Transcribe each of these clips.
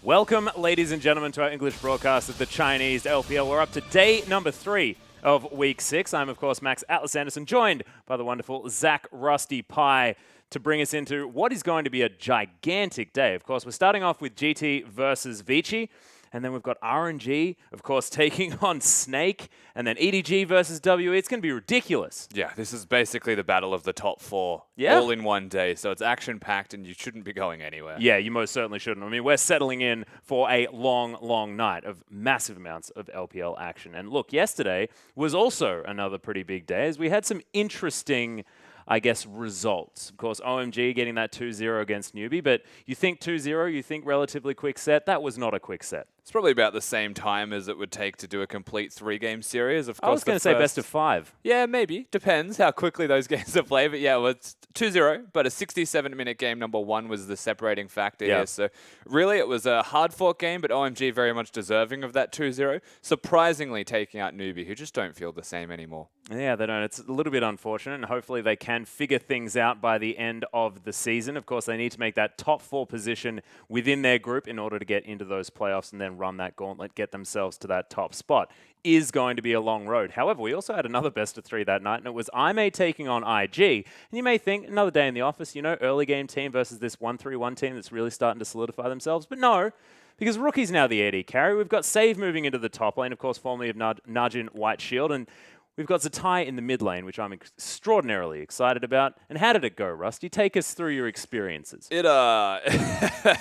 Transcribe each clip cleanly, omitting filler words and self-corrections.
Welcome, ladies and gentlemen, to our English broadcast of the Chinese LPL. We're up to day number 3 of Week 6. I'm, of course, Max Atlas Anderson, joined by the wonderful Zach Rusty Pie to bring us into what is going to be a gigantic day. Of course, we're starting off with GT versus Vici. And then we've got RNG, of course, taking on Snake. And then EDG versus WE. It's going to be ridiculous. Yeah, this is basically the battle of the top 4 all in one day. So it's action-packed and you shouldn't be going anywhere. Yeah, you most certainly shouldn't. I mean, we're settling in for a long, long night of massive amounts of LPL action. And look, yesterday was also another pretty big day as we had some interesting, I guess, results. Of course, OMG getting that 2-0 against Newbie, but you think 2-0, you think relatively quick set. That was not a quick set. It's probably about the same time as it would take to do a complete 3-game series. Of course, I was going to say best of 5. Yeah, maybe. Depends how quickly those games are played. But yeah, well, it's 2-0, but a 67-minute game number 1 was the separating factor here. So really, it was a hard-fought game, but OMG very much deserving of that 2-0. Surprisingly taking out Newbie, who just don't feel the same anymore. Yeah, they don't. It's a little bit unfortunate, and hopefully they can figure things out by the end of the season. Of course, they need to make that top 4 position within their group in order to get into those playoffs and then run that gauntlet, get themselves to that top spot. Is going to be a long road. However, we also had another best of 3 that night, and it was IMA taking on IG. And you may think, another day in the office, you know, early game team versus this 1-3-1 team that's really starting to solidify themselves. But no, because Rookie's now the AD carry. We've got Save moving into the top lane, of course, formerly of Najin White Shield, and we've got Zatai in the mid lane, which I'm extraordinarily excited about. And how did it go, Rusty? Take us through your experiences. It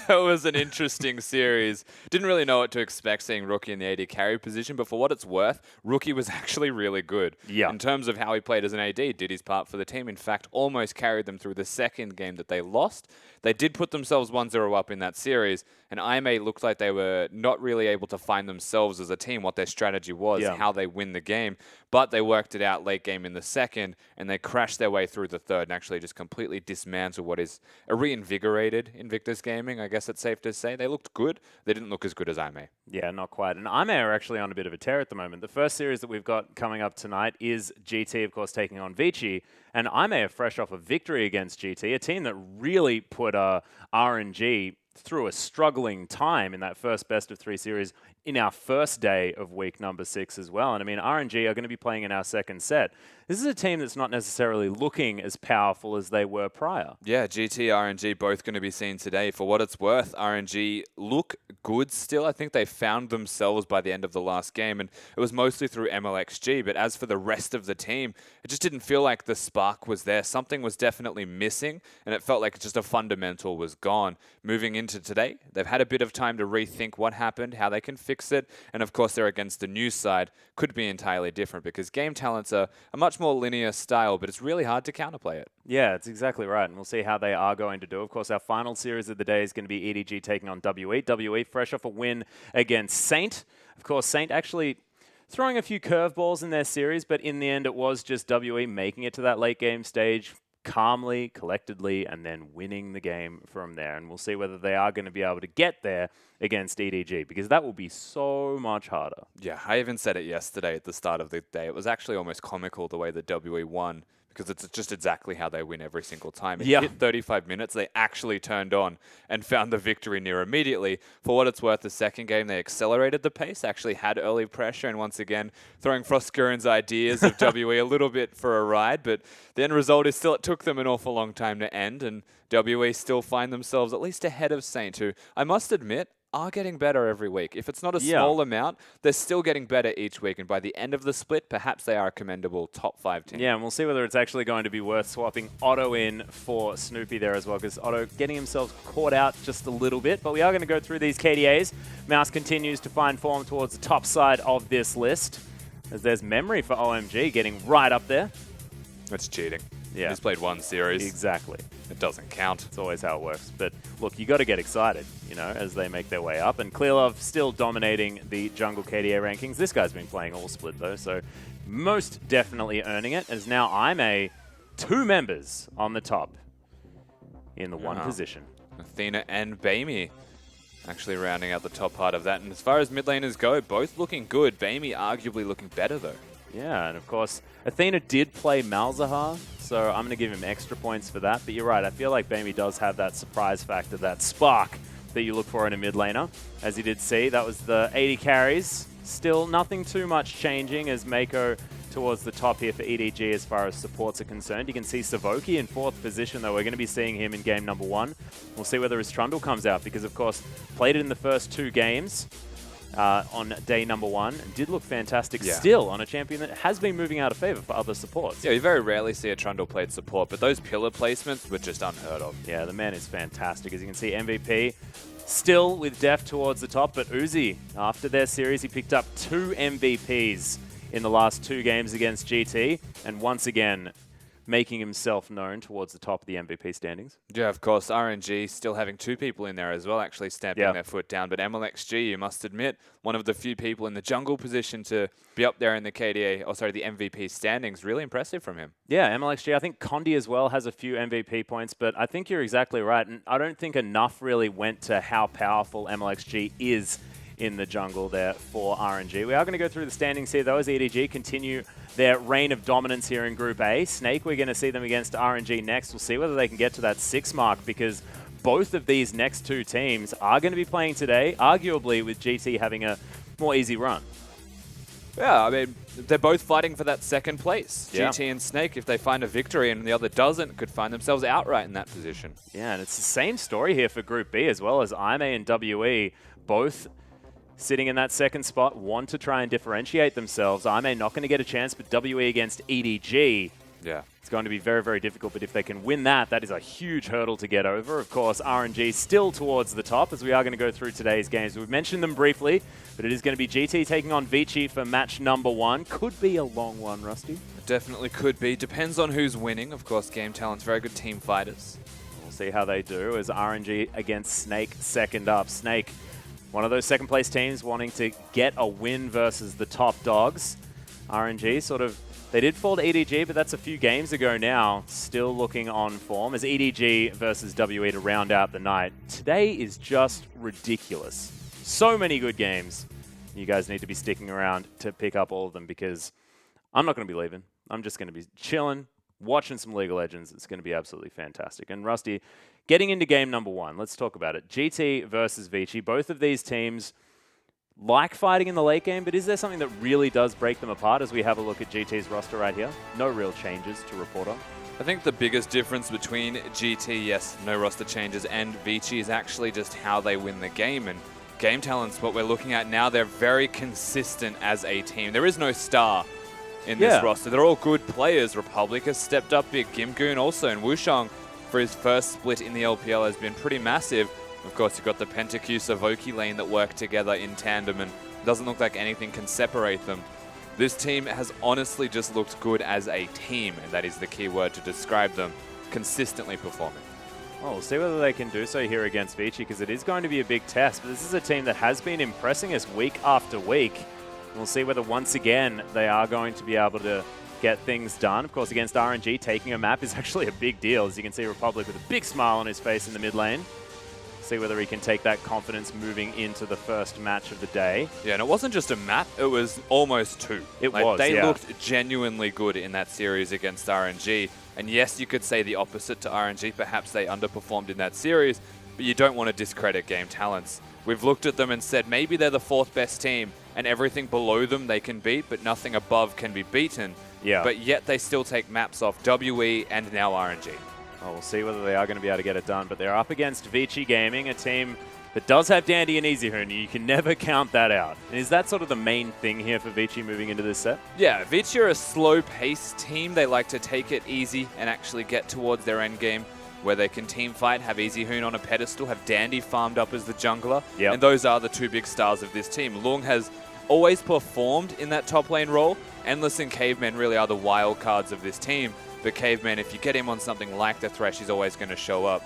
was an interesting series. Didn't really know what to expect seeing Rookie in the AD carry position, but for what it's worth, Rookie was actually really good. Yeah. In terms of how he played as an AD, did his part for the team. In fact, almost carried them through the second game that they lost. They did put themselves 1-0 up in that series, and IMA looked like they were not really able to find themselves as a team, what their strategy was, how they win the game. But they worked it out late game in the second, and they crashed their way through the third and actually just completely dismantled what is a reinvigorated Invictus Gaming, I guess it's safe to say. They looked good. They didn't look as good as IMA. Yeah, not quite. And IMA are actually on a bit of a tear at the moment. The first series that we've got coming up tonight is GT, of course, taking on Vici. And IMA are fresh off a victory against GT, a team that really put RNG through a struggling time in that first best of 3 series in our first day of week number 6 as well. And I mean, RNG are going to be playing in our second set. This is a team that's not necessarily looking as powerful as they were prior. Yeah, GT, RNG both going to be seen today. For what it's worth, RNG look good still. I think they found themselves by the end of the last game, and it was mostly through MLXG. But as for the rest of the team, it just didn't feel like the spark was there. Something was definitely missing, and it felt like just a fundamental was gone. Moving into today, they've had a bit of time to rethink what happened, how they can fix it, and of course they're against the new side. Could be entirely different because game talents are a much more linear style, but it's really hard to counterplay it. Yeah, it's exactly right, and we'll see how they are going to do. Of course, our final series of the day is going to be EDG taking on WE. WE fresh off a win against Saint. Of course, Saint actually throwing a few curveballs in their series, but in the end it was just WE making it to that late game stage calmly, collectedly, and then winning the game from there. And we'll see whether they are going to be able to get there against EDG, because that will be so much harder. Yeah, I even said it yesterday at the start of the day. It was actually almost comical the way that WE won, because it's just exactly how they win every single time. It hit 35 minutes, they actually turned on and found the victory near immediately. For what it's worth, the second game, they accelerated the pace, actually had early pressure, and once again, throwing Froskuren's ideas of WE a little bit for a ride, but the end result is still it took them an awful long time to end, and WE still find themselves at least ahead of Saint, who I must admit, are getting better every week. If it's not a small amount, they're still getting better each week. And by the end of the split, perhaps they are a commendable top 5 team. Yeah, and we'll see whether it's actually going to be worth swapping Otto in for Snoopy there as well, because Otto getting himself caught out just a little bit. But we are going to go through these KDAs. Mouse continues to find form towards the top side of this list, as there's memory for OMG getting right up there. That's cheating. Yeah. He's played 1 series. Exactly. It doesn't count. It's always how it works. But look, you got to get excited, you know, as they make their way up. And Clearlove still dominating the jungle KDA rankings. This guy's been playing all split though, so most definitely earning it. As now IMA 2 members on the top in the 1 position. Athena and Bamey actually rounding out the top part of that. And as far as mid laners go, both looking good. Bamey arguably looking better though. Yeah, and of course, Athena did play Malzahar, so I'm going to give him extra points for that. But you're right, I feel like Bamey does have that surprise factor, that spark that you look for in a mid laner. As you did see, that was the 80 carries. Still nothing too much changing as Mako towards the top here for EDG as far as supports are concerned. You can see Savoki in 4th position, though. We're going to be seeing him in game number 1. We'll see whether his Trundle comes out because, of course, played it in the first 2 games on day number 1 and did look fantastic still on a champion that has been moving out of favor for other supports. Yeah, you very rarely see a Trundle played support, but those pillar placements were just unheard of. Yeah, the man is fantastic. As you can see, MVP still with Def towards the top, but Uzi, after their series, he picked up 2 MVPs in the last 2 games against GT, and once again, making himself known towards the top of the MVP standings. Yeah, of course, RNG still having 2 people in there as well, actually stamping their foot down. But MLXG, you must admit, one of the few people in the jungle position to be up there in the KDA, the MVP standings. Really impressive from him. Yeah, MLXG, I think Condi as well has a few MVP points, but I think you're exactly right. And I don't think enough really went to how powerful MLXG is in the jungle there for RNG. We are going to go through the standings here, though, as EDG continue their reign of dominance here in Group A. Snake, we're going to see them against RNG next. We'll see whether they can get to that 6 mark because both of these next 2 teams are going to be playing today, arguably with GT having a more easy run. Yeah, I mean, they're both fighting for that 2nd place. Yeah. GT and Snake, if they find a victory and the other doesn't, could find themselves outright in that position. Yeah, and it's the same story here for Group B as well, as IMA and WE both sitting in that 2nd spot, want to try and differentiate themselves. IMA not going to get a chance, but WE against EDG, it's going to be very, very difficult. But if they can win that, that is a huge hurdle to get over. Of course, RNG still towards the top, as we are going to go through today's games. We've mentioned them briefly, but it is going to be GT taking on Vici for match number 1. Could be a long one, Rusty. It definitely could be. Depends on who's winning. Of course, Game Talent's very good team fighters. We'll see how they do as RNG against Snake 2nd up. Snake, one of those 2nd place teams wanting to get a win versus the top dogs. RNG they did fall to EDG, but that's a few games ago now. Still looking on form as EDG versus WE to round out the night. Today is just ridiculous. So many good games. You guys need to be sticking around to pick up all of them because I'm not going to be leaving. I'm just going to be chilling, watching some League of Legends. It's going to be absolutely fantastic. And Rusty, getting into game number 1, let's talk about it. GT versus Vici. Both of these teams like fighting in the late game, but is there something that really does break them apart as we have a look at GT's roster right here? No real changes to report on. I think the biggest difference between GT, yes, no roster changes, and Vici is actually just how they win the game. And Game Talent's what we're looking at now. They're very consistent as a team. There is no star in this roster. They're all good players. Republic has stepped up big. Gimgoon also, and Wushong for his first split in the LPL has been pretty massive. Of course, you've got the PentaQ Savoki lane that work together in tandem, and doesn't look like anything can separate them. This team has honestly just looked good as a team, and that is the key word to describe them, consistently performing. Well, we'll see whether they can do so here against Vici, because it is going to be a big test. But this is a team that has been impressing us week after week. We'll see whether once again they are going to be able to get things done. Of course, against RNG, taking a map is actually a big deal. As you can see, Republic with a big smile on his face in the mid lane. See whether he can take that confidence moving into the first match of the day. Yeah, and it wasn't just a map, it was almost 2. They looked genuinely good in that series against RNG. And yes, you could say the opposite to RNG. Perhaps they underperformed in that series, but you don't want to discredit Game Talents. We've looked at them and said maybe they're the 4th best team, and everything below them they can beat, but nothing above can be beaten. Yeah. But yet they still take maps off WE and now RNG. Well, we'll see whether they are going to be able to get it done. But they're up against Vici Gaming, a team that does have Dandy and EasyHoon. You can never count that out. And is that sort of the main thing here for Vici moving into this set? Yeah, Vici are a slow-paced team. They like to take it easy and actually get towards their end game, where they can team fight, have EasyHoon on a pedestal, have Dandy farmed up as the jungler. Yep. And those are the 2 big stars of this team. Lung has always performed in that top lane role. Endless and Caveman really are the wild cards of this team. But Caveman, if you get him on something like the Thresh, he's always going to show up.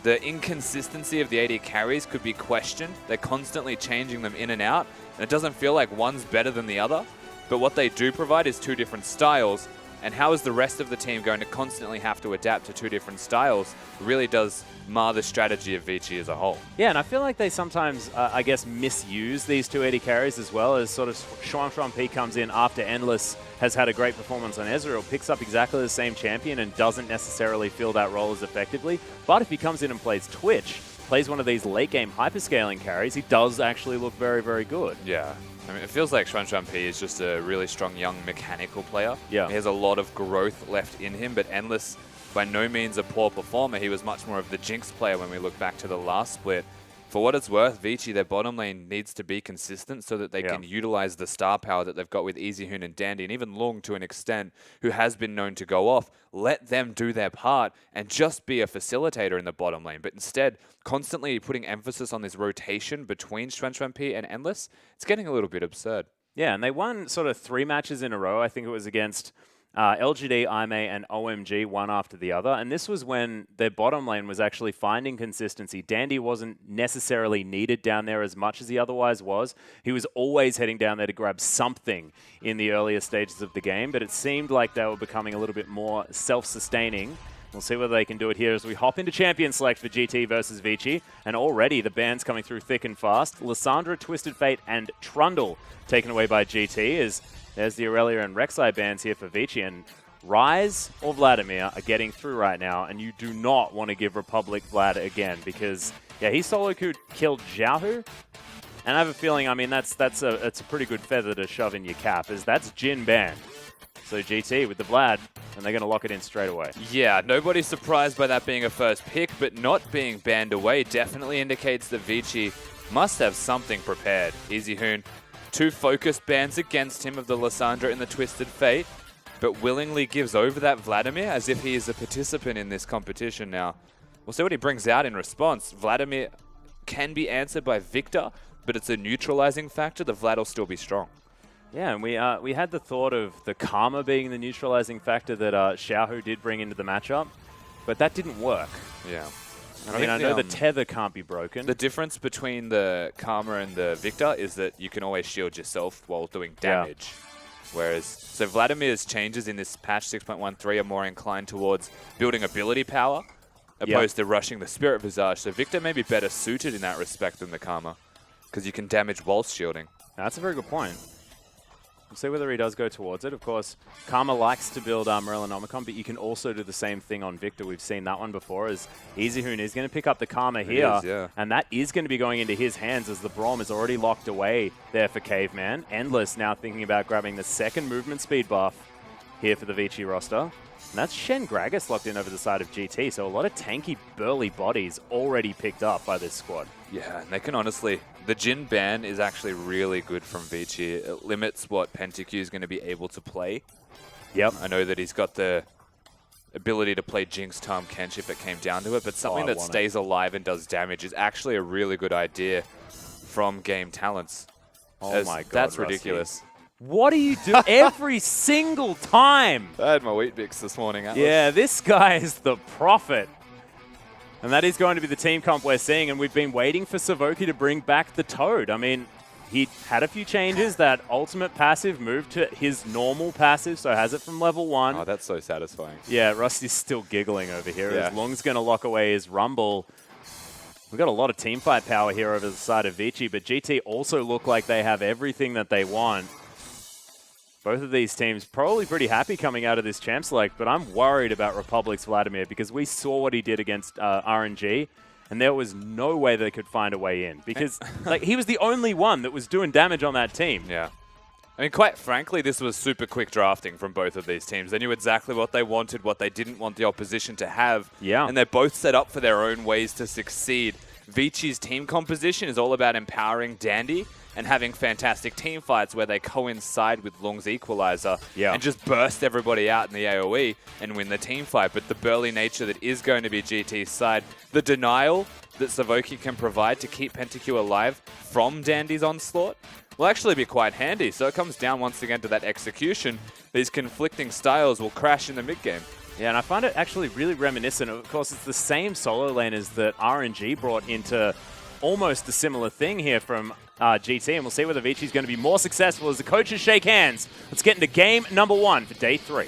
The inconsistency of the AD carries could be questioned. They're constantly changing them in and out, and it doesn't feel like one's better than the other. But what they do provide is 2 different styles, and how is the rest of the team going to constantly have to adapt to 2 different styles? It really does mar the strategy of Vici as a whole. Yeah, and I feel like they sometimes, I guess, misuse these 2 AD carries as well, as sort of Shuang P comes in after Endless has had a great performance on Ezreal, picks up exactly the same champion and doesn't necessarily fill that role as effectively. But if he comes in and plays Twitch, plays one of these late-game hyperscaling carries, he does actually look very, very good. Yeah. I mean, it feels like Xuan P is just a really strong, young, mechanical player. Yeah. He has a lot of growth left in him, but Endless, by no means a poor performer. He was much more of the Jinx player when we look back to the last split. For what it's worth, Vici, their bottom lane needs to be consistent so that they can utilize the star power that they've got with EasyHoon and Dandy, and even Lung to an extent, who has been known to go off. Let them do their part and just be a facilitator in the bottom lane. But instead, constantly putting emphasis on this rotation between Xuan P and Endless, it's getting a little bit absurd. Yeah, and they won sort of 3 matches in a row. I think it was against LGD, IMA, and OMG, one after the other. And this was when their bottom lane was actually finding consistency. Dandy wasn't necessarily needed down there as much as he otherwise was. He was always heading down there to grab something in the earlier stages of the game, but it seemed like they were becoming a little bit more self-sustaining. We'll see whether they can do it here as we hop into Champion Select for GT versus Vici. And already the bans coming through thick and fast. Lissandra, Twisted Fate, and Trundle taken away by GT as there's the Aurelia and Rek'Sai bans here for Vici. And Rise or Vladimir are getting through right now. And you do not want to give Republic Vlad again because, yeah, he solo killed Xiaohu. And I have a feeling, I mean, it's a pretty good feather to shove in your cap, as that's Jin banned. So GT with the Vlad, and they're going to lock it in straight away. Yeah, nobody's surprised by that being a first pick, but not being banned away definitely indicates that Vici must have something prepared. EasyHoon, 2 focused bans against him of the Lissandra and the Twisted Fate, but willingly gives over that Vladimir as if he is a participant in this competition now. We'll see what he brings out in response. Vladimir can be answered by Victor, but it's a neutralizing factor. The Vlad will still be strong. Yeah, and we had the thought of the Karma being the neutralizing factor that Xiaohu did bring into the matchup, but that didn't work. Yeah. I mean, I know the tether can't be broken. The difference between the Karma and the Victor is that you can always shield yourself while doing damage. Whereas, so Vladimir's changes in this patch 6.13 are more inclined towards building ability power, opposed to rushing the Spirit Visage. So Victor may be better suited in that respect than the Karma, because you can damage whilst shielding. That's a very good point. We'll see whether he does go towards it. Of course, Karma likes to build Morellonomicon, but you can also do the same thing on Victor. We've seen that one before, as EasyHoon is going to pick up the Karma here, and that is going to be going into his hands as the Braum is already locked away there for Caveman. Endless now thinking about grabbing the second movement speed buff here for the Vici roster. And that's Shen Gragas locked in over the side of GT, so a lot of tanky, burly bodies already picked up by this squad. Yeah, and they can honestly... The Jin ban is actually really good from Vici. It limits what PentaQ is going to be able to play. Yep. I know that he's got the ability to play Jinx, Tahm, Kench if it came down to it, but something that stays alive and does damage is actually a really good idea from Game Talents. Oh my god, that's ridiculous. What do you do every single time? I had my Wheat Bix this morning, Atlas. Yeah, this guy is the prophet. And that is going to be the team comp we're seeing, and we've been waiting for Savoki to bring back the Toad. I mean, he had a few changes. That ultimate passive moved to his normal passive, so has it from level 1. Oh, that's so satisfying. Yeah, Rusty's still giggling over here. As Lung's going to lock away his Rumble. We've got a lot of teamfight power here over the side of Vici, but GT also look like they have everything that they want. Both of these teams probably pretty happy coming out of this Champ Select, but I'm worried about Republic's Vladimir because we saw what he did against RNG, and there was no way they could find a way in because like he was the only one that was doing damage on that team. Yeah. I mean, quite frankly, this was super quick drafting from both of these teams. They knew exactly what they wanted, what they didn't want the opposition to have. Yeah. And they're both set up for their own ways to succeed. Vici's team composition is all about empowering Dandy and having fantastic team fights where they coincide with Lung's equalizer and just burst everybody out in the AoE and win the team fight. But the burly nature that is going to be GT's side, the denial that Savoki can provide to keep PentaQ alive from Dandy's onslaught will actually be quite handy. So it comes down once again to that execution. These conflicting styles will crash in the mid-game. Yeah, and I find it actually really reminiscent. Of course, it's the same solo laners that RNG brought into almost a similar thing here from GT, and we'll see whether Vici's going to be more successful as the coaches shake hands. Let's get into game number 1 for day 3.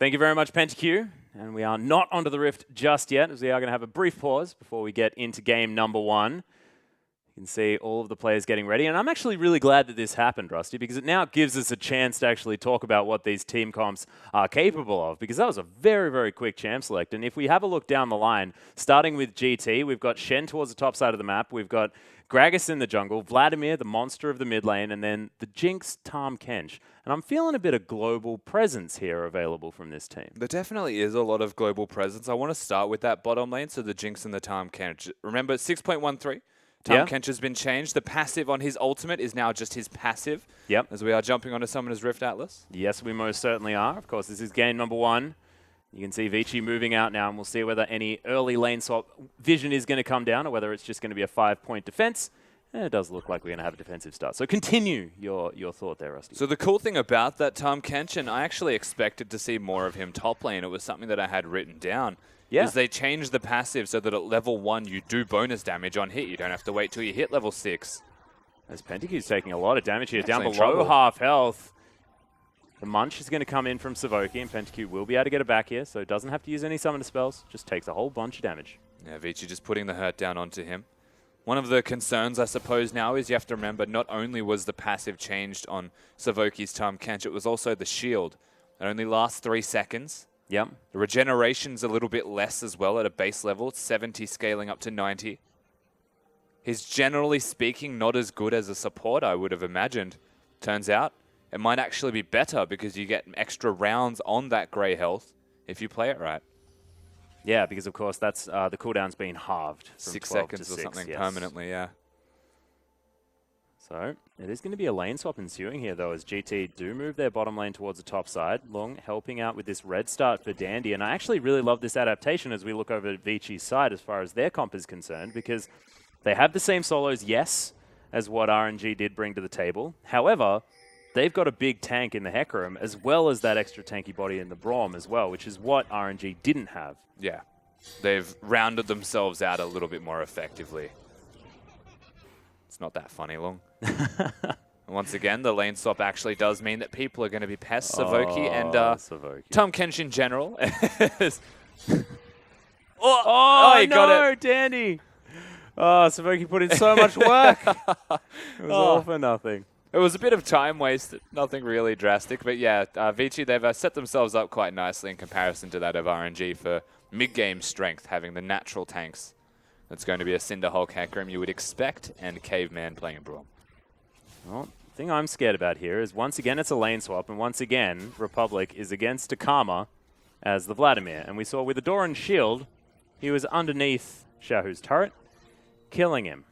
Thank you very much, PentaQ. And we are not onto the Rift just yet, as we are going to have a brief pause before we get into game number 1. You can see all of the players getting ready. And I'm actually really glad that this happened, Rusty, because it now gives us a chance to actually talk about what these team comps are capable of, because that was a very, very quick champ select. And if we have a look down the line, starting with GT, we've got Shen towards the top side of the map. We've got Gragas in the jungle, Vladimir, the monster of the mid lane, and then the Jinx, Tahm Kench. And I'm feeling a bit of global presence here available from this team. There definitely is a lot of global presence. I want to start with that bottom lane, so the Jinx and the Tahm Kench. Remember, 6.13? Tahm Kench has been changed. The passive on his ultimate is now just his passive. Yep. As we are jumping onto Summoner's Rift Atlas. Yes, we most certainly are. Of course, this is game number 1. You can see Vici moving out now, and we'll see whether any early lane swap vision is going to come down or whether it's just going to be a 5-point defense. And it does look like we're going to have a defensive start. So continue your thought there, Rusty. So the cool thing about that Tahm Kench, and I actually expected to see more of him top lane. It was something that I had written down. Yeah. Is they changed the passive so that at level 1 you do bonus damage on hit. You don't have to wait till you hit level 6. As PentaQ's taking a lot of damage here, down below trouble. half health. The Munch is going to come in from Savoki, and PentaQ will be able to get it back here, so it doesn't have to use any summoner spells, just takes a whole bunch of damage. Yeah, Vici just putting the hurt down onto him. One of the concerns, I suppose, now is you have to remember not only was the passive changed on Savoki's Tahm Kench, it was also the shield. It only lasts 3 seconds. Yep. The regeneration's a little bit less as well at a base level. It's 70 scaling up to 90. He's generally speaking not as good as a support, I would have imagined. Turns out it might actually be better because you get extra rounds on that grey health if you play it right. Yeah, because of course that's the cooldown's been halved from 6 12 seconds to or 6, something yes. permanently, yeah. So it is going to be a lane swap ensuing here, though, as GT do move their bottom lane towards the top side. Long helping out with this red start for Dandy. And I actually really love this adaptation as we look over at Vici's side as far as their comp is concerned, because they have the same solos, yes, as what RNG did bring to the table. However, they've got a big tank in the Hecarim, as well as that extra tanky body in the Braum as well, which is what RNG didn't have. Yeah. They've rounded themselves out a little bit more effectively. It's not that funny, Long. Once again, the lane swap actually does mean that people are going to be past Savoki and Tahm Kench in general. He got it. Dandy. Oh, Savoki put in so much work. It was all for nothing. It was a bit of time wasted, nothing really drastic. But yeah, Vici, they've set themselves up quite nicely in comparison to that of RNG for mid-game strength, having the natural tanks. That's going to be a Cinder Hulk Hecarim you would expect, and Caveman playing a Braum. Well, the thing I'm scared about here is once again it's a lane swap, and once again Republic is against Takama as the Vladimir. And we saw with the Doran shield, he was underneath Xiaohu's turret, killing him.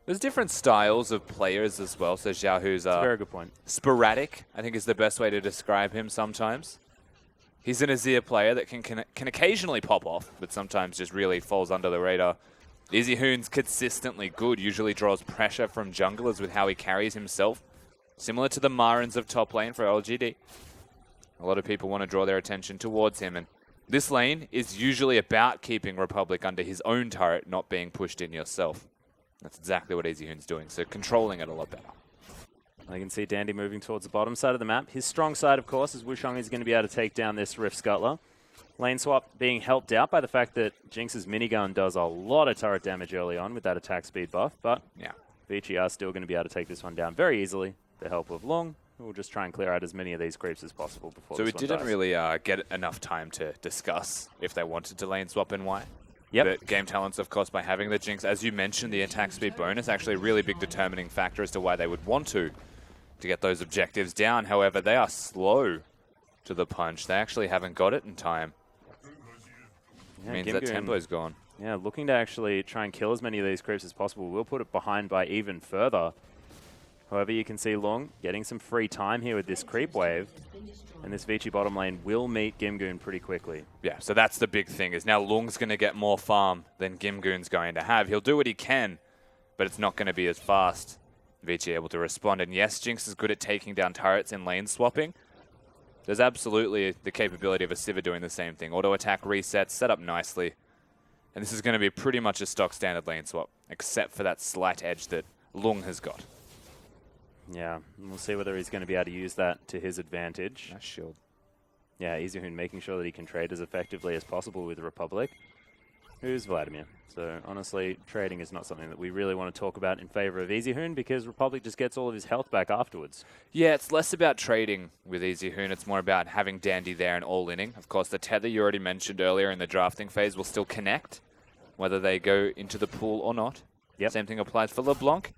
There's different styles of players as well, so Xiaohu's very good point. Sporadic, I think is the best way to describe him sometimes. He's an Azir player that can occasionally pop off, but sometimes just really falls under the radar. EZHoon's consistently good, usually draws pressure from junglers with how he carries himself. Similar to the Marins of top lane for LGD. A lot of people want to draw their attention towards him, and this lane is usually about keeping Republic under his own turret, not being pushed in yourself. That's exactly what EZHoon's doing, so controlling it a lot better. I can see Dandy moving towards the bottom side of the map. His strong side, of course, is Wushong is going to be able to take down this Rift Scuttler. Lane swap being helped out by the fact that Jinx's minigun does a lot of turret damage early on with that attack speed buff, but yeah, Vici are still going to be able to take this one down very easily with the help of Long. We'll just try and clear out as many of these creeps as possible before so this we didn't dies. really get enough time to discuss if they wanted to lane swap and why. Yep. But Game Talents, of course, by having the Jinx, as you mentioned, the attack speed bonus, actually a really big determining factor as to why they would want to get those objectives down. However, they are slow to the punch. They actually haven't got it in time. Yeah, means that tempo's gone. Yeah, looking to actually try and kill as many of these creeps as possible. We'll put it behind by even further. However, you can see Long getting some free time here with this creep wave. And this Vici bottom lane will meet Gimgoon pretty quickly. Yeah, so that's the big thing, is now Lung's going to get more farm than Gimgoon's going to have. He'll do what he can, but it's not going to be as fast. Vici able to respond. And yes, Jinx is good at taking down turrets in lane swapping. There's absolutely the capability of a Sivir doing the same thing. Auto attack resets, set up nicely. And this is going to be pretty much a stock standard lane swap, except for that slight edge that Lung has got. Yeah, and we'll see whether he's going to be able to use that to his advantage. Nice shield. Yeah, EasyHoon making sure that he can trade as effectively as possible with the Republic. Who's Vladimir? So honestly, trading is not something that we really want to talk about in favor of EasyHoon because Republic just gets all of his health back afterwards. Yeah, it's less about trading with EasyHoon. It's more about having Dandy there and all-inning. Of course, the tether you already mentioned earlier in the drafting phase will still connect, whether they go into the pool or not. Yep. Same thing applies for LeBlanc.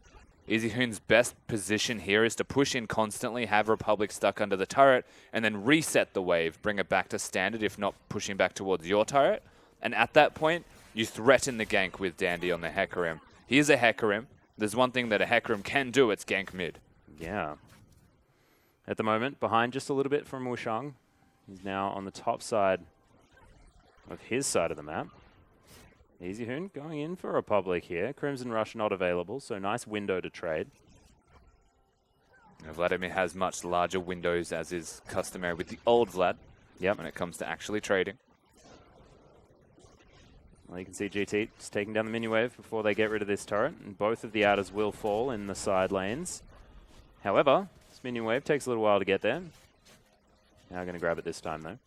EasyHoon's best position here is to push in constantly, have Republic stuck under the turret, and then reset the wave, bring it back to standard, if not pushing back towards your turret. And at that point, you threaten the gank with Dandy on the Hecarim. He is a Hecarim. There's one thing that a Hecarim can do, it's gank mid. Yeah. At the moment, behind just a little bit from Wushang. He's now on the top side of his side of the map. EasyHoon going in for Republic here. Crimson Rush not available, so nice window to trade. Now, Vladimir has much larger windows, as is customary with the old Vlad. Yep. When it comes to actually trading. Well, you can see GT just taking down the minion wave before they get rid of this turret, and both of the outers will fall in the side lanes. However, this minion wave takes a little while to get there. Now going to grab it this time, though.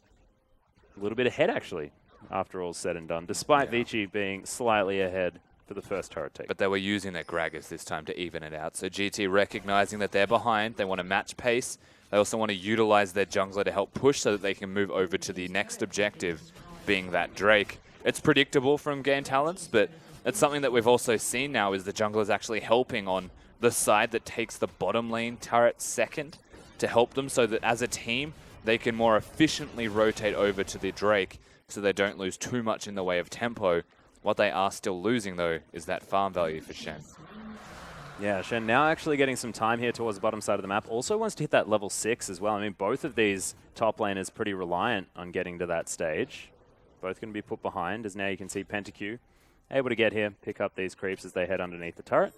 A little bit ahead, actually, after all's said and done, despite Vici being slightly ahead for the first turret take. But they were using their Gragas this time to even it out. So GT recognizing that they're behind, they want to match pace. They also want to utilize their jungler to help push so that they can move over to the next objective, being that Drake. It's predictable from game talents, but it's something that we've also seen now is the junglers actually helping on the side that takes the bottom lane turret second to help them so that as a team, they can more efficiently rotate over to the Drake so they don't lose too much in the way of tempo. What they are still losing, though, is that farm value for Shen. Yeah, Shen now actually getting some time here towards the bottom side of the map. Also wants to hit that level 6 as well. I mean, both of these top laners pretty reliant on getting to that stage. Both going to be put behind, as now you can see PentaQ able to get here, pick up these creeps as they head underneath the turret.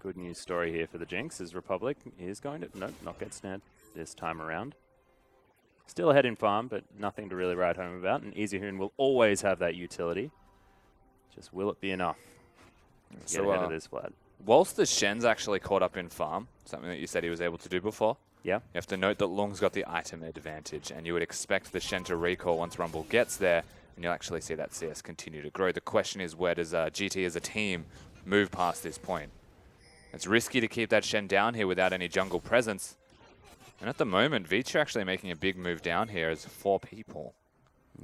Good news story here for the Jinx, as Republic is going to, not get snared this time around. Still ahead in farm, but nothing to really write home about, and EasyHoon will always have that utility. Just will it be enough to get ahead of this Vlad? Whilst the Shen's actually caught up in farm, something that you said he was able to do before, yeah, you have to note that Lung's got the item advantage, and you would expect the Shen to recall once Rumble gets there, and you'll actually see that CS continue to grow. The question is, where does GT as a team move past this point? It's risky to keep that Shen down here without any jungle presence. And at the moment, Vici actually making a big move down here as 4 people.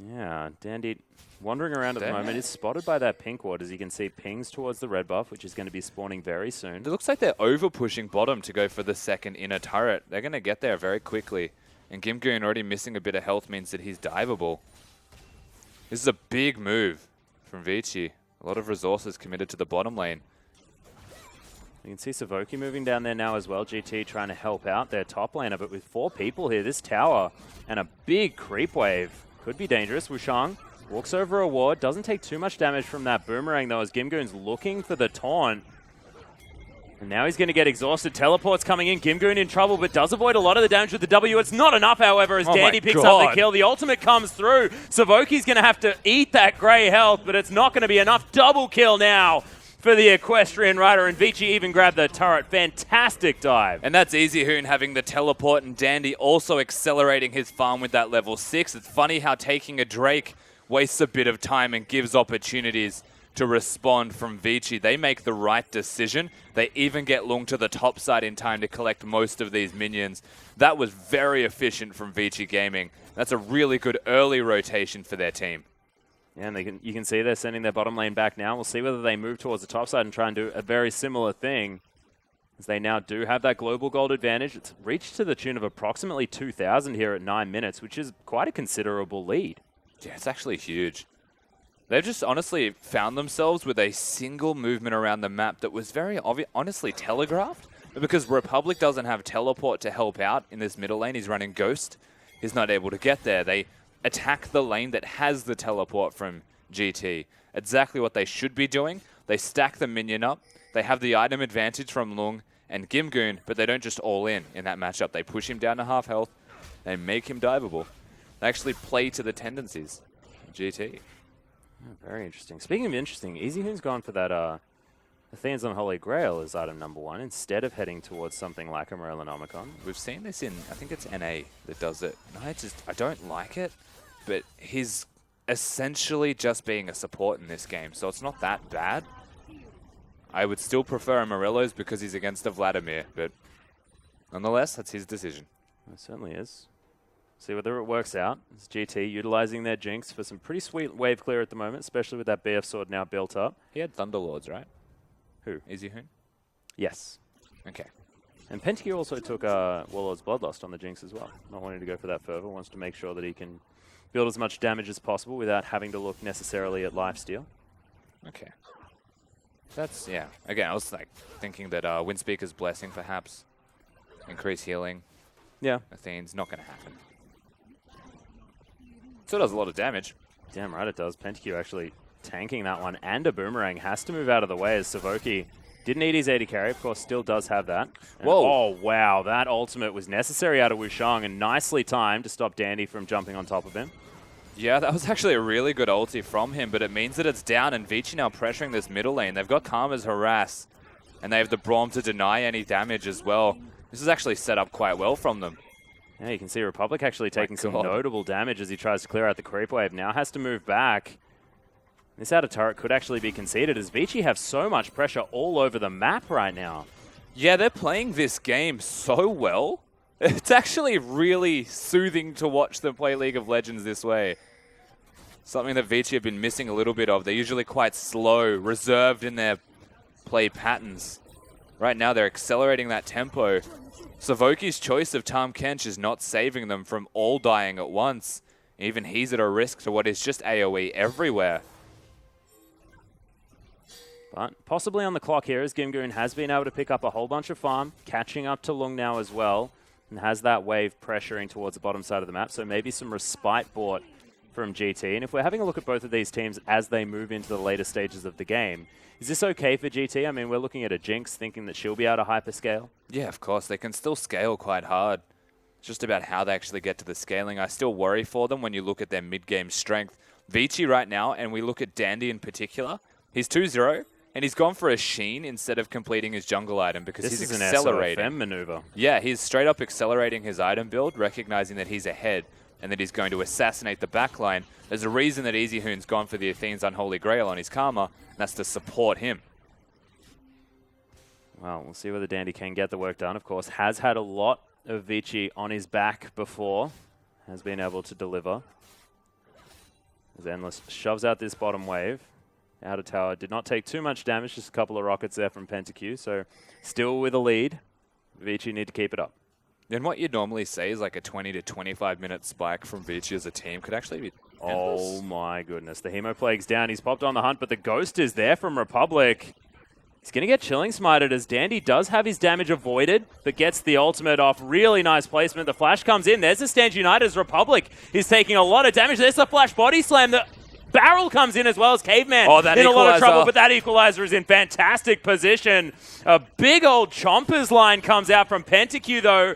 Yeah, Dandy wandering around at the moment is spotted by that pink ward, as you can see pings towards the red buff, which is going to be spawning very soon. It looks like they're over-pushing bottom to go for the second inner turret. They're going to get there very quickly. And Gimgoon already missing a bit of health means that he's diveable. This is a big move from Vici. A lot of resources committed to the bottom lane. You can see Savoki moving down there now as well. GT trying to help out their top laner, but with 4 people here, this tower and a big creep wave could be dangerous. Wushang walks over a ward, doesn't take too much damage from that boomerang though, as Gimgoon's looking for the taunt. And now he's going to get exhausted. Teleport's coming in. Gimgoon in trouble, but does avoid a lot of the damage with the W. It's not enough, however, as Dandy picks up the kill. The ultimate comes through. Savoki's going to have to eat that grey health, but it's not going to be enough. Double kill now for the Equestrian Rider, and Vici even grabbed the turret. Fantastic dive. And that's EasyHoon having the teleport, and Dandy also accelerating his farm with that level 6. It's funny how taking a Drake wastes a bit of time and gives opportunities to respond from Vici. They make the right decision. They even get Lung to the top side in time to collect most of these minions. That was very efficient from Vici Gaming. That's a really good early rotation for their team. Yeah, and you can see they're sending their bottom lane back now. We'll see whether they move towards the top side and try and do a very similar thing, as they now do have that global gold advantage. It's reached to the tune of approximately 2,000 here at 9 minutes, which is quite a considerable lead. Yeah, it's actually huge. They've just honestly found themselves with a single movement around the map that was very honestly telegraphed. But because Republic doesn't have teleport to help out in this middle lane, he's running Ghost. He's not able to get there. They attack the lane that has the teleport from GT. Exactly what they should be doing. They stack the minion up. They have the item advantage from Lung and Gimgoon, but they don't just all in that matchup. They push him down to half health. They make him diveable. They actually play to the tendencies of GT. Oh, very interesting. Speaking of interesting, EasyHoon's gone for that Athene's Unholy Grail is item number 1 instead of heading towards something like a Morellonomicon. We've seen this in, I think it's NA that does it. And I don't like it, but he's essentially just being a support in this game, so it's not that bad. I would still prefer a Morello's because he's against a Vladimir, but nonetheless, that's his decision. It certainly is. See whether it works out. It's GT utilizing their Jinx for some pretty sweet wave clear at the moment, especially with that BF sword now built up. He had Thunderlords, right? Who? EZHoon? Yes. Okay. And Pentakill also took Warlord's Bloodlust on the Jinx as well. Not wanting to go for that further, wants to make sure that he can build as much damage as possible without having to look necessarily at lifesteal. Okay. That's, yeah. Again, I was like thinking that Windspeaker's Blessing perhaps. Increase healing. Yeah. Athene's not going to happen. Still does a lot of damage. Damn right it does. Pentakill actually tanking that one, and a Boomerang has to move out of the way as Savoki didn't need his AD carry, of course, still does have that. And whoa. Oh, wow. That ultimate was necessary out of Wushang and nicely timed to stop Dandy from jumping on top of him. Yeah, that was actually a really good ulti from him, but it means that it's down, and Vici now pressuring this middle lane. They've got Karma's Harass, and they have the Braum to deny any damage as well. This is actually set up quite well from them. Yeah, you can see Republic actually taking some notable damage as he tries to clear out the creep wave. Now has to move back. This outer turret could actually be conceded as Vici have so much pressure all over the map right now. Yeah, they're playing this game so well. It's actually really soothing to watch them play League of Legends this way. Something that Vici have been missing a little bit of. They're usually quite slow, reserved in their play patterns. Right now, they're accelerating that tempo. Savoki's choice of Tahm Kench is not saving them from all dying at once. Even he's at a risk to what is just AoE everywhere. But possibly on the clock here as Gimgoon has been able to pick up a whole bunch of farm, catching up to Lung now as well, and has that wave pressuring towards the bottom side of the map. So maybe some respite bought from GT. And if we're having a look at both of these teams as they move into the later stages of the game, is this okay for GT? I mean, we're looking at a Jinx thinking that she'll be able to hyperscale. Yeah, of course. They can still scale quite hard. It's just about how they actually get to the scaling. I still worry for them when you look at their mid-game strength. Vici right now, and we look at Dandy in particular, he's 2-0, and he's gone for a Sheen instead of completing his jungle item because this he's is accelerating. An SOFM maneuver. Yeah, he's straight up accelerating his item build, recognizing that he's ahead and that he's going to assassinate the backline. There's a reason that EZHoon's gone for the Athene's Unholy Grail on his Karma, and that's to support him. Well, we'll see whether Dandy can get the work done. Of course, has had a lot of Vici on his back before, has been able to deliver. As Endless shoves out this bottom wave. Outer tower did not take too much damage, just a couple of rockets there from Pentakill, so still with a lead. Vici need to keep it up. And what you'd normally say is like a 20 to 25 minute spike from Vici as a team could actually be endless. Oh my goodness, the Hemoplague's down. He's popped on the hunt, but the Ghost is there from Republic. He's going to get Chilling Smited as Dandy does have his damage avoided, but gets the ultimate off. Really nice placement. The flash comes in. There's the Stand United as Republic is taking a lot of damage. There's the flash body slam. The barrel comes in as well as Caveman in a lot of trouble, but that equalizer is in fantastic position. A big old Chompers line comes out from Pentakill, though,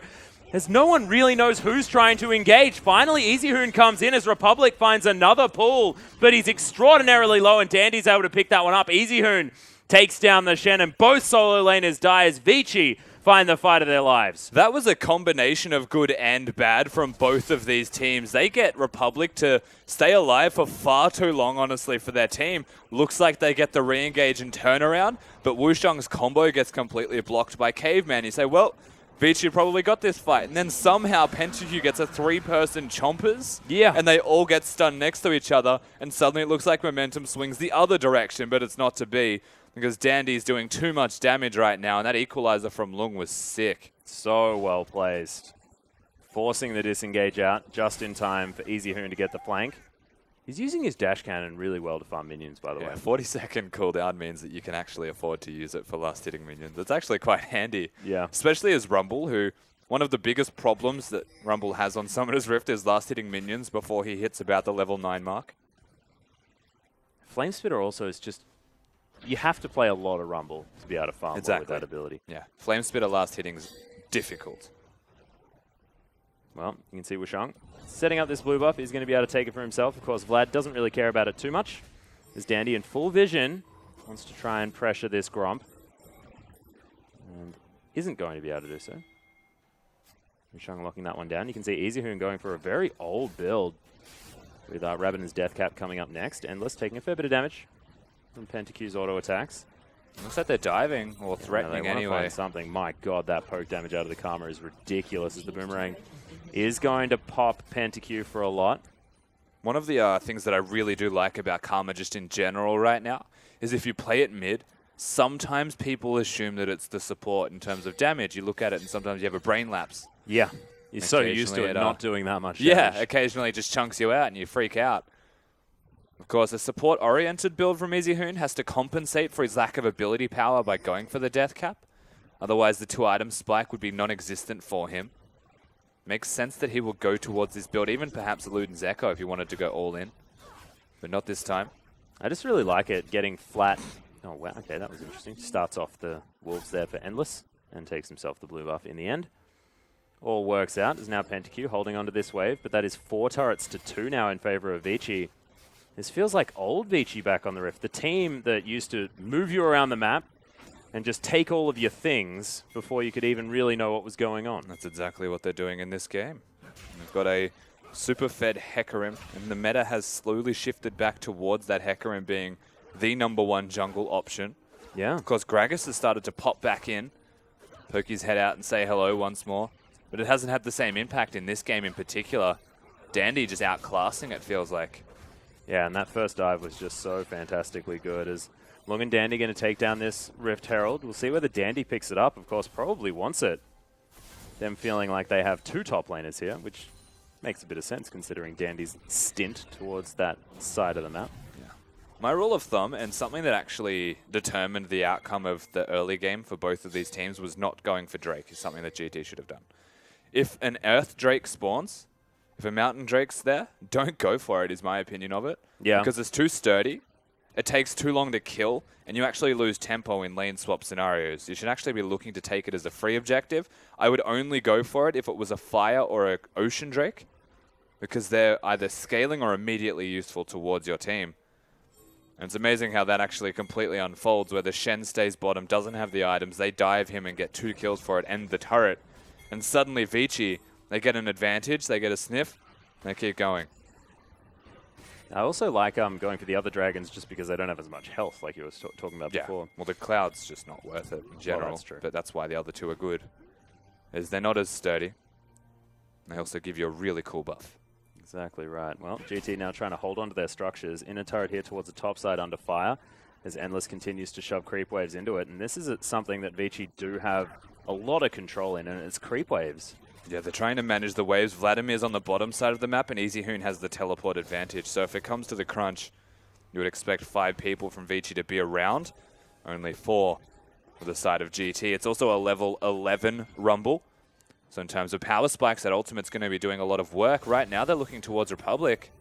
as no one really knows who's trying to engage. Finally, EZHoon comes in as Republic finds another pull, but he's extraordinarily low, and Dandy's able to pick that one up. EZHoon takes down the Shen, and both solo laners die as Vici find the fight of their lives. That was a combination of good and bad from both of these teams. They get Republic to stay alive for far too long, honestly, for their team. Looks like they get the re-engage and turnaround, but Wushang's combo gets completely blocked by Caveman. You say, well, Vici probably got this fight. And then somehow Pentakill gets a 3-person Chompers. Yeah. And they all get stunned next to each other. And suddenly it looks like momentum swings the other direction, but it's not to be. Because Dandy's doing too much damage right now. And that equalizer from Lung was sick. So well placed. Forcing the disengage out just in time for EZHoon to get the flank. He's using his dash cannon really well to farm minions, by the way. 40-second cooldown means that you can actually afford to use it for last-hitting minions. It's actually quite handy. Yeah. Especially as Rumble, who one of the biggest problems that Rumble has on Summoner's Rift is last-hitting minions before he hits about the level 9 mark. Flamespitter also is just... You have to play a lot of Rumble to be able to farm well with that ability. Yeah. Flamespitter last-hitting is difficult. Well, you can see Wushang setting up this blue buff. He's going to be able to take it for himself. Of course, Vlad doesn't really care about it too much. There's Dandy in full vision. wants to try and pressure this Gromp. And isn't going to be able to do so. Wushang locking that one down. You can see EasyHoon going for a very old build with Rabbiden's Death Cap coming up next. Endless taking a fair bit of damage from Pentacu's auto attacks. Looks like they're diving or threatening anyway. anyway. Find something. My God, that poke damage out of the Karma is ridiculous as the Boomerang is going to pop Pentacu for a lot. One of the things that I really do like about Karma just in general right now is if you play it mid, sometimes people assume that it's the support in terms of damage. You look at it and sometimes you have a brain lapse. Yeah. You're so used to it not doing that much damage. Yeah, occasionally it just chunks you out and you freak out. Of course, a support-oriented build from EasyHoon has to compensate for his lack of ability power by going for the Death Cap. Otherwise, the 2-item spike would be non-existent for him. Makes sense that he will go towards this build, even perhaps Luden's Echo if he wanted to go all in. But not this time. I just really like it getting flat. Oh, wow. Okay, that was interesting. Starts off the Wolves there for Endless and takes himself the blue buff in the end. All works out. There's now Pentacu holding onto this wave, but that is 4 turrets to 2 now in favor of Vici. This feels like old Vici back on the Rift. The team that used to move you around the map and just take all of your things before you could even really know what was going on. That's exactly what they're doing in this game. We've got a super fed Hecarim, and the meta has slowly shifted back towards that Hecarim being the #1 jungle option. Yeah. Of course, Gragas has started to pop back in, poke his head out and say hello once more. But it hasn't had the same impact in this game in particular. Dandy just outclassing it, feels like. Yeah, and that first dive was just so fantastically good. As Long and Dandy going to take down this Rift Herald. We'll see whether Dandy picks it up. Of course, probably wants it. Them feeling like they have 2 top laners here, which makes a bit of sense considering Dandy's stint towards that side of the map. Yeah. My rule of thumb, and something that actually determined the outcome of the early game for both of these teams, was not going for Drake, is something that GT should have done. If an Earth Drake spawns, if a Mountain Drake's there, don't go for it, is my opinion of it. Yeah. Because it's too sturdy, it takes too long to kill, and you actually lose tempo in lane swap scenarios. You should actually be looking to take it as a free objective. I would only go for it if it was a Fire or an Ocean Drake, because they're either scaling or immediately useful towards your team. And it's amazing how that actually completely unfolds, where the Shen stays bottom, doesn't have the items, they dive him and get 2 kills for it, and the turret. And suddenly Vici, they get an advantage, they get a sniff, and they keep going. I also like going for the other dragons just because they don't have as much health like you were talking about before. Well, the Cloud's just not worth it in general, that's true. But that's why the other 2 are good. Is they're not as sturdy. They also give you a really cool buff. Exactly right. Well, GT now trying to hold on to their structures. Inner turret here towards the top side under fire as Endless continues to shove creep waves into it. And this is something that Vici do have a lot of control in, and it's creep waves. Yeah, they're trying to manage the waves. Vladimir's on the bottom side of the map, and EasyHoon has the teleport advantage. So if it comes to the crunch, you would expect 5 people from Vici to be around. Only 4 for the side of GT. It's also a level 11 Rumble. So in terms of power spikes, that ultimate's going to be doing a lot of work. Right now, they're looking towards Republic.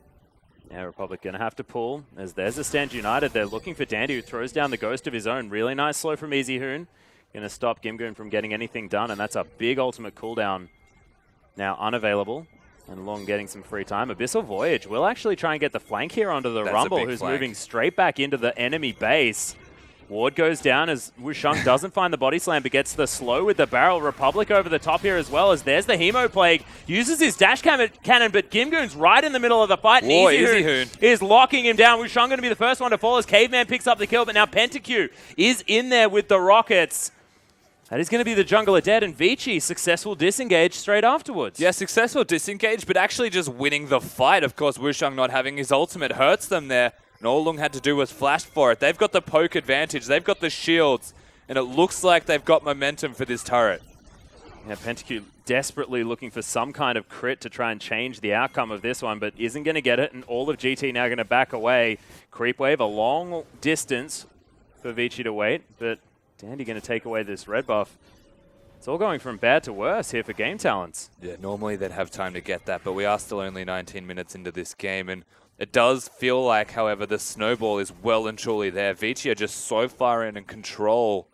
Yeah, Republic going to have to pull. As there's a Stand United. They're looking for Dandy, who throws down the Ghost of his own. Really nice slow from EasyHoon. Going to stop Gimgoon from getting anything done, and that's a big ultimate cooldown. Now unavailable, and Long getting some free time. Abyssal Voyage will actually try and get the flank here onto the Rumble, who's moving straight back into the enemy base. Ward goes down as Wushang doesn't find the body slam, but gets the slow with the barrel. Republic over the top here as well, as there's the Hemo Plague. Uses his dash cannon, but Gimgoon's right in the middle of the fight. Whoa, EasyHoon is locking him down. Wushang going to be the first one to fall as Caveman picks up the kill, but now Pentacu is in there with the rockets. That is going to be the jungler dead, and Vici successful disengage straight afterwards. Yeah, successful disengage, but actually just winning the fight. Of course, Wushang not having his ultimate hurts them there. And all Lung had to do was flash for it. They've got the poke advantage. They've got the shields. And it looks like they've got momentum for this turret. Yeah, Pentacu desperately looking for some kind of crit to try and change the outcome of this one, but isn't going to get it. And all of GT now going to back away. Creep wave, a long distance for Vici to wait. But Dandy going to take away this red buff. It's all going from bad to worse here for Game Talents. Yeah, normally they'd have time to get that, but we are still only 19 minutes into this game. And it does feel like, however, the snowball is well and truly there. Vici are just so far in control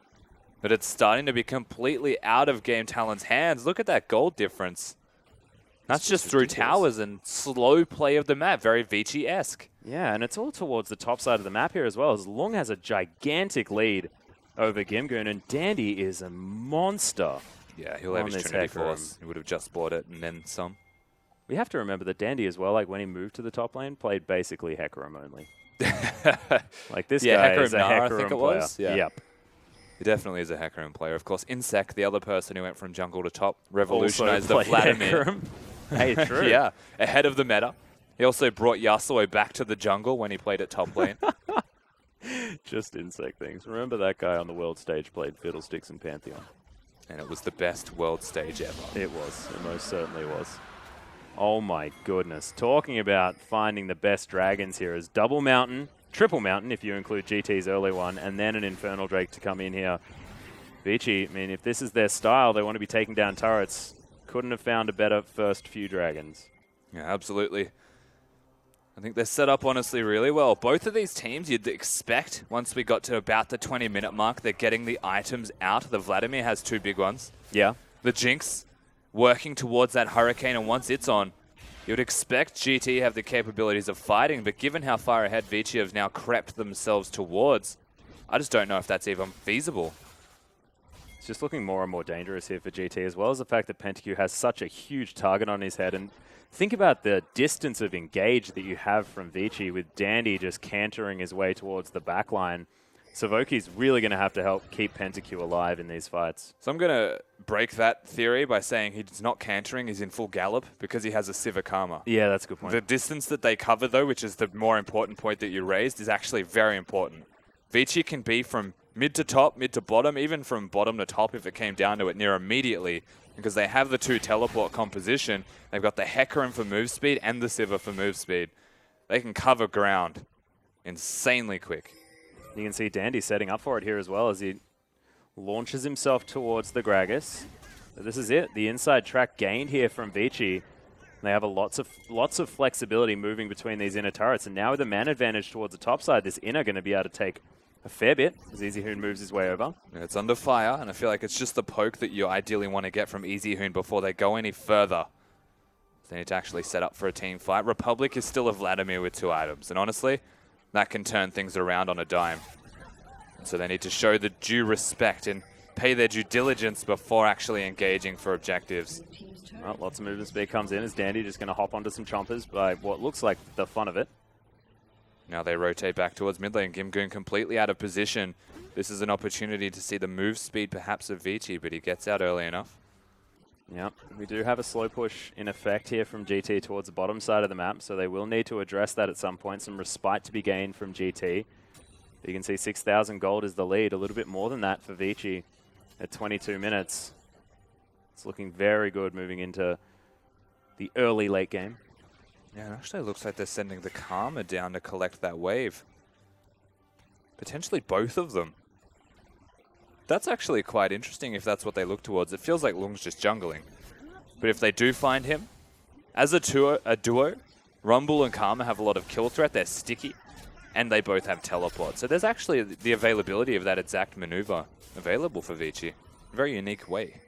that it's starting to be completely out of Game Talent's hands. Look at that gold difference. That's just through towers and slow play of the map. Very Vici-esque. Yeah, and it's all towards the top side of the map here as well, as Lung has a gigantic lead over Gimgoon, and Dandy is a monster. Yeah, he'll have his Trinity Force. He would have just bought it and then some. We have to remember that Dandy as well, like when he moved to the top lane, played basically Hecarim only. Like this guy is a Hecarim I think it player. was. Yeah. Yep. He definitely is a Hecarim player. Of course, Insec, the other person who went from jungle to top, revolutionized the Vladimir. Hey, true. Yeah, ahead of the meta. He also brought Yasuo back to the jungle when he played at top lane. Just insect things. Remember that guy on the world stage played Fiddlesticks and Pantheon. And it was the best world stage ever. It was. It most certainly was. Oh my goodness. Talking about finding the best dragons here is Double Mountain, Triple Mountain if you include GT's early one, and then an Infernal Drake to come in here. Vici, I mean, if this is their style, they want to be taking down turrets. Couldn't have found a better first few dragons. Yeah, absolutely. I think they're set up, honestly, really well. Both of these teams, you'd expect, once we got to about the 20-minute mark, they're getting the items out. The Vladimir has 2 big ones. Yeah. The Jinx working towards that Hurricane, and once it's on, you would expect GT have the capabilities of fighting, but given how far ahead Vici have now crept themselves towards, I just don't know if that's even feasible. It's just looking more and more dangerous here for GT, as well as the fact that Pentakill has such a huge target on his head. And think about the distance of engage that you have from Vici, with Dandy just cantering his way towards the back line. Savoki's really going to have to help keep Pentakill alive in these fights. So I'm going to break that theory by saying he's not cantering, he's in full gallop because he has a Siva Karma. Yeah, that's a good point. The distance that they cover, though, which is the more important point that you raised, is actually very important. Vici can be from mid to top, mid to bottom, even from bottom to top if it came down to it near immediately, because they have the 2 teleport composition. They've got the Hecarim for move speed and the Siva for move speed. They can cover ground insanely quick. You can see Dandy setting up for it here as well as he launches himself towards the Gragas. But this is it. The inside track gained here from Vici. They have lots of flexibility moving between these inner turrets. And now with the man advantage towards the top side, this inner going to be able to take a fair bit as Easyhoon moves his way over. Yeah, it's under fire, and I feel like it's just the poke that you ideally want to get from Easyhoon before they go any further. They need to actually set up for a team fight. Republic is still a Vladimir with 2 items, and honestly, that can turn things around on a dime. So they need to show the due respect and pay their due diligence before actually engaging for objectives. Well, lots of movement speed comes in as Dandy just going to hop onto some chompers by what looks like the fun of it. Now they rotate back towards mid lane. Gimgoon completely out of position. This is an opportunity to see the move speed perhaps of Vici, but he gets out early enough. Yep, we do have a slow push in effect here from GT towards the bottom side of the map, so they will need to address that at some point. Some respite to be gained from GT. You can see 6,000 gold is the lead, a little bit more than that for Vici at 22 minutes. It's looking very good moving into the early late game. Yeah, it actually looks like they're sending the Karma down to collect that wave. Potentially both of them. That's actually quite interesting if that's what they look towards. It feels like Lung's just jungling. But if they do find him, as a duo, Rumble and Karma have a lot of kill threat. They're sticky, and they both have teleport. So there's actually the availability of that exact maneuver available for Vici. Very unique way.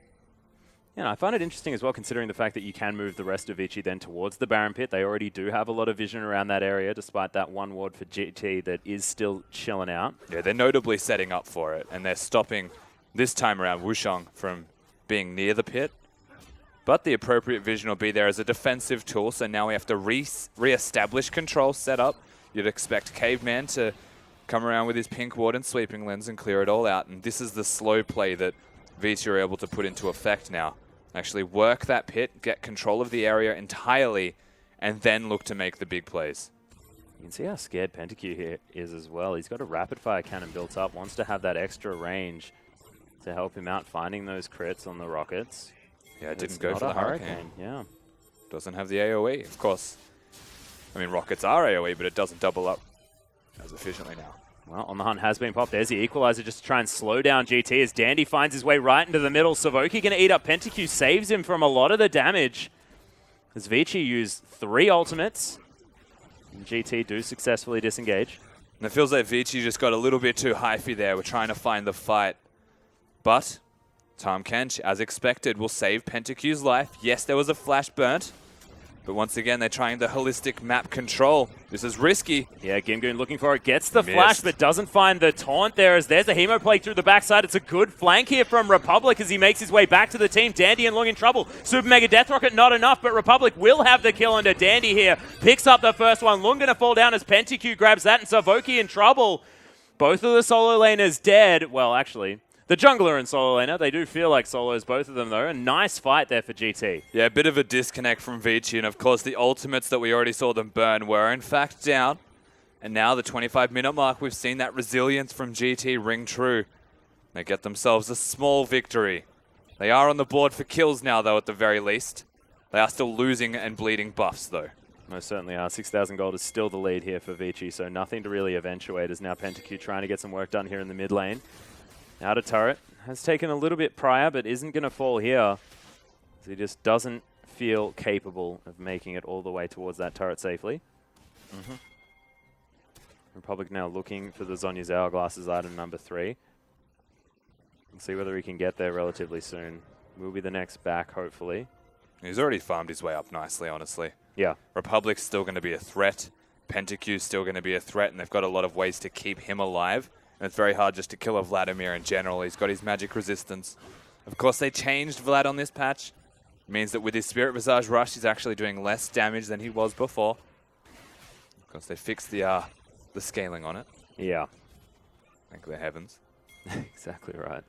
Yeah, I find it interesting as well, considering the fact that you can move the rest of Vici then towards the Baron Pit. They already do have a lot of vision around that area, despite that one ward for GT that is still chilling out. Yeah, they're notably setting up for it, and they're stopping, this time around, Wushang from being near the pit. But the appropriate vision will be there as a defensive tool, so now we have to re-establish control setup. You'd expect Caveman to come around with his pink ward and sweeping lens and clear it all out, and this is the slow play that Vici are able to put into effect now. Actually work that pit, get control of the area entirely, and then look to make the big plays. You can see how scared Pentakill here is as well. He's got a rapid fire cannon built up, wants to have that extra range to help him out finding those crits on the rockets. Yeah, it didn't go for the Hurricane. Yeah. Doesn't have the AoE, of course. I mean, rockets are AoE, but it doesn't double up as efficiently now. Well, On the Hunt has been popped. There's the equalizer just to try and slow down GT as Dandy finds his way right into the middle. Savoki going to eat up Pentakill, saves him from a lot of the damage. As Vici used 3 ultimates, and GT do successfully disengage. And it feels like Vici just got a little bit too hyphy there. We're trying to find the fight. But Tahm Kench, as expected, will save Pentakill's life. Yes, there was a flash burnt, But once again, they're trying the holistic map control. This is risky. Yeah, Gimgoon looking for it. Gets the flash, but doesn't find the taunt there as there's a Hemoplague through the backside. It's a good flank here from Republic as he makes his way back to the team. Dandy and Lung in trouble. Super Mega Death Rocket not enough, but Republic will have the kill under Dandy here. Picks up the first one. Lung gonna fall down as PentaQ grabs that, and Savoki in trouble. Both of the solo laners dead. Well, actually, the jungler and solo laner, they do feel like solos, both of them, though. A nice fight there for GT. Yeah, a bit of a disconnect from Vici, and of course the ultimates that we already saw them burn were in fact down. And now the 25-minute mark, we've seen that resilience from GT ring true. They get themselves a small victory. They are on the board for kills now, though, at the very least. They are still losing and bleeding buffs, though. Most certainly are. 6,000 gold is still the lead here for Vici, so nothing to really eventuate as now PentaQ trying to get some work done here in the mid lane. Out of turret. Has taken a little bit prior, but isn't going to fall here. He just doesn't feel capable of making it all the way towards that turret safely. Republic now looking for the Zhonya's Hourglass's item number 3. We'll see whether he can get there relatively soon. Will be the next back, hopefully. He's already farmed his way up nicely, honestly. Yeah. Republic's still going to be a threat. PentaQ's still going to be a threat, and they've got a lot of ways to keep him alive. And it's very hard just to kill a Vladimir in general. He's got his magic resistance. Of course, they changed Vlad on this patch. It means that with his Spirit Visage Rush, he's actually doing less damage than he was before. Of course, they fixed the scaling on it. Yeah. Thank the heavens. Exactly right.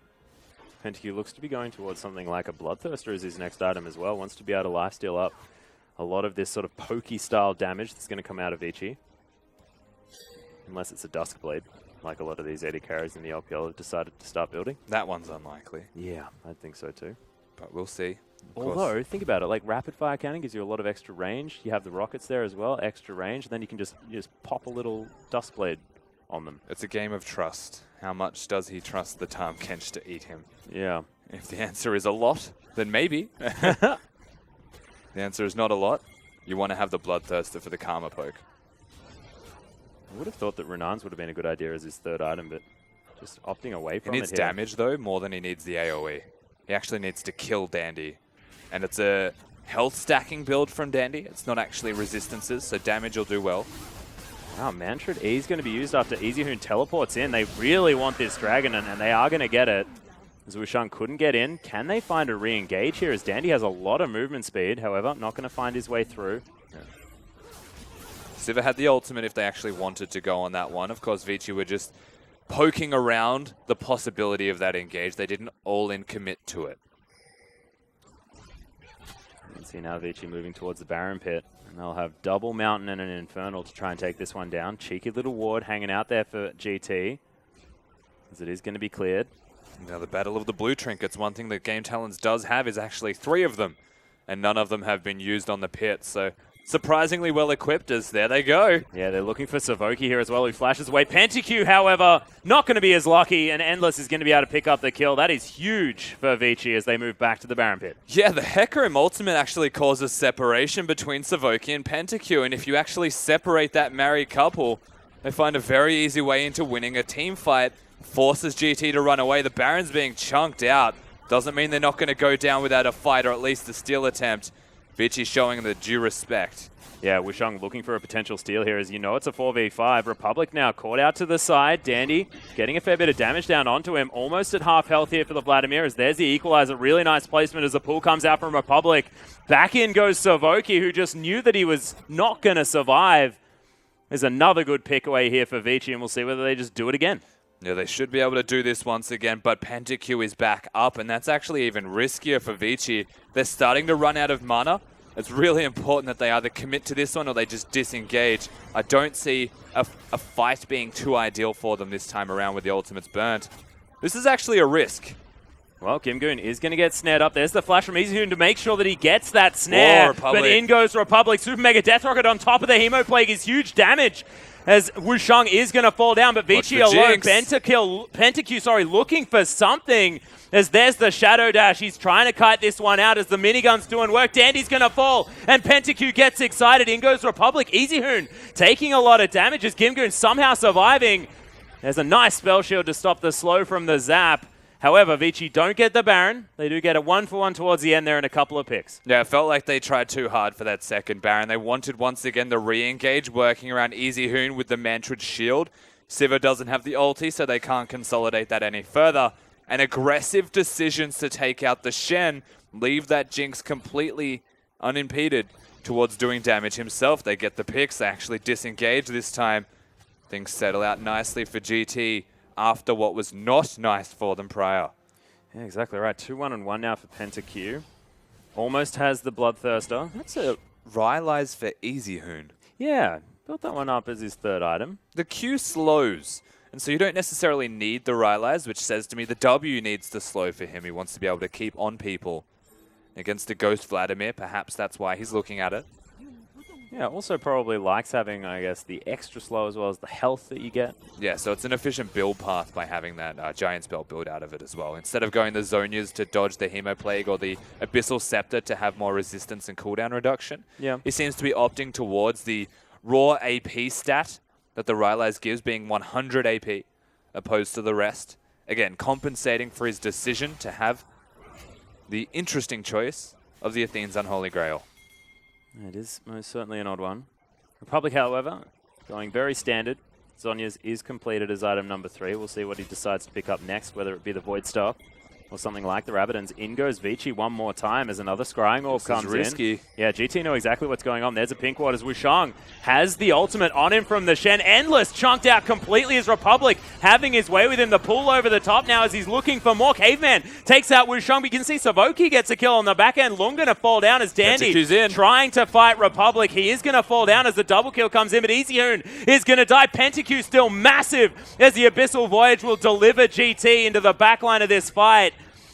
PentaQ looks to be going towards something like a Bloodthirster as his next item as well. Wants to be able to lifesteal up a lot of this sort of pokey-style damage that's going to come out of Vici. Unless it's a Duskblade, like a lot of these AD carries in the LPL have decided to start building. That one's unlikely. Yeah, I think so too. But we'll see. Although, think about it, like rapid fire cannon gives you a lot of extra range. You have the rockets there as well, extra range, and then you can just pop a little Duskblade on them. It's a game of trust. How much does he trust the Tahm Kench to eat him? Yeah. If the answer is a lot, then maybe. The answer is not a lot. You want to have the Bloodthirster for the Karma poke. I would have thought that Renan's would have been a good idea as his third item, but just opting away from it. He needs damage, though, more than he needs the AoE. He actually needs to kill Dandy. And it's a health stacking build from Dandy. It's not actually resistances, so damage will do well. Wow, Mantrid E is going to be used after EasyHoon teleports in. They really want this dragon, and they are going to get it. As Wushang couldn't get in. Can they find a re-engage here? As Dandy has a lot of movement speed, however, not going to find his way through. Yeah. Sivir had the ultimate if they actually wanted to go on that one. Of course, Vici were just poking around the possibility of that engage. They didn't all-in commit to it. You can see now Vici moving towards the Baron Pit. And they'll have double Mountain and an Infernal to try and take this one down. Cheeky little ward hanging out there for GT. As it is going to be cleared. Now the Battle of the Blue Trinkets, one thing that Game Talents does have is actually 3 of them. And none of them have been used on the pit, so surprisingly well equipped as there they go. Yeah, they're looking for Savoki here as well, who flashes away. PentaQ, however, not going to be as lucky, and Endless is going to be able to pick up the kill. That is huge for Vici as they move back to the Baron Pit. Yeah, the Hecarim ultimate actually causes separation between Savoki and PentaQ, and if you actually separate that married couple, they find a very easy way into winning a team fight. Forces GT to run away. The Baron's being chunked out. Doesn't mean they're not going to go down without a fight, or at least a steal attempt. Vici showing the due respect. Yeah, Wushang looking for a potential steal here. As you know, it's a 4v5. Republic now caught out to the side. Dandy getting a fair bit of damage down onto him. Almost at half health here for the Vladimir. As there's the equalizer. Really nice placement as the pull comes out from Republic. Back in goes Savoki, who just knew that he was not going to survive. There's another good pick away here for Vici, and we'll see whether they just do it again. Yeah, they should be able to do this once again, but PentaQ is back up, and that's actually even riskier for Vici. They're starting to run out of mana. It's really important that they either commit to this one or they just disengage. I don't see a fight being too ideal for them this time around with the ultimates burnt. This is actually a risk. Well, Gimgoon is going to get snared up. There's the flash from EasyHoon to make sure that he gets that snare. But in goes Republic. Super Mega Death Rocket on top of the Hemoplague is huge damage. As Wushang is going to fall down, but Vici alone, PentaQ, looking for something. As there's the Shadow Dash. He's trying to kite this one out as the minigun's doing work. Dandy's going to fall, and PentaQ gets excited. In goes Republic. EasyHoon taking a lot of damage as Gimgoon somehow surviving. There's a nice spell shield to stop the slow from the zap. However, Vici don't get the Baron. They do get a 1-for-1 towards the end there and a couple of picks. Yeah, it felt like they tried too hard for that second Baron. They wanted, once again, the re-engage, working around Easy Hoon with the Mantrid shield. Sivir doesn't have the ulti, so they can't consolidate that any further. And aggressive decisions to take out the Shen leave that Jinx completely unimpeded towards doing damage himself. They get the picks. They actually disengage this time. Things settle out nicely for GT after what was not nice for them prior. Yeah, exactly right. 2-1-1 now for PentaQ. Almost has the Bloodthirster. That's a Rylai's for Easy Hoon. Yeah, built that one up as his third item. The Q slows, and so you don't necessarily need the Rylai's, which says to me the W needs to slow for him. He wants to be able to keep on people. Against the Ghost Vladimir, perhaps that's why he's looking at it. Yeah, also probably likes having, I guess, the extra slow as well as the health that you get. Yeah, so it's an efficient build path by having that Giant Spell build out of it as well. Instead of going the Zonias to dodge the Hemoplague or the Abyssal Scepter to have more resistance and cooldown reduction, he seems to be opting towards the raw AP stat that the Rylai's gives, being 100 AP, opposed to the rest. Again, compensating for his decision to have the interesting choice of the Athene's Unholy Grail. It is most certainly an odd one. Republic, however, going very standard. Zhonya's is completed as item number 3. We'll see what he decides to pick up next, whether it be the Void Star or something like the Rabadons. In goes Vici one more time as another Scrying Orb comes risky. in. Yeah, GT know exactly what's going on. There's a pink ward as Wushang has the ultimate on him from the Shen. Endless chunked out completely as Republic having his way with him. The pull over the top now as he's looking for more. Caveman takes out Wushang. We can see Savoki gets a kill on the back end. Lung going to fall down as Dandy trying to fight Republic. He is going to fall down as the double kill comes in, but Easyhoon is going to die. PentaQ still massive as the Abyssal Voyage will deliver GT into the backline of this fight.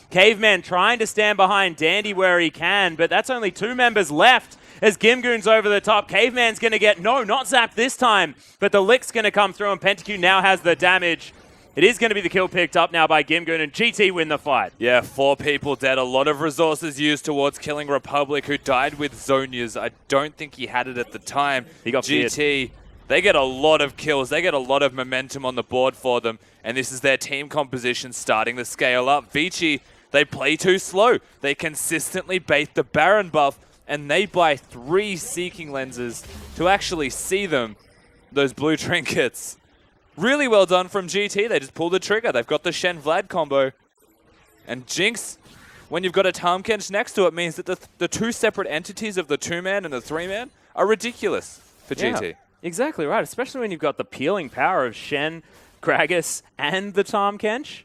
Caveman trying to stand behind Dandy where he can, but that's only 2 members left as Gimgoon's over the top. Caveman's going to get, no, not zapped this time, but the lick's going to come through and PentaQ now has the damage. It is going to be the kill picked up now by Gimgoon, and GT win the fight. Yeah, 4 people dead. A lot of resources used towards killing Republic, who died with Zonias. I don't think he had it at the time. He got GT, feared. they get a lot of kills. They get a lot of momentum on the board for them, and this is their team composition starting to scale up. Vici, they play too slow. They consistently bait the Baron buff, and they buy 3 Seeking Lenses to actually see them, those blue trinkets. Really well done from GT. They just pulled the trigger. They've got the Shen Vlad combo. And Jinx, when you've got a Tahm Kench next to it, means that the 2 separate entities of the 2-man and the 3-man are ridiculous for GT. Exactly right, especially when you've got the peeling power of Shen, Gragas, and the Tahm Kench.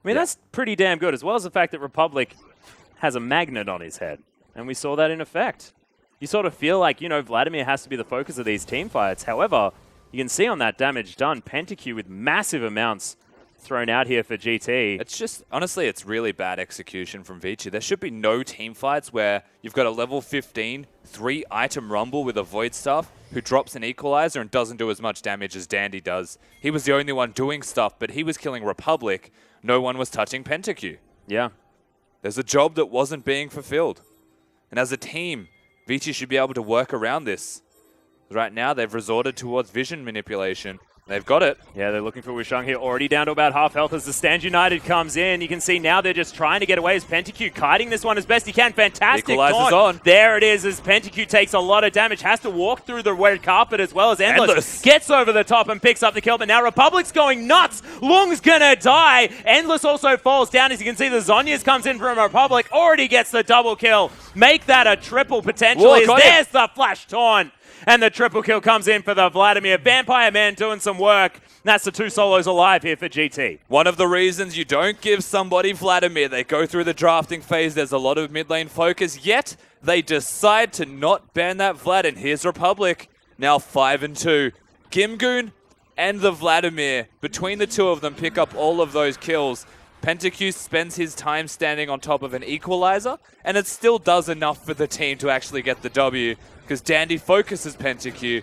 I mean, that's pretty damn good, as well as the fact that Republic has a magnet on his head. And we saw that in effect. You sort of feel like, you know, Vladimir has to be the focus of these team fights. However, you can see on that damage done, PentaQ with massive amounts thrown out here for GT. It's just, honestly, it's really bad execution from Vici. There should be no team fights where you've got a level 15, 3-item Rumble with a Void Staff who drops an Equalizer and doesn't do as much damage as Dandy does. He was the only one doing stuff, but he was killing Republic. No one was touching PentaQ. Yeah. There's a job that wasn't being fulfilled. And as a team, Vici should be able to work around this. Right now, they've resorted towards vision manipulation. They've got it. Yeah, they're looking for Wushang here, already down to about half health as the Stand United comes in. You can see now they're just trying to get away as PentaQ kiting this one as best he can. Fantastic Equalizer's taunt. on. There it is as PentaQ takes a lot of damage, has to walk through the red carpet as well as Endless gets over the top and picks up the kill. But now Republic's going nuts. Lung's gonna die. Endless also falls down as you can see the Zhonya's comes in from Republic, already gets the double kill. Make that a triple potentially. There's the flash taunt. And the triple kill comes in for the Vladimir. Vampire Man doing some work. That's the 2 solos alive here for GT. One of the reasons you don't give somebody Vladimir, they go through the drafting phase, there's a lot of mid lane focus, yet they decide to not ban that Vlad. And here's Republic, now 5-2. Gimgoon and the Vladimir, between the 2 of them, pick up all of those kills. PentaQ spends his time standing on top of an Equalizer, and it still does enough for the team to actually get the W, because Dandy focuses PentaQ.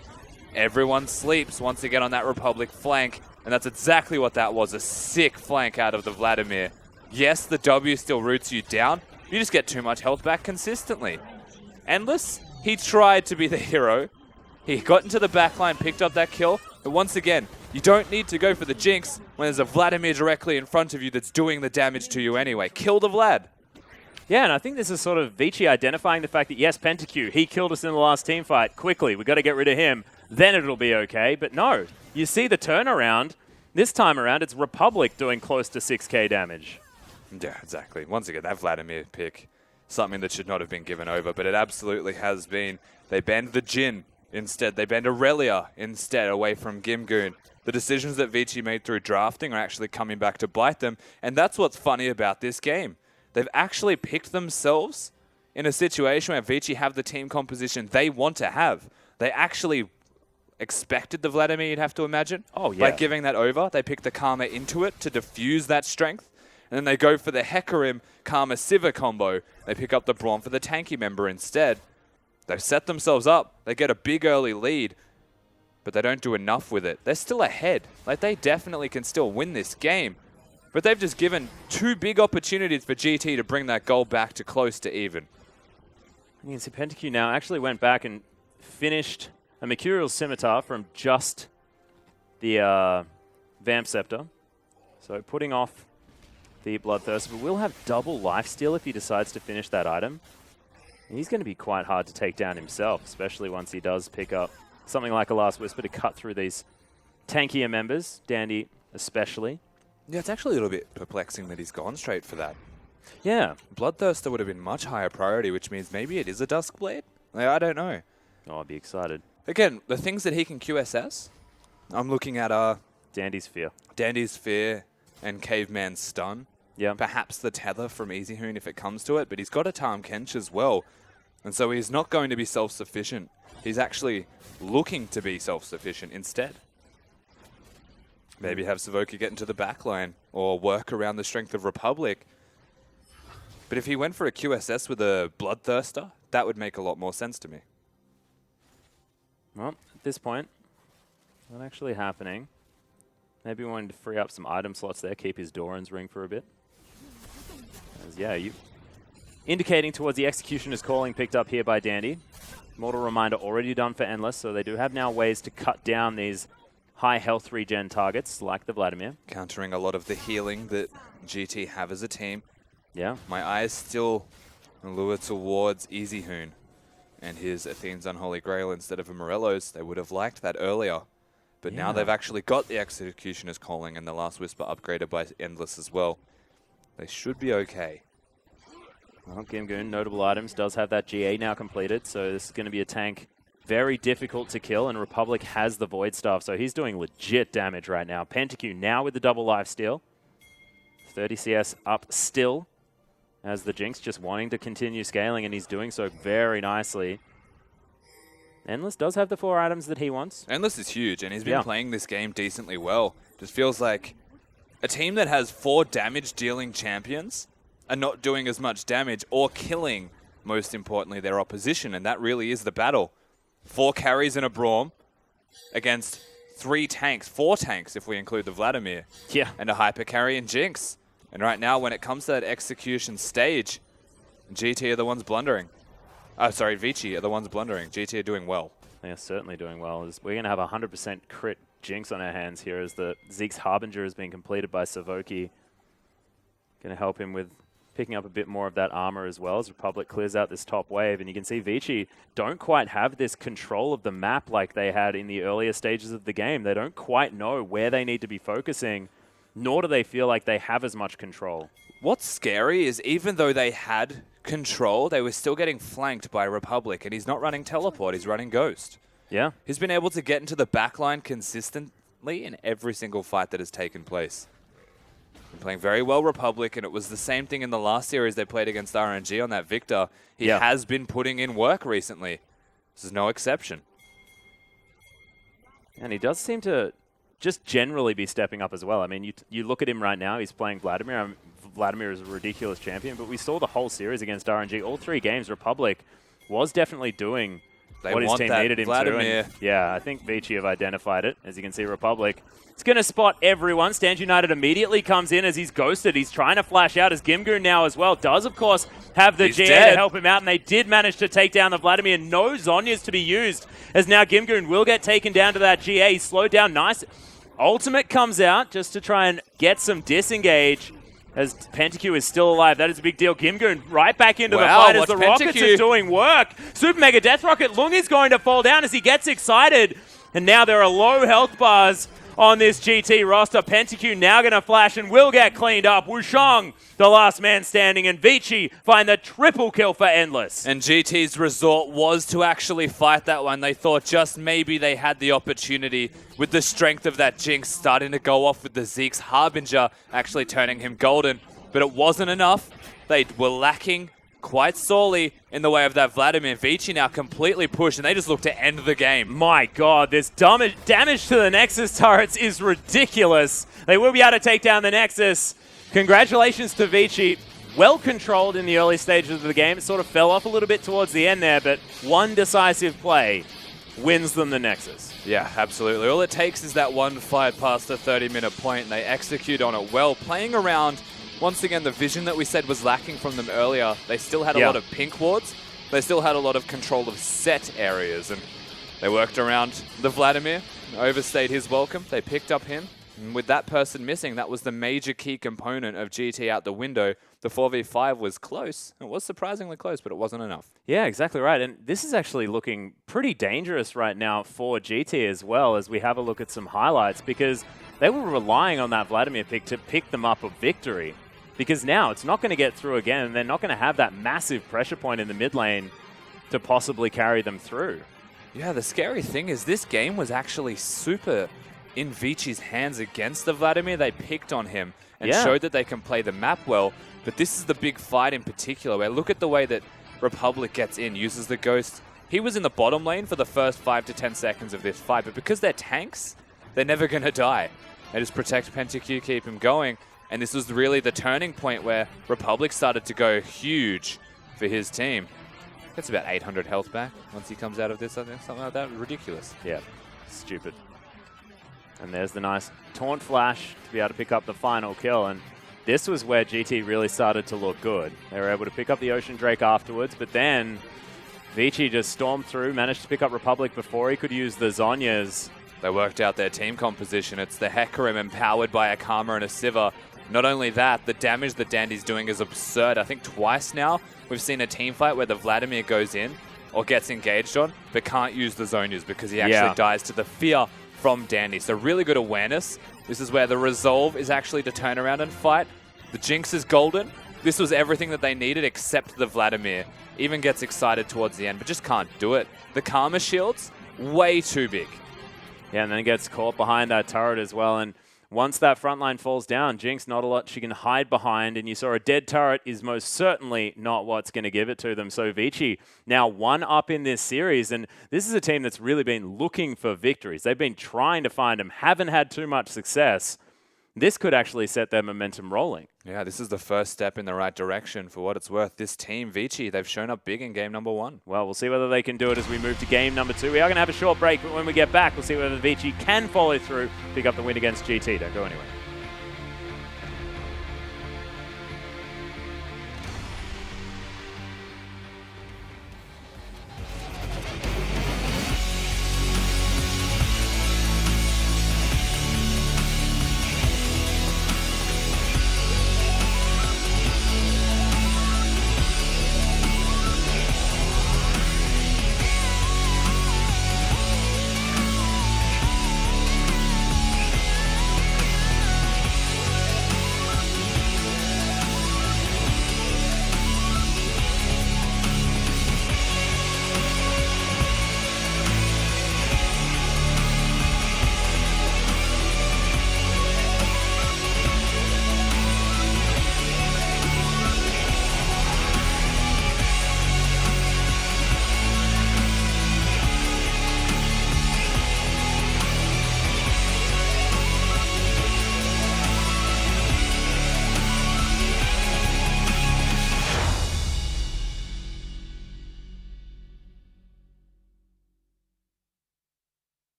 Everyone sleeps once again on that Republic flank, and that's exactly what that was, a sick flank out of the Vladimir. Yes, the W still roots you down, you just get too much health back consistently. Endless, he tried to be the hero. He got into the backline, picked up that kill, But once again, you don't need to go for the Jinx when there's a Vladimir directly in front of you that's doing the damage to you anyway. Kill the Vlad. Yeah, and I think this is sort of Vici identifying the fact that, yes, PentaQ, he killed us in the last team fight. Quickly, we've got to get rid of him. Then it'll be okay. But no, you see the turnaround. This time around, it's Republic doing close to 6k damage. Yeah, exactly. Once again, that Vladimir pick, something that should not have been given over, but it absolutely has been. They banned the Jhin instead. They banned Aurelia instead away from Gimgoon. The decisions that Vici made through drafting are actually coming back to bite them, and that's what's funny about this game. They've actually picked themselves in a situation where Vici have the team composition they want to have. They actually expected the Vladimir, you'd have to imagine. Oh, yeah. By giving that over, they picked the Karma into it to diffuse that strength. And then they go for the Hecarim Karma Siva combo. They pick up the Braum for the tanky member instead. They've set themselves up. They get a big early lead, but they don't do enough with it. They're still ahead. Like, they definitely can still win this game. But they've just given 2 big opportunities for GT to bring that goal back to close to even. You can see PentaQ now actually went back and finished a Mercurial Scimitar from just the Vamp Scepter. So putting off the Bloodthirster, but will have double lifesteal if he decides to finish that item. And he's going to be quite hard to take down himself, especially once he does pick up something like a Last Whisper to cut through these tankier members, Dandy especially. Yeah, it's actually a little bit perplexing that he's gone straight for that. Yeah. Bloodthirster would have been much higher priority, which means maybe it is a Duskblade? Like, I don't know. Oh, I'd be excited. Again, the things that he can QSS, I'm looking at Dandy's Fear. Dandy's Fear and Caveman's Stun. Yeah. Perhaps the Tether from Easyhoon if it comes to it, but he's got a Tahm Kench as well. And so he's not going to be self-sufficient. He's actually looking to be self-sufficient instead. Maybe have Savoki get into the backline or work around the strength of Republic. But if he went for a QSS with a Bloodthirster, that would make a lot more sense to me. Well, at this point, not actually happening. Maybe wanting to free up some item slots there, keep his Doran's ring for a bit. As, yeah, you indicating towards the Executioner's Calling picked up here by Dandy. Mortal Reminder already done for Endless, so they do have now ways to cut down these high health regen targets like the Vladimir. Countering a lot of the healing that GT have as a team. Yeah. My eyes still lure towards Easyhoon and his Athene's Unholy Grail instead of a Morello's. They would have liked that earlier. But now they've actually got the Executioner's Calling and the Last Whisper upgraded by Endless as well. They should be okay. Well, Gimgoon, notable items, does have that GA now completed, so this is going to be a tank very difficult to kill, and Republic has the Void Staff, so he's doing legit damage right now. PentaQ now with the double lifesteal. 30 CS up still, as the Jinx just wanting to continue scaling, and he's doing so very nicely. Endless does have the 4 items that he wants. Endless is huge, and he's been playing this game decently well. Just feels like a team that has 4 damage-dealing champions are not doing as much damage or killing, most importantly, their opposition, and that really is the battle. 4 carries and a Braum against 3 tanks, 4 tanks if we include the Vladimir. Yeah. And a Hyper Carry and Jinx. And right now, when it comes to that execution stage, GT are the ones blundering. Oh, sorry, Vici are the ones blundering. GT are doing well. They are certainly doing well. We're going to have a 100% crit Jinx on our hands here as the Zeke's Harbinger has been completed by Savoki. Going to help him with picking up a bit more of that armor as well as Republic clears out this top wave. And you can see Vici don't quite have this control of the map like they had in the earlier stages of the game. They don't quite know where they need to be focusing, nor do they feel like they have as much control. What's scary is even though they had control, they were still getting flanked by Republic, and he's not running Teleport, he's running Ghost. Yeah. He's been able to get into the backline consistently in every single fight that has taken place. Been playing very well Republic, and it was the same thing in the last series they played against RNG on that Victor. He has been putting in work recently. This is no exception. And he does seem to just generally be stepping up as well. I mean, you look at him right now, he's playing Vladimir. Vladimir is a ridiculous champion, but we saw the whole series against RNG. All 3 games, Republic was definitely doing what his team needed him to. And yeah, I think Vici have identified it. As you can see, Republic. It's going to spot everyone. Stand United immediately comes in as he's ghosted. He's trying to flash out as Gimgoon now as well. Does, of course, have the GA to help him out, and they did manage to take down the Vladimir. No Zhonya's to be used, as now Gimgoon will get taken down to that GA. He's slowed down nice. Ultimate comes out just to try and get some disengage, as PentaQ is still alive. That is a big deal. Gimgoon right back into the fight as the Rockets are doing work. Super Mega Death Rocket. Lung is going to fall down as he gets excited, and now there are low health bars on this GT roster. PentaQ now going to flash and will get cleaned up. Wushang, the last man standing, and Vici find the triple kill for Endless. And GT's resort was to actually fight that one. They thought just maybe they had the opportunity with the strength of that Jinx starting to go off with the Zeke's Harbinger, actually turning him golden. But it wasn't enough. They were lacking quite sorely in the way of that Vladimir. Vici now completely pushed, and they just look to end the game. My God, this damage to the Nexus turrets is ridiculous. They will be able to take down the Nexus. Congratulations to Vici. Well controlled in the early stages of the game. It sort of fell off a little bit towards the end there, but one decisive play wins them the Nexus. Yeah, absolutely. All it takes is that one fight past the 30-minute point, and they execute on it well, playing around. Once again, the vision that we said was lacking from them earlier, they still had a lot of pink wards. They still had a lot of control of set areas, and they worked around the Vladimir, overstayed his welcome. They picked up him, and with that person missing, that was the major key component of GT out the window. The 4v5 was close. It was surprisingly close, but it wasn't enough. Yeah, exactly right. And this is actually looking pretty dangerous right now for GT as well, as we have a look at some highlights, because they were relying on that Vladimir pick to pick them up a victory. Because now it's not going to get through again, and they're not going to have that massive pressure point in the mid lane to possibly carry them through. Yeah, the scary thing is this game was actually super in Vici's hands against the Vladimir. They picked on him and showed that they can play the map well. But this is the big fight in particular, where look at the way that Republic gets in, uses the Ghost. He was in the bottom lane for the first 5 to 10 seconds of this fight, but because they're tanks, they're never going to die. They just protect PentaQ, keep him going. And this was really the turning point where Republic started to go huge for his team. That's about 800 health back once he comes out of this, something like that. Ridiculous. Yeah, stupid. And there's the nice taunt flash to be able to pick up the final kill. And this was where GT really started to look good. They were able to pick up the Ocean Drake afterwards, but then Vici just stormed through, managed to pick up Republic before he could use the Zhonyas. They worked out their team composition. It's the Hecarim empowered by a Karma and a Sivir. Not only that, the damage that Dandy's doing is absurd. I think twice now we've seen a team fight where the Vladimir goes in or gets engaged on, but can't use the Zhonyas because he actually dies to the fear from Dandy. So really good awareness. This is where the resolve is actually to turn around and fight. The Jinx is golden. This was everything that they needed except the Vladimir. Even gets excited towards the end, but just can't do it. The Karma shields, way too big. Yeah, and then gets caught behind that turret as well. And once that front line falls down, Jinx, not a lot she can hide behind, and you saw a dead turret is most certainly not what's going to give it to them. So Vici now 1 up in this series, and this is a team that's really been looking for victories. They've been trying to find them, haven't had too much success. This could actually set their momentum rolling. Yeah, this is the first step in the right direction for what it's worth. This team, Vici, they've shown up big in game number 1. Well, we'll see whether they can do it as we move to game number 2. We are going to have a short break, but when we get back, we'll see whether Vici can follow through, pick up the win against GT. Don't go anywhere.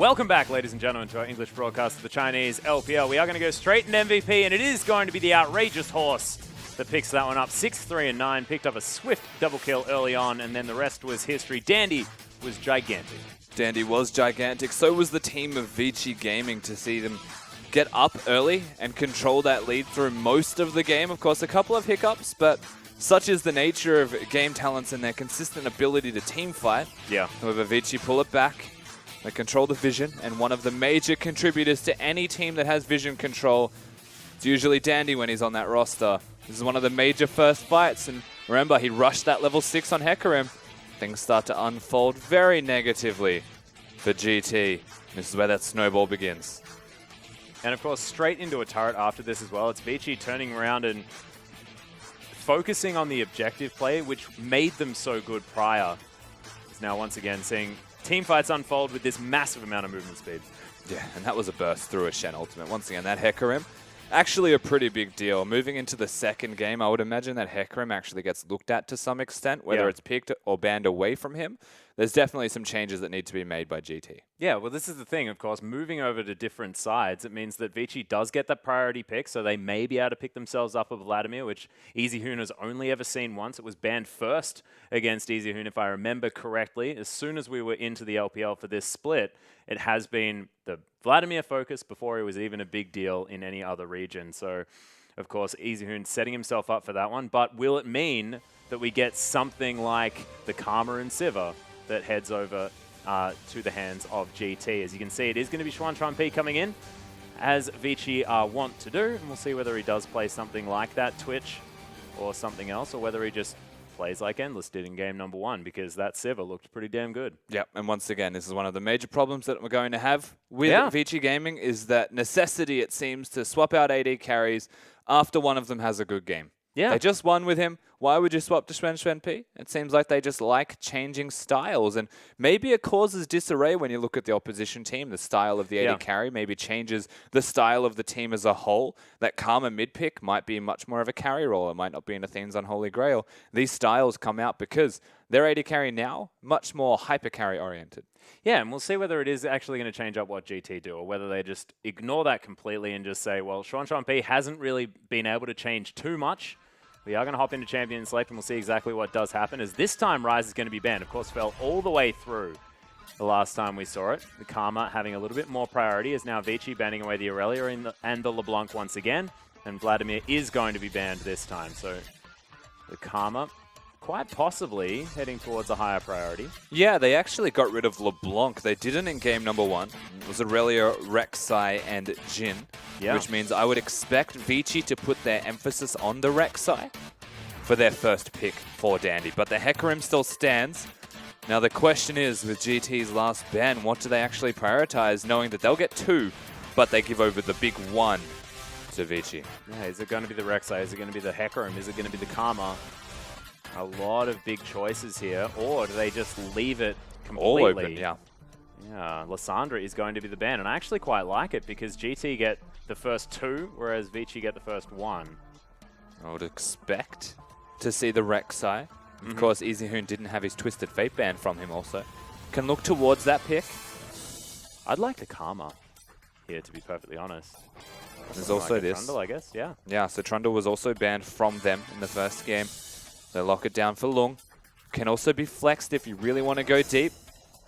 Welcome back, ladies and gentlemen, to our English broadcast of the Chinese LPL. We are going to go straight in MVP, and it is going to be the outrageous horse that picks that one up. 6-3-9, picked up a swift double kill early on, and then the rest was history. Dandy was gigantic. Dandy was gigantic. So was the team of Vici Gaming to see them get up early and control that lead through most of the game. Of course, a couple of hiccups, but such is the nature of game talents and their consistent ability to team fight. Yeah. However, Vici pull it back. They control the vision, and one of the major contributors to any team that has vision control, it's usually Dandy when he's on that roster. This is one of the major first fights, and remember, he rushed that level 6 on Hecarim. Things start to unfold very negatively for GT. This is where that snowball begins. And of course, straight into a turret after this as well. It's Vici turning around and focusing on the objective play, which made them so good prior. Is now once again seeing team fights unfold with this massive amount of movement speed. Yeah, and that was a burst through a Shen ultimate. Once again, that Hecarim, actually a pretty big deal. Moving into the second game, I would imagine that Hecarim actually gets looked at to some extent, whether it's picked or banned away from him. There's definitely some changes that need to be made by GT. Yeah, well, this is the thing, of course. Moving over to different sides, it means that Vici does get that priority pick, so they may be able to pick themselves up with Vladimir, which EasyHoon has only ever seen once. It was banned first against EasyHoon, if I remember correctly. As soon as we were into the LPL for this split, it has been the Vladimir focus before he was even a big deal in any other region. So, of course, EasyHoon setting himself up for that one. But will it mean that we get something like the Karma and Sivir that heads over to the hands of GT? As you can see, it is going to be Xuanchuan coming in, as Vici want to do, and we'll see whether he does play something like that, Twitch, or something else, or whether he just plays like Endless did in game number 1, because that Sivir looked pretty damn good. Yep, and once again, this is one of the major problems that we're going to have with Vici Gaming, is that necessity, it seems, to swap out AD carries after one of them has a good game. Yeah. They just won with him. Why would you swap to Xuanchuan? It seems like they just like changing styles, and maybe it causes disarray when you look at the opposition team. The style of the AD carry maybe changes the style of the team as a whole. That Karma mid pick might be much more of a carry role. It might not be in Athene's Unholy Grail. These styles come out because their AD carry now much more hyper carry oriented. Yeah, and we'll see whether it is actually going to change up what GT do, or whether they just ignore that completely and just say, well, Xuanchuan hasn't really been able to change too much. We are going to hop into Champion Select, and we'll see exactly what does happen, as this time Ryze is going to be banned. Of course, fell all the way through the last time we saw it. The Karma having a little bit more priority, as now Vici banning away the Aurelia and the LeBlanc once again, and Vladimir is going to be banned this time. So the Karma quite possibly heading towards a higher priority. Yeah, they actually got rid of LeBlanc. They didn't in game number 1. It was Aurelia, Rek'Sai, and Jhin, which means I would expect Vici to put their emphasis on the Rek'Sai for their first pick for Dandy. But the Hecarim still stands. Now the question is, with GT's last ban, what do they actually prioritize, knowing that they'll get 2, but they give over the big 1 to Vici? Yeah, is it going to be the Rek'Sai? Is it going to be the Hecarim? Is it going to be the Karma? A lot of big choices here, or do they just leave it completely? All open, yeah. Yeah, Lysandra is going to be the ban, and I actually quite like it because GT get the first 2, whereas Vici get the first 1. I would expect to see the Rek'Sai. Of course, EasyHoon didn't have his Twisted Fate banned from him also. Can look towards that pick. I'd like the Karma here, to be perfectly honest. There's also like this. Trundle, I guess, yeah. Yeah, so Trundle was also banned from them in the first game. They lock it down for Lung. Can also be flexed if you really want to go deep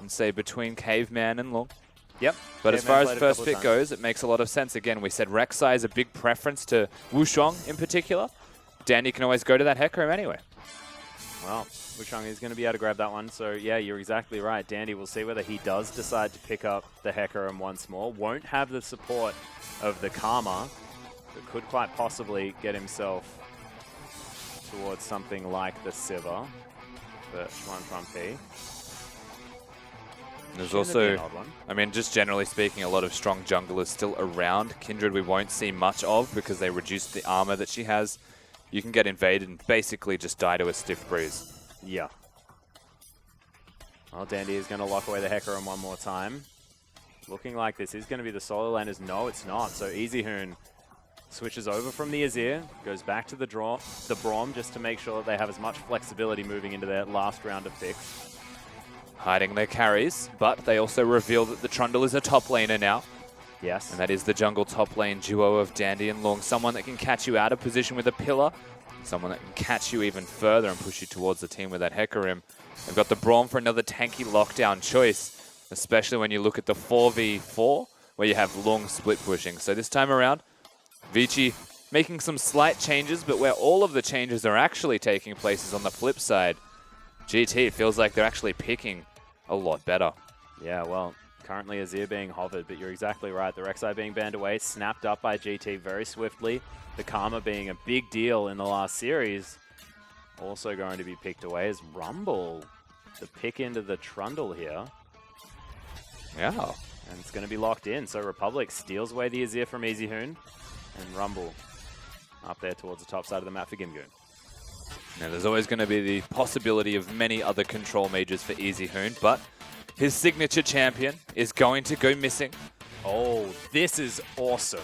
and say between Caveman and Lung. Yep. But as far as first pick goes, it makes a lot of sense. Again, we said Rek'Sai is a big preference to Wushong in particular. Dandy can always go to that Hecarim anyway. Well, Wushong is going to be able to grab that one. So, yeah, you're exactly right. Dandy, we'll see whether he does decide to pick up the Hecarim once more. Won't have the support of the Karma, but could quite possibly get himself towards something like the Sivir for Xuanchuan. There's also, I mean, just generally speaking, a lot of strong junglers still around. Kindred we won't see much of because they reduced the armor that she has. You can get invaded and basically just die to a stiff breeze. Yeah. Well, Dandy is going to lock away the Hecarim one more time. Looking like this is going to be the solo laners. No, it's not. So EasyHoon switches over from the Azir, goes back to the Braum just to make sure that they have as much flexibility moving into their last round of picks. hiding their carries, but they also reveal that the Trundle is a top laner now. Yes. And that is the jungle top lane duo of Dandy and Long. Someone that can catch you out of position with a pillar. Someone that can catch you even further and push you towards the team with that Hecarim. They've got the Braum for another tanky lockdown choice, especially when you look at the 4v4, where you have Long split pushing. So this time around, Vici making some slight changes, but where all of the changes are actually taking place is on the flip side. GT feels like they're actually picking a lot better. Yeah, well, currently Azir being hovered, but you're exactly right. The Rek'Sai being banned away, snapped up by GT very swiftly. The Karma being a big deal in the last series. Also going to be picked away is Rumble. The pick into the Trundle here. Yeah. And it's going to be locked in. So Republic steals away the Azir from EasyHoon. And Rumble up there towards the top side of the map for Gimgoon. Now, there's always going to be the possibility of many other control mages for EasyHoon, but his signature champion is going to go missing. Oh, this is awesome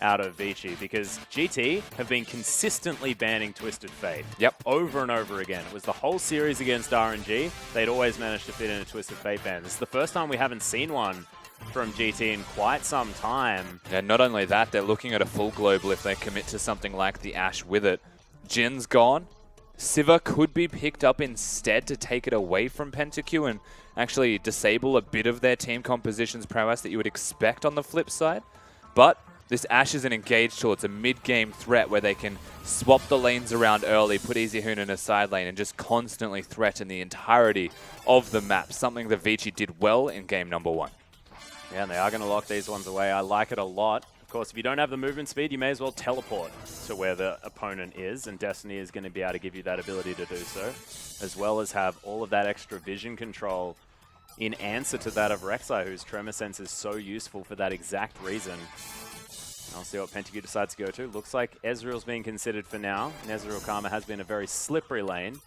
out of Vici, because GT have been consistently banning Twisted Fate. Yep. Over and over again. It was the whole series against RNG. They'd always managed to fit in a Twisted Fate ban. This is the first time we haven't seen one from GT in quite some time. Yeah, not only that, they're looking at a full global if they commit to something like the Ashe with it. Jin's gone. Siva could be picked up instead to take it away from PentaQ and actually disable a bit of their team composition's prowess that you would expect on the flip side. But this Ashe is an engaged tool. It's a mid-game threat where they can swap the lanes around early, put EasyHoon in a side lane, and just constantly threaten the entirety of the map, something that Vici did well in game number 1. Yeah, and they are going to lock these ones away. I like it a lot. Of course, if you don't have the movement speed, you may as well teleport to where the opponent is, and Destiny is going to be able to give you that ability to do so, as well as have all of that extra vision control in answer to that of Rek'Sai, whose Tremor Sense is so useful for that exact reason. I'll see what PentaQ decides to go to. Looks like Ezreal's being considered for now, and Ezreal Karma has been a very slippery lane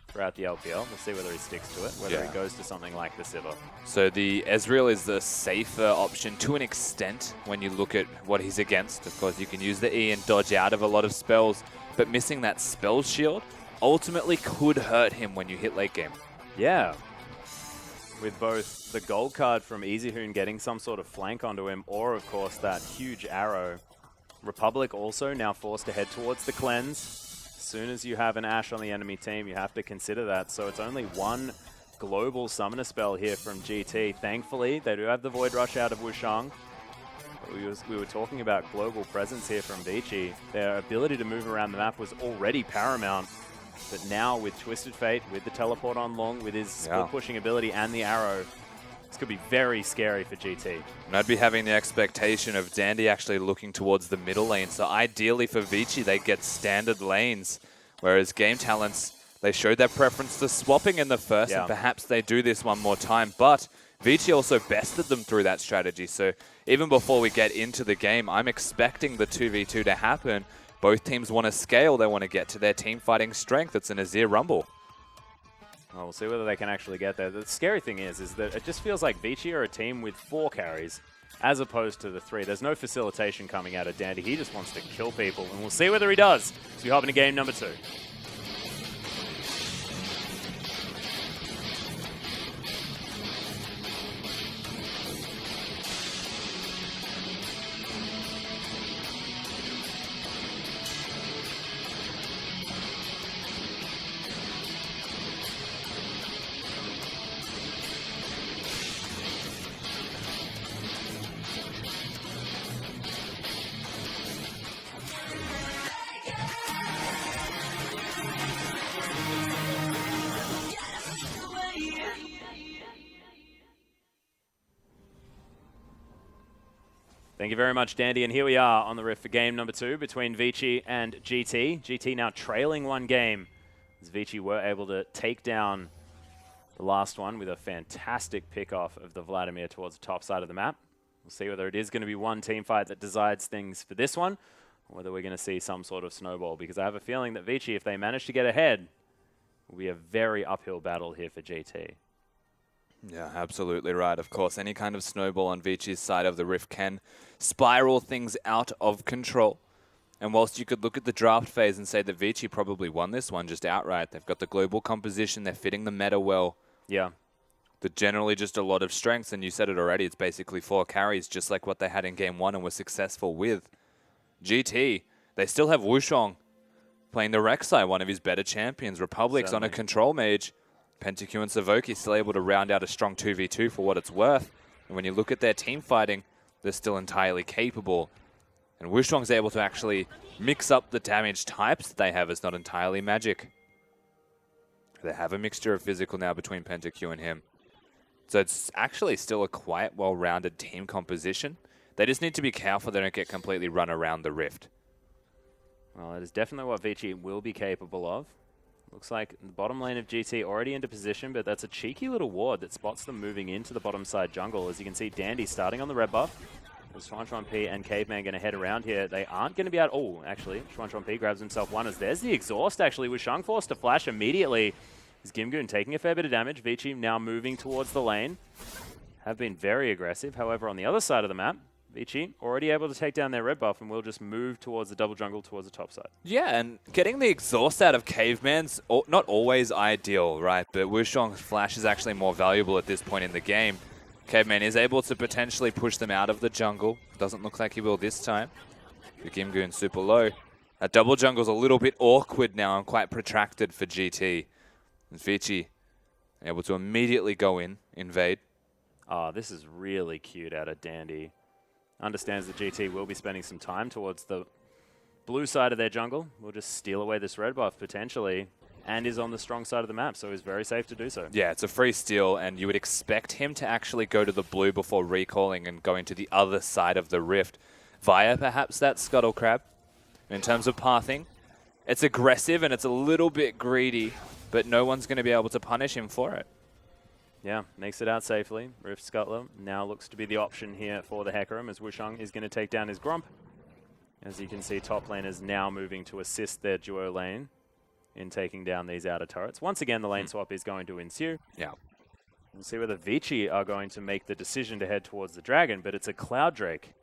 throughout the LPL. We'll see whether he sticks to it, whether he goes to something like the Sivir. So the Ezreal is the safer option to an extent when you look at what he's against. Of course, you can use the E and dodge out of a lot of spells, but missing that spell shield ultimately could hurt him when you hit late game. Yeah. With both the gold card from EasyHoon getting some sort of flank onto him, or of course that huge arrow. Republic also now forced to head towards the cleanse. As soon as you have an Ashe on the enemy team, you have to consider that. So it's only one global summoner spell here from GT. Thankfully, they do have the Void Rush out of Wushang. We were talking about global presence here from Vici. Their ability to move around the map was already paramount. But now with Twisted Fate, with the teleport on Long, with his split pushing ability and the arrow, this could be very scary for GT. And I'd be having the expectation of Dandy actually looking towards the middle lane. So ideally for Vici, they get standard lanes. Whereas Game Talents, they showed their preference to swapping in the first, and perhaps they do this one more time. But Vici also bested them through that strategy. So even before we get into the game, I'm expecting the 2v2 to happen. Both teams want to scale. They want to get to their team fighting strength. It's an Azir Rumble. Well, we'll see whether they can actually get there. The scary thing is that it just feels like Vici are a team with 4 carries as opposed to the 3. There's no facilitation coming out of Dandy. He just wants to kill people, and we'll see whether he does. So we hop into game number 2. Thank you very much, Dandy. And here we are on the rift for game number 2 between Vici and GT. GT now trailing 1 game, as Vici were able to take down the last one with a fantastic pick-off of the Vladimir towards the top side of the map. We'll see whether it is going to be one team fight that decides things for this one, or whether we're going to see some sort of snowball, because I have a feeling that Vici, if they manage to get ahead, will be a very uphill battle here for GT. Yeah, absolutely right. Of course, any kind of snowball on Vici's side of the rift can spiral things out of control. And whilst you could look at the draft phase and say that Vici probably won this one just outright, they've got the global composition, they're fitting the meta well. Yeah. They're generally just a lot of strengths, and you said it already, it's basically 4 carries, just like what they had in Game 1 and were successful with. GT, they still have Wushong playing the Rek'Sai, one of his better champions. Republic's on a control mage. PentaQ and Savoki still able to round out a strong 2v2 for what it's worth. And when you look at their team fighting, they're still entirely capable. And Wushong's able to actually mix up the damage types that they have. It's not entirely magic. They have a mixture of physical now between PentaQ and him. So it's actually still a quite well-rounded team composition. They just need to be careful they don't get completely run around the rift. Well, it is definitely what Vici will be capable of. Looks like the bottom lane of GT already into position, but that's a cheeky little ward that spots them moving into the bottom side jungle. As you can see, Dandy starting on the red buff. Schwanchuan P and Caveman going to head around here. They aren't going to be out. Oh, actually, Schwanchuan P grabs himself one as there's the exhaust, actually, with Shang forced to flash immediately. Is Gimgoon taking a fair bit of damage. Vici now moving towards the lane. Have been very aggressive. However, on the other side of the map, Vici already able to take down their red buff and will just move towards the double jungle towards the top side. Yeah, and getting the exhaust out of Caveman's not always ideal, right? But Wushong's flash is actually more valuable at this point in the game. Caveman is able to potentially push them out of the jungle. Doesn't look like he will this time. The Gimgoon super low. That double jungle's a little bit awkward now and quite protracted for GT. And Vici able to immediately go in, invade. Oh, this is really cute out of Dandy. Understands that GT will be spending some time towards the blue side of their jungle. Will just steal away this red buff potentially, and is on the strong side of the map, so he's very safe to do so. Yeah, it's a free steal, and you would expect him to actually go to the blue before recalling and going to the other side of the rift via perhaps that Scuttle Crab. In terms of pathing, it's aggressive and it's a little bit greedy, but no one's going to be able to punish him for it. Yeah, makes it out safely. Rift Scuttler now looks to be the option here for the Hecarim, as Wushong is going to take down his Gromp. As you can see, top lane is now moving to assist their duo lane in taking down these outer turrets. Once again, the lane swap is going to ensue. Yeah. We'll see whether Vici are going to make the decision to head towards the dragon, but it's a Cloud Drake.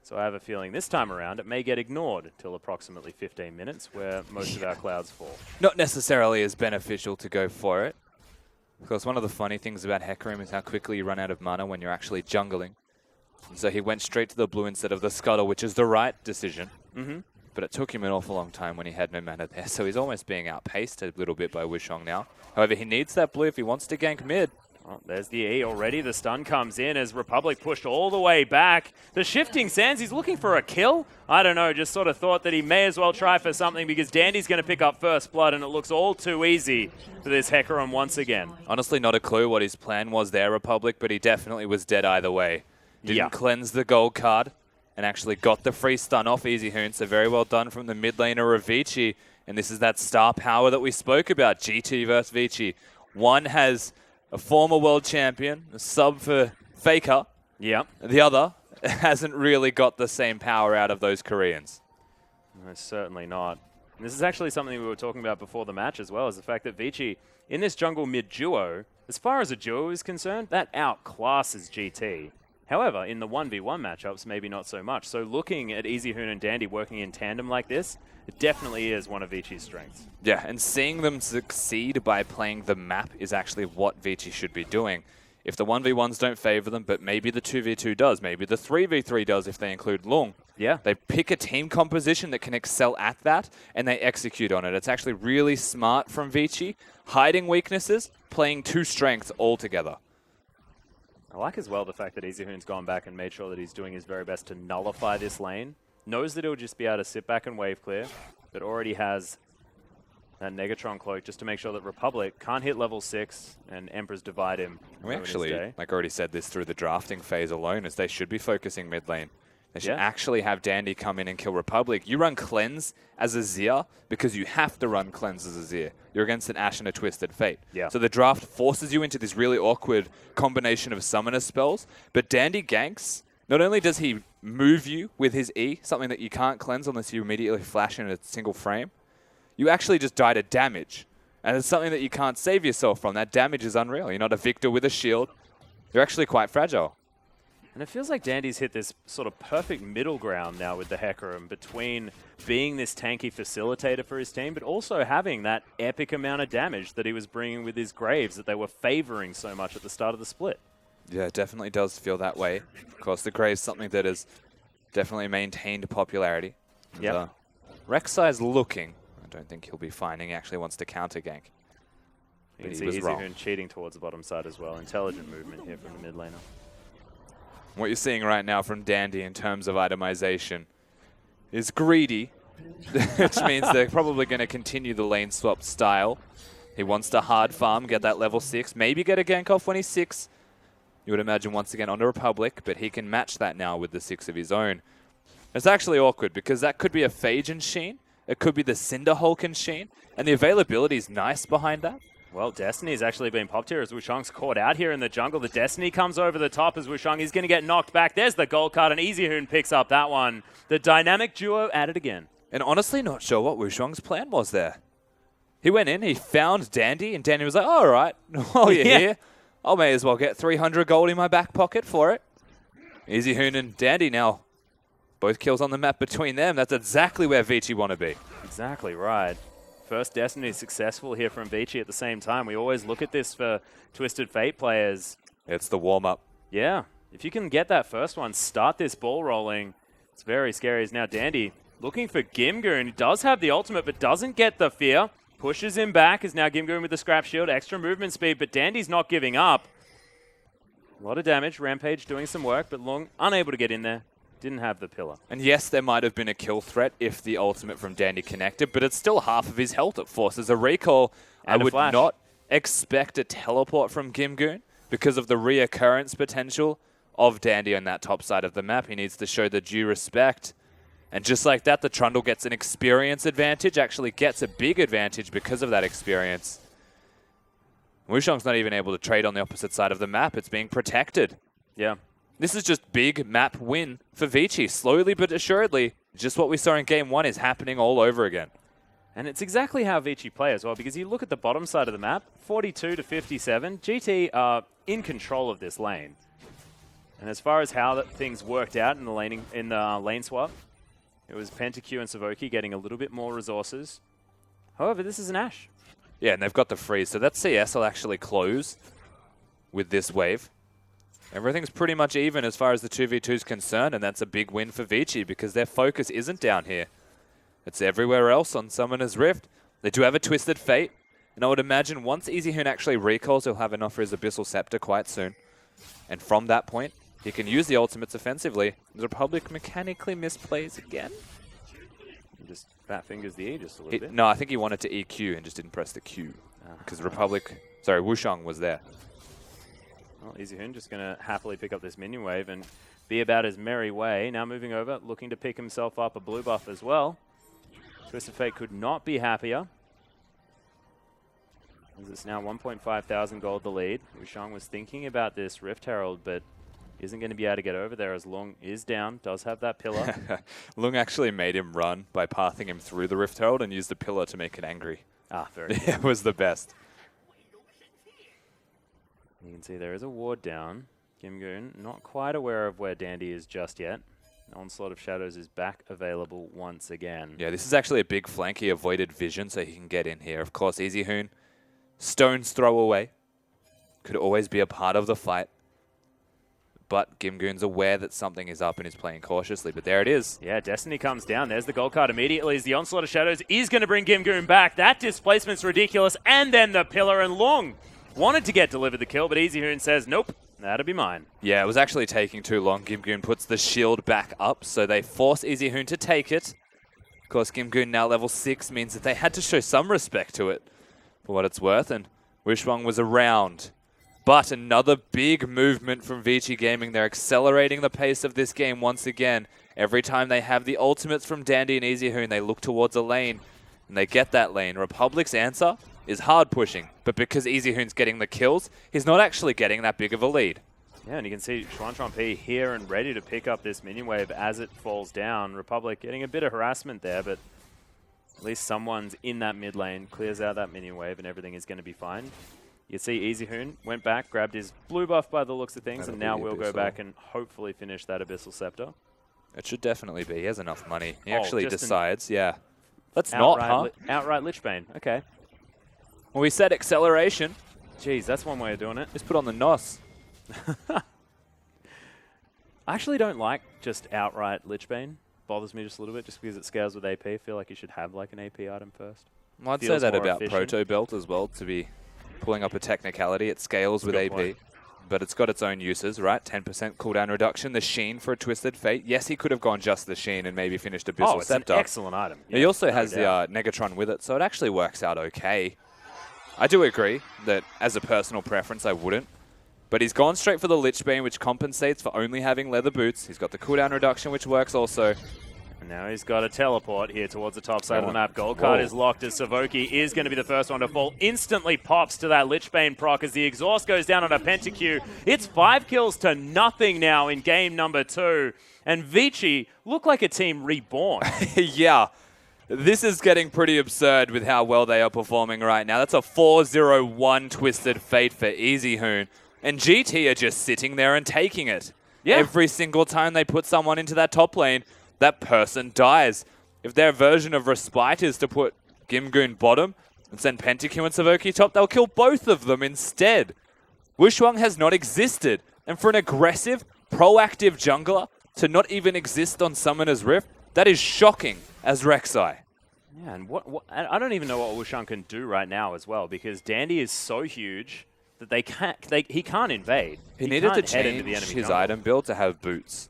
So I have a feeling this time around it may get ignored till approximately 15 minutes, where most of our clouds fall. Not necessarily as beneficial to go for it. Because one of the funny things about Hecarim is how quickly you run out of mana when you're actually jungling. And so he went straight to the blue instead of the Scuttle, which is the right decision. But it took him an awful long time when he had no mana there, so he's almost being outpaced a little bit by Wushong now. However, he needs that blue if he wants to gank mid. Oh, there's the E already. The stun comes in as Republic pushed all the way back. The shifting sands, he's looking for a kill? I don't know, just sort of thought that he may as well try for something because Dandy's going to pick up first blood, and it looks all too easy for this Hecarim once again. Honestly, not a clue what his plan was there, Republic, but he definitely was dead either way. Didn't cleanse the gold card and actually got the free stun off Easy Hoon, so very well done from the mid laner of Vici. And this is that star power that we spoke about, GT versus Vici. One has a former world champion, a sub for Faker. Yeah. The other hasn't really got the same power out of those Koreans. No, certainly not. And this is actually something we were talking about before the match as well, is the fact that Vici, in this jungle mid-duo, as far as a duo is concerned, that outclasses GT. However, in the 1v1 matchups, maybe not so much. So looking at Easy Hoon and Dandy working in tandem like this, it definitely is one of Vici's strengths. Yeah, and seeing them succeed by playing the map is actually what Vici should be doing. If the 1v1s don't favor them, but maybe the 2v2 does, maybe the 3v3 does if they include Lung. Yeah. They pick a team composition that can excel at that, and they execute on it. It's actually really smart from Vici, hiding weaknesses, playing two strengths all together. I like as well the fact that Easy Hoon's gone back and made sure that he's doing his very best to nullify this lane. Knows that he'll just be able to sit back and wave clear, but already has that Negatron cloak just to make sure that Republic can't hit level 6 and Emperors divide him. We actually, like I already said this through the drafting phase alone, is they should be focusing mid lane. They should actually have Dandy come in and kill Republic. You run Cleanse as a Zir because you have to run Cleanse as a Zir. You're against an Ashe and a Twisted Fate. Yeah. So the draft forces you into this really awkward combination of summoner spells, but Dandy ganks. Not only does he move you with his E, something that you can't cleanse unless you immediately flash in a single frame, you actually just die to damage. And it's something that you can't save yourself from. That damage is unreal. You're not a Victor with a shield. You're actually quite fragile. And it feels like Dandy's hit this sort of perfect middle ground now with the Hecarim between being this tanky facilitator for his team, but also having that epic amount of damage that he was bringing with his Graves that they were favoring so much at the start of the split. Yeah, it definitely does feel that way. Of course, the Graves something that has definitely maintained popularity. Yeah. Rek'Sai's looking. I don't think he'll be fine. He actually wants to counter gank. You can see EasyHoon cheating towards the bottom side as well. Intelligent movement here from the mid laner. What you're seeing right now from Dandy in terms of itemization is greedy, which means they're probably going to continue the lane swap style. He wants to hard farm, get that level 6, maybe get a gank off when he's 6. You would imagine once again on the Republic, but he can match that now with the 6 of his own. It's actually awkward because that could be a Phage Sheen, it could be the Cinder Hulk Sheen, and the availability is nice behind that. Well, Destiny's actually been popped here as Wushang's caught out here in the jungle. The Destiny comes over the top as Wushang is going to get knocked back. There's the gold card, and EasyHoon picks up that one. The dynamic duo at it again. And honestly, not sure what Wushang's plan was there. He went in, he found Dandy, and Dandy was like, all right, while you're here, I may as well get 300 gold in my back pocket for it. EasyHoon and Dandy now, both kills on the map between them. That's exactly where Vici want to be. Exactly right. First Destiny successful here from Vici at the same time. We always look at this for Twisted Fate players. It's the warm-up. Yeah. If you can get that first one, start this ball rolling, it's very scary. As now Dandy looking for Gimgoon. He does have the ultimate, but doesn't get the fear. Pushes him back. Is now Gimgoon with the scrap shield. Extra movement speed, but Dandy's not giving up. A lot of damage. Rampage doing some work, but Lung unable to get in there. Didn't have the pillar. And yes, there might have been a kill threat if the ultimate from Dandy connected, but it's still half of his health. It forces a recall. And I would not expect a teleport from Gimgoon because of the reoccurrence potential of Dandy on that top side of the map. He needs to show the due respect. And just like that, the Trundle gets an experience advantage, actually gets a big advantage because of that experience. Wushang's not even able to trade on the opposite side of the map. It's being protected. Yeah. This is just big map win for Vici. Slowly but assuredly, just what we saw in Game 1 is happening all over again. And it's exactly how Vici play as well, because you look at the bottom side of the map, 42 to 57, GT are in control of this lane. And as far as how things worked out in the lane swap, it was PentaQ and Savoki getting a little bit more resources. However, this is an Ashe. Yeah, and they've got the freeze, so that CS will actually close with this wave. Everything's pretty much even as far as the 2v2 is concerned, and that's a big win for Vici because their focus isn't down here. It's everywhere else on Summoner's Rift. They do have a Twisted Fate, and I would imagine once EasyHoon actually recalls, he'll have enough for his Abyssal Scepter quite soon. And from that point, he can use the ultimates offensively. The Republic mechanically misplays again. He just fat fingers the E just a little bit. No, I think he wanted to EQ and just didn't press the Q. Because Wushang was there. Well, EasyHoon just going to happily pick up this minion wave and be about his merry way. Now moving over, looking to pick himself up a blue buff as well. Twisted Fate could not be happier. As it's now 1.5 thousand gold the lead. Wushang was thinking about this Rift Herald, but isn't going to be able to get over there as Lung is down, does have that pillar. Lung actually made him run by pathing him through the Rift Herald and used the pillar to make it angry. Very good. It was the best. You can see there is a ward down. Gimgoon not quite aware of where Dandy is just yet. Onslaught of Shadows is back available once again. Yeah, this is actually a big flank. He avoided vision so he can get in here. Of course, EasyHoon, stone's throw away. Could always be a part of the fight. But Gimgoon's aware that something is up and is playing cautiously. But there it is. Yeah, Destiny comes down. There's the gold card immediately as the Onslaught of Shadows is going to bring Gimgoon back. That displacement's ridiculous. And then the pillar, and Lung wanted to get delivered the kill, but EasyHoon says, nope, that'll be mine. Yeah, it was actually taking too long. Gimgoon puts the shield back up, so they force EasyHoon to take it. Of course, Gimgoon now level 6 means that they had to show some respect to it for what it's worth, and Wishwang was around. But another big movement from Vici Gaming. They're accelerating the pace of this game once again. Every time they have the ultimates from Dandy and EasyHoon, they look towards a lane, and they get that lane. Republic's answer is hard pushing, but because EasyHoon's getting the kills, he's not actually getting that big of a lead. Yeah, and you can see Xuantron here and ready to pick up this minion wave as it falls down. Republic getting a bit of harassment there, but at least someone's in that mid lane, clears out that minion wave, and everything is going to be fine. You see Easy Hoon went back, grabbed his blue buff by the looks of things, and now we'll go back and hopefully finish that Abyssal Scepter. It should definitely be. He has enough money. He actually decides, yeah. Let's Outright Lichbane, okay. Well, we said acceleration. Jeez, that's one way of doing it. Just put on the NOS. I actually don't like just outright Lichbane. Bothers me just a little bit just because it scales with AP. I feel like you should have like an AP item first. Well, I'd say that about Proto Belt as well, to be pulling up a technicality. It scales with AP. Point. But it's got its own uses, right? 10% cooldown reduction, the Sheen for a Twisted Fate. Yes, he could have gone just the Sheen and maybe finished Abyssal Scepter. An excellent item. Yeah, he also has the Negatron with it, so it actually works out okay. I do agree that as a personal preference, I wouldn't. But he's gone straight for the Lichbane, which compensates for only having leather boots. He's got the cooldown reduction, which works also. And now he's got a teleport here towards the top side of the map. Gold card is locked as Savoki is going to be the first one to fall. Instantly pops to that Lichbane proc as the exhaust goes down on a PentaQ. It's 5 kills to nothing now in game number 2. And Vici look like a team reborn. Yeah. This is getting pretty absurd with how well they are performing right now. That's a 4-0-1 Twisted Fate for Easy Hoon. And GT are just sitting there and taking it. Yeah. Every single time they put someone into that top lane, that person dies. If their version of Respite is to put Gimgoon bottom and send PentaQ and Savoki top, they'll kill both of them instead. Wushuang has not existed. And for an aggressive, proactive jungler to not even exist on Summoner's Rift, that is shocking as Rek'Sai. Yeah, and I don't even know what Wushuang can do right now as well, because Dandy is so huge that he can't invade. He needed to change his item build to have boots.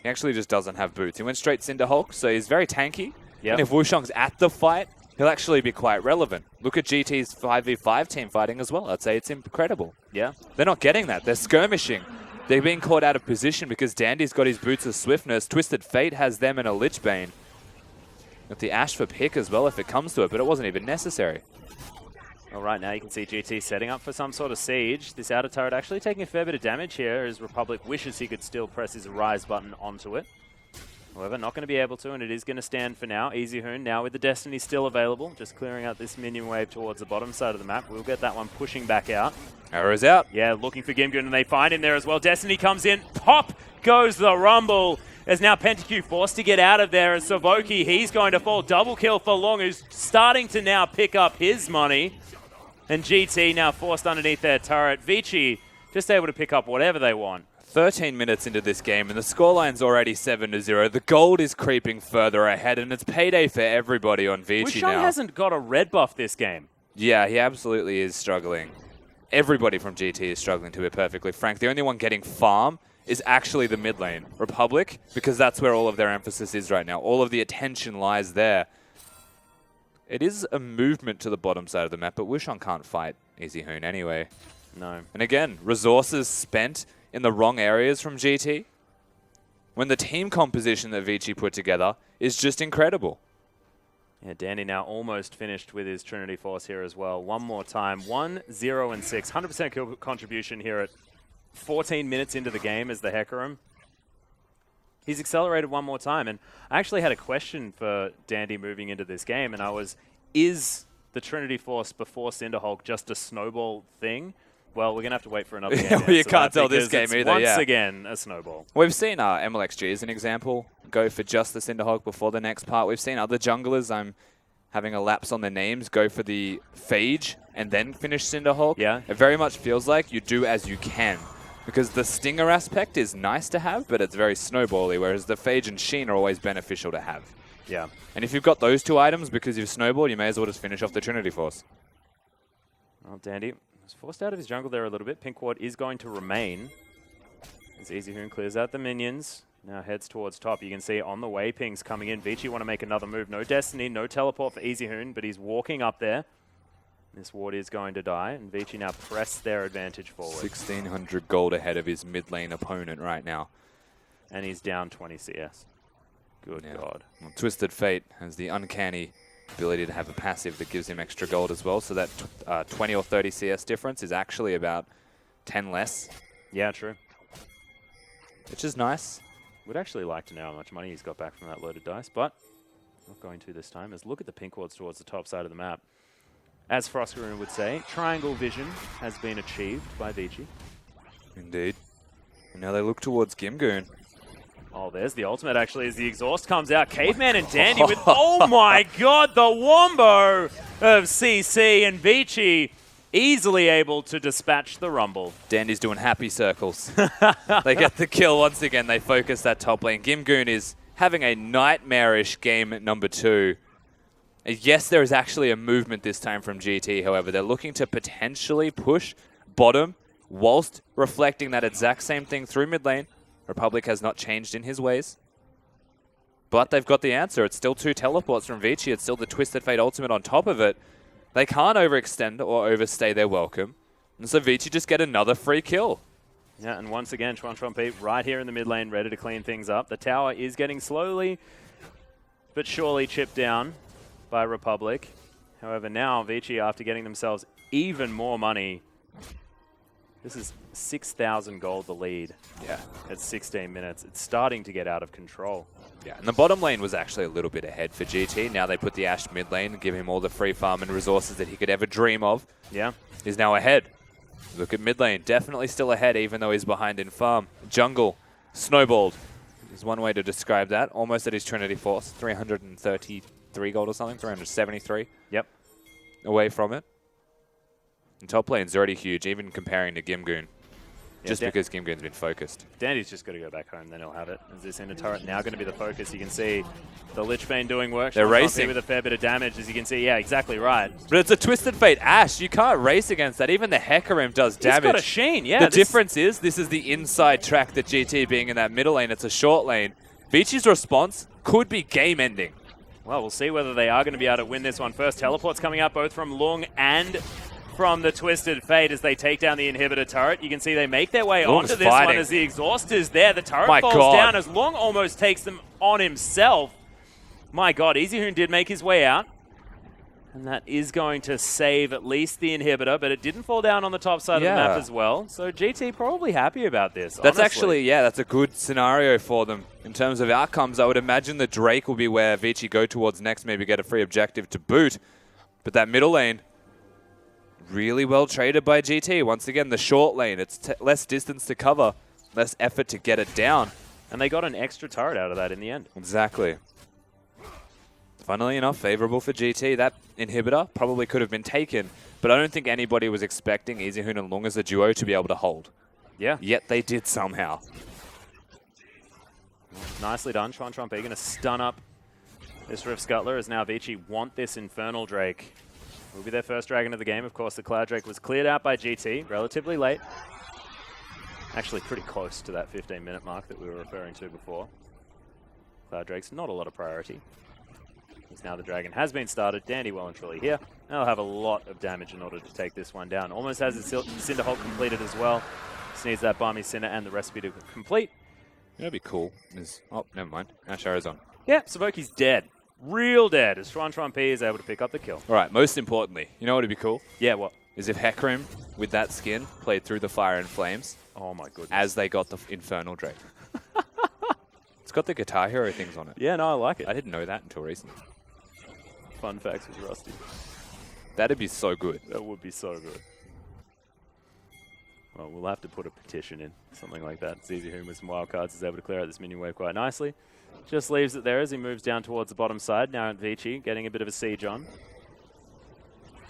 He actually just doesn't have boots. He went straight Cinderhulk, so he's very tanky. Yep. And if Wushuang's at the fight, he'll actually be quite relevant. Look at GT's 5v5 team fighting as well. I'd say it's incredible. Yeah. They're not getting that. They're skirmishing. They're being caught out of position because Dandy's got his boots of swiftness. Twisted Fate has them in a Lichbane. With the Ashe for pick as well if it comes to it, but it wasn't even necessary. Well, right now you can see GT setting up for some sort of siege. This outer turret actually taking a fair bit of damage here as Republic wishes he could still press his Rise button onto it. However, not going to be able to, and it is going to stand for now. Easy Hoon now with the Destiny still available, just clearing out this minion wave towards the bottom side of the map. We'll get that one pushing back out. Arrow's out. Yeah, looking for Gimgoon, and they find him there as well. Destiny comes in. Pop goes the Rumble. As now PentaQ forced to get out of there, and Savoki, he's going to fall. Double kill for Long, who's starting to now pick up his money. And GT now forced underneath their turret. Vici just able to pick up whatever they want. 13 minutes into this game, and the scoreline's already 7-0. The gold is creeping further ahead, and it's payday for everybody on Vici now. Wushuang hasn't got a red buff this game. Yeah, he absolutely is struggling. Everybody from GT is struggling, to be perfectly frank. The only one getting farm is actually the mid lane, Republic, because that's where all of their emphasis is right now. All of the attention lies there. It is a movement to the bottom side of the map, but Wushuang can't fight Easy Hoon anyway. No. And again, resources spent in the wrong areas from GT, when the team composition that Vici put together is just incredible. Yeah, Danny now almost finished with his Trinity Force here as well. One more time, 1-0-6. 100% kill contribution here at 14 minutes into the game as the Hecarim. He's accelerated one more time, and I actually had a question for Dandy moving into this game, and is the Trinity Force before Cinderhulk just a snowball thing? Well, we're going to have to wait for another game. You can't tell this game either, once again, a snowball. We've seen MLXG as an example go for just the Cinderhulk before the next part. We've seen other junglers, I'm having a lapse on their names, go for the Phage and then finish Cinderhulk. Yeah. It very much feels like you do as you can. Because the Stinger aspect is nice to have, but it's very snowbally, whereas the Phage and Sheen are always beneficial to have. Yeah. And if you've got those two items because you've snowballed, you may as well just finish off the Trinity Force. Well, Dandy was forced out of his jungle there a little bit. Pink Ward is going to remain. As Easy Hoon clears out the minions. Now heads towards top. You can see on the way pings coming in. Vici want to make another move. No Destiny, no teleport for Easy Hoon, but he's walking up there. This ward is going to die, and Vici now press their advantage forward. 1,600 gold ahead of his mid lane opponent right now. And he's down 20 CS. Good God. Well, Twisted Fate has the uncanny ability to have a passive that gives him extra gold as well, so that 20 or 30 CS difference is actually about 10 less. Yeah, true. Which is nice. Would actually like to know how much money he's got back from that loaded dice, but not going to this time. As look at the pink wards towards the top side of the map. As Froskarun would say, triangle vision has been achieved by Vici. Indeed. And now they look towards Gimgoon. Oh, there's the ultimate, actually, as the exhaust comes out. Caveman and Dandy with, oh my god, the wombo of CC and Vici easily able to dispatch the Rumble. Dandy's doing happy circles. They get the kill once again. They focus that top lane. Gimgoon is having a nightmarish game at number 2. Yes, there is actually a movement this time from GT, however. They're looking to potentially push bottom whilst reflecting that exact same thing through mid lane. Republic has not changed in his ways. But they've got the answer. It's still 2 teleports from Vici. It's still the Twisted Fate ultimate on top of it. They can't overextend or overstay their welcome. And so Vici just get another free kill. Yeah, and once again, Chuan right here in the mid lane, ready to clean things up. The tower is getting slowly but surely chipped down by Republic. However, now Vici, after getting themselves even more money, this is 6,000 gold the lead. Yeah. At 16 minutes. It's starting to get out of control. Yeah, and the bottom lane was actually a little bit ahead for GT. Now they put the Ashe mid lane and give him all the free farm and resources that he could ever dream of. Yeah. He's now ahead. Look at mid lane. Definitely still ahead, even though he's behind in farm. Jungle, snowballed is one way to describe that. Almost at his Trinity Force. 333 gold or something. 373. Yep. Away from it. And top lane's already huge, even comparing to Gimgoon. Yeah, just because Gimgoon's been focused. Dandy's just got to go back home, then he'll have it. Is this inner turret now going to be the focus? You can see the Lich Bane doing work. They're racing. With a fair bit of damage, as you can see. Yeah, exactly right. But it's a Twisted Fate Ashe. You can't race against that. Even the Hecarim does damage. It's got a sheen, yeah. The difference is this is the inside track that GT being in that middle lane. It's a short lane. Vici's response could be game-ending. Well, we'll see whether they are going to be able to win this one first. Teleports coming out both from Lung and from the Twisted Fate as they take down the inhibitor turret. You can see they make their way onto this one as the exhaust is there. The turret falls down as Lung almost takes them on himself. My god, EasyHoon did make his way out. And that is going to save at least the inhibitor, but it didn't fall down on the top side of the map as well. So GT probably happy about this, That's actually, that's a good scenario for them. In terms of outcomes, I would imagine the Drake will be where Vici go towards next, maybe get a free objective to boot. But that middle lane, really well traded by GT. Once again, the short lane, it's less distance to cover, less effort to get it down. And they got an extra turret out of that in the end. Exactly. Funnily enough, favorable for GT. That inhibitor probably could have been taken, but I don't think anybody was expecting EasyHoon and Lung as a duo to be able to hold. Yeah. Yet they did somehow. Nicely done. Chuan going to stun up this Rift Scuttler as now Vici want this Infernal Drake. Will be their first dragon of the game. Of course, the Cloud Drake was cleared out by GT relatively late. Actually pretty close to that 15-minute mark that we were referring to before. Cloud Drake's not a lot of priority. As now the dragon has been started. Dandy well and truly here. They'll have a lot of damage in order to take this one down. Almost has its Cinderhulk completed as well. Just needs that Barmy Cinder and the recipe to complete. That'd be cool. Oh, never mind. Ashe Arrow's on. Yeah, Savoki's dead. Real dead, as Chuan P is able to pick up the kill. All right, most importantly, you know what would be cool? Yeah, what? Is if Hecarim, with that skin, played through the Fire and Flames. Oh my goodness. As they got the Infernal Drake. It's got the Guitar Hero things on it. Yeah, no, I like it. I didn't know that until recently. Fun facts with Rusty. That'd be so good. That would be so good. Well, we'll have to put a petition in, something like that. EasyHoon with some wildcards is able to clear out this minion wave quite nicely. Just leaves it there as he moves down towards the bottom side. Now Vici getting a bit of a siege on.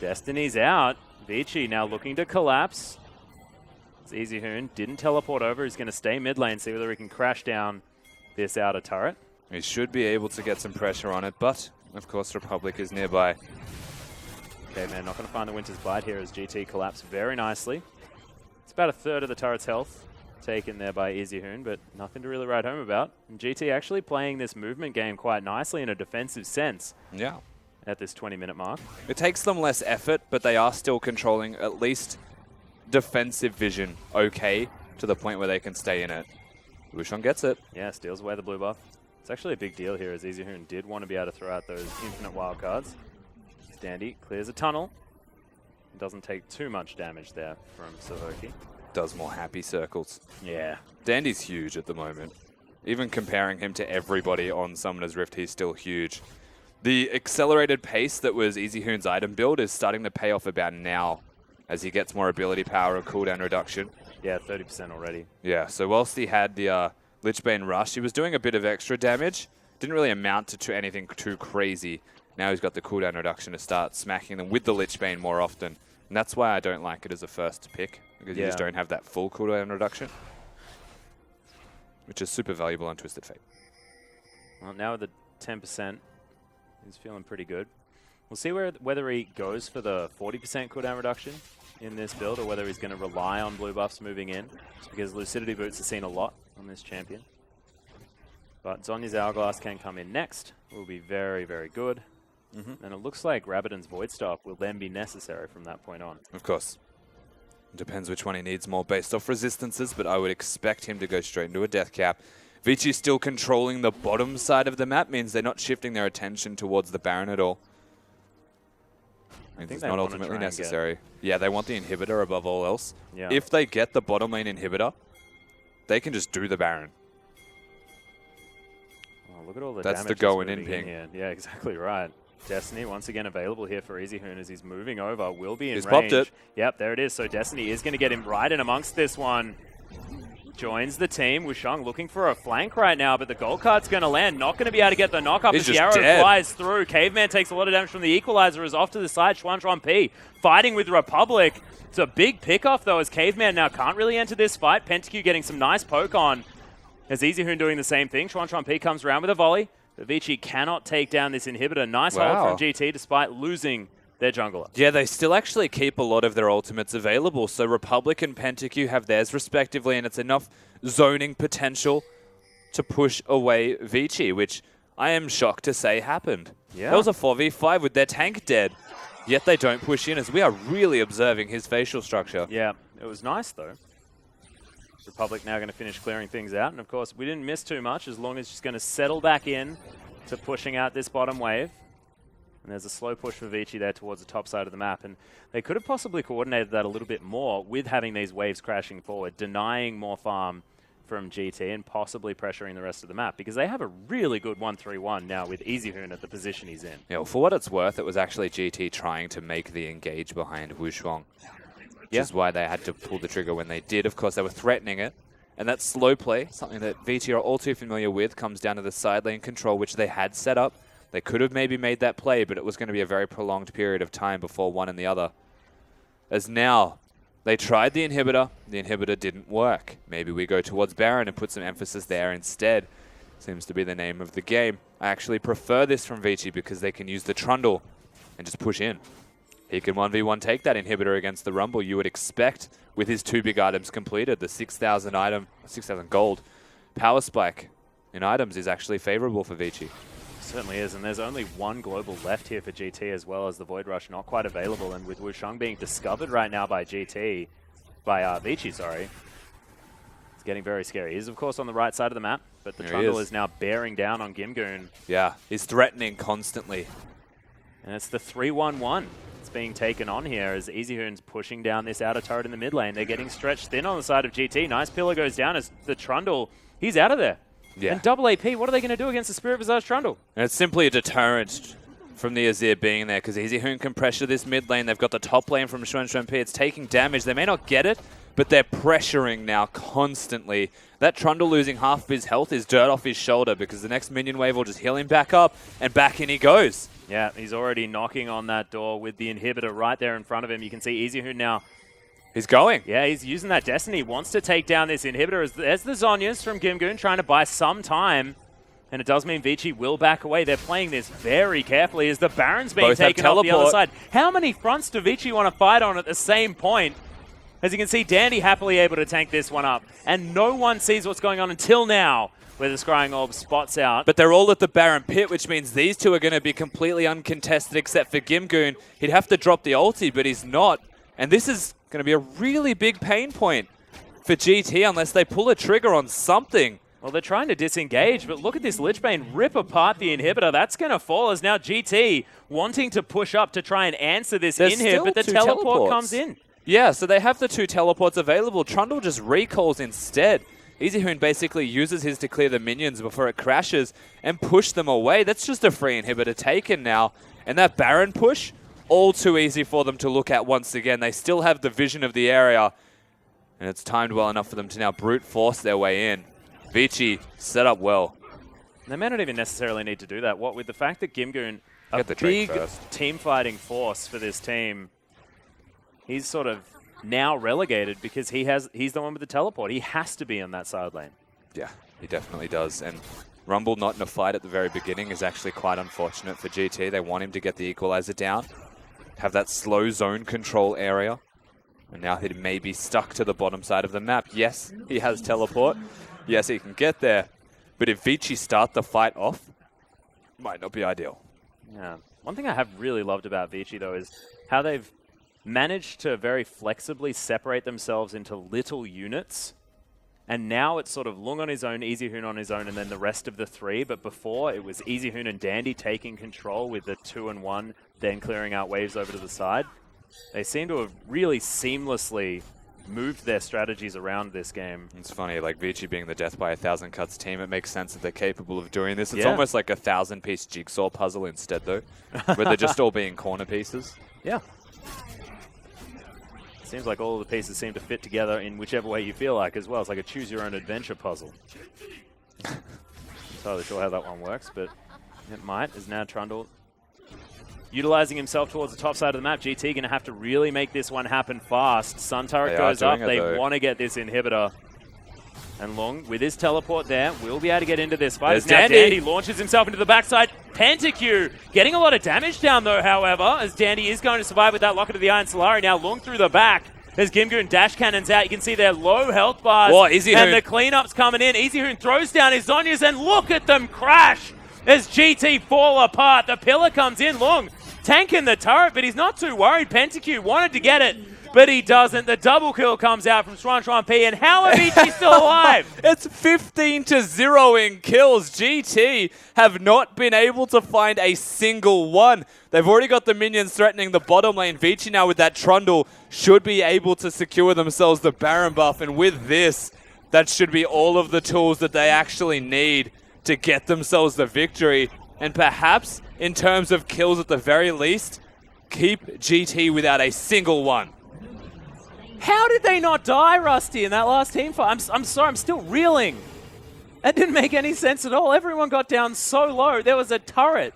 Destiny's out. Vici now looking to collapse. EasyHoon didn't teleport over. He's going to stay mid lane, see whether he can crash down this outer turret. He should be able to get some pressure on it, but of course Republic is nearby. Okay, man, not going to find the Winter's Bite here as GT collapsed very nicely. It's about a third of the turret's health taken there by EasyHoon, but nothing to really write home about. And GT actually playing this movement game quite nicely in a defensive sense. Yeah. At this 20-minute mark. It takes them less effort, but they are still controlling at least defensive vision okay to the point where they can stay in it. Wushon gets it. Yeah, steals away the blue buff. It's actually a big deal here as EasyHoon did want to be able to throw out those infinite wildcards. Dandy clears a tunnel. Doesn't take too much damage there from Savoki. Does more happy circles. Yeah. Dandy's huge at the moment. Even comparing him to everybody on Summoner's Rift, he's still huge. The accelerated pace that was EasyHoon's item build is starting to pay off about now as he gets more ability power and cooldown reduction. Yeah, 30% already. Yeah, so whilst he had the Lichbane Rush, he was doing a bit of extra damage. Didn't really amount to anything too crazy. Now he's got the cooldown reduction to start smacking them with the Lichbane more often. And that's why I don't like it as a first pick, because you just don't have that full cooldown reduction, which is super valuable on Twisted Fate. Well, now with the 10%, he's feeling pretty good. We'll see whether he goes for the 40% cooldown reduction in this build or whether he's going to rely on blue buffs moving in, just because Lucidity Boots are seen a lot on this champion. But Zhonya's Hourglass can come in next. Will be very, very good. And it looks like Rabadon's Void Staff will then be necessary from that point on. Of course. Depends which one he needs more based off resistances, but I would expect him to go straight into a death cap. Vici still controlling the bottom side of the map, means they're not shifting their attention towards the Baron at all. Means it's not ultimately necessary. Yeah, they want the inhibitor above all else. Yeah. If they get the bottom lane inhibitor, they can just do the Baron. Oh, look at all the That's damage the going in in ping. here. Yeah, exactly right. Destiny once again available here for EasyHoon as he's moving over. Will be in He's range. popped it. Yep, there it is. So Destiny is going to get him right in amongst this one. Joins the team. Wushang looking for a flank right now, but the gold card's going to land. Not going to be able to get the knock up as the arrow flies through. Caveman takes a lot of damage from the equalizer, is off to the side. Xuan P fighting with Republic. It's a big pick-off, though, as Caveman now can't really enter this fight. PentaQ getting some nice poke on as EasyHoon doing the same thing. Xuan P comes around with a volley. But Vici cannot take down this inhibitor. Nice hold from GT despite losing their jungler. Yeah, they still actually keep a lot of their ultimates available. So Republic and PentaQ have theirs respectively, and it's enough zoning potential to push away Vici, which I am shocked to say happened. Yeah. That was a 4v5 with their tank dead, yet they don't push in as we are really observing his facial structure. Yeah, it was nice though. Republic now going to finish clearing things out, and of course we didn't miss too much as long as she's going to settle back in to pushing out this bottom wave. And there's a slow push for Vici there towards the top side of the map, and they could have possibly coordinated that a little bit more with having these waves crashing forward, denying more farm from GT and possibly pressuring the rest of the map, because they have a really good 1-3-1 now with EasyHoon at the position he's in. Yeah, well, for what it's worth, it was actually GT trying to make the engage behind Wushang. Which is why they had to pull the trigger when they did. Of course, they were threatening it. And that slow play, something that VT are all too familiar with, comes down to the side lane control, which they had set up. They could have maybe made that play, but it was going to be a very prolonged period of time before one and the other. As now, they tried the inhibitor didn't work. Maybe we go towards Baron and put some emphasis there instead. Seems to be the name of the game. I actually prefer this from Vici because they can use the Trundle and just push in. He can 1v1 take that inhibitor against the Rumble, you would expect, with his two big items completed. The 6,000 gold power spike in items is actually favorable for Vici. Certainly is, and there's only one global left here for GT as well as the Void Rush not quite available, and with Wushang being discovered right now by GT, by Vici, sorry, it's getting very scary. He's, of course, on the right side of the map, but the Trundle is now bearing down on Gimgoon. Yeah, he's threatening constantly. And it's the 3-1-1. Being taken on here as EasyHoon's pushing down this outer turret in the mid lane. They're getting stretched thin on the side of GT. Nice pillar goes down as the Trundle, he's out of there. Yeah. And double AP, what are they going to do against the Spirit Visage Trundle? And it's simply a deterrent from the Azir being there because EasyHoon can pressure this mid lane. They've got the top lane from Xuan P. It's taking damage. They may not get it, but they're pressuring now constantly. That Trundle losing half of his health is dirt off his shoulder because the next minion wave will just heal him back up, and back in he goes. Yeah, he's already knocking on that door with the inhibitor right there in front of him. You can see EasyHoon now. He's going. Yeah, he's using that Destiny. Wants to take down this inhibitor. There's the Zhonyas from Gimgoon trying to buy some time. And it does mean Vici will back away. They're playing this very carefully as the Baron's being taken off the other side. How many fronts do Vici want to fight on at the same point? As you can see, Dandy happily able to tank this one up. And no one sees what's going on until now, where the Scrying Orb spots out. But they're all at the Baron pit, which means these two are going to be completely uncontested except for Gimgoon. He'd have to drop the ulti, but he's not. And this is going to be a really big pain point for GT unless they pull a trigger on something. Well, they're trying to disengage, but look at this Lichbane rip apart the inhibitor. That's going to fall as now GT wanting to push up to try and answer this inhib, but the teleport comes in. Yeah, so they have the two teleports available. Trundle just recalls instead. EZHoon basically uses his to clear the minions before it crashes and push them away. That's just a free inhibitor taken now. And that Baron push, all too easy for them to look at once again. They still have the vision of the area. And it's timed well enough for them to now brute force their way in. Vici set up well. They may not even necessarily need to do that. What with the fact that Gimgoon, a big team fighting force for this team, he's sort of now relegated because he's the one with the teleport. He has to be on that side lane. Yeah, he definitely does. And Rumble not in a fight at the very beginning is actually quite unfortunate for GT. They want him to get the equalizer down, have that slow zone control area. And now he may be stuck to the bottom side of the map. Yes, he has teleport. Yes, he can get there. But if Vici start the fight off, might not be ideal. Yeah. One thing I have really loved about Vici, though, is how they've managed to very flexibly separate themselves into little units. And now it's sort of Lung on his own, EZHoon on his own, and then the rest of the three. But before, it was EZHoon and Dandy taking control with the 2 and 1, then clearing out waves over to the side. They seem to have really seamlessly moved their strategies around this game. It's funny, like Vici being the Death by 1,000 Cuts team, it makes sense that they're capable of doing this. It's almost like a 1,000-piece jigsaw puzzle instead, though, where they're just all being corner pieces. Yeah. Seems like all of the pieces seem to fit together in whichever way you feel like as well. It's like a choose-your-own-adventure puzzle. Not entirely sure how that one works, but it might. Is now Trundle utilizing himself towards the top side of the map. GT going to have to really make this one happen fast. Sun Turret goes up. They want to get this inhibitor. And Lung, with his teleport there, will be able to get into this fight. Now Dandy launches himself into the backside. Pentakill getting a lot of damage down, though, however, as Dandy is going to survive with that Locket of the Iron Solari. Now Lung through the back. As Gimgoon dash cannons out, you can see their low health bars. And the cleanup's coming in. EZHoon throws down his Zhonya's, and look at them crash as GT fall apart. The pillar comes in. Lung tanking the turret, but he's not too worried. Pentakill wanted to get it, but he doesn't. The double kill comes out from Swan P, and how are Vici still alive? It's 15-0 in kills. GT have not been able to find a single one. They've already got the minions threatening the bottom lane. Vici now with that Trundle should be able to secure themselves the Baron buff, and with this, that should be all of the tools that they actually need to get themselves the victory. And perhaps, in terms of kills at the very least, keep GT without a single one. How did they not die, Rusty, in that last team fight? I'm sorry, I'm still reeling. That didn't make any sense at all. Everyone got down so low. There was a turret.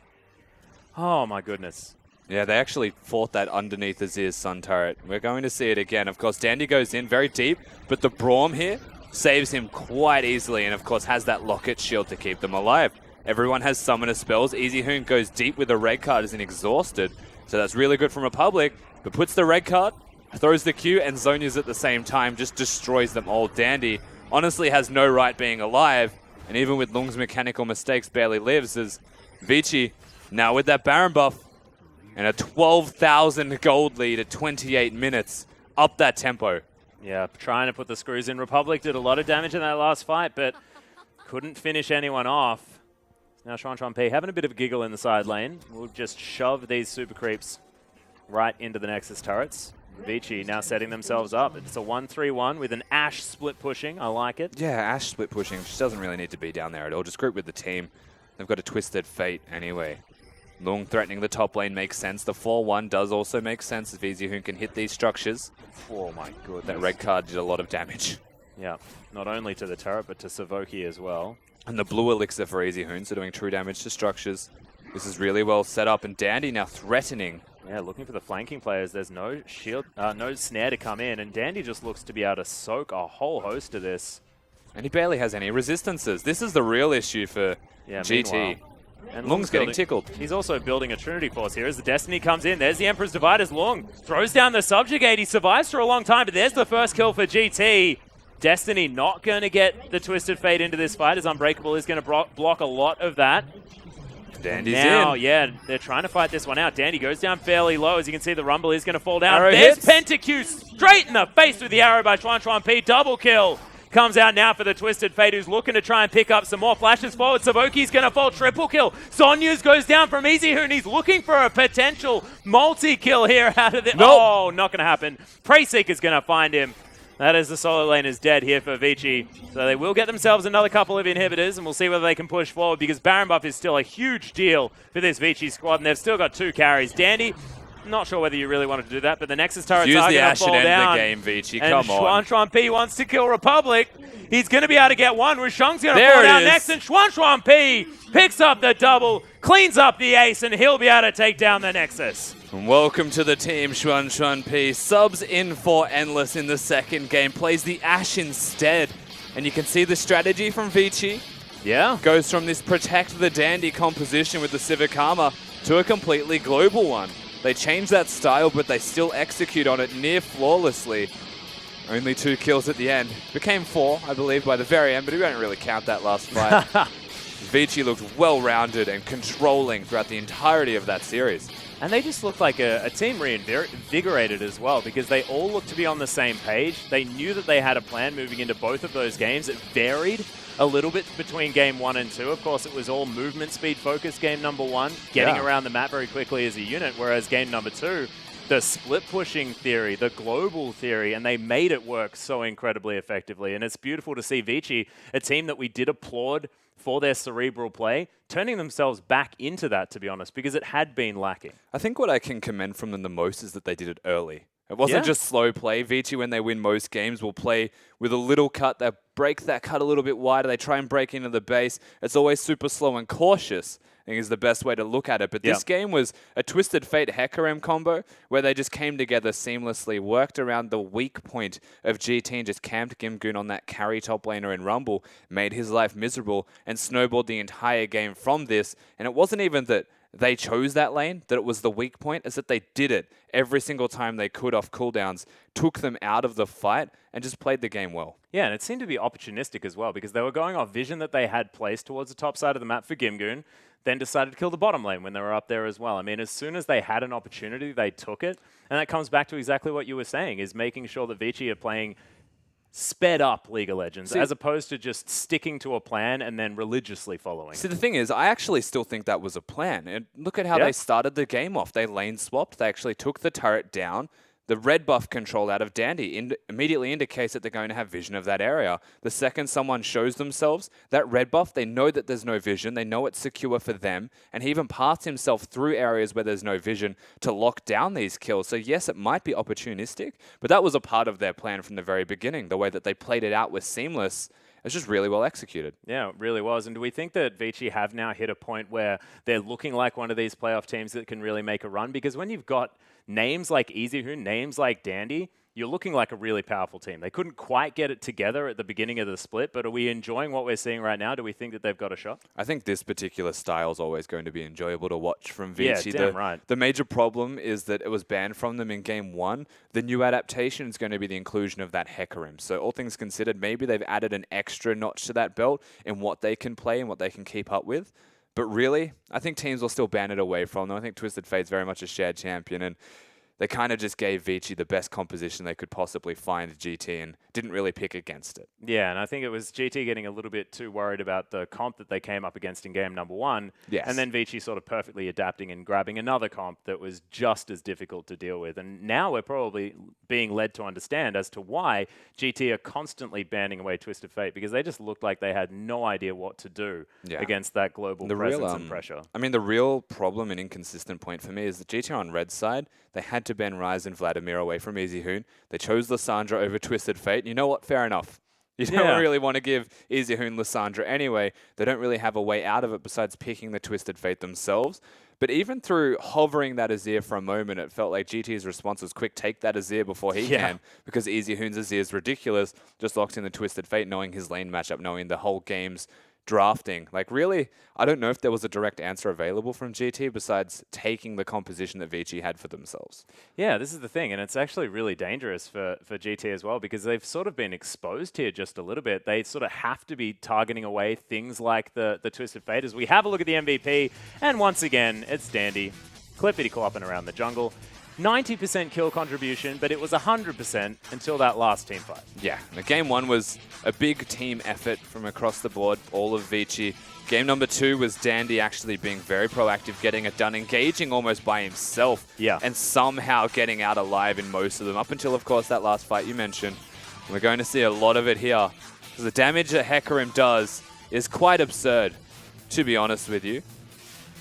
Oh, my goodness. Yeah, they actually fought that underneath Azir's Sun turret. We're going to see it again. Of course, Dandy goes in very deep, but the Braum here saves him quite easily and, of course, has that Locket shield to keep them alive. Everyone has summoner spells. EZHoon goes deep with the red card as an exhausted. So that's really good from Republic, but puts the red card, throws the Q, and Zhonya's at the same time, just destroys them all. Dandy honestly has no right being alive, and even with Lung's mechanical mistakes, barely lives, as Vici, now with that Baron buff, and a 12,000 gold lead at 28 minutes, up that tempo. Yeah, trying to put the screws in. Republic did a lot of damage in that last fight, but couldn't finish anyone off. Now Swan P having a bit of a giggle in the side lane. We'll just shove these super creeps right into the Nexus turrets. Vici now setting themselves up. It's a 1-3-1 with an Ashe split pushing. I like it. Yeah, Ashe split pushing. Just doesn't really need to be down there at all. Just group with the team. They've got a twisted fate anyway. Lung threatening the top lane makes sense. The 4-1 does also make sense as EZHoon can hit these structures. Oh my goodness. That red card did a lot of damage. Yeah, not only to the turret, but to Savoki as well. And the blue elixir for EZHoon, so doing true damage to structures. This is really well set up, and Dandy now threatening. Yeah, looking for the flanking players. There's no shield, no snare to come in, and Dandy just looks to be able to soak a whole host of this. And he barely has any resistances. This is the real issue for GT. And Lung's getting tickled. He's also building a Trinity Force here as the Destiny comes in. There's the Emperor's Divide as Lung throws down the Subjugate. He survives for a long time, but there's the first kill for GT. Destiny not going to get the Twisted Fate into this fight as Unbreakable is going to block a lot of that. Dandy's now, in. Yeah, they're trying to fight this one out. Dandy goes down fairly low. As you can see, the Rumble is going to fall down. Arrow There's hits. Pentakill straight in the face with the arrow by Swan P. Double kill. Comes out now for the Twisted Fate, who's looking to try and pick up some more flashes forward. Savoki's going to fall. Triple kill. Zhonya's goes down from EZHoon. He's looking for a potential multi-kill here out of the... Nope. Oh, not going to happen. Prey Seeker's going to find him. That is the solo lane is dead here for Vici. So they will get themselves another couple of inhibitors, and we'll see whether they can push forward, because Baron buff is still a huge deal for this Vici squad, and they've still got 2 carries. Dandy, not sure whether you really wanted to do that, but the Nexus turrets are going to fall down. Use the Ashe and end the game, Vici. And Come on. Xuan P wants to kill Republic. He's going to be able to get one. Rushung's going to fall down next, and Xuan P picks up the double, cleans up the ace, and he'll be able to take down the Nexus. And welcome to the team, Xuan P. Subs in for Endless in the second game. Plays the Ashe instead. And you can see the strategy from Vici. Yeah. Goes from this protect the Dandy composition with the Civic Armor to a completely global one. They change that style, but they still execute on it near flawlessly. Only 2 kills at the end. Became 4, I believe, by the very end, but we don't really count that last fight. Vici looked well-rounded and controlling throughout the entirety of that series. And they just looked like a team reinvigorated as well, because they all looked to be on the same page. They knew that they had a plan moving into both of those games. It varied a little bit between game 1 and 2. Of course, it was all movement speed focused game number 1, getting around the map very quickly as a unit, whereas game number 2, the split pushing theory, the global theory, and they made it work so incredibly effectively. And it's beautiful to see Vici, a team that we did applaud for their cerebral play, turning themselves back into that, to be honest, because it had been lacking. I think what I can commend from them the most is that they did it early. It wasn't just slow play. Vici, when they win most games, will play with a little cut. They break that cut a little bit wider. They try and break into the base. It's always super slow and cautious, I think is the best way to look at it. But this game was a Twisted Fate Hecarim combo where they just came together seamlessly, worked around the weak point of GT and just camped Gimgoon on that carry top laner in Rumble, made his life miserable, and snowballed the entire game from this. And it wasn't even that they chose that lane, that it was the weak point, is that they did it every single time they could off cooldowns, took them out of the fight, and just played the game well. Yeah, and it seemed to be opportunistic as well, because they were going off vision that they had placed towards the top side of the map for Gimgoon, then decided to kill the bottom lane when they were up there as well. I mean, as soon as they had an opportunity, they took it. And that comes back to exactly what you were saying, is making sure that Vici are playing sped up League of Legends, as opposed to just sticking to a plan and then religiously following. See, the thing is, I actually still think that was a plan. And look at how they started the game off. They lane swapped. They actually took the turret down. The red buff control out of Dandy immediately indicates that they're going to have vision of that area. The second someone shows themselves, that red buff, they know that there's no vision. They know it's secure for them. And he even paths himself through areas where there's no vision to lock down these kills. So yes, it might be opportunistic, but that was a part of their plan from the very beginning. The way that they played it out was seamless. It's just really well executed. Yeah, it really was. And do we think that Vici have now hit a point where they're looking like one of these playoff teams that can really make a run? Because when you've got names like EZHoon, names like Dandy, you're looking like a really powerful team. They couldn't quite get it together at the beginning of the split, but are we enjoying what we're seeing right now? Do we think that they've got a shot? I think this particular style is always going to be enjoyable to watch from Vici. Yeah, damn right. The major problem is that it was banned from them in game 1. The new adaptation is going to be the inclusion of that Hecarim. So all things considered, maybe they've added an extra notch to that belt in what they can play and what they can keep up with. But really, I think teams will still ban it away from them. I think Twisted Fate's very much a shared champion, and they kind of just gave Vici the best composition they could possibly find at GT and didn't really pick against it. Yeah, and I think it was GT getting a little bit too worried about the comp that they came up against in game number 1. Yes. And then Vici sort of perfectly adapting and grabbing another comp that was just as difficult to deal with. And now we're probably being led to understand as to why GT are constantly banning away Twisted Fate, because they just looked like they had no idea what to do against that global presence and pressure. I mean, the real problem and inconsistent point for me is that GT on red side, they had to ban Ryze and Vladimir away from EZHoon. They chose Lissandra over Twisted Fate. You know what? Fair enough. You don't really want to give EZHoon Lissandra anyway. They don't really have a way out of it besides picking the Twisted Fate themselves. But even through hovering that Azir for a moment, it felt like GT's response was quick, take that Azir before he can, because EZHoon's Azir is ridiculous. Just locks in the Twisted Fate, knowing his lane matchup, knowing the whole game's drafting. Like, really, I don't know if there was a direct answer available from GT besides taking the composition that Vici had for themselves. Yeah, this is the thing, and it's actually really dangerous for GT as well, because they've sort of been exposed here just a little bit. They sort of have to be targeting away things like the Twisted Fate. As we have a look at the MVP, and once again, it's Dandy, clippity-clopping around the jungle. 90% kill contribution, but it was 100% until that last team fight. Yeah, the game 1 was a big team effort from across the board, all of Vici. Game number 2 was Dandy actually being very proactive, getting it done, engaging almost by himself, and somehow getting out alive in most of them, up until, of course, that last fight you mentioned. We're going to see a lot of it here. Because the damage that Hecarim does is quite absurd, to be honest with you.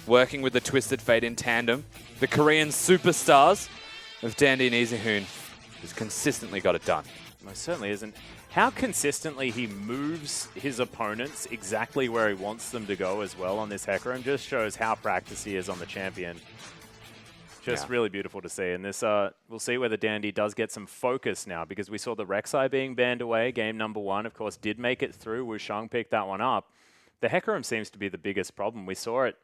Working with the Twisted Fate in tandem, the Korean superstars of Dandy and EasyHoon has consistently got it done. Most certainly isn't. How consistently he moves his opponents exactly where he wants them to go as well on this Hecarim just shows how practiced he is on the champion. Just really beautiful to see. And this, we'll see whether Dandy does get some focus now, because we saw the Rek'Sai being banned away. Game number 1, of course, did make it through. Wushang picked that one up. The Hecarim seems to be the biggest problem. We saw it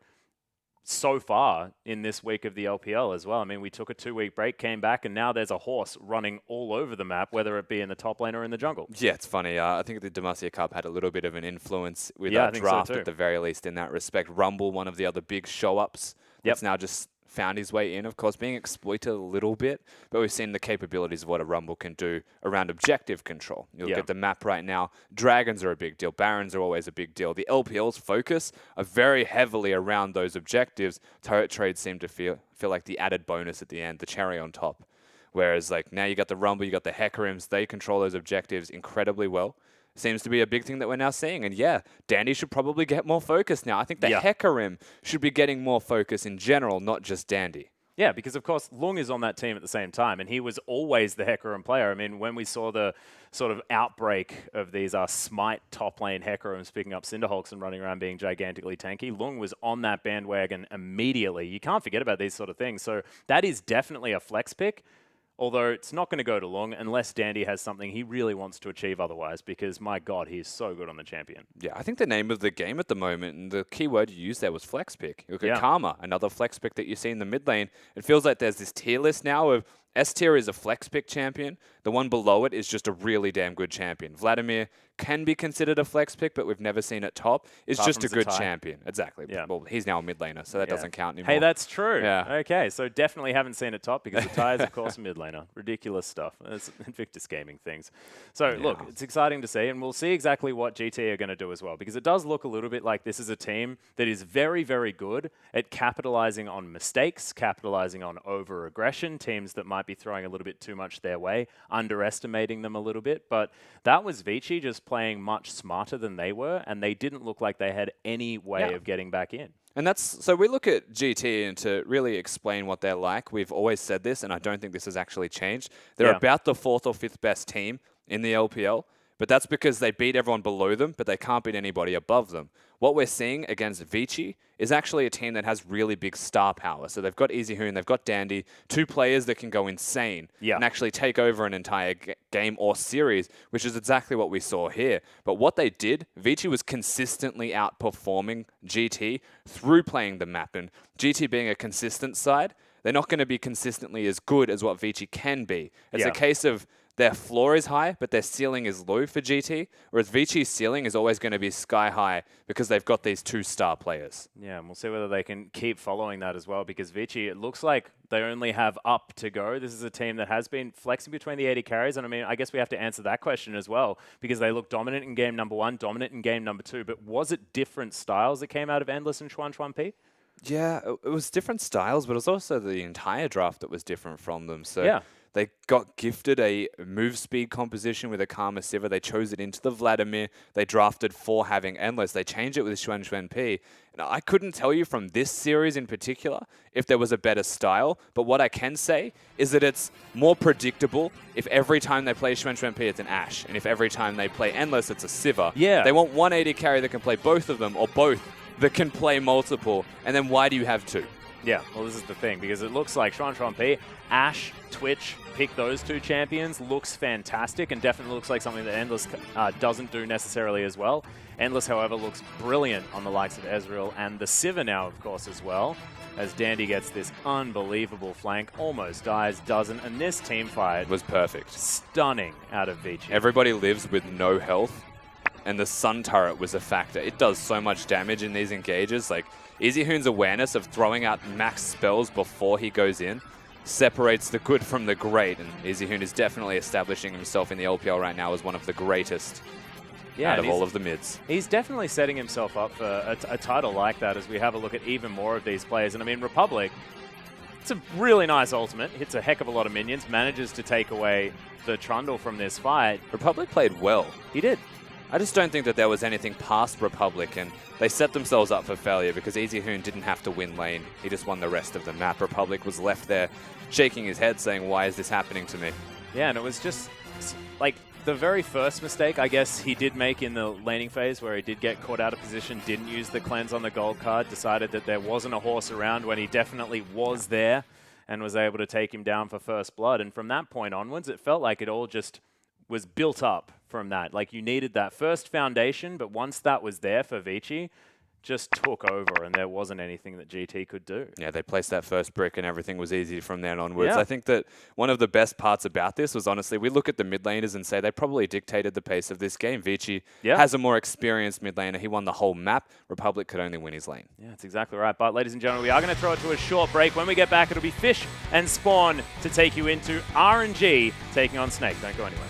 so far in this week of the LPL as well. I mean, we took a 2-week break, came back, and now there's a horse running all over the map, whether it be in the top lane or in the jungle. Yeah, it's funny. I think the Demacia Cup had a little bit of an influence with our draft at the very least in that respect. Rumble, one of the other big show-ups, that's now just found his way in, of course, being exploited a little bit, but we've seen the capabilities of what a Rumble can do around objective control. You look at the map right now, Dragons are a big deal, Barons are always a big deal. The LPL's focus are very heavily around those objectives. Turret trades seem to feel like the added bonus at the end, the cherry on top. Whereas like now you got the Rumble, you got the Hecarims, they control those objectives incredibly well. Seems to be a big thing that we're now seeing. And yeah, Dandy should probably get more focus now. I think the Hecarim should be getting more focus in general, not just Dandy. Yeah, because of course Lung is on that team at the same time, and he was always the Hecarim player. I mean, when we saw the sort of outbreak of these Smite top lane Hecarims picking up Cinderhulks and running around being gigantically tanky, Lung was on that bandwagon immediately. You can't forget about these sort of things. So that is definitely a flex pick. Although it's not going to go to Lung unless Dandy has something he really wants to achieve otherwise, because, my God, he is so good on the champion. Yeah, I think the name of the game at the moment, and the key word you used there was flex pick. You look at Karma, another flex pick that you see in the mid lane. It feels like there's this tier list now of S tier is a flex pick champion. The one below it is just a really damn good champion. Vladimir can be considered a flex pick, but we've never seen it top. It's just a good champion. Exactly. Yeah. Well, he's now a mid laner, so that doesn't count anymore. Hey, that's true. Yeah. Okay, so definitely haven't seen it top because Zatai is, of course, a mid laner. Ridiculous stuff. It's Invictus Gaming things. So, look, it's exciting to see, and we'll see exactly what GT are going to do as well, because it does look a little bit like this is a team that is very, very good at capitalizing on mistakes, capitalizing on over-aggression, teams that might be throwing a little bit too much their way, underestimating them a little bit. But that was Vici just playing much smarter than they were, and they didn't look like they had any way of getting back in. And that's, so we look at GT, and to really explain what they're like, we've always said this, and I don't think this has actually changed. They're about the 4th or 5th best team in the LPL, but that's because they beat everyone below them, but they can't beat anybody above them. What we're seeing against Vici is actually a team that has really big star power. So they've got EasyHoon, they've got Dandy, 2 players that can go insane and actually take over an entire game or series, which is exactly what we saw here. But what they did, Vici was consistently outperforming GT through playing the map. And GT being a consistent side, they're not going to be consistently as good as what Vici can be. It's a case of their floor is high, but their ceiling is low for GT, whereas Vici's ceiling is always going to be sky high because they've got these 2-star players. Yeah, and we'll see whether they can keep following that as well, because Vici, it looks like they only have up to go. This is a team that has been flexing between the AD carries, and I mean, I guess we have to answer that question as well, because they look dominant in game number 1, dominant in game number 2, but was it different styles that came out of Endless and Chuan-Chuan-P? Yeah, it was different styles, but it was also the entire draft that was different from them. So they got gifted a move speed composition with a Karma Sivir. They chose it into the Vladimir. They drafted for having Endless. They changed it with Xuan-Xuan-P. And I couldn't tell you from this series in particular if there was a better style, but what I can say is that it's more predictable if every time they play Xuan-Xuan-P it's an Ashe, and if every time they play Endless it's a Sivir. Yeah. They want one AD carry that can play both of them, or both that can play multiple, and then why do you have 2? Yeah, well, this is the thing, because it looks like Xuan-Xuan-P, Ashe, Twitch, pick those 2 champions, looks fantastic, and definitely looks like something that Endless doesn't do necessarily as well. Endless, however, looks brilliant on the likes of Ezreal, and the Sivir now, of course, as well, as Dandy gets this unbelievable flank, almost dies, doesn't, and this team fight was perfect. Stunning out of Vici. Everybody lives with no health, and the Sun Turret was a factor. It does so much damage in these engages. Like, EasyHoon's awareness of throwing out max spells before he goes in separates the good from the great, and EasyHoon is definitely establishing himself in the LPL right now as one of the greatest out of all of the mids. He's definitely setting himself up for a title like that as we have a look at even more of these players. And I mean, Republic, It's a really nice ultimate. Hits a heck of a lot of minions. Manages to take away the Trundle from this fight. Republic played well. He did. I just don't think that there was anything past Republic, and they set themselves up for failure because Easy Hoon didn't have to win lane. He just won the rest of the map. Republic was left there shaking his head saying, why is this happening to me? Yeah, and it was just like the very first mistake, I guess, he did make in the laning phase where he did get caught out of position, didn't use the cleanse on the gold card, decided that there wasn't a horse around when he definitely was there and was able to take him down for first blood. And from that point onwards, it felt like it all just was built up from that. Like you needed that first foundation, but once that was there for Vici, just took over and there wasn't anything that GT could do. Yeah, they placed that first brick and everything was easy from then onwards. Yeah. I think that one of the best parts about this was honestly, we look at the mid laners and say they probably dictated the pace of this game. Vici has a more experienced mid laner. He won the whole map. Republic could only win his lane. Yeah, that's exactly right. But ladies and gentlemen, we are going to throw it to a short break. When we get back, it'll be Fish and Spawn to take you into RNG taking on Snake. Don't go anywhere.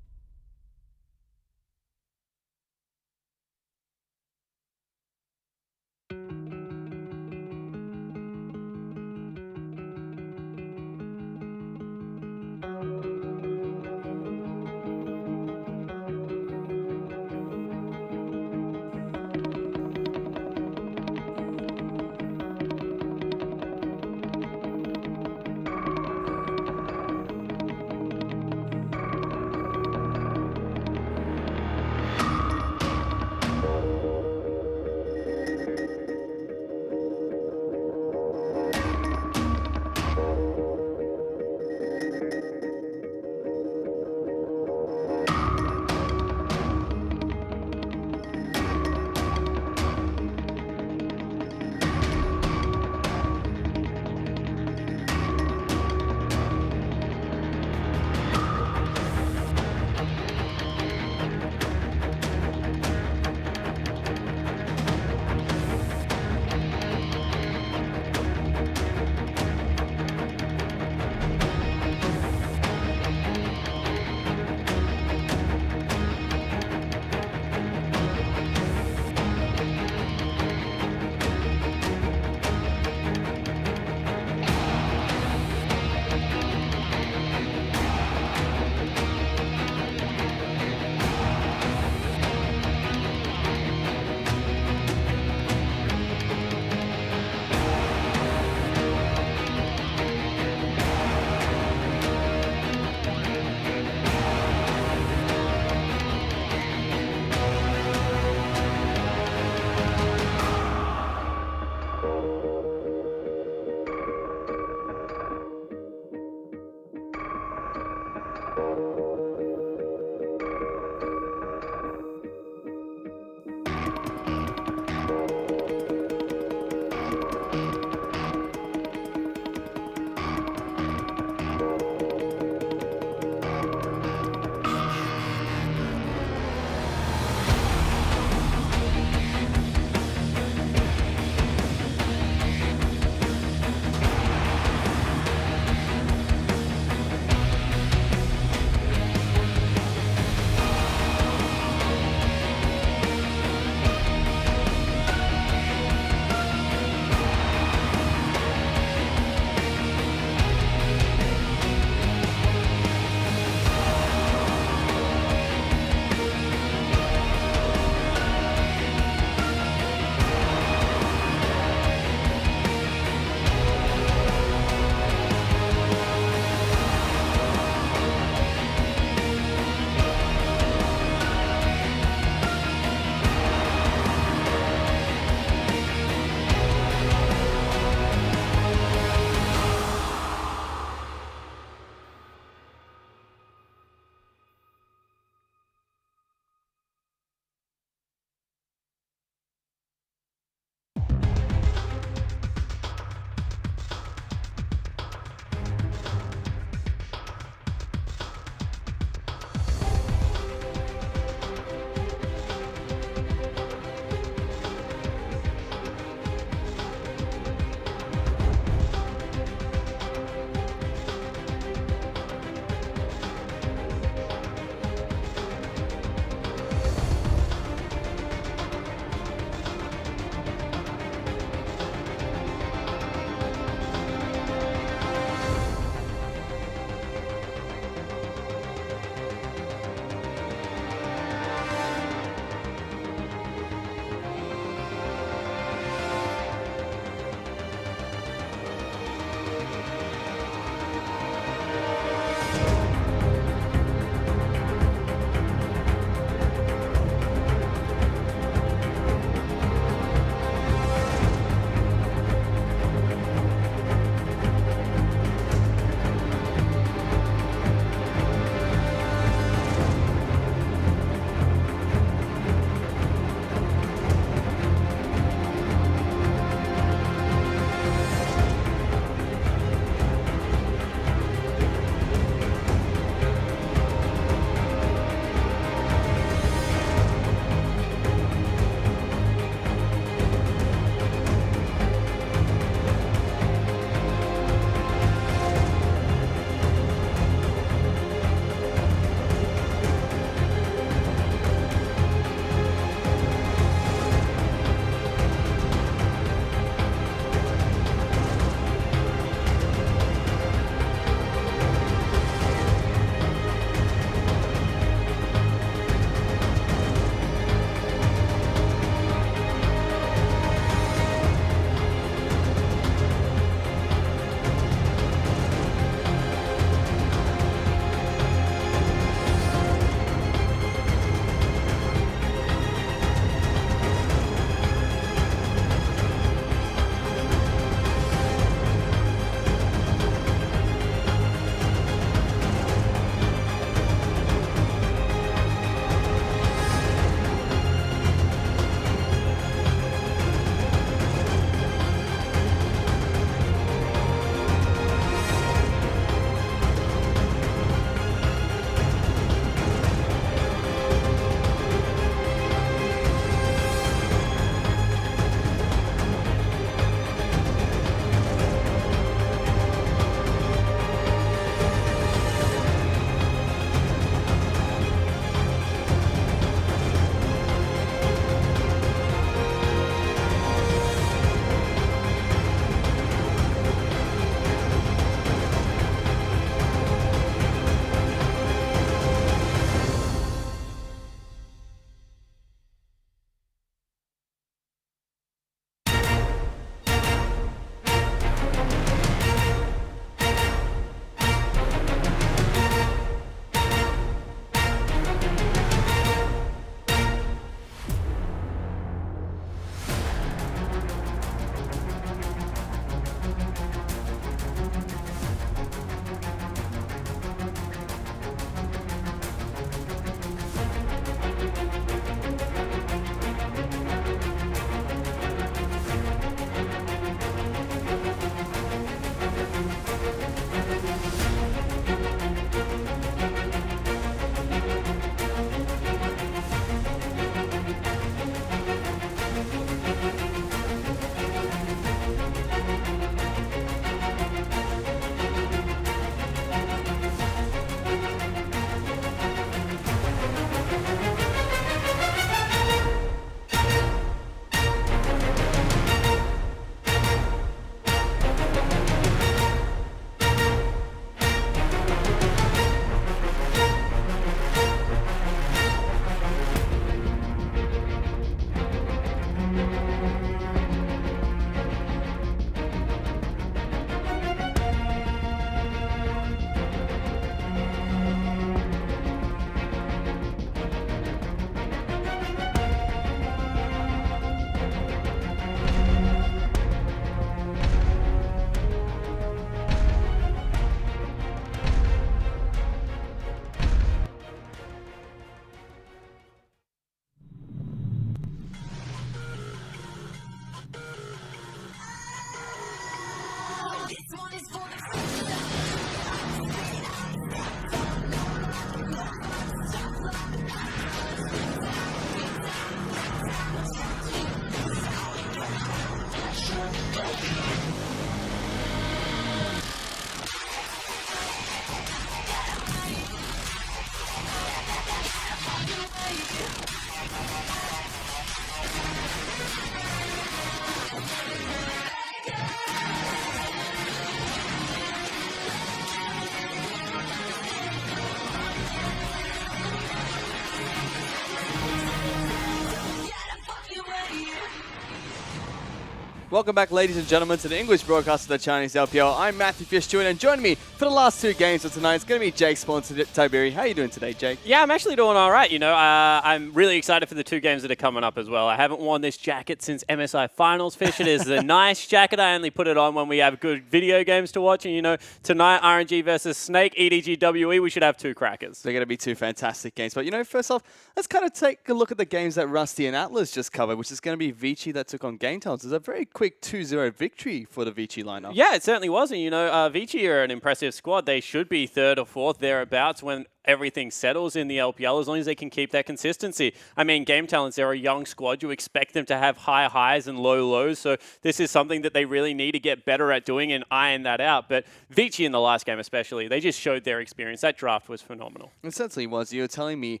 Welcome back, ladies and gentlemen, to the English broadcast of the Chinese LPL. I'm Matthew Fish-Stewart, and joining me for the last two games of tonight, it's going to be Jake Spons and Tiberi. How are you doing today, Jake? Yeah, I'm actually doing all right. You know, I'm really excited for the two games that are coming up as well. I haven't worn this jacket since MSI Finals, Fish. It is a nice jacket. I only put it on when we have good video games to watch. And, you know, tonight, RNG versus Snake, EDG WE, we should have two crackers. They're going to be two fantastic games. But, you know, first off, let's kind of take a look at the games that Rusty and Atlas just covered, which is going to be Vici that took on Game Talents. It's a very quick 2-0 victory for the Vici lineup. Yeah, it certainly was. And, you know, Vici are an impressive squad. They should be third or fourth thereabouts when everything settles in the LPL, as long as they can keep that consistency. I mean, Game Talents, they're a young squad. You expect them to have high highs and low lows. So this is something that they really need to get better at doing and iron that out. But Vici in the last game especially, they just showed their experience. That draft was phenomenal. It certainly was. You were telling me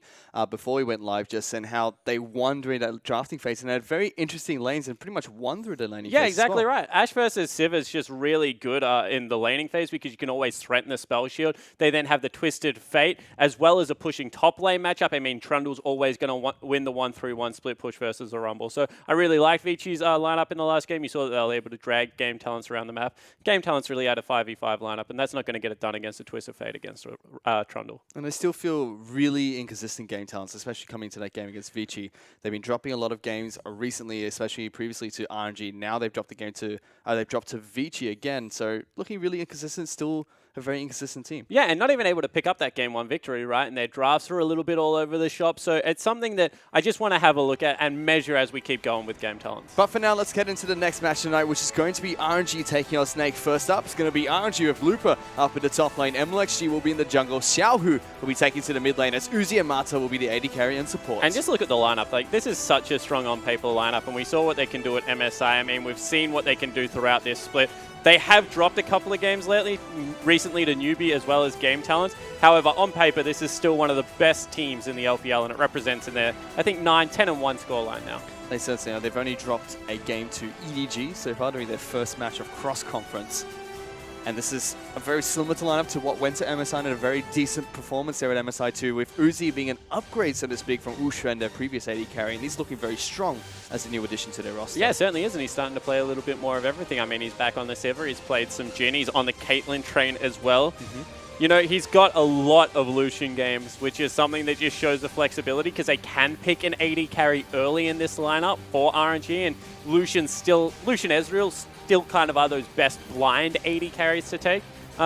before we went live just then how they won during that drafting phase and had very interesting lanes and pretty much won through the laning phase. Yeah, exactly right. Ash versus Civ is just really good in the laning phase because you can always threaten the spell shield. They then have the Twisted Fate as well as a pushing top lane matchup. I mean, Trundle's always going to win the 1-3-1 split push versus the Rumble. So I really liked Vici's lineup in the last game. You saw that they were able to drag Game Talents around the map. Game Talents really had a 5v5 lineup, and that's not going to get it done against a Twisted Fate against Trundle. And they still feel really inconsistent Game Talents, especially coming to that game against Vici. They've been dropping a lot of games recently, especially previously to RNG. Now they've dropped the game to they've dropped to Vici again. So looking really inconsistent, still a very inconsistent team. Yeah, and not even able to pick up that game one victory, right? And their drafts are a little bit all over the shop. So it's something that I just want to have a look at and measure as we keep going with Game Talents. But for now, let's get into the next match tonight, which is going to be RNG taking on Snake. First up, it's going to be RNG with Looper up in the top lane. MLXG will be in the jungle. Xiaohu will be taking to the mid lane as Uzi and Mata will be the AD carry and support. And just look at the lineup. Like, this is such a strong on-paper lineup, and we saw what they can do at MSI. I mean, we've seen what they can do throughout this split. They have dropped a couple of games lately, recently to Newbie as well as Game Talents. However, on paper, this is still one of the best teams in the LPL, and it represents in their, I think, 9-10-1 scoreline now. They certainly are. They've only dropped a game to EDG so far during their first match of cross-conference. And this is a very similar to lineup to what went to MSI and a very decent performance there at MSI too, with Uzi being an upgrade, so to speak, from Ushuen, their previous AD carry, and he's looking very strong as a new addition to their roster. Yeah, certainly is, and he's starting to play a little bit more of everything. I mean, he's back on the Sivir, he's played some Jhin, he's on the Caitlyn train as well. You know, he's got a lot of Lucian games, which is something that just shows the flexibility because they can pick an AD carry early in this lineup for RNG, and Lucian Ezreal still kind of are those best blind AD carries to take.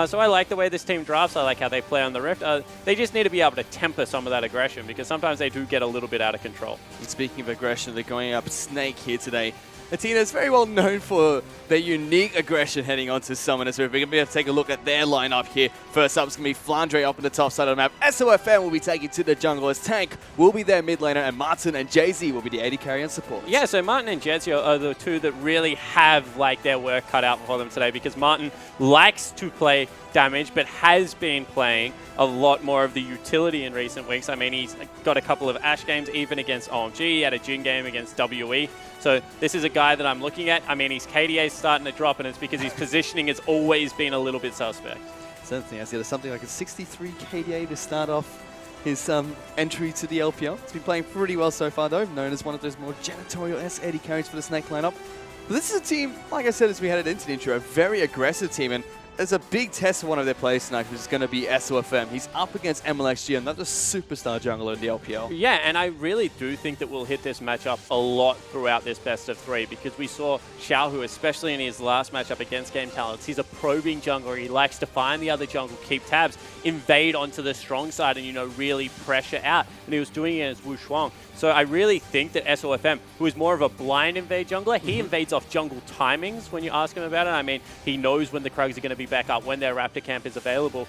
So I like the way this team drafts. I like how they play on the Rift. They just need to be able to temper some of that aggression because sometimes they do get a little bit out of control. And speaking of aggression, they're going up Snake here today. A team that's very well known for their unique aggression heading onto Summoners. We're going to be able to take a look at their lineup here. First up is going to be Flandre up in the top side of the map. SOFM will be taking to the jungle as Tank will be their mid laner, and Martin and Jay-Z will be the AD carry and support. Yeah, so Martin and Jezio are the two that really have like their work cut out for them today because Martin likes to play damage but has been playing a lot more of the utility in recent weeks. I mean, he's got a couple of Ashe games even against OMG. He had a Jhin game against WE. So this is a guy that I'm looking at. I mean, his KDA is starting to drop, and it's because his positioning has always been a little bit suspect. Certainly, I see there's something like a 63 KDA to start off his entry to the LPL. He's been playing pretty well so far, though, known as one of those more janitorial-esque AD carries for the Snake lineup. But this is a team, like I said as we headed into the intro, a very aggressive team, and there's a big test for one of their players tonight, which is going to be SOFM. He's up against MLXG, another superstar jungler in the LPL. Yeah, and I really do think that we'll hit this matchup a lot throughout this best of three because we saw Xiaohu, especially in his last matchup against Game Talents. He's a probing jungler. He likes to find the other jungle, keep tabs, invade onto the strong side, and, you know, really pressure out. And he was doing it as Wu Shuang. So I really think that SOFM, who is more of a blind invade jungler, he invades off jungle timings when you ask him about it. I mean, he knows when the Krugs are going to be back up, when their Raptor camp is available.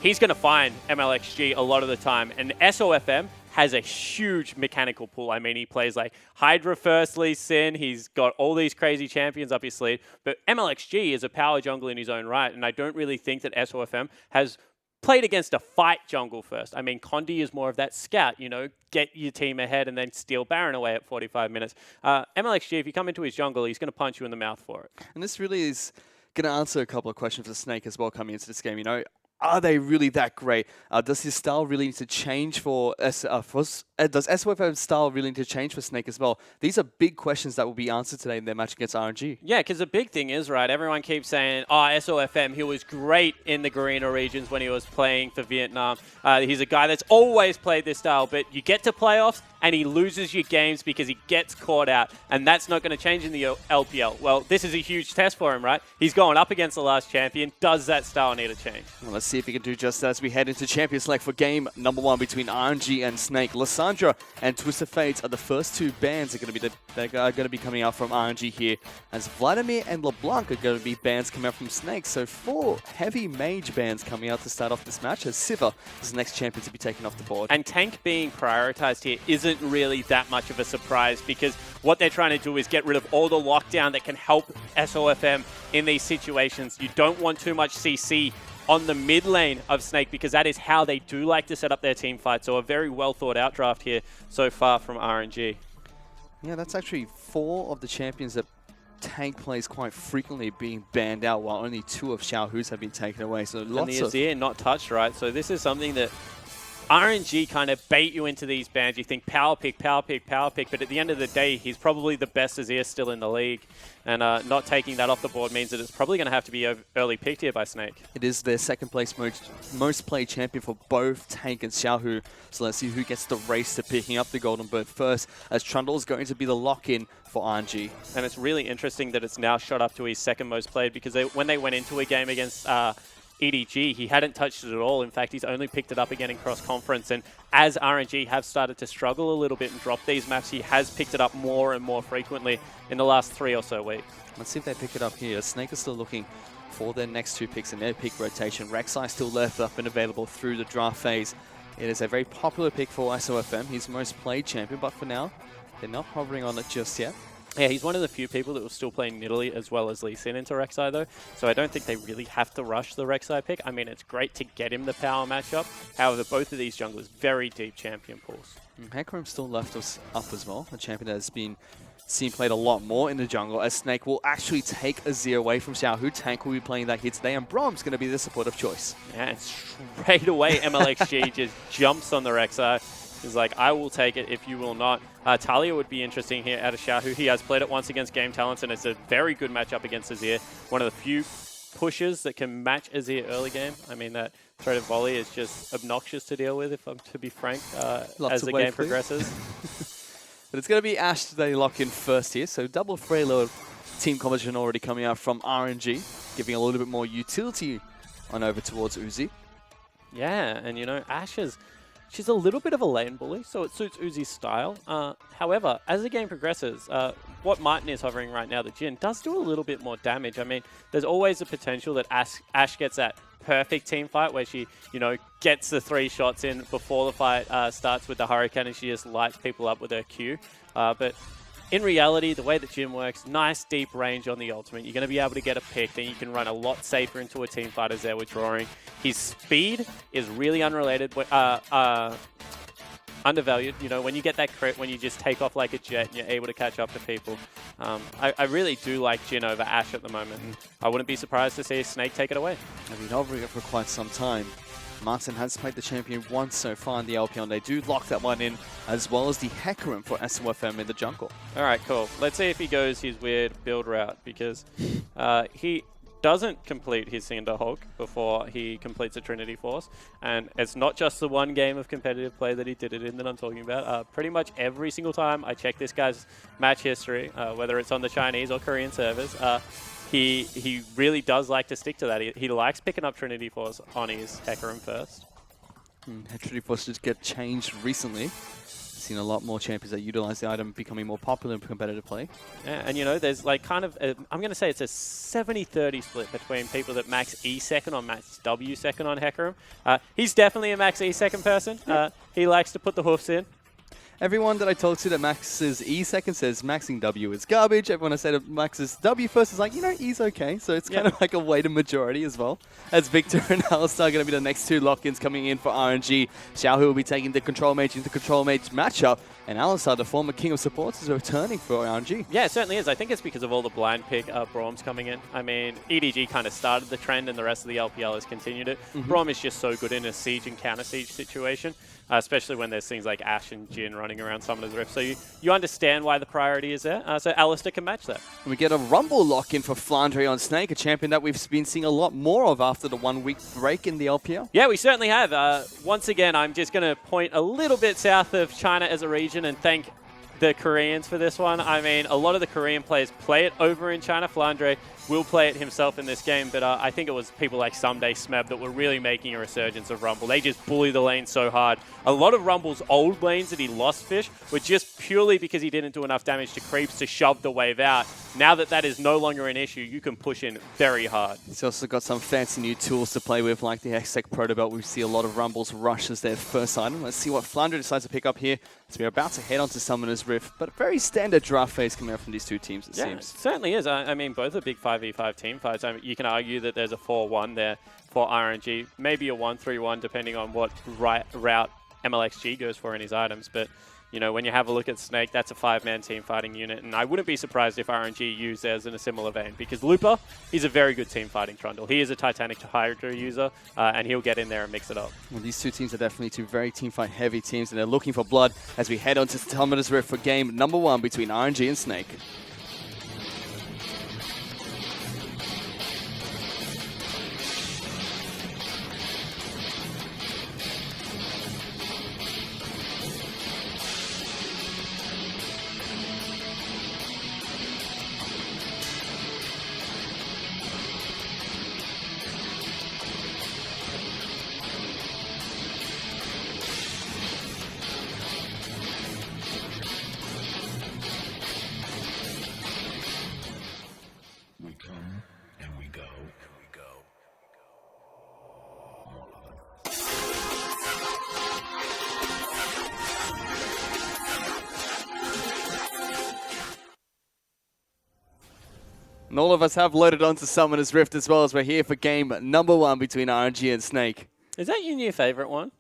He's going to find MLXG a lot of the time. And SOFM has a huge mechanical pool. I mean, he plays like Hydra first, Lee Sin. He's got all these crazy champions up his sleeve. But MLXG is a power jungle in his own right. And I don't really think that SOFM has played against a fight jungle first. I mean, Condi is more of that scout, you know, get your team ahead and then steal Baron away at 45 minutes. MLXG, if you come into his jungle, he's going to punch you in the mouth for it. And this really is going to answer a couple of questions for Snake as well coming into this game. You know, are they really that great? Does his style really need to change for does SOFM's style really need to change for Snake as well? These are big questions that will be answered today in their match against RNG. Yeah, because the big thing is, right, everyone keeps saying, oh, SOFM, he was great in the Garena regions when he was playing for Vietnam. He's a guy that's always played this style, but you get to playoffs and he loses your games because he gets caught out, and that's not going to change in the LPL. Well, this is a huge test for him, right? He's going up against the last champion. Does that style need a change? Well, let's see if he can do just that as we head into Champion Select for game number 1 between RNG and Snake. Lysandra and Twisted Fates are the first 2 bans that are going to be coming out from RNG here, as Vladimir and LeBlanc are going to be bans coming out from Snake. So 4 heavy mage bans coming out to start off this match, as Siva is the next champion to be taken off the board. And tank being prioritized here isn't really that much of a surprise, because what they're trying to do is get rid of all the lockdown that can help SOFM in these situations. You don't want too much CC on the mid lane of Snake, because that is how they do like to set up their team fight. So a very well thought out draft here so far from RNG. Yeah, that's actually 4 of the champions that tank plays quite frequently being banned out, while only 2 of Xiaohu's have been taken away. So lots and the Azir not touched, right? So this is something that RNG kind of bait you into these bans. You think power pick, power pick, power pick, but at the end of the day, he's probably the best Azir still in the league. And not taking that off the board means that it's probably going to have to be early picked here by Snake. It is their second place most played champion for both Tank and Xiaohu. So let's see who gets the race to picking up the Golden Bird first, as Trundle is going to be the lock-in for RNG. And it's really interesting that it's now shot up to his second most played, because when they went into a game against EDG, he hadn't touched it at all. In fact, he's only picked it up again in cross-conference. And as RNG have started to struggle a little bit and drop these maps, he has picked it up more and more frequently in the last 3 or so weeks. Let's see if they pick it up here. Snake is still looking for their next 2 picks in their pick rotation. Rek'Sai still left up and available through the draft phase. It is a very popular pick for SOFM. He's most played champion, but for now, they're not hovering on it just yet. Yeah, he's one of the few people that will still play Nidalee as well as Lee Sin into Rek'Sai, though. So I don't think they really have to rush the Rek'Sai pick. I mean, it's great to get him the power matchup. However, both of these junglers, very deep champion pools. Hecarim still left us up as well, a champion that has been seen played a lot more in the jungle, as Snake will actually take Azir away from Xiaohu. Tank will be playing that here today, and Brom's going to be the supportive choice. Yeah, and straight away MLXG just jumps on the Rek'Sai. He's like, I will take it if you will not. Talia would be interesting here out of Xiaohu. He has played it once against Game Talents, and it's a very good matchup against Azir. One of the few pushes that can match Azir early game. I mean, that threat of volley is just obnoxious to deal with, if I'm to be frank, as the game progresses. But it's going to be Ashe today lock in first here. So double Freylo team composition already coming out from RNG, giving a little bit more utility on over towards Uzi. Yeah, and you know, Ashe is... she's a little bit of a lane bully, so it suits Uzi's style. However, as the game progresses, what Martin is hovering right now, the Jhin, does do a little bit more damage. I mean, there's always a potential that Ashe gets that perfect team fight where she, you know, gets the 3 shots in before the fight starts with the Hurricane, and she just lights people up with her Q. But in reality, the way that Jhin works, nice deep range on the ultimate. You're going to be able to get a pick, then you can run a lot safer into a team fight as they're withdrawing. His speed is really underrated, undervalued. You know, when you get that crit, when you just take off like a jet and you're able to catch up to people. I really do like Jhin over Ashe at the moment, and I wouldn't be surprised to see Snake take it away. I've been hovering it for quite some time. Martin has played the champion once so far in the LPL, and they do lock that one in, as well as the Hecarim for SOFM in the jungle. All right, cool. Let's see if he goes his weird build route, because he doesn't complete his Cinder Hulk before he completes a Trinity Force. And it's not just the one game of competitive play that he did it in that I'm talking about. Pretty much every single time I check this guy's match history, whether it's on the Chinese or Korean servers, he really does like to stick to that. He likes picking up Trinity Force on his Hecarim first. Trinity Force did get changed recently. Seen a lot more champions that utilize the item becoming more popular in competitive play. Yeah, and you know, there's like kind of, I'm going to say it's a 70-30 split between people that max E second or max W second on Hecarim. He's definitely a max E second person. He likes to put the hoofs in. Everyone that I talk to that maxes E second says maxing W is garbage. Everyone I say that maxes W first is like, E's okay. So it's kind of like a weighted majority as well. As Victor and Alistar going to be the next two lock-ins coming in for RNG. Xiaohu will be taking the Control Mage into Control Mage matchup. And Alistar, the former King of Supports, is returning for RNG. Yeah, it certainly is. I think it's because of all the blind pick Brahms coming in. I mean, EDG kind of started the trend and the rest of the LPL has continued it. Braum is just so good in a siege and counter-siege situation, especially when there's things like Ashe and Jhin running around Summoner's Rift. So you understand why the priority is there. So Alistar can match that. And we get a Rumble lock-in for Flandre on Snake, a champion that we've been seeing a lot more of after the 1 week break in the LPL. Yeah, we certainly have. Once again, I'm just going to point a little bit south of China as a region and thank the Koreans for this one. I mean, a lot of the Korean players play it over in China. Flandre will play it himself in this game, but I think it was people like Someday Smeb that were really making a resurgence of Rumble. They just bully the lane so hard. A lot of Rumble's old lanes that he lost fish were just purely because he didn't do enough damage to creeps to shove the wave out. Now that that is no longer an issue, you can push in very hard. He's also got some fancy new tools to play with, like the Hextech Protobelt. We see a lot of Rumbles rush as their first item. Let's see what Flandre decides to pick up here as we're about to head onto Summoner's Rift. But very standard draft phase coming out from these two teams, it seems. It certainly is. I mean, both are big 5v5 team fights. I mean, you can argue that there's a 4-1 there for RNG, maybe a 1-3-1 depending on what route MLXG goes for in his items. But, when you have a look at Snake, that's a 5-man team fighting unit. And I wouldn't be surprised if RNG used theirs in a similar vein because Looper, he's a very good team fighting Trundle. He is a Titanic to Hydra user, and he'll get in there and mix it up. Well, these two teams are definitely two very team fight heavy teams, and they're looking for blood as we head on to Summoner's Rift for game number 1 between RNG and Snake. And all of us have loaded onto Summoner's Rift as well as we're here for game number 1 between RNG and Snake. Is that your new favorite one?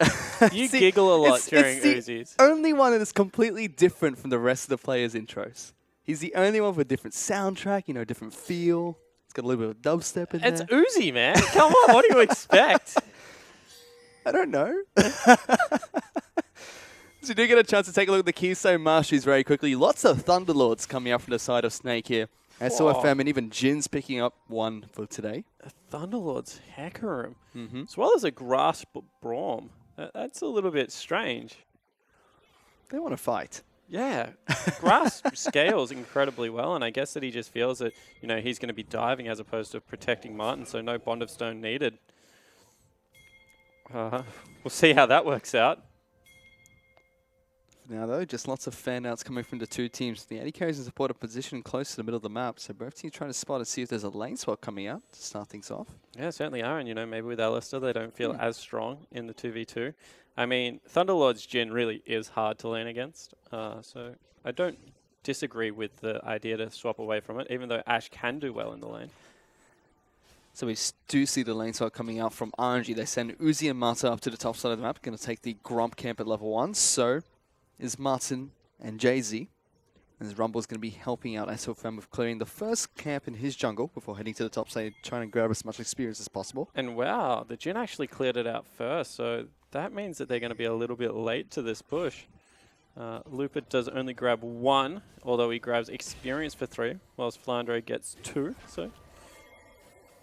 You giggle a lot during Uzi's. Only one that is completely different from the rest of the players' intros. He's the only one with a different soundtrack, different feel. It's got a little bit of dubstep in there. It's Uzi, man. Come on, what do you expect? I don't know. So you do get a chance to take a look at the Keystone Masteries very quickly. Lots of Thunderlords coming up from the side of Snake here. SOFM and even Jin's picking up one for today. A Thunderlord's Hecarim, as well as a Grasp Braum. That's a little bit strange. They want to fight. Yeah, Grasp scales incredibly well, and I guess that he just feels that, he's going to be diving as opposed to protecting Martin, so no Bond of Stone needed. We'll see how that works out. Now, though, just lots of fan outs coming from the two teams. The AD carries in support a position close to the middle of the map, so both teams trying to spot and see if there's a lane swap coming out to start things off. Yeah, certainly are, and maybe with Alistar they don't feel as strong in the 2v2. I mean, Thunderlord's Jhin really is hard to lane against, so I don't disagree with the idea to swap away from it, even though Ashe can do well in the lane. So we do see the lane swap coming out from RNG. They send Uzi and Marta up to the top side of the map, going to take the Gromp camp at level 1, so is Martin and Jay-Z. And Rumble's going to be helping out SOFM with clearing the first camp in his jungle before heading to the top side, trying to grab as much experience as possible. And wow, the Jhin actually cleared it out first, so that means that they're going to be a little bit late to this push. Looper does only grab 1, although he grabs experience for 3, whilst Flandre gets 2, so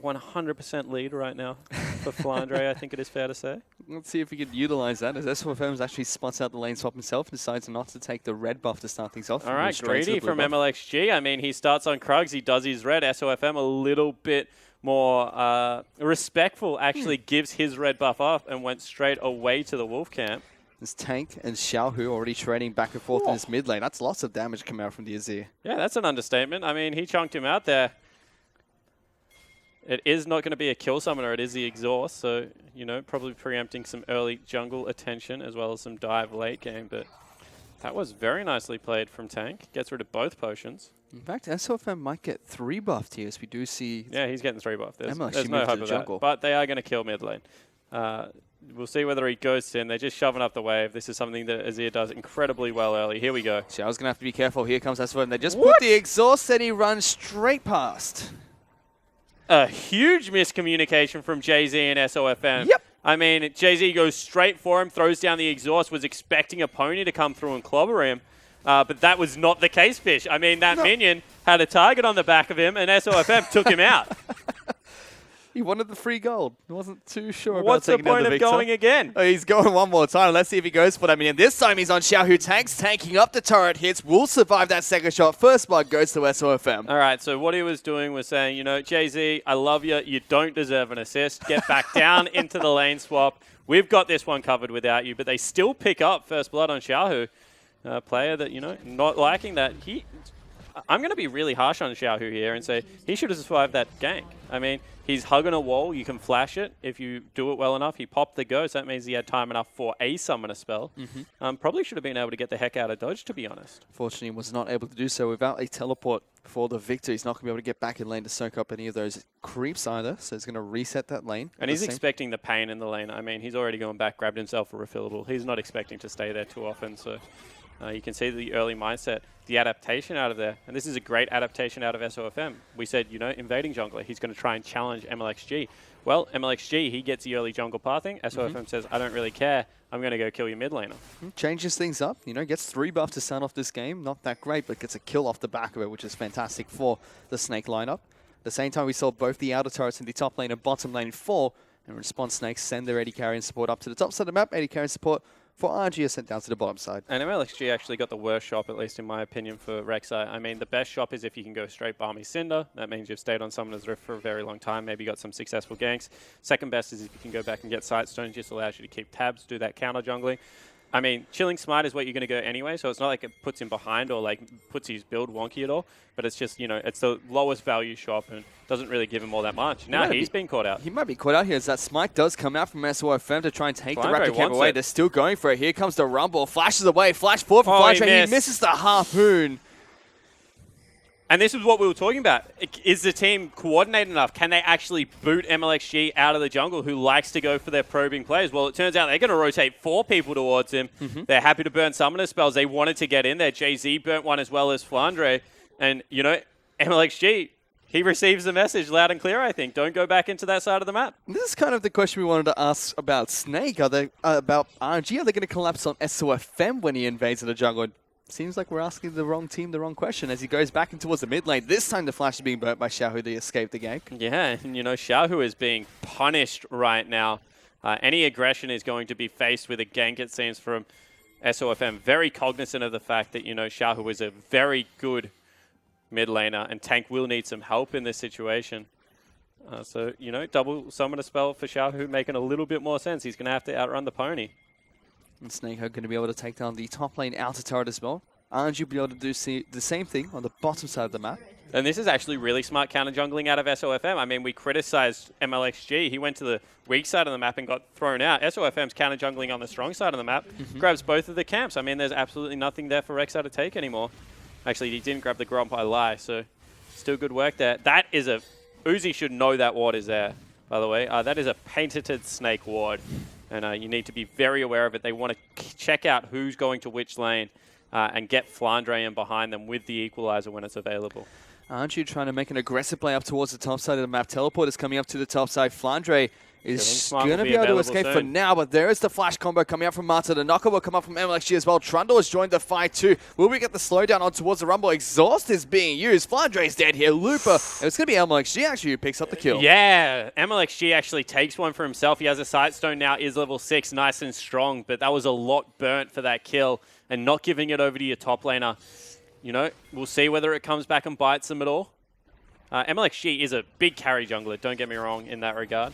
100% lead right now for Flandre, I think it is fair to say. Let's see if we can utilize that, as SOFM actually spots out the lane swap himself and decides not to take the red buff to start things off. All right, greedy from MLXG. I mean, he starts on Krugs, he does his red. SOFM a little bit more respectful, actually gives his red buff off and went straight away to the Wolf camp. There's Tank and Xiaohu already trading back and forth in his mid lane. That's lots of damage coming out from the Azir. Yeah, that's an understatement. I mean, he chunked him out there. It is not going to be a kill summoner, it is the exhaust, so, probably preempting some early jungle attention as well as some dive late game, but That was very nicely played from Tank. Gets rid of both potions. In fact, SOFM might get 3 buffed here, as we do see... Yeah, he's getting 3 buffed. There's no moved hope to of the jungle. that. But they are going to kill mid lane. We'll see whether he goes in. They're just shoving up the wave. This is something that Azir does incredibly well early. Here we go. So I was going to have to be careful. Here comes SOFM. They just put the exhaust and he runs straight past. A huge miscommunication from Jay-Z and SOFM. Yep. I mean, Jay-Z goes straight for him, throws down the exhaust, was expecting a pony to come through and clobber him. But that was not the case, Fish. I mean, that minion had a target on the back of him, and SOFM took him out. He wanted the free gold. He wasn't too sure about What's the taking down point the of Victor. going again? Oh, he's going one more time. Let's see if he goes for that minion. This time he's on Xiaohu. Tank's tanking up the turret. Hits. Will survive that second shot. First blood goes to SOFM. All right, so what he was doing was saying, you know, Jay-Z, I love you. You don't deserve an assist. Get back down into the lane swap. We've got this one covered without you. But they still pick up first blood on Xiaohu. A player that, you know, not liking that. I'm going to be really harsh on Xiaohu here and say he should have survived that gank. I mean, he's hugging a wall. You can flash it if you do it well enough. He popped the ghost. That means he had time enough for a summoner spell. Probably should have been able to get the heck out of dodge, to be honest. Fortunately, was not able to do so without a teleport for the Victor. He's not going to be able to get back in lane to soak up any of those creeps either. So he's going to reset that lane. And he's expecting the pain in the lane. I mean, he's already gone back, grabbed himself a refillable. He's not expecting to stay there too often. So you can see the early mindset, the adaptation out of there. And this is a great adaptation out of SOFM. We said, you know, invading jungler. He's going to try and challenge MLXG. Well, MLXG, he gets the early jungle pathing. SOFM says, I don't really care. I'm going to go kill your mid laner. Changes things up. You know, gets 3 buff to start off this game. Not that great, but gets a kill off the back of it, which is fantastic for the Snake lineup. At the same time, we saw both the outer turrets in the top lane and bottom lane fall. In response, Snakes send their AD carry and support up to the top side of the map. AD carry and support for RNG is sent down to the bottom side. And MLXG actually got the worst shop, at least in my opinion, for Rek'Sai. I mean, the best shop is if you can go straight Balmy Cinder. That means you've stayed on Summoner's Rift for a very long time, maybe got some successful ganks. Second best is if you can go back and get Sightstone, just allows you to keep tabs, do that counter jungling. I mean, Chilling Smite is what you're going to go anyway, so it's not like it puts him behind or like puts his build wonky at all, but it's just, you know, it's the lowest value shop and doesn't really give him all that much. Now he's been caught out. He might be caught out here as that Smite does come out from SOFM to try and take the Flandre Raptor Cave away. They're still going for it. Here comes the Rumble. Flashes away. Flash forward for Flandre. He misses the harpoon. And this is what we were talking about. Is the team coordinated enough? Can they actually boot MLXG out of the jungle who likes to go for their probing plays? Well, it turns out they're going to rotate 4 people towards him. They're happy to burn summoner spells. They wanted to get in there. Jay-Z burnt one as well as Flandre. And, you know, MLXG, he receives the message loud and clear, I think. Don't go back into that side of the map. This is kind of the question we wanted to ask about Snake. Are they about RNG? Are they going to collapse on SOFM when he invades the jungle? Seems like we're asking the wrong team the wrong question as he goes back in towards the mid lane. This time the flash is being burnt by Xiaohu to escape the gank. Yeah, and you know, Xiaohu is being punished right now. Any aggression is going to be faced with a gank, it seems, from SOFM. Very cognizant of the fact that, you know, Xiaohu is a very good mid laner and Tank will need some help in this situation. So, you know, double summoner spell for Xiaohu making a little bit more sense. He's going to have to outrun the pony. And Snake are going to be able to take down the top lane outer turret as well. RNG will be able to do the same thing on the bottom side of the map. And this is actually really smart counter jungling out of SOFM. I mean, we criticized MLXG. He went to the weak side of the map and got thrown out. SOFM's counter jungling on the strong side of the map. Grabs both of the camps. I mean, there's absolutely nothing there for Rek'Sai to take anymore. Actually, he didn't grab the Gromp, I lie. So still good work there. That is a... Uzi should know that ward is there, by the way. That is a painted Snake ward. And you need to be very aware of it. They want to check out who's going to which lane and get Flandre in behind them with the equalizer when it's available. Aren't you trying to make an aggressive play up towards the top side of the map? Teleport is coming up to the top side. Flandre is going to be able to escape for now, but there is the flash combo coming out from Marta. The knocker will come up from MLXG as well. Trundle has joined the fight too. Will we get the slowdown on towards the Rumble? Exhaust is being used. Flandre is dead here. Looper. It's going to be MLXG actually who picks up the kill. Yeah, MLXG actually takes one for himself. He has a Sightstone now, is level 6, nice and strong, but that was a lot burnt for that kill and not giving it over to your top laner. You know, we'll see whether it comes back and bites them at all. MLXG is a big carry jungler, don't get me wrong in that regard.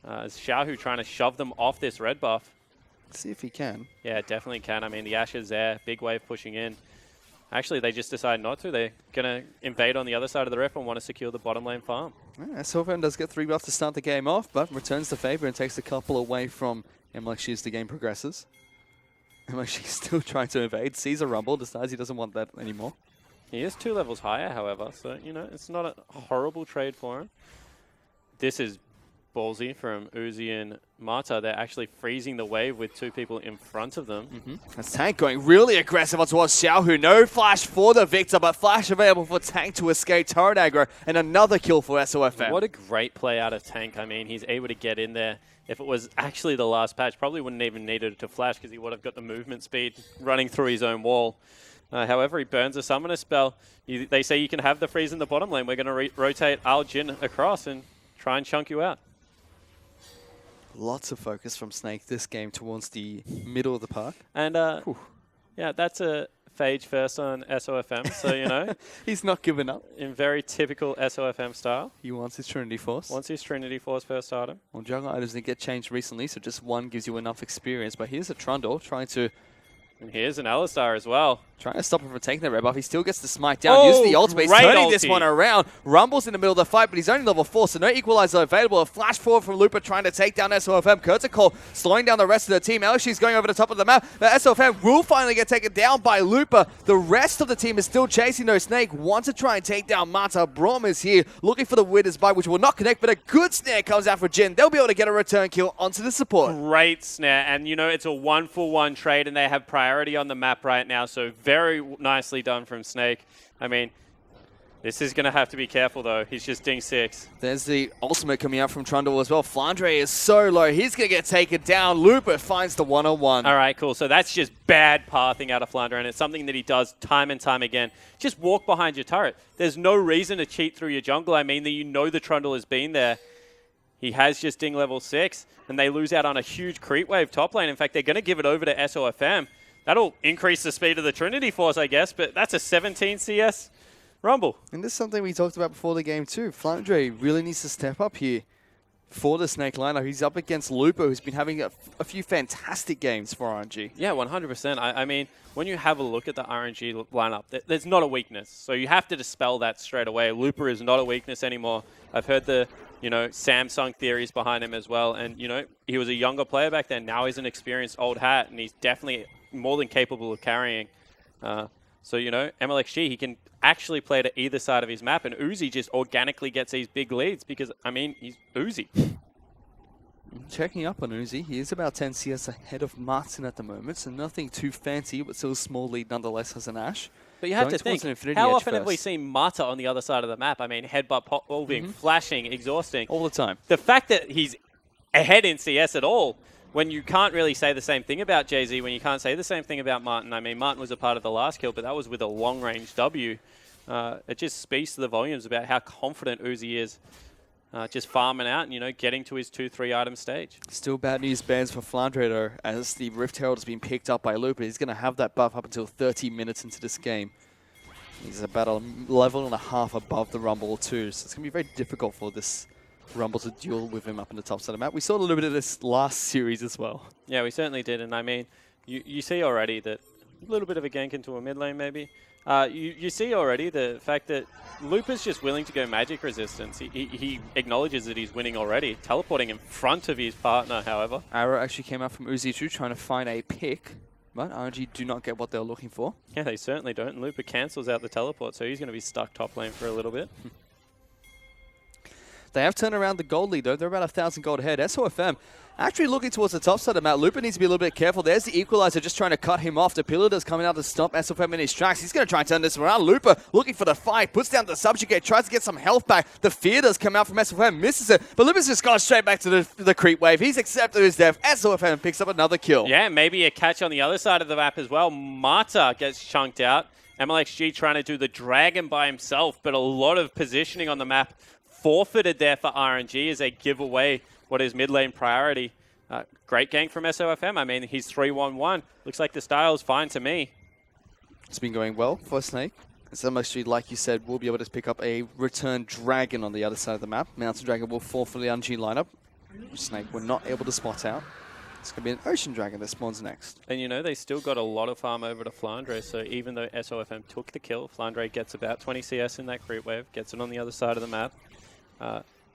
Xiaohu trying to shove them off this red buff. Let's see if he can. Yeah, definitely can. I mean, the Ashe is there. Big wave pushing in. Actually, they just decide not to. They're going to invade on the other side of the rift and want to secure the bottom lane farm. Yeah, SOFM does get 3 buffs to start the game off, but returns the favor and takes a couple away from MLXG as the game progresses. Actually still trying to evade. Sees a rumble, decides he doesn't want that anymore. He is 2 levels higher, however, so, you know, it's not a horrible trade for him. This is ballsy from Uzi and Mata. They're actually freezing the wave with 2 people in front of them. That's Tank going really aggressive on towards Xiaohu. No flash for the Victor, but flash available for Tank to escape turret aggro, and another kill for SOFM. What a great play out of Tank. I mean, he's able to get in there. If it was actually the last patch, probably wouldn't even needed to flash because he would have got the movement speed running through his own wall. However, he burns a summoner spell. They say you can have the freeze in the bottom lane. We're going to rotate Al Jin across and try and chunk you out. Lots of focus from Snake this game towards the middle of the park. And, yeah, that's a Phage first on SOFM, so, you know. He's not giving up. In very typical SOFM style. He wants his Trinity Force. Wants his Trinity Force first item. Well, jungle items didn't get changed recently, so just one gives you enough experience. But here's a Trundle trying to... And here's an Alistar as well. Trying to stop him from taking the red buff. He still gets the smite down. Uses the ultimate. He's turning this one around. Rumble's in the middle of the fight, but he's only level 4, so no equalizer available. A flash forward from Looper trying to take down SOFM. Kurtikol slowing down the rest of the team. LSG's going over the top of the map. But SOFM will finally get taken down by Looper. The rest of the team is still chasing though. Snake wants to try and take down Mata. Brom is here looking for the Wither's Bite, which will not connect, but a good snare comes out for Jin. They'll be able to get a return kill onto the support. Great snare, and you know, it's a 1-for-1 trade, and they have priority on the map right now, so very nicely done from Snake. I mean, this is going to have to be careful, though. He's just ding 6. There's the ultimate coming out from Trundle as well. Flandre is so low. He's going to get taken down. Looper finds the 1-on-1. All right, cool. So that's just bad pathing out of Flandre, and it's something that he does time and time again. Just walk behind your turret. There's no reason to cheat through your jungle. I mean, that you know the Trundle has been there. He has just ding level 6, and they lose out on a huge creep wave top lane. In fact, they're going to give it over to SOFM. That'll increase the speed of the Trinity Force, I guess, but that's a 17 CS Rumble. And this is something we talked about before the game too. Flandre really needs to step up here for the Snake lineup. He's up against Lupo, who's been having a few fantastic games for RNG. Yeah, 100%. I mean, when you have a look at the RNG lineup, there's not a weakness. So you have to dispel that straight away. Looper is not a weakness anymore. I've heard the, you know, Samsung theories behind him as well. And, you know, he was a younger player back then. Now he's an experienced old hat, and he's definitely more than capable of carrying. So, you know, MLXG, he can actually play to either side of his map, and Uzi just organically gets these big leads because, I mean, he's Uzi. Checking up on Uzi, he is about 10 CS ahead of Martin at the moment, so nothing too fancy, but still a small lead nonetheless as an Ashe. But you have to think, how often have we seen Mata on the other side of the map? I mean, headbutt, pop, all being flashing, exhausting. All the time. The fact that he's ahead in CS at all, when you can't really say the same thing about Jay-Z, when you can't say the same thing about Martin. I mean, Martin was a part of the last kill, but that was with a long-range W. It just speaks to the volumes about how confident Uzi is, just farming out and, you know, getting to his 2-3 item stage. Still bad news bears for Flandre, though, as the Rift Herald has been picked up by Looper. He's going to have that buff up until 30 minutes into this game. He's about a level and a half above the Rumble, too, so it's going to be very difficult for this Rumble to duel with him up in the top side of the map. We saw a little bit of this last series as well. Yeah, we certainly did, and I mean, you see already that a little bit of a gank into a mid lane maybe. You see already the fact that Looper's just willing to go magic resistance. He acknowledges that he's winning already, teleporting in front of his partner, however. Arrow actually came out from Uzi too, trying to find a pick, but RNG do not get what they're looking for. Yeah, they certainly don't, and Looper cancels out the teleport, so he's going to be stuck top lane for a little bit. They have turned around the gold lead, though. They're about 1,000 gold ahead. SOFM actually looking towards the top side of the map. Looper needs to be a little bit careful. There's the equalizer just trying to cut him off. The Pillager's coming out to stop SOFM in his tracks. He's going to try and turn this around. Looper looking for the fight. Puts down the subjugate. Tries to get some health back. The fear does come out from SOFM. Misses it. But Looper's just gone straight back to the creep wave. He's accepted his death. SOFM picks up another kill. Yeah, maybe a catch on the other side of the map as well. Mata gets chunked out. MLXG trying to do the dragon by himself, but a lot of positioning on the map forfeited there for RNG as they give away what is mid lane priority. Great gank from SOFM. I mean, he's 3-1-1. Looks like the style is fine to me. It's been going well for Snake. Some actually, like you said, will be able to pick up a return dragon on the other side of the map. Mountain Dragon will fall for the RNG lineup. Snake were not able to spot out. It's going to be an Ocean Dragon that spawns next. And you know, they still got a lot of farm over to Flandre, so even though SOFM took the kill, Flandre gets about 20 CS in that creep wave, gets it on the other side of the map.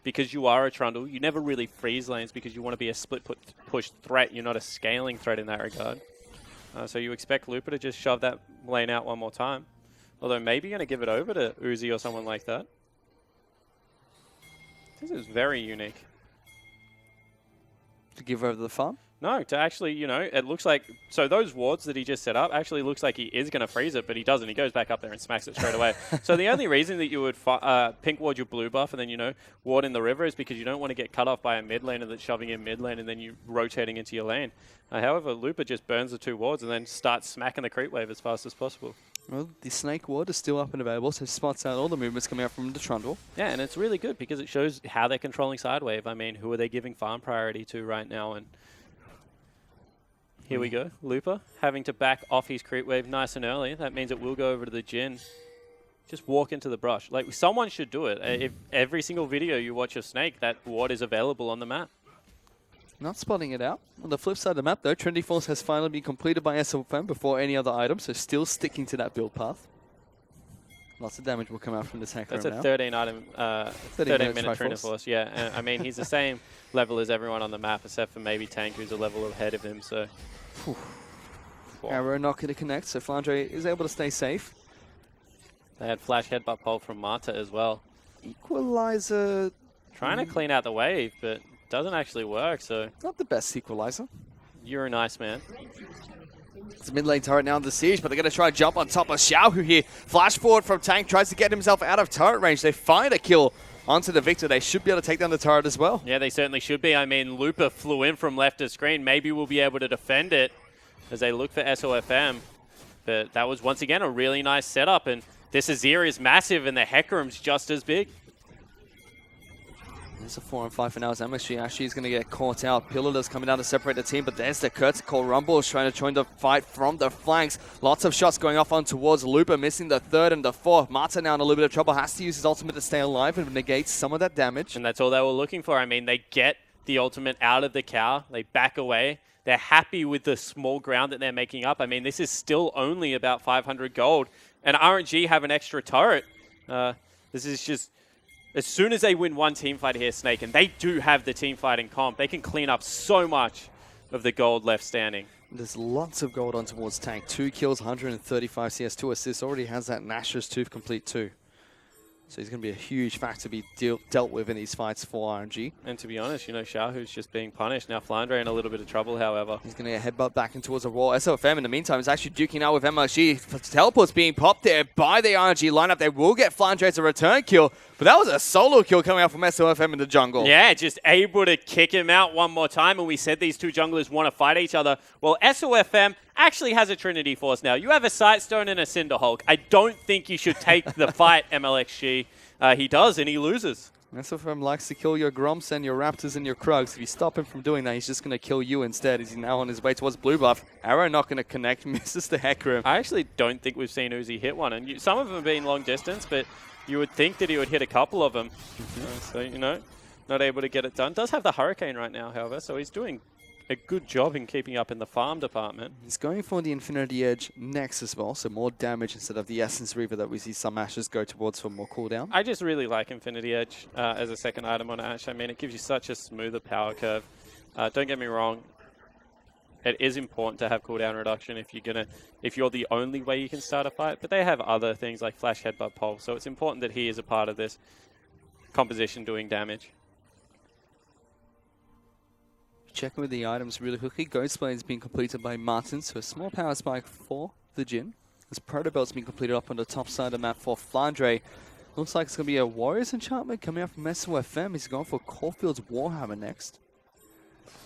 Because you are a Trundle, you never really freeze lanes because you want to be a split push threat. You're not a scaling threat in that regard. So you expect Lupa to just shove that lane out one more time. Although maybe going to give it over to Uzi or someone like that. This is very unique. To give over the farm? No, to actually, you know, it looks like... So those wards that he just set up actually looks like he is going to freeze it, but he doesn't. He goes back up there and smacks it straight away. So the only reason that you would pink ward your blue buff and then, you know, ward in the river is because you don't want to get cut off by a mid laner that's shoving in mid lane and then you rotating into your lane. However, Lupa just burns the 2 wards and then starts smacking the creep wave as fast as possible. Well, the Snake ward is still up and available, so spots out all the movements coming out from the Trundle. Yeah, and it's really good because it shows how they're controlling side wave. I mean, who are they giving farm priority to right now? And here we go. Lupa having to back off his creep wave nice and early. That means it will go over to the Jhin. Just walk into the brush. Like, someone should do it. If every single video you watch of Snake, that ward is available on the map. Not spotting it out. On the flip side of the map, though, Trinity Force has finally been completed by SLFM before any other items, so still sticking to that build path. Lots of damage will come out from this hacker now. That's a 13 item, 13-minute Trinity Force. Yeah, I mean, he's the same level as everyone on the map, except for maybe Tank, who's a level ahead of him, so... Arrow not going to connect, so Flandre is able to stay safe. They had flash headbutt pole from Marta as well. Equalizer... Trying to clean out the wave, but doesn't actually work, so... Not the best equalizer. You're a nice man. It's a mid lane turret now in the siege, but they're going to try and jump on top of Xiaohu here. Flash forward from Tank, tries to get himself out of turret range. They find a kill onto the Victor. They should be able to take down the turret as well. Yeah, they certainly should be. I mean, Lupa flew in from left of screen. Maybe we'll be able to defend it as they look for SOFM. But that was, once again, a really nice setup. And this Azir is massive, and the Hecarim's just as big. There's a 4-on-5 for now as MSG actually is going to get caught out. Pillager's coming down to separate the team, but there's the curtain call. Rumble is trying to join the fight from the flanks. Lots of shots going off on towards Lupa, missing the 3rd and the 4th. Marta now in a little bit of trouble, has to use his ultimate to stay alive and negate some of that damage. And that's all they were looking for. I mean, they get the ultimate out of the cow. They back away. They're happy with the small ground that they're making up. I mean, this is still only about 500 gold. And RNG have an extra turret. This is just... As soon as they win one team fight here, Snake, and they do have the team fighting comp, they can clean up so much of the gold left standing. There's lots of gold on towards Tank. 2 kills, 135 CS, 2 assists. Already has that Nashor's Tooth complete too. So he's going to be a huge factor to be dealt with in these fights for RNG. And to be honest, you know, Xiaohu's just being punished. Now Flandre in a little bit of trouble, however. He's going to get headbutt back in towards the wall. SOFM in the meantime is actually duking out with MSG. Teleport's being popped there by the RNG lineup. They will get Flandre to return kill. But that was a solo kill coming out from SOFM in the jungle. Yeah, just able to kick him out one more time. And we said these two junglers want to fight each other. Well, SOFM actually has a Trinity Force now. You have a Sightstone and a Cinderhulk. I don't think you should take the fight, MLXG. He does, and he loses. SOFM likes to kill your Gromps and your Raptors and your Krugs. If you stop him from doing that, he's just going to kill you instead. He's now on his way towards blue buff. Arrow not going to connect, misses the Hecarim. I actually don't think we've seen Uzi hit one. And some of them have been long distance, but you would think that he would hit a couple of them. So, you know, not able to get it done. Does have the Hurricane right now, however, so he's doing a good job in keeping up in the farm department. He's going for the Infinity Edge next as well, so more damage instead of the Essence Reaver that we see some Ashes go towards for more cooldown. I just really like Infinity Edge as a second item on Ashe. I mean, it gives you such a smoother power curve. Don't get me wrong, it is important to have cooldown reduction if you're the only way you can start a fight, but they have other things like Flash Headbutt Pulse, so it's important that he is a part of this composition doing damage. Checking with the items really quickly. Ghostblade has been completed by Martin, so a small power spike for the Jhin. As Protobelt's been completed up on the top side of the map for Flandre. Looks like it's going to be a Warriors enchantment coming out from SOFM. He's going for Caulfield's Warhammer next.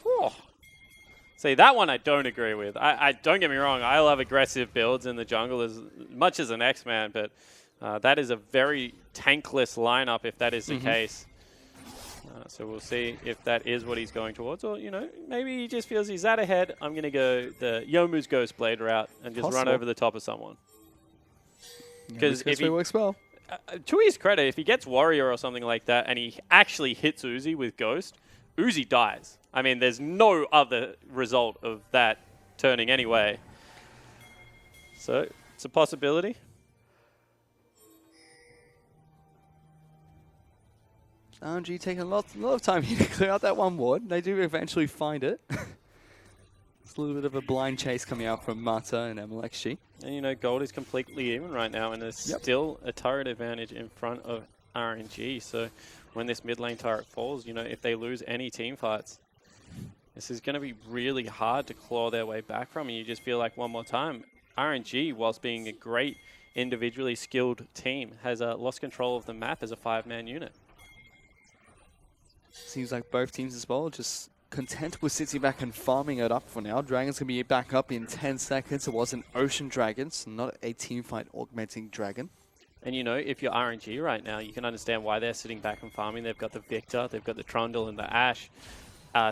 Oh. See, that one I don't agree with. I don't get me wrong, I love aggressive builds in the jungle as much as an X-Man, but that is a very tankless lineup if that is the case. So we'll see if that is what he's going towards, or, you know, maybe he just feels he's that ahead. I'm going to go the Yomu's Ghostblade route and just run over the top of someone. Because if he works well. To his credit, if he gets Warrior or something like that and he actually hits Uzi with Ghost, Uzi dies. I mean, there's no other result of that turning anyway. So it's a possibility. RNG taking a lot of time here to clear out that one ward. They do eventually find it. It's a little bit of a blind chase coming out from Mata and MLXG. And, you know, gold is completely even right now, and there's still a turret advantage in front of RNG. So when this mid lane turret falls, you know, if they lose any team fights, this is going to be really hard to claw their way back from. And you just feel like one more time, RNG, whilst being a great individually skilled team, has lost control of the map as a 5-man unit. Seems like both teams as well just content with sitting back and farming it up for now. Dragon's going to be back up in 10 seconds. It was an Ocean Dragon, so not a team fight augmenting Dragon. And, you know, if you're RNG right now, you can understand why they're sitting back and farming. They've got the Victor, they've got the Trundle and the Ashe.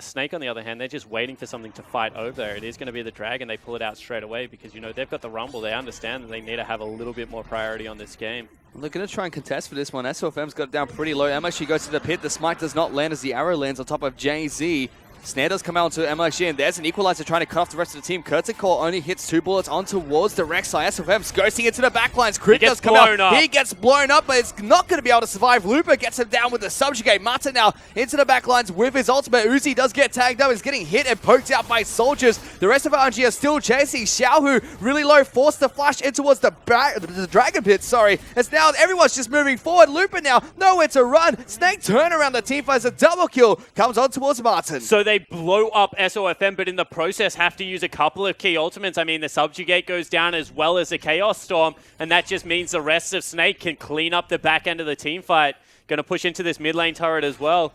Snake, on the other hand, they're just waiting for something to fight over there. It is going to be the Dragon. They pull it out straight away because, you know, they've got the Rumble. They understand that they need to have a little bit more priority on this game. They're going to try and contest for this one. SOFM's got it down pretty low. MLXG goes to the pit. The smite does not land as the arrow lands on top of JZ. Snare does come out to MLXG, and there's an equalizer trying to cut off the rest of the team. Curtain Core only hits 2 bullets on towards the Rek'Sai. SOFM's ghosting into the backlines. Crit does come out. He gets blown up, but it's not going to be able to survive. Looper gets him down with the subjugate. Mata now into the backlines with his ultimate. Uzi does get tagged up. He's getting hit and poked out by soldiers. The rest of RNG are still chasing. Xiaohu really low, forced to flash in towards the Dragon Pit, As now everyone's just moving forward. Looper now nowhere to run. Snake turn around the team fights. A double kill comes on towards Martin. So they blow up SOFM, but in the process have to use a couple of key ultimates. I mean, the Subjugate goes down as well as the Chaos Storm, and that just means the rest of Snake can clean up the back end of the team fight. Going to push into this mid lane turret as well.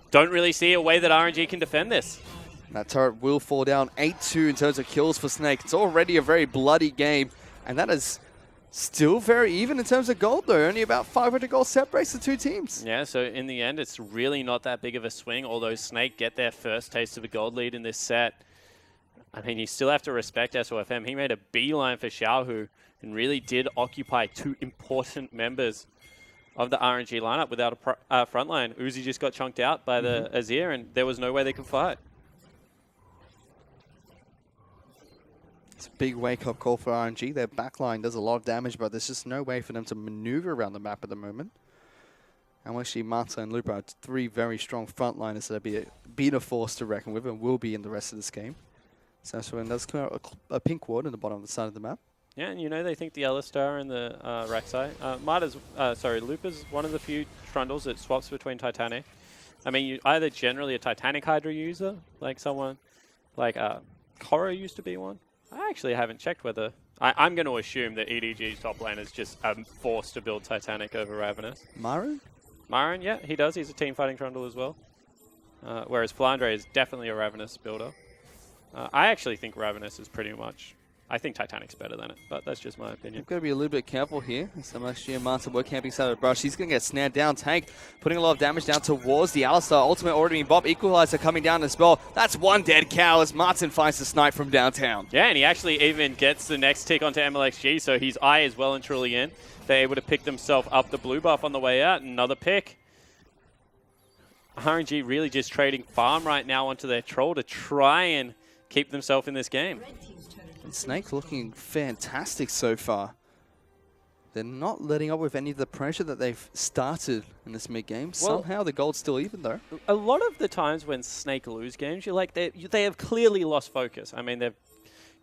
Don't really see a way that RNG can defend this. That turret will fall down 8-2 in terms of kills for Snake. It's already a very bloody game, and that is still very even in terms of gold, though. Only about 500 gold separates the two teams. Yeah, so in the end, it's really not that big of a swing, although Snake get their first taste of a gold lead in this set. I mean, you still have to respect SOFM. He made a beeline for Xiaohu and really did occupy 2 important members of the RNG lineup without a front line. Uzi just got chunked out by the Azir, and there was no way they could fight. It's a big wake-up call for RNG. Their backline does a lot of damage, but there's just no way for them to maneuver around the map at the moment. And actually, Mata and Lupa are 3 very strong frontliners that are being a force to reckon with and will be in the rest of this game. So does come out a pink ward in the bottom of the side of the map. Yeah, and you know, they think the Alistar and the Rek'Sai. Lupa's one of the few Trundles that swaps between Titanic. I mean, you either generally a Titanic Hydra user, like someone like Korra used to be one. I actually haven't checked whether... I'm going to assume that EDG's top lane is just forced to build Titanic over Ravenous. Marin? Marin, yeah, he does. He's a team fighting Trundle as well. Whereas Flandre is definitely a Ravenous builder. I actually think Ravenous is pretty much... I think Titanic's better than it, but that's just my opinion. We've got to be a little bit careful here. So MLXG and Martin were camping side of the brush. He's going to get snared down. Tank putting a lot of damage down towards the Alistar. Ultimate already being bopped. Equalizer coming down as well. That's one dead cow as Martin finds the snipe from downtown. Yeah, and he actually even gets the next tick onto MLXG, so his eye is well and truly in. They're able to pick themselves up the blue buff on the way out. Another pick. RNG really just trading farm right now onto their troll to try and keep themselves in this game. And Snake looking fantastic so far. They're not letting up with any of the pressure that they've started in this mid-game. Well, somehow the gold's still even, though. A lot of the times when Snake lose games, you're like, they have clearly lost focus. I mean, they've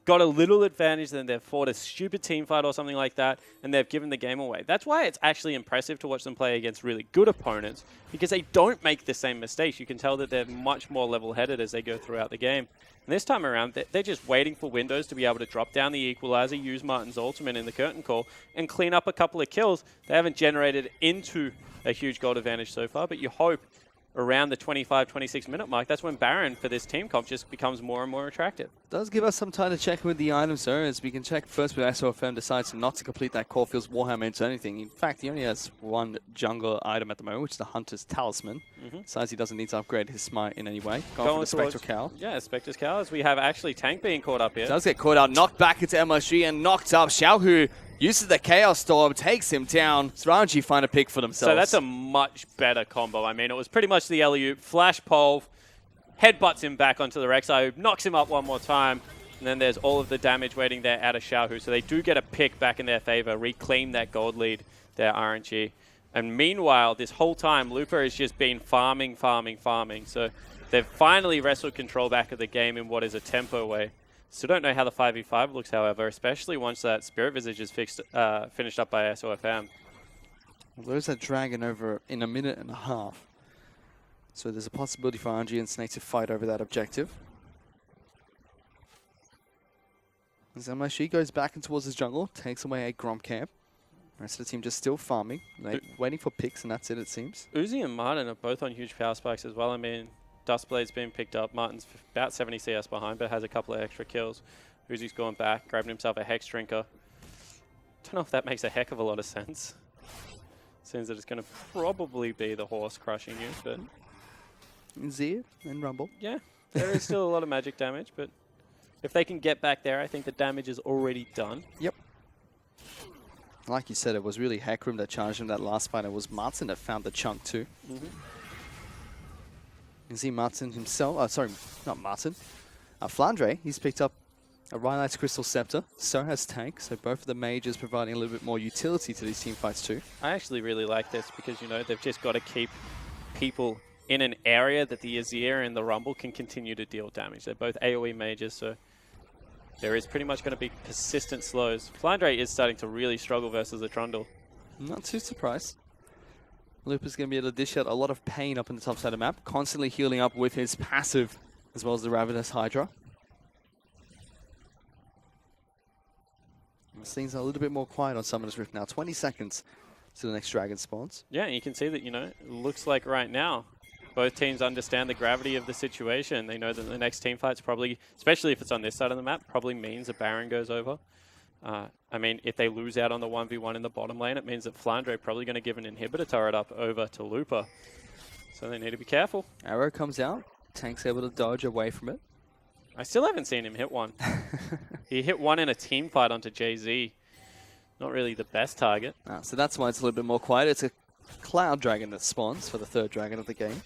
got a little advantage, then they've fought a stupid team fight or something like that, and they've given the game away. That's why it's actually impressive to watch them play against really good opponents, because they don't make the same mistakes. You can tell that they're much more level-headed as they go throughout the game. And this time around, they're just waiting for windows to be able to drop down the equalizer, use Martin's ultimate in the curtain call, and clean up a couple of kills. They haven't generated into a huge gold advantage so far, but you hope around the 25, 26-minute mark, that's when Baron for this team comp just becomes more and more attractive. Does give us some time to check with the items, though, as we can check first with SOFM decides not to complete that Caulfield's Warhammer into anything. In fact, he only has one jungle item at the moment, which is the Hunter's Talisman. Decides he doesn't need to upgrade his smite in any way. Going for the Spectral Cowl. Yeah, Spectre's Cowl, as we have actually Tank being caught up here. Does get caught out, knocked back into MLXG and knocked up. Xiaohu uses the Chaos Storm, takes him down. RNG find a pick for themselves. So that's a much better combo. I mean, it was pretty much the alley-oop, flash pole, headbutts him back onto the Rek'Sai, knocks him up one more time, and then there's all of the damage waiting there out of Xiaohu. So they do get a pick back in their favor, reclaim that gold lead, their RNG. And meanwhile, this whole time, Lupa has just been farming. So They've finally wrestled control back of the game in what is a tempo way. Still don't know how the 5v5 looks, however, especially once that Spirit Visage is finished up by SOFM. Well, there's that Dragon over in a minute and a half. So there's a possibility for RNG and Snake to fight over that objective. As MSG goes back and towards his jungle, takes away a Grom camp. The rest of the team just still farming, waiting for picks, and that's it seems. Uzi and Martin are both on huge power spikes as well. I mean, Dustblade's been picked up. Martin's about 70 CS behind, but has a couple of extra kills. Uzi's gone back, grabbing himself a Hex Drinker. Don't know if that makes a heck of a lot of sense. Seems that it's going to probably be the horse crushing you, but... Zir and Rumble. Yeah, there is still a lot of magic damage, but if they can get back there, I think the damage is already done. Yep. Like you said, it was really Heckroom that charged him that last fight. It was Martin that found the chunk too. You can see Martin himself, sorry, not Martin. Flandre, he's picked up a Rhyolite's Crystal Scepter. So has Tank, so both of the mages providing a little bit more utility to these team fights too. I actually really like this because, you know, they've just got to keep people in an area that the Azir and the Rumble can continue to deal damage. They're both AoE mages, so there is pretty much going to be persistent slows. Flandre is starting to really struggle versus the Trundle. Not too surprised. Looper's going to be able to dish out a lot of pain up in the top side of the map, constantly healing up with his passive, as well as the Ravenous Hydra. Things are a little bit more quiet on Summoner's Rift now. 20 seconds to the next Dragon spawns. Yeah, and you can see that, you know, it looks like right now, both teams understand the gravity of the situation. They know that the next team fight's probably, especially if it's on this side of the map, probably means a Baron goes over. I mean, if they lose out on the 1v1 in the bottom lane, it means that Flandre probably going to give an inhibitor turret up over to Looper. So they need to be careful. Arrow comes out. Tank's able to dodge away from it. I still haven't seen him hit one. He hit one in a team fight onto Jay-Z. Not really the best target. So that's why it's a little bit more quiet. It's a Cloud Dragon that spawns for the third dragon of the game.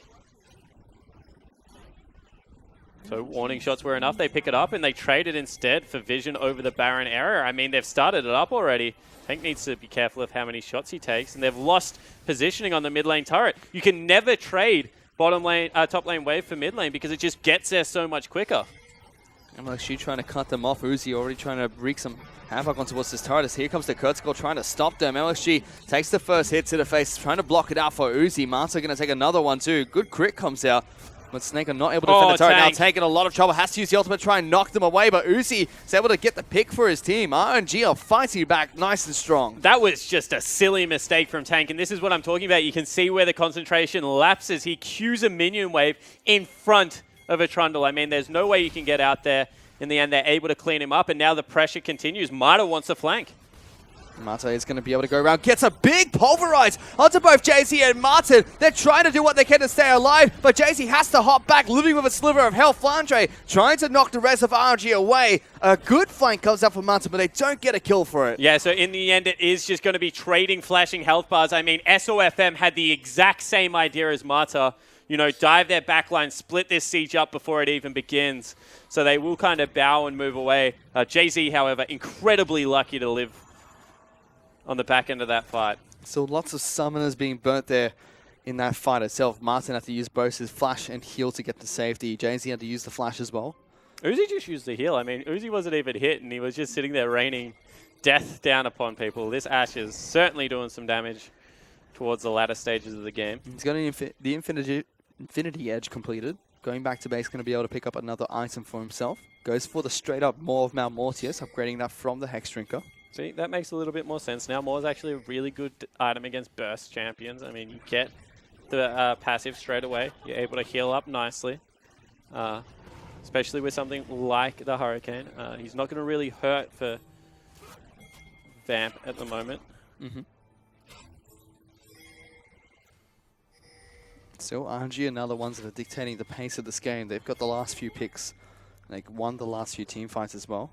So warning shots were enough. They pick it up and they trade it instead for Vision over the Baron area. I mean, they've started it up already. Tank needs to be careful of how many shots he takes, and they've lost positioning on the mid lane turret. You can never trade bottom lane, top lane wave for mid lane because it just gets there so much quicker. MLXG trying to cut them off. Uzi already trying to wreak some havoc on towards this turret. As here comes the Kurtzgol trying to stop them. MLXG takes the first hit to the face, trying to block it out for Uzi. Marta going to take another one too. Good crit comes out. But Snake are not able to defend the turret. Now taking a lot of trouble. Has to use the ultimate to try and knock them away. But Uzi is able to get the pick for his team. RNG are fighting back nice and strong. That was just a silly mistake from Tank. And this is what I'm talking about. You can see where the concentration lapses. He cues a minion wave in front of a Trundle. I mean, there's no way you can get out there. In the end, they're able to clean him up. And now the pressure continues. Mata wants to flank. Mata is going to be able to go around, gets a big pulverize onto both Jay-Z and Martin. They're trying to do what they can to stay alive, but Jay-Z has to hop back, living with a sliver of health. Flandre trying to knock the rest of RNG away. A good flank comes out for Martin, but they don't get a kill for it. Yeah, so in the end, it is just going to be trading flashing health bars. I mean, SOFM had the exact same idea as Mata. You know, dive their backline, split this siege up before it even begins. So they will kind of bow and move away. Jay-Z, however, incredibly lucky to live on the back end of that fight. So lots of summoners being burnt there in that fight itself. Martin had to use both his flash and heal to get the safety. Jay-Z had to use the flash as well. Uzi just used the heal. I mean, Uzi wasn't even hit, and he was just sitting there raining death down upon people. This Ashe is certainly doing some damage towards the latter stages of the game. He's got the Infinity Edge completed. Going back to base, going to be able to pick up another item for himself. Goes for the straight up Maw of Mount Mortius, upgrading that from the Hex Drinker. See, that makes a little bit more sense now. Maw is actually a really good item against burst champions. I mean, you get the passive straight away. You're able to heal up nicely, especially with something like the Hurricane. He's not going to really hurt for Vamp at the moment. Still, RNG are now the ones that are dictating the pace of this game. They've got the last few picks. They won the last few team fights as well.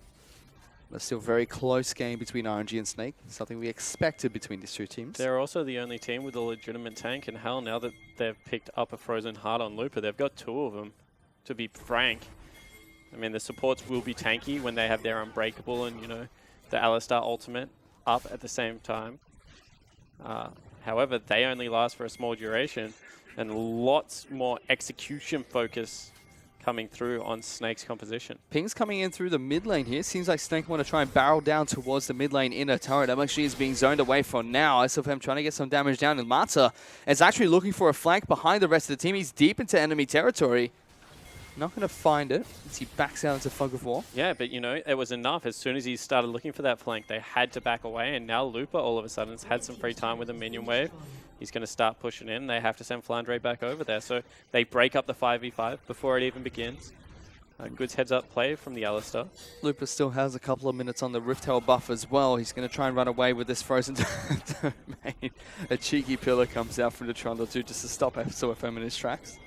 But still very close game between RNG and Snake. Something we expected between these two teams. They're also the only team with a legitimate tank. And hell, now that they've picked up a Frozen Heart on Looper, they've got two of them, to be frank. I mean, the supports will be tanky when they have their Unbreakable and, you know, the Alistar ultimate up at the same time. However, they only last for a small duration. And lots more execution focus coming through on Snake's composition. Ping's coming in through the mid lane here. Seems like Snake want to try and barrel down towards the mid lane inner turret. MXG is being zoned away for now. SFM trying to get some damage down, and Mata is actually looking for a flank behind the rest of the team. He's deep into enemy territory. Not going to find it as he backs out into Fog of War. Yeah, but you know, it was enough. As soon as he started looking for that flank, they had to back away, and now Looper all of a sudden has had some free time with a minion wave. He's going to start pushing in. They have to send Flandre back over there. So they break up the 5v5 before it even begins. Good heads-up play from the Alistair. Looper still has a couple of minutes on the Rift Tail buff as well. He's going to try and run away with this frozen domain. A cheeky pillar comes out from the Trundle too, just to stop SOFM in his tracks.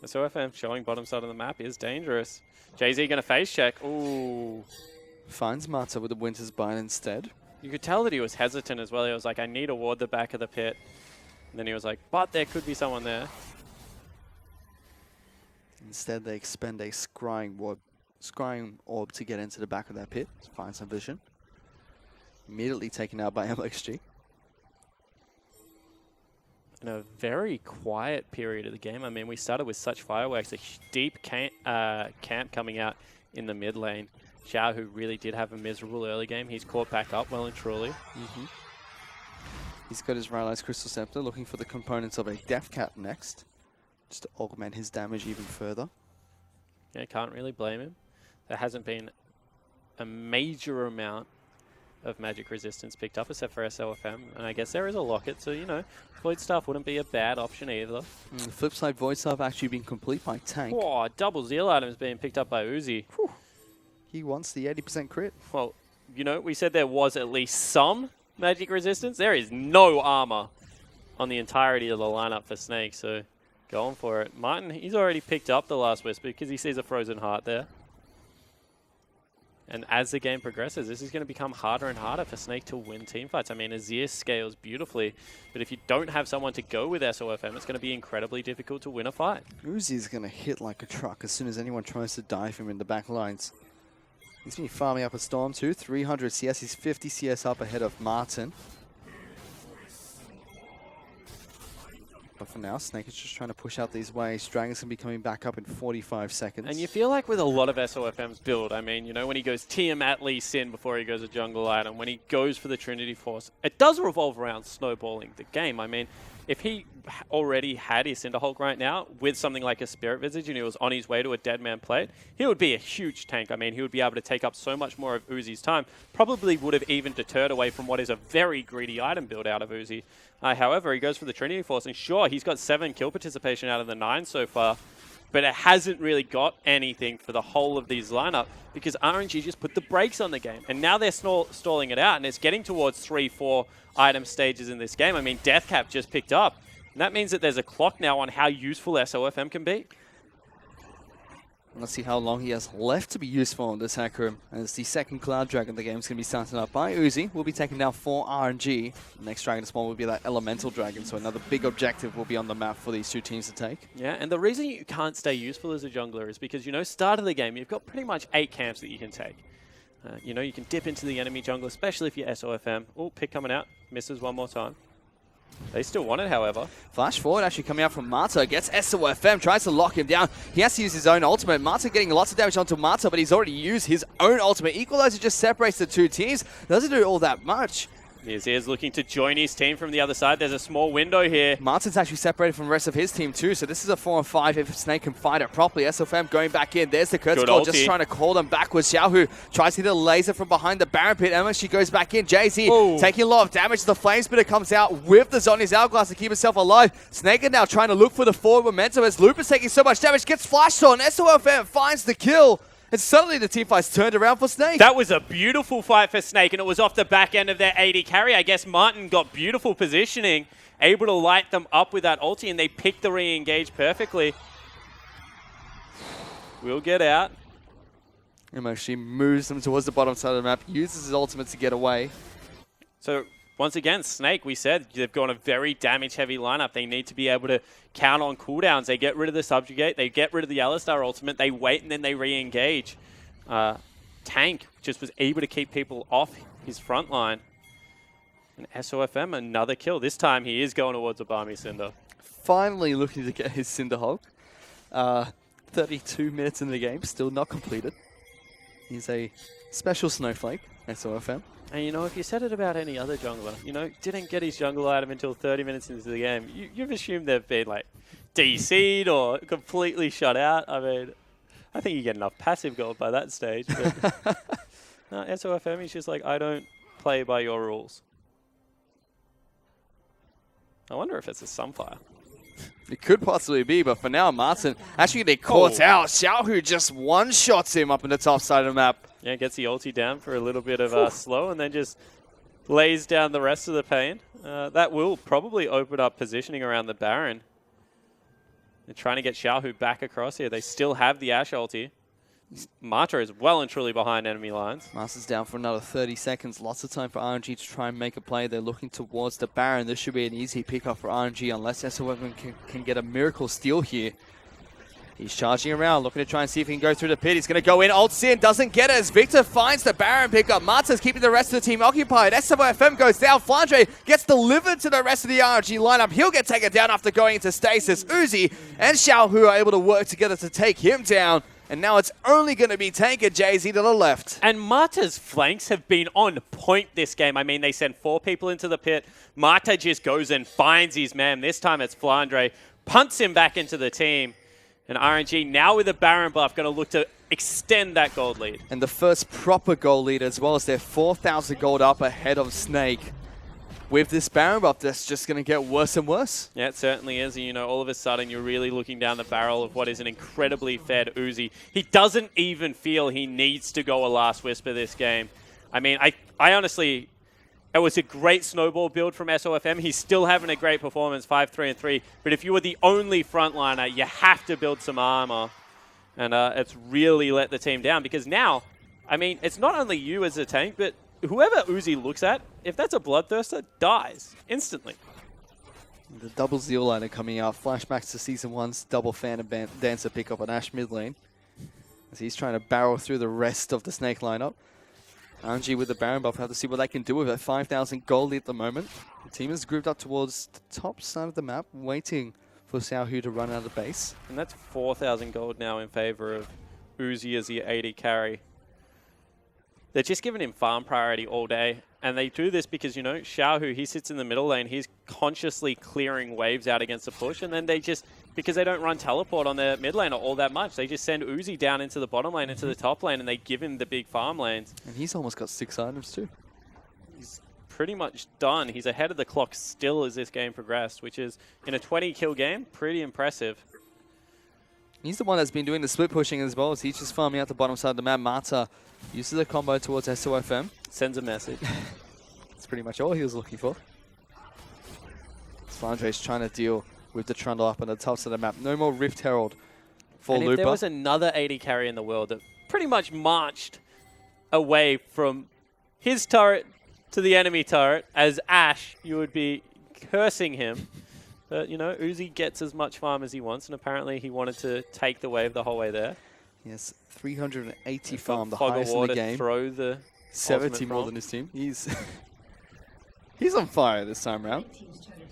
The SOFM showing bottom side of the map is dangerous. JZ going to face check. Ooh. Finds Mata with the Winter's Bite instead. You could tell that he was hesitant as well. He was like, I need to ward the back of the pit. And then he was like, but there could be someone there. Instead, they expend a scrying orb to get into the back of that pit to find some vision. Immediately taken out by MXG. In a very quiet period of the game. I mean, we started with such fireworks, a deep camp coming out in the mid lane. Xiao, who really did have a miserable early game, he's caught back up well and truly. He's got his Rylai's Crystal Scepter, looking for the components of a Death Cap next, just to augment his damage even further. Yeah, can't really blame him. There hasn't been a major amount of magic resistance picked up, except for SOFM, and I guess there is a locket, so, you know, Void Staff wouldn't be a bad option either. The flip side, Void Staff actually being complete by Tank. Oh, double Zeal items being picked up by Uzi. Whew. He wants the 80% crit. Well, you know, we said there was at least some magic resistance. There is no armor on the entirety of the lineup for Snake, so going for it. Martin, he's already picked up the Last Whisper because he sees a Frozen Heart there. And as the game progresses, this is going to become harder and harder for Snake to win teamfights. I mean, Azir scales beautifully, but if you don't have someone to go with SOFM, it's going to be incredibly difficult to win a fight. Uzi's going to hit like a truck as soon as anyone tries to dive him in the back lines. He's been farming up a Storm too, 300 CS. He's 50 CS up ahead of Martin. But for now, Snake is just trying to push out these waves. Dragon's going to be coming back up in 45 seconds. And you feel like with a lot of SOFM's build, I mean, you know, when he goes Tiamat Lee Sin before he goes a jungle item, when he goes for the Trinity Force, it does revolve around snowballing the game. I mean, if he already had his Cinderhulk right now with something like a Spirit Visage and he was on his way to a Dead Man Plate, he would be a huge tank. I mean, he would be able to take up so much more of Uzi's time. Probably would have even deterred away from what is a very greedy item build out of Uzi. However, he goes for the Trinity Force, and sure, he's got 7 kill participation out of the 9 so far, but it hasn't really got anything for the whole of these lineup because RNG just put the brakes on the game. And now they're stalling it out, and it's getting towards 3-4 item stages in this game. I mean, Deathcap just picked up. And that means that there's a clock now on how useful SOFM can be. Let's see how long he has left to be useful in this hack room. As the second Cloud Dragon, the game's going to be started up by Uzi. Will be taking down 4 RNG. The next Dragon spawn will be that Elemental Dragon, so another big objective will be on the map for these two teams to take. Yeah, and the reason you can't stay useful as a jungler is because, you know, start of the game, you've got pretty much 8 camps that you can take. You know, you can dip into the enemy jungle, especially if you're SOFM. Oh, pick coming out. Misses one more time. They still want it, however. Flash forward actually coming out from Mata. Gets SOFM, tries to lock him down. He has to use his own ultimate. Mata getting lots of damage onto Mata, but he's already used his own ultimate. Equalizer just separates the two teams. Doesn't do all that much. Here's looking to join his team from the other side. There's a small window here. Martin's actually separated from the rest of his team too, so this is a 4-on-5 if Snake can fight it properly. SOFM going back in. There's the Kurtz call, just trying to call them backwards. Xiaohu tries to hit a laser from behind the Baron Pit. She goes back in. JZ taking a lot of damage. The Flame Spitter comes out with the Zhonya's Hourglass to keep himself alive. Snake are now trying to look for the forward momentum as Lupus taking so much damage. Gets flashed on. SOFM finds the kill. And suddenly the teamfight's turned around for Snake. That was a beautiful fight for Snake, and it was off the back end of their AD carry. I guess Martin got beautiful positioning, able to light them up with that ulti, and they picked the re-engage perfectly. We'll get out. She moves them towards the bottom side of the map, uses his ultimate to get away. So once again, Snake, we said they've got a very damage-heavy lineup. They need to be able to count on cooldowns. They get rid of the Subjugate, they get rid of the Alistar ultimate, they wait, and then they re-engage. Tank just was able to keep people off his front line. And SOFM, another kill. This time he is going towards a Barmy Cinder. Finally looking to get his Cinderhulk. 32 minutes in the game, still not completed. He's a special snowflake, SOFM. And, you know, if you said it about any other jungler, you know, didn't get his jungle item until 30 minutes into the game, you've assumed they've been, like, DC'd or completely shut out. I mean, I think you get enough passive gold by that stage. But no, SOFM is just like, I don't play by your rules. I wonder if it's a Sunfire. It could possibly be, but for now, Martin actually getting caught out. Xiaohu just one-shots him up in the top side of the map. Yeah, gets the ulti down for a little bit of slow and then just lays down the rest of the pain. That will probably open up positioning around the Baron. They're trying to get Xiaohu back across here. They still have the Ashe ulti. Matra is well and truly behind enemy lines. Master's down for another 30 seconds. Lots of time for RNG to try and make a play. They're looking towards the Baron. This should be an easy pickup for RNG unless SOFM can get a miracle steal here. He's charging around, looking to try and see if he can go through the pit. He's going to go in. Ults in, doesn't get it as Victor finds the Baron pickup. Marta's keeping the rest of the team occupied. SOFM goes down. Flandre gets delivered to the rest of the RNG lineup. He'll get taken down after going into stasis. Uzi and Xiaohu are able to work together to take him down. And now it's only going to be Tank and Jay-Z to the left. And Marta's flanks have been on point this game. I mean, they send 4 people into the pit. Marta just goes and finds his man. This time it's Flandre. Punts him back into the team. And RNG, now with a Baron buff, going to look to extend that gold lead. And the first proper gold lead as well as they're 4,000 gold up ahead of Snake. With this Baron buff, that's just going to get worse and worse. Yeah, it certainly is. And, you know, all of a sudden, you're really looking down the barrel of what is an incredibly fed Uzi. He doesn't even feel he needs to go a Last Whisper this game. I mean, I honestly, it was a great snowball build from SOFM. He's still having a great performance, 5-3-3. But if you were the only frontliner, you have to build some armor. And it's really let the team down. Because now, I mean, it's not only you as a tank, but whoever Uzi looks at, if that's a Bloodthirster, dies instantly. The double Zeal liner coming out. Flashbacks to Season 1's double Phantom Dancer pickup on Ashe mid lane. As he's trying to barrel through the rest of the Snake lineup. RNG with the Baron buff. Have to see what they can do with it. 5,000 gold at the moment. The team is grouped up towards the top side of the map, waiting for Xiaohu to run out of base. And that's 4,000 gold now in favor of Uzi as the 80 carry. They're just giving him farm priority all day. And they do this because, you know, Xiaohu, he sits in the middle lane. He's consciously clearing waves out against the push. And then they just, because they don't run teleport on their mid lane all that much, they just send Uzi down into the bottom lane, into the top lane, and they give him the big farm lanes. And he's almost got 6 items too. He's pretty much done. He's ahead of the clock still as this game progressed, which is, in a 20-kill game, pretty impressive. He's the one that's been doing the split pushing as well, as he's just farming out the bottom side of the map. Marta uses a combo towards SOFM. Sends a message. That's pretty much all he was looking for. Flandre's trying to deal with the Trundle up on the top side of the map. No more Rift Herald for and Looper. If there was another 80 carry in the world that pretty much marched away from his turret to the enemy turret as Ashe, you would be cursing him. But, you know, Uzi gets as much farm as he wants, and apparently he wanted to take the wave the whole way there. Yes, 380 farm, the highest in the game. Throw the 70 more than his team. He's on fire this time around.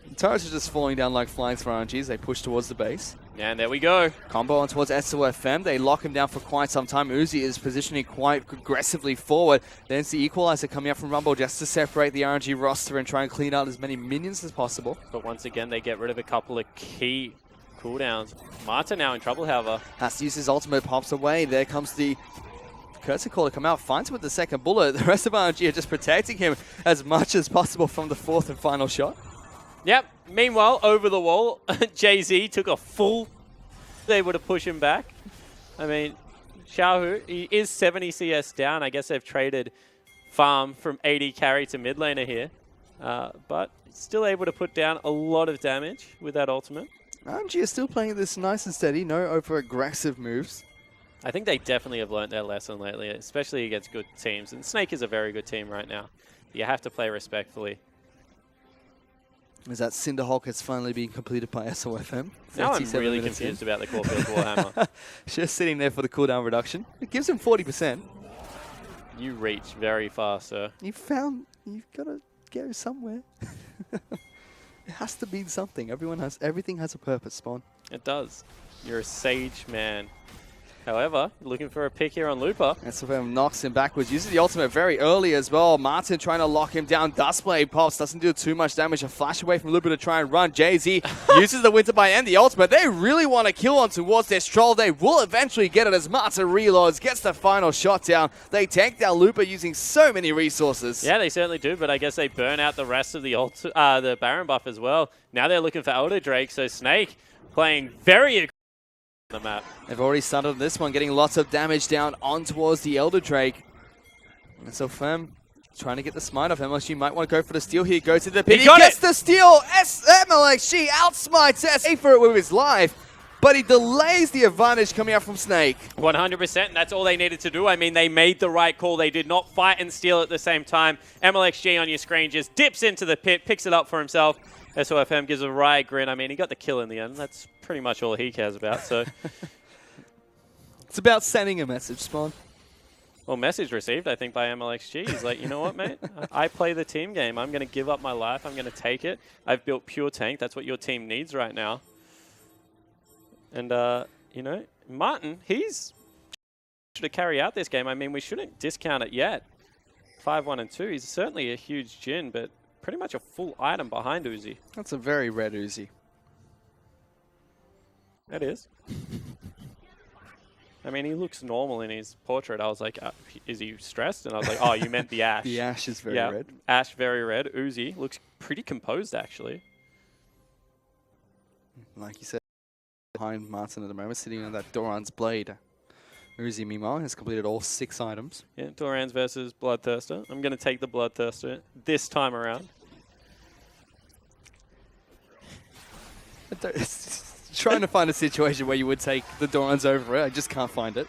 The turrets are just falling down like flies for RNG as they push towards the base. And there we go. Combo on towards SOFM. They lock him down for quite some time. Uzi is positioning quite aggressively forward. Then it's the Equalizer coming out from Rumble just to separate the RNG roster and try and clean out as many minions as possible. But once again, they get rid of a couple of key cooldowns. Marta now in trouble, however. Has to use his ultimate, pops away. There comes the Courtesy Call to come out, finds him with the second bullet. The rest of RNG are just protecting him as much as possible from the 4th and final shot. Yep. Meanwhile, over the wall, Jay-Z took a full... able to push him back. I mean, Xiaohu, he is 70 CS down. I guess they've traded farm from 80 carry to mid laner here. But still able to put down a lot of damage with that ultimate. RNG is still playing this nice and steady. No over-aggressive moves. I think they definitely have learned their lesson lately, especially against good teams. And Snake is a very good team right now. You have to play respectfully. As that Cinderhulk has finally been completed by SOFM. Now I'm really confused about the Corfield Warhammer. Just sitting there for the cooldown reduction. It gives him 40%. You reach very fast, sir. You've got to go somewhere. It has to mean something. Everything has a purpose, Spawn. It does. You're a sage man. However, looking for a pick here on Looper. SFM knocks him backwards, uses the ultimate very early as well. Martin trying to lock him down. Dustblade pops, doesn't do too much damage. A flash away from Looper to try and run. Jay-Z uses the Winter Bind and the ultimate. They really want to kill on towards this troll. They will eventually get it as Martin reloads, gets the final shot down. They take down Looper using so many resources. Yeah, they certainly do, but I guess they burn out the rest of the Baron buff as well. Now they're looking for Elder Drake, so Snake playing very aggressive on the map. They've already started on this one, getting lots of damage down on towards the Elder Drake. And so Fem trying to get the smite off MLXG. Might want to go for the steal here. Go to the pit. He gets the steal. MLXG outsmites S for it with his life. But he delays the advantage coming out from Snake. 100%, and that's all they needed to do. I mean, they made the right call. They did not fight and steal at the same time. MLXG on your screen just dips into the pit, picks it up for himself. SOFM gives a wry grin. I mean, he got the kill in the end. That's pretty much all he cares about. So, it's about sending a message, Spawn. Well, message received, I think, by MLXG. He's like, you know what, mate? I play the team game. I'm going to give up my life. I'm going to take it. I've built pure tank. That's what your team needs right now. And, you know, Martin, he's to carry out this game. I mean, we shouldn't discount it yet. 5-1 and 2. He's certainly a huge Jhin, but pretty much a full item behind Uzi. That's a very red Uzi. That is. I mean, he looks normal in his portrait. I was like, is he stressed? And I was like, oh, you meant the Ash. The Ash is very red. Ash very red. Uzi looks pretty composed, actually. Like you said, behind Martin at the moment, sitting on that Doran's blade. Uzi, meanwhile, has completed all 6 items. Yeah, Doran's versus Bloodthirster. I'm going to take the Bloodthirster this time around. Trying to find a situation where you would take the Dorans over it. I just can't find it.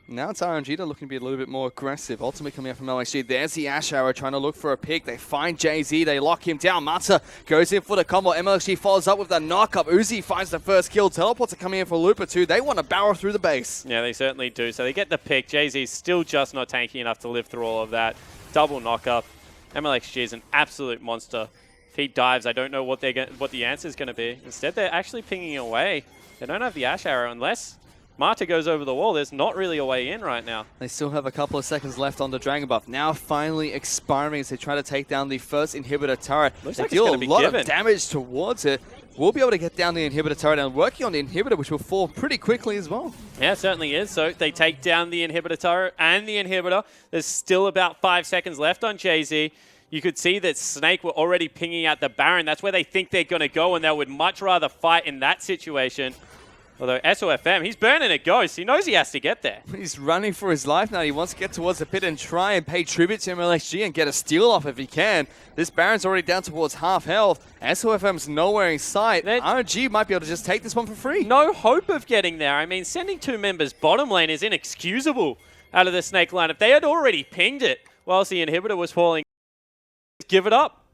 Now it's RNG. They're looking to be a little bit more aggressive. Ultimate coming out from LXG. There's the Ash Arrow trying to look for a pick. They find Jay-Z. They lock him down. Mata goes in for the combo. MLXG follows up with the knock-up. Uzi finds the first kill. Teleports are coming in for Looper too. They want to barrel through the base. Yeah, they certainly do. So they get the pick. Jay-Z's still just not tanky enough to live through all of that. Double knock-up. MLXG is an absolute monster. If he dives, I don't know what the answer is going to be. Instead, they're actually pinging away. They don't have the Ash Arrow unless Marta goes over the wall. There's not really a way in right now. They still have a couple of seconds left on the Dragon buff. Now finally expiring as they try to take down the first inhibitor turret. Looks they like deal it's a be lot given. of damage towards it. We'll be able to get down the inhibitor turret and working on the inhibitor, which will fall pretty quickly as well. Yeah, it certainly is. So they take down the inhibitor turret and the inhibitor. There's still about 5 seconds left on Jay-Z. You could see that Snake were already pinging out the Baron. That's where they think they're going to go, and they would much rather fight in that situation. Although SOFM, he's burning a ghost. He knows he has to get there. He's running for his life now. He wants to get towards the pit and try and pay tribute to MLXG and get a steal off if he can. This Baron's already down towards half health. SOFM's nowhere in sight. RNG might be able to just take this one for free. No hope of getting there. I mean, sending 2 members bottom lane is inexcusable out of the Snake lineup. They had already pinged it whilst the inhibitor was falling. Give it up.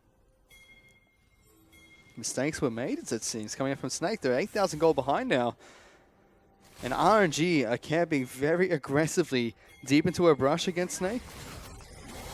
Mistakes were made, it seems, coming up from Snake. They're 8,000 gold behind now. And RNG are camping very aggressively deep into a brush against Snake.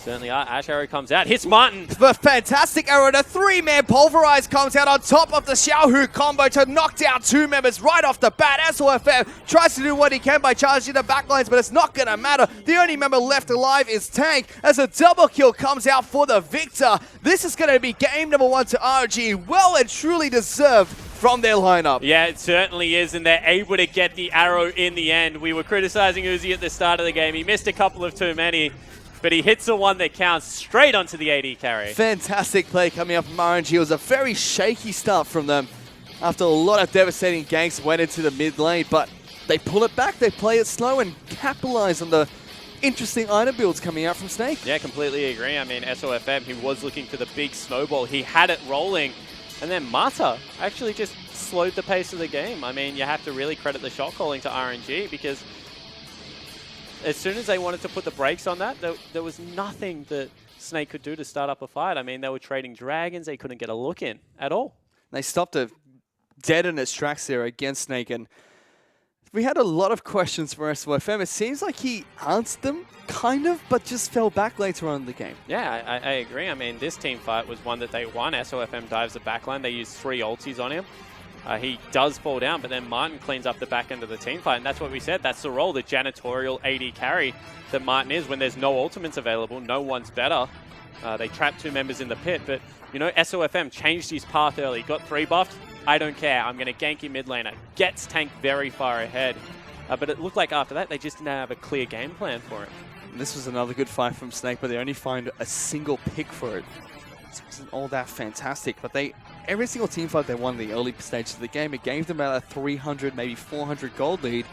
Certainly are. Ash Arrow comes out. Hits Martin. The fantastic arrow. The 3-man pulverize comes out on top of the Xiaohu combo to knock down 2 members right off the bat. SOFM tries to do what he can by charging the backlines, but it's not going to matter. The only member left alive is Tank as a double kill comes out for the victor. This is going to be game number 1 to RNG. Well and truly deserved from their lineup. Yeah, it certainly is, and they're able to get the arrow in the end. We were criticizing Uzi at the start of the game. He missed a couple of too many, but he hits the one that counts straight onto the AD carry. Fantastic play coming up from RNG. It was a very shaky start from them after a lot of devastating ganks went into the mid lane, but they pull it back, they play it slow and capitalize on the interesting item builds coming out from Snake. Yeah, completely agree. I mean, SOFM, he was looking for the big snowball. He had it rolling, and then Mata actually just slowed the pace of the game. I mean, you have to really credit the shot calling to RNG because as soon as they wanted to put the brakes on that, there was nothing that Snake could do to start up a fight. I mean, they were trading dragons. They couldn't get a look in at all. They stopped it dead in its tracks there against Snake, and We had a lot of questions for SOFM. It seems like he answered them, kind of, but just fell back later on in the game. Yeah, I agree. I mean, this team fight was one that they won. SOFM dives the backline. They used 3 ultis on him. He does fall down, but then Martin cleans up the back end of the team fight, and that's what we said. That's the role, the janitorial AD carry that Martin is when there's no ultimates available. No one's better. They trap 2 members in the pit, but, you know, SOFM changed his path early. Got 3 buffed. I don't care. I'm going to gank your mid laner. Gets tanked very far ahead. But it looked like after that, they just didn't have a clear game plan for it. And this was another good fight from Snake, but they only find a single pick for it. It wasn't all that fantastic, but every single team fight they won in the early stages of the game, it gave them about a 300, maybe 400 gold lead.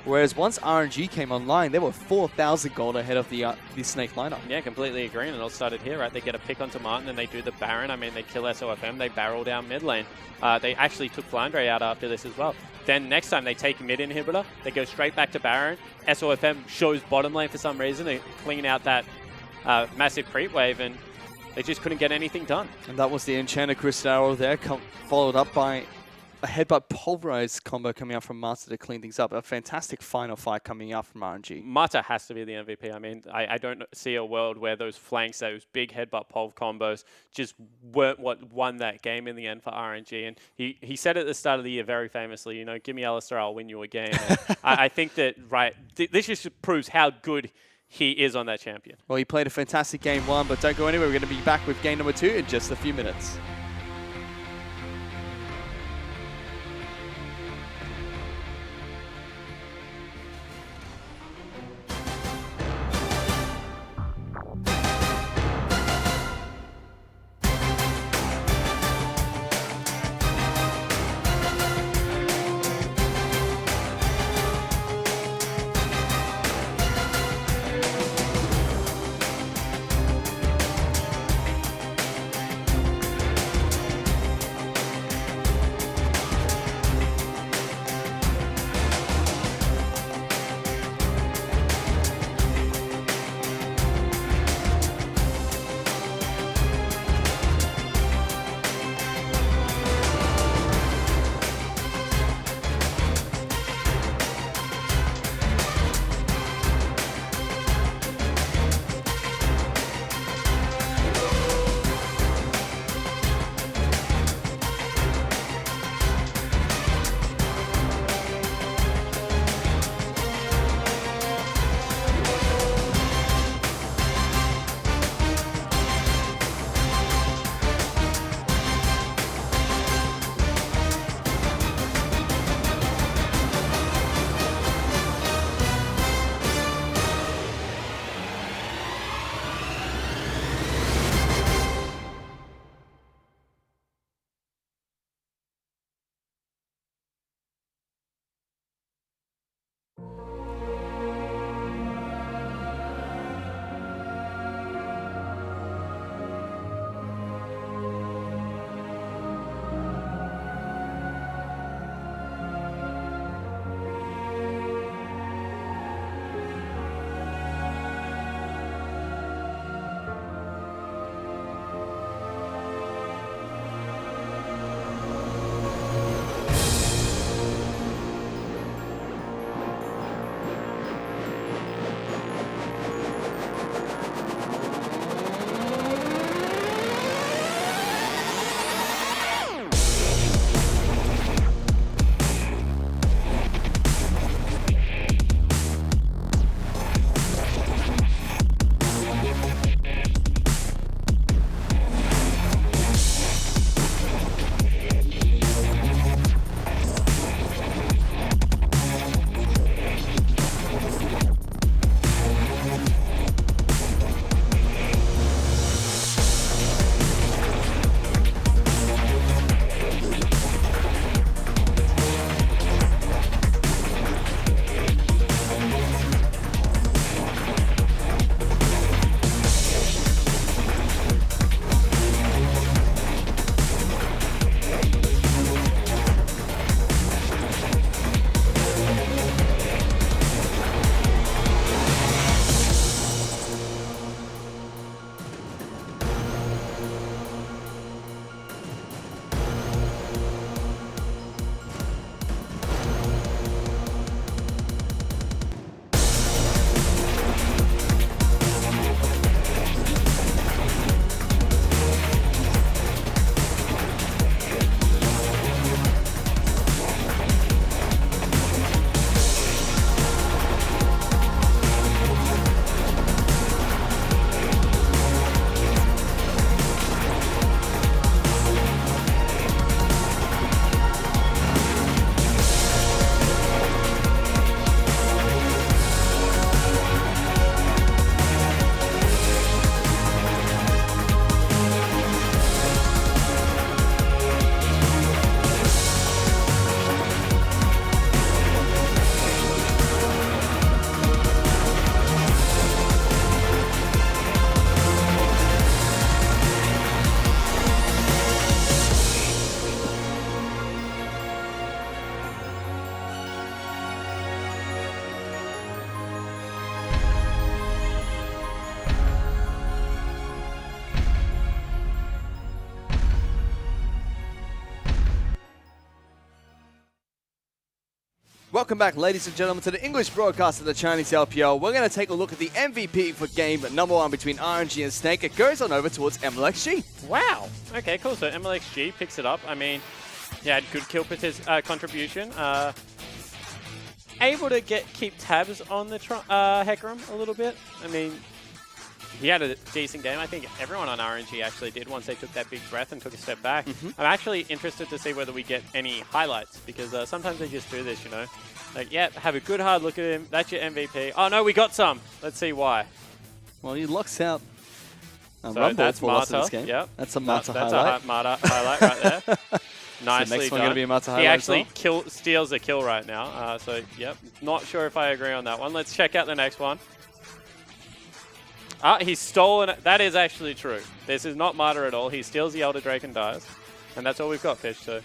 Whereas once RNG came online, they were 4,000 gold ahead of the Snake lineup. Yeah, completely agree. And it all started here, right? They get a pick onto Martin and they do the Baron. I mean, they kill SOFM. They barrel down mid lane. They actually took Flandre out after this as well. Then next time they take a mid inhibitor, they go straight back to Baron. SOFM shows bottom lane for some reason. They're cleaning out that massive creep wave, and they just couldn't get anything done. And that was the Enchanter Crystal there, followed up by a headbutt pulverize combo coming out from Mata to clean things up. A fantastic final fight coming out from RNG. Mata has to be the MVP. I mean, I don't see a world where those flanks, those big headbutt pulv combos just weren't what won that game in the end for RNG. And he said at the start of the year very famously, you know, give me Alistair, I'll win you a game. I think that, right, this just proves how good he is on that champion. Well, he played a fantastic game 1, but don't go anywhere. We're going to be back with game number 2 in just a few minutes. Welcome back, ladies and gentlemen, to the English broadcast of the Chinese LPL. We're going to take a look at the MVP for game number 1 between RNG and Snake. It goes on over towards MLXG. Wow. Okay, cool. So MLXG picks it up. I mean, yeah, good kill contribution. Able to keep tabs on the Hecarim a little bit. I mean, he had a decent game. I think everyone on RNG actually did once they took that big breath and took a step back. I'm actually interested to see whether we get any highlights because sometimes they just do this, you know. Like, yeah, have a good hard look at him. That's your MVP. Oh, no, we got some. Let's see why. Well, he locks out so that's Marta. Yep. That's a Marta highlight. That's a Marta highlight right there. Nicely so next done. one going to be a Marta highlight. He actually steals a kill right now. So, yep, not sure if I agree on that one. Let's check out the next one. He's stolen it. That is actually true. This is not Marta at all. He steals the Elder Drake and dies. And that's all we've got, Fish. So.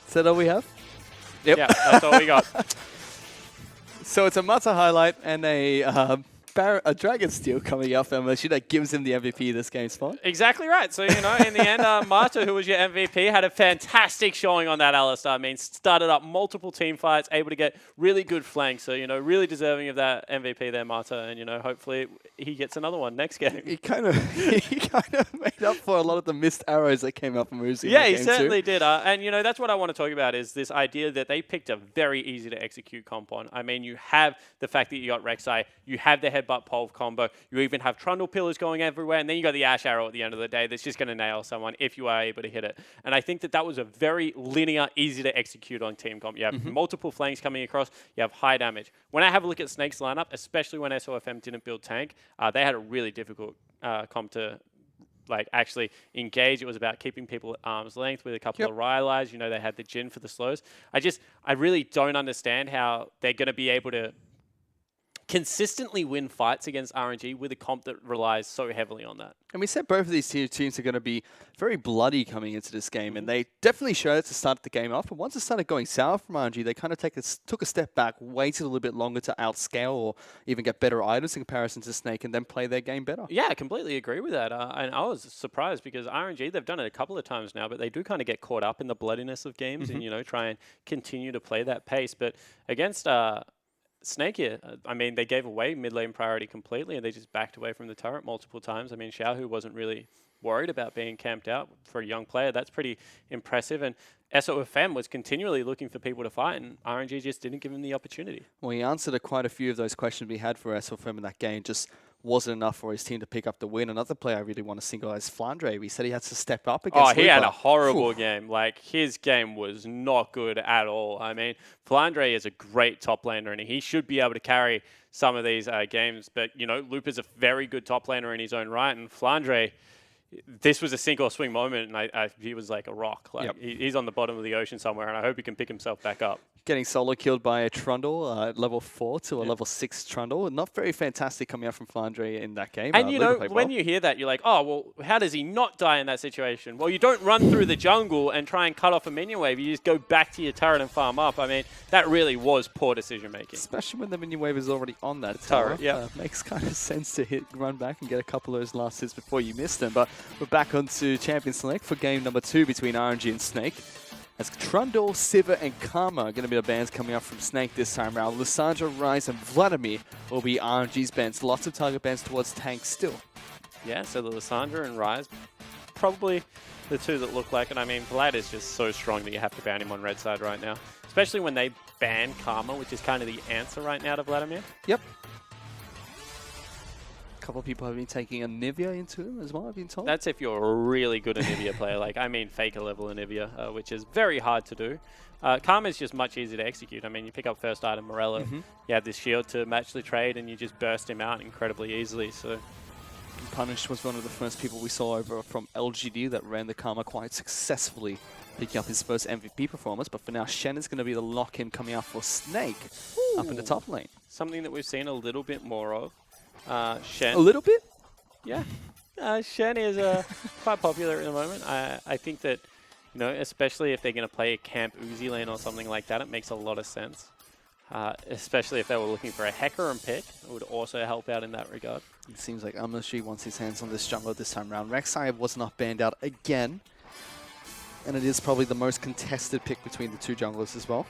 Is that all we have? Yep. Yeah, that's all we got. So it's a Marta highlight and a Dragon Steel coming up, MLXG that gives him the MVP this game spot. Exactly right. So, you know, in the end, Marta, who was your MVP, had a fantastic showing on that Alistar. I mean, started up multiple team fights, able to get really good flanks. So, you know, really deserving of that MVP there, Marta. And, you know, hopefully he gets another one next game. He kind of made up for a lot of the missed arrows that came up from Uzi. Yeah, he certainly did. And, you know, that's what I want to talk about is this idea that they picked a very easy to execute comp on. I mean, you have the fact that you got Rek'Sai, you have the headbutt pole combo, you even have Trundle pillars going everywhere, and then you got the Ash Arrow at the end of the day that's just going to nail someone if you are able to hit it. And I think that that was a very linear, easy to execute on team comp. You have multiple flanks coming across, you have high damage. When I have a look at Snake's lineup, especially when SOFM didn't build tank, they had a really difficult comp to actually engage. It was about keeping people at arm's length with a couple of Rylai's. You know, they had the Jhin for the slows. I really don't understand how they're going to be able to consistently win fights against RNG with a comp that relies so heavily on that. And we said both of these teams are going to be very bloody coming into this game, and they definitely showed it to start the game off. But once it started going south from RNG, they kind of took a step back, waited a little bit longer to outscale or even get better items in comparison to Snake, and then play their game better. Yeah, I completely agree with that. And I was surprised because RNG, they've done it a couple of times now, but they do kind of get caught up in the bloodiness of games and, you know, try and continue to play that pace. But against Snake here, I mean, they gave away mid lane priority completely and they just backed away from the turret multiple times. I mean, Xiaohu wasn't really worried about being camped out for a young player. That's pretty impressive. And SOFM was continually looking for people to fight and RNG just didn't give him the opportunity. Well, he answered quite a few of those questions we had for SOFM in that game. Just wasn't enough for his team to pick up the win. Another player I really want to single is Flandre. He said he had to step up against Lupa. He had a horrible game. Like, his game was not good at all. I mean, Flandre is a great top laner, and he should be able to carry some of these games. But, you know, Lupa's a very good top laner in his own right, and Flandre, this was a sink or swing moment, and he was like a rock. Like, he's on the bottom of the ocean somewhere, and I hope he can pick himself back up. Getting solo killed by a Trundle at level 4 to a level 6 Trundle. Not very fantastic coming out from Flandre in that game. And you know, when you hear that, you're like, oh, well, how does he not die in that situation? Well, you don't run through the jungle and try and cut off a minion wave. You just go back to your turret and farm up. I mean, that really was poor decision making. Especially when the minion wave is already on that turret. Yeah, makes kind of sense to run back and get a couple of those last hits before you miss them. But we're back onto Champion Select for game number 2 between RNG and Snake. As Trundle, Sivir, and Karma are going to be the bans coming up from Snake this time around. Lissandra, Ryze, and Vladimir will be RNG's bans. Lots of target bans towards tanks still. Yeah, so the Lissandra and Ryze, probably the two that look like it. I mean, Vlad is just so strong that you have to ban him on red side right now. Especially when they ban Karma, which is kind of the answer right now to Vladimir. Yep. A couple of people have been taking a Nivea into him as well, I've been told. That's if you're a really good Nivea player. Like, I mean, Faker level Nivea, which is very hard to do. Karma is just much easier to execute. I mean, you pick up first item Morello, you have this shield to match the trade, and you just burst him out incredibly easily. So, Punish was one of the first people we saw over from LGD that ran the Karma quite successfully, picking up his first MVP performance. But for now, Shen is going to be the lock-in coming out for Snake up in the top lane. Something that we've seen a little bit more of. Shen. A little bit? Yeah. Shen is quite popular at the moment. I think that, you know, especially if they're going to play a camp Uzi lane or something like that, it makes a lot of sense. Especially if they were looking for a Hecarim pick, it would also help out in that regard. It seems like MLXG wants his hands on this jungler this time around. Rek'Sai was not banned out again. And it is probably the most contested pick between the two junglers as well.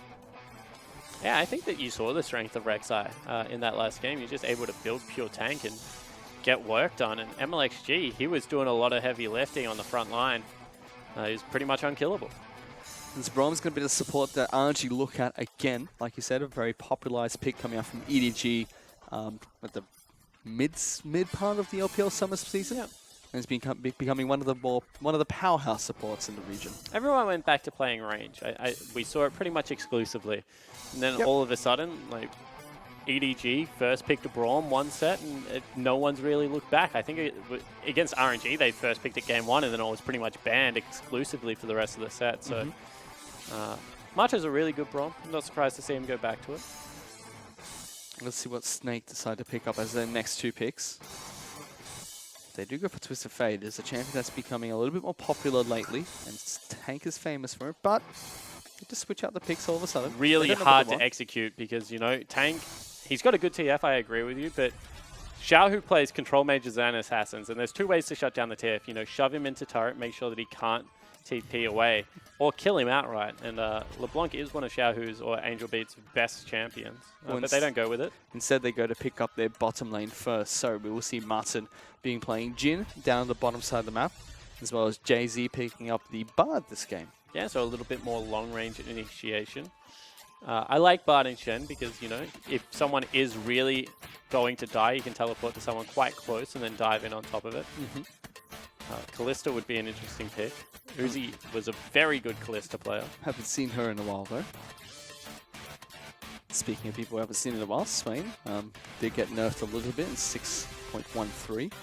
Yeah, I think that you saw the strength of Rek'Sai in that last game. You're just able to build pure tank and get work done. And MLXG, he was doing a lot of heavy lifting on the front line. He was pretty much unkillable. This Brom's going to be the support that RNG look at again. Like you said, a very popularized pick coming out from EDG at the mid part of the LPL Summer season. Yep. And it's becoming one of the powerhouse supports in the region. Everyone went back to playing range. We saw it pretty much exclusively. And then all of a sudden, like, EDG first picked a Braum one set, and no one's really looked back. I think against RNG, they first picked it game 1, and then it was pretty much banned exclusively for the rest of the set. So, Macho's a really good Braum. I'm not surprised to see him go back to it. Let's see what Snake decide to pick up as their next 2 picks. They do go for Twisted Fate. It's a champion that's becoming a little bit more popular lately, and Tank is famous for it, but they just switch out the picks all of a sudden. Really hard to execute because, you know, Tank, he's got a good TF, I agree with you, but Xiaohu plays control mages and assassins, and there's 2 ways to shut down the TF. You know, shove him into turret, make sure that he can't TP away, or kill him outright. And LeBlanc is one of Xiaohu's or Angel Beat's best champions, but they don't go with it. Instead, they go to pick up their bottom lane first. So we will see Martin playing Jhin down on the bottom side of the map, as well as Jay-Z picking up the Bard this game. Yeah, so a little bit more long-range initiation. I like Bard and Shen because, you know, if someone is really going to die, you can teleport to someone quite close and then dive in on top of it. Kalista would be an interesting pick. Uzi was a very good Kalista player. Haven't seen her in a while, though. Speaking of people we haven't seen in a while, Swain did get nerfed a little bit in 6.13.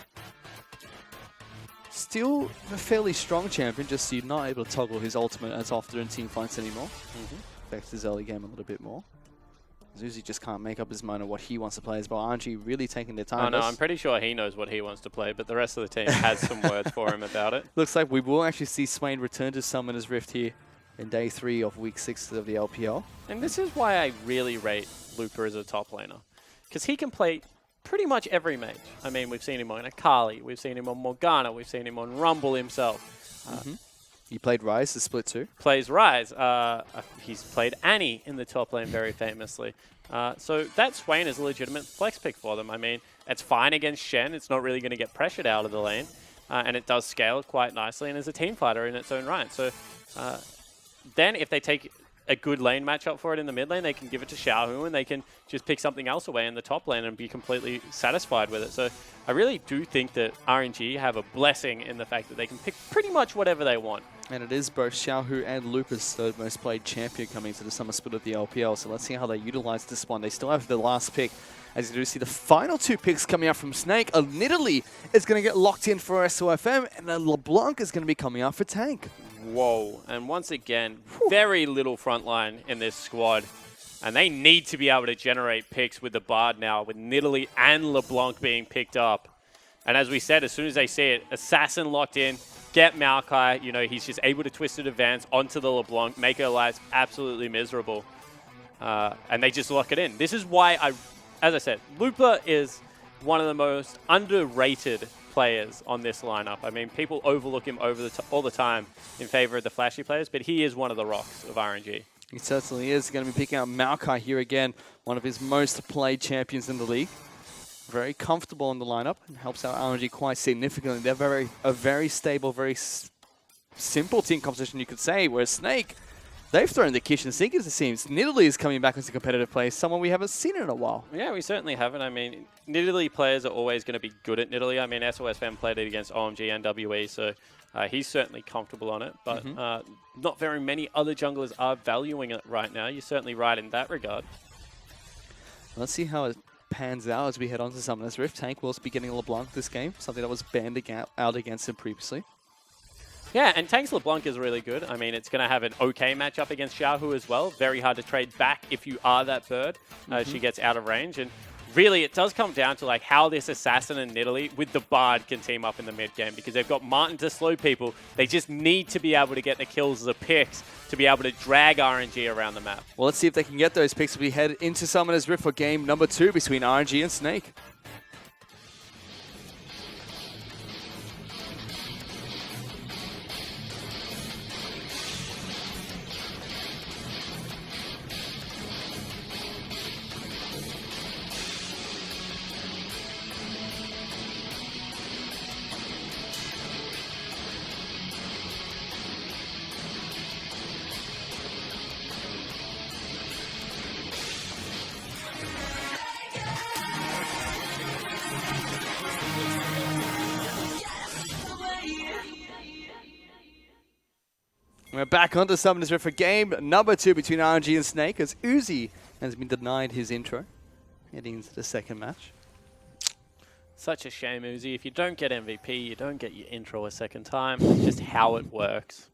Still a fairly strong champion, just so you're not able to toggle his ultimate as often in team fights anymore. Affects his early game a little bit more. Uzi just can't make up his mind on what he wants to play as well. RNG really taking their time. Oh, no, I'm pretty sure he knows what he wants to play, but the rest of the team has some words for him about it. Looks like we will actually see Swain return to Summoner's Rift here in day 3 of week 6 of the LPL. And this is why I really rate Looper as a top laner, because he can play pretty much every mage. I mean, we've seen him on Akali, we've seen him on Morgana, we've seen him on Rumble himself. He played Ryze, the split 2. Plays Ryze. He's played Annie in the top lane very famously. So that Swain is a legitimate flex pick for them. I mean, it's fine against Shen. It's not really going to get pressured out of the lane. And it does scale quite nicely and is a team fighter in its own right. So then if they take a good lane matchup for it in the mid lane, they can give it to Xiaohu and they can just pick something else away in the top lane and be completely satisfied with it. So I really do think that RNG have a blessing in the fact that they can pick pretty much whatever they want. And it is both Xiaohu and Lupus, the most played champion coming to the summer split of the LPL. So let's see how they utilize this one. They still have the last pick. As you do see the final 2 picks coming out from Snake. Nidalee is going to get locked in for SOFM, and then LeBlanc is going to be coming out for Tank. Whoa. And once again, very little front line in this squad. And they need to be able to generate picks with the Bard now, with Nidalee and LeBlanc being picked up. And as we said, as soon as they see it, Assassin locked in, get Maokai, you know, he's just able to Twisted Advance onto the LeBlanc, make her lives absolutely miserable. And they just lock it in. This is why as I said, Lupa is one of the most underrated players on this lineup. I mean, people overlook him all the time in favor of the flashy players, but he is one of the rocks of RNG. He certainly is. Going to be picking up Maokai here again, one of his most played champions in the league. Very comfortable in the lineup and helps out RNG quite significantly. They're a very stable, very simple team composition, you could say, whereas Snake, they've thrown the kitchen sink, as it seems. Nidalee is coming back as a competitive player, someone we haven't seen in a while. Yeah, we certainly haven't. I mean, Nidalee players are always going to be good at Nidalee. I mean, SOSM played it against OMG and WE, so he's certainly comfortable on it. But not very many other junglers are valuing it right now. You're certainly right in that regard. Let's see how it pans out as we head on to Summoner's Rift. Tank will be getting LeBlanc this game, something that was banned out against him previously. Yeah, and Tank's LeBlanc is really good. I mean, it's going to have an okay matchup against Xiaohu as well. Very hard to trade back if you are that bird. She gets out of range. And really, it does come down to like how this Assassin and Nidalee with the Bard can team up in the mid game, because they've got Martin to slow people. They just need to be able to get the kills, the picks, to be able to drag RNG around the map. Well, let's see if they can get those picks as we head into Summoner's Rift for game number 2 between RNG and Snake. we're back onto Summoners Rift for game number 2 between RNG and Snake, as Uzi has been denied his intro heading into the second match. Such a shame, Uzi. If you don't get MVP, you don't get your intro a second time. It's just how it works.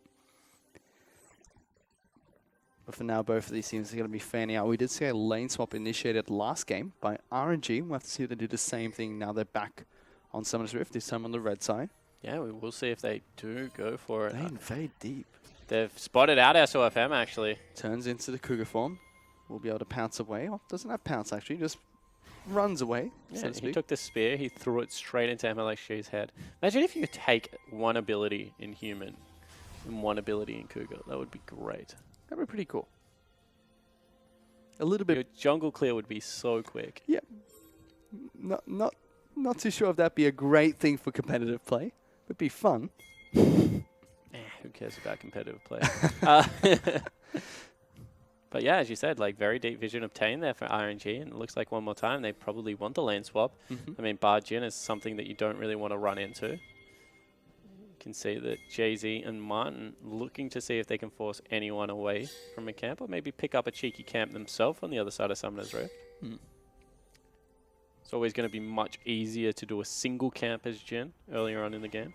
But for now, both of these teams are going to be fanning out. We did see a lane swap initiated last game by RNG. We'll have to see if they do the same thing now they're back on Summoners Rift, this time on the red side. Yeah, we will see if they do go for it. They invade deep. They've spotted out SOFM, actually. Turns into the Cougar form. Will be able to pounce away. Oh, doesn't have pounce, actually. Just runs away, Yeah, so to speak. he took the spear. He threw it straight into MLXG's head. Imagine if you could take one ability in Human and one ability in Cougar. That would be great. That would be pretty cool. A little bit. Your jungle clear would be so quick. Yeah. Not too sure if that'd be a great thing for competitive play. It'd be fun. Who cares about competitive play? But yeah, as you said, like very deep vision obtained there for RNG, and it looks like one more time they probably want the lane swap. I mean, Bar Jin is something that you don't really want to run into. You can see that Jay-Z and Martin looking to see if they can force anyone away from a camp, or maybe pick up a cheeky camp themselves on the other side of Summoners Rift. It's always going to be much easier to do a single camp as Jin earlier on in the game.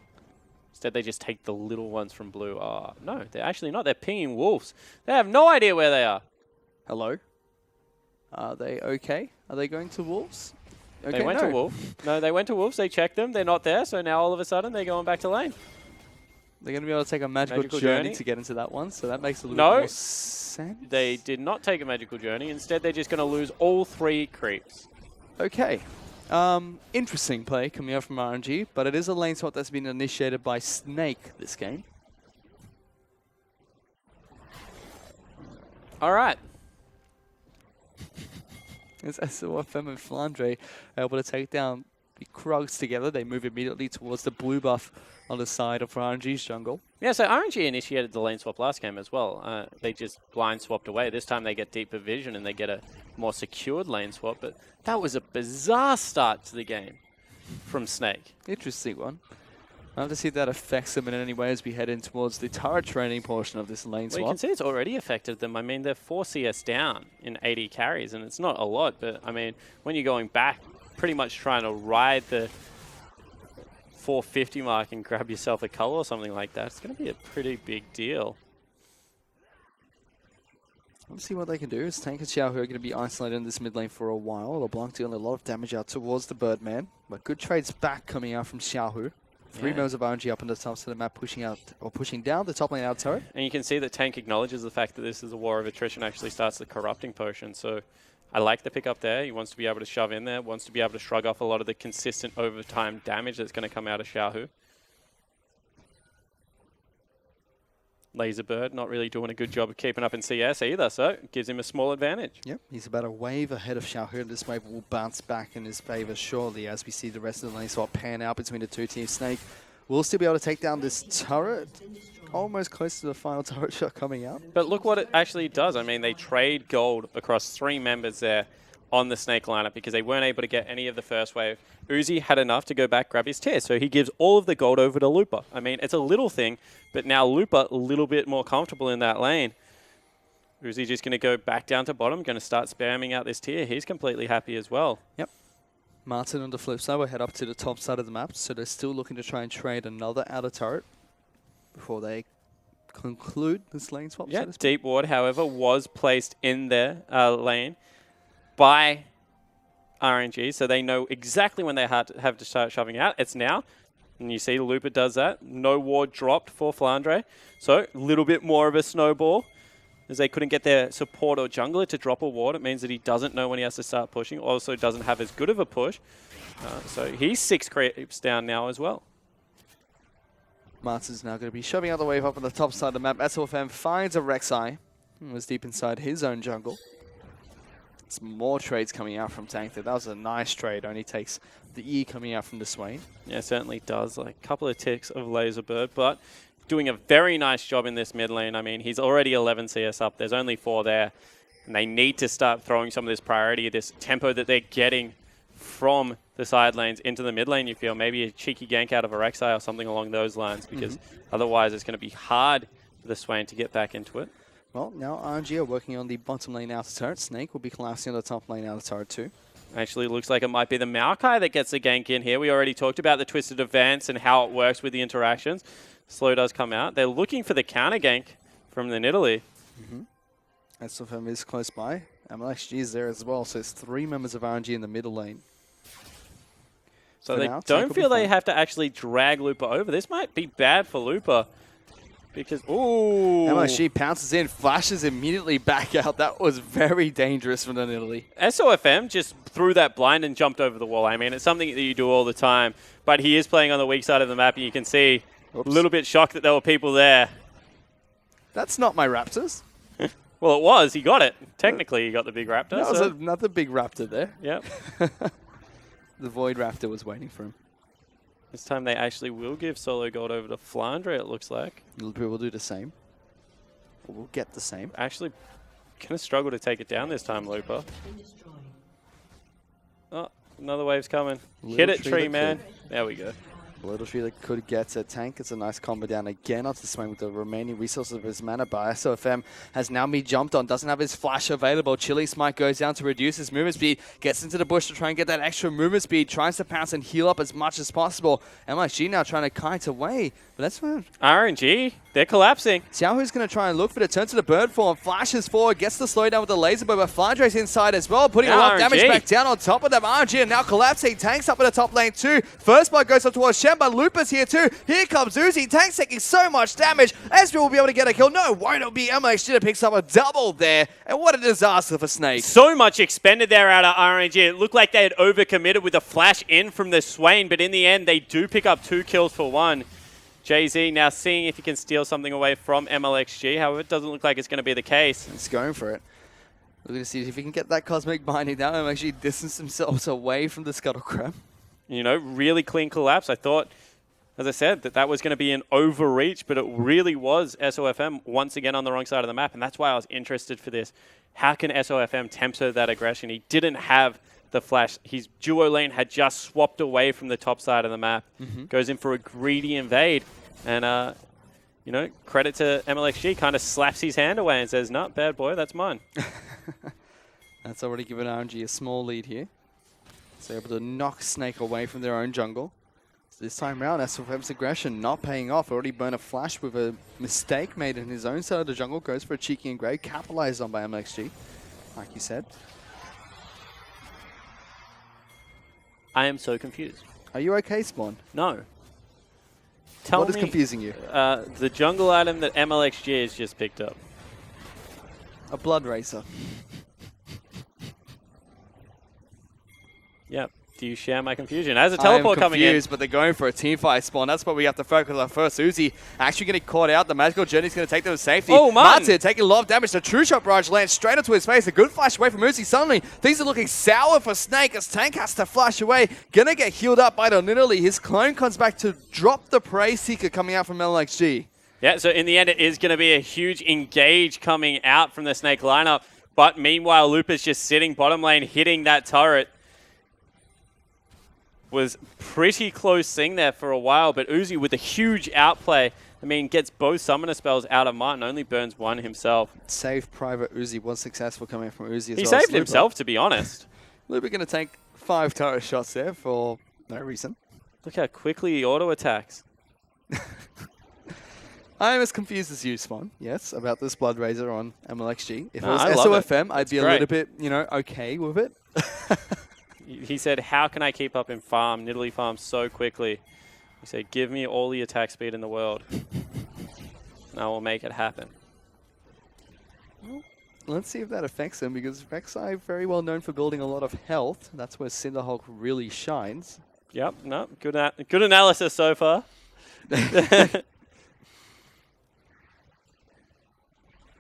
Instead, they just take the little ones from blue. Oh, no, they're actually not. They're pinging wolves. They have no idea where they are. Hello? Are they okay? Are they going to wolves? Okay, They went to wolves. No, they went to wolves. They checked them. They're not there. So now all of a sudden, they're going back to lane. They're going to be able to take a magical journey to get into that one, so that makes a little bit more sense. They did not take a magical journey. Instead, they're just going to lose all 3 creeps. Okay. Interesting play coming out from RNG, but it is a lane swap that's been initiated by Snake this game. All right. As SOFM and Flandre are able to take down the Krugs together, they move immediately towards the blue buff on the side of RNG's jungle. Yeah, so RNG initiated the lane swap last game as well. They just blind swapped away. This time they get deeper vision and they get a more secured lane swap, but that was a bizarre start to the game from Snake. Interesting one. I'll have to see if that affects them in any way as we head in towards the turret training portion of this lane swap. Well, you can see it's already affected them. I mean, they're 4 CS down in 80 carries, and it's not a lot, but I mean, when you're going back, pretty much trying to ride the 450 mark and grab yourself a color or something like that, it's going to be a pretty big deal. Let's see what they can do. It's Tank and Xiao who are going to be isolated in this mid lane for a while. LeBlanc dealing a lot of damage out towards the Birdman, but good trades back coming out from Xiao. 3 members of RNG up on the top of the map, pushing out or pushing down the top lane out turret. And you can see that Tank acknowledges the fact that this is a war of attrition, actually starts the corrupting potion. So I like the pick up there. He wants to be able to shove in there, wants to be able to shrug off a lot of the consistent overtime damage that's going to come out of Xiaohu. Laserbird not really doing a good job of keeping up in CS either, so it gives him a small advantage. Yep, he's about a wave ahead of Xiaohu, and this wave will bounce back in his favor shortly as we see the rest of the lane swap pan out between the two teams. Snake will still be able to take down this turret, almost close to the final turret shot coming out. But look what it actually does. I mean, they trade gold across 3 members there on the Snake lineup because they weren't able to get any of the first wave. Uzi had enough to go back, grab his tier, so he gives all of the gold over to Looper. I mean, it's a little thing, but now Looper a little bit more comfortable in that lane. Uzi just going to go back down to bottom, going to start spamming out this tier. He's completely happy as well. Yep. Martin on the flip side will head up to the top side of the map, so they're still looking to try and trade another outer turret before they conclude this lane swap. Yeah, Deep Ward, however, was placed in their lane by RNG, so they know exactly when they have to start shoving out. It's now, and you see Looper does that. No ward dropped for Flandre, so a little bit more of a snowball. As they couldn't get their support or jungler to drop a ward, it means that he doesn't know when he has to start pushing, also doesn't have as good of a push. So he's 6 creeps down now as well. Martin's now going to be shoving out the wave up on the top side of the map. SOFM finds a Rek'Sai, who was deep inside his own jungle. Some more trades coming out from Tank there. That was a nice trade. Only takes the E coming out from the Swain. Yeah, certainly does. Like a couple of ticks of Laserbird, but doing a very nice job in this mid lane. I mean, he's already 11 CS up. There's only 4 there. And they need to start throwing some of this priority, this tempo that they're getting from the side lanes into the mid lane, you feel. Maybe a cheeky gank out of a Rek'Sai or something along those lines, because otherwise it's going to be hard for the Swain to get back into it. Well, now RNG are working on the bottom lane outer turret. Snake will be collapsing on the top lane outer turret too. Actually, looks like it might be the Maokai that gets the gank in here. We already talked about the Twisted Advance and how it works with the interactions. Slow does come out. They're looking for the counter gank from the Nidalee. SFM is close by. MLXG is there as well, so it's 3 members of RNG in the middle lane. So they don't feel they have to actually drag Looper over. This might be bad for Looper. Because, ooh. MLXG pounces in, flashes immediately back out. That was very dangerous from the Nidalee. SOFM just threw that blind and jumped over the wall. I mean, it's something that you do all the time. But he is playing on the weak side of the map, and you can see a little bit shocked that there were people there. That's not my Raptors. Well, it was. He got it. Technically, he got the big Raptor. That was another big Raptor there. Yep. The Void Raptor was waiting for him. This time they actually will give solo gold over to Flandre, it looks like. Liverpool will do the same. Or we'll get the same. Actually, going to struggle to take it down this time, Looper. Oh, another wave's coming. Hit it, tree man. There we go. Little Tree that could get a tank. It's a nice combo down again onto the Swain with the remaining resources of his mana. But SOFM has now been jumped on. Doesn't have his flash available. Chili Smite goes down to reduce his movement speed. Gets into the bush to try and get that extra movement speed. Tries to pounce and heal up as much as possible. MLXG now trying to kite away. But that's when RNG, they're collapsing. Xiaohu's going to try and look for the turn to the bird form. Flashes forward. Gets the slowdown with the laser bow. But Flandre's inside as well. Putting a lot of damage back down on top of them. RNG are now collapsing. Tanks up in the top lane too. First blood goes up towards Shen, but Looper's here too. Here comes Uzi. Tank's taking so much damage. Ezreal will be able to get a kill. No, won't it be MLXG that picks up a double there. And what a disaster for Snake. So much expended there out of RNG. It looked like they had overcommitted with a flash in from the Swain, but in the end, they do pick up 2 kills for 1. Jay-Z now seeing if he can steal something away from MLXG. However, it doesn't look like it's going to be the case. He's going for it. We're going to see if he can get that Cosmic Binding down and actually distance themselves away from the Scuttle Crab. You know, really clean collapse. I thought, as I said, that was going to be an overreach, but it really was SOFM once again on the wrong side of the map, and that's why I was interested for this. How can SOFM temper that aggression? He didn't have the flash. His duo lane had just swapped away from the top side of the map. Goes in for a greedy invade, and you know, credit to MLXG, kind of slaps his hand away and says, "No, bad boy, that's mine." That's already given RNG a small lead here. So able to knock Snake away from their own jungle. So this time around, SOFM's aggression not paying off. Already burned a flash with a mistake made in his own side of the jungle. Goes for a cheeky and grey, capitalized on by MLXG, like you said. I am so confused. Are you okay, Spawn? No. What is confusing you? The jungle item that MLXG has just picked up. A Blood Racer. Yep. Do you share my confusion? As a teleport coming in. But they're going for a team fight, Spawn. That's what we have to focus on first. Uzi actually getting caught out. The magical journey's going to take them to safety. Oh, man. Martin taking a lot of damage. The True Shot barrage lands straight into his face. A good flash away from Uzi. Suddenly, things are looking sour for Snake as Tank has to flash away. Gonna get healed up by the Nidalee. His clone comes back to drop the Prey Seeker coming out from LXG. Yeah, so in the end, it is going to be a huge engage coming out from the Snake lineup. But meanwhile, Looper's just sitting bottom lane, hitting that turret. Was pretty close thing there for a while, but Uzi with a huge outplay, I mean, gets both summoner spells out of Martin, only burns one himself. Save Private Uzi was successful coming from Uzi as well. He saved himself, to be honest. Looper going to take 5 turret shots there for no reason. Look how quickly he auto-attacks. I am as confused as you, Spawn, yes, about this Blood Razor on MLXG. If it was I SOFM, I'd be a little bit, you know, okay with it. He said, how can I keep up in farm, Nidalee farm so quickly? He said, give me all the attack speed in the world. And I will make it happen. Well, let's see if that affects him, because Rek'Sai very well known for building a lot of health. That's where Cinderhulk really shines. Yep, no, good analysis so far.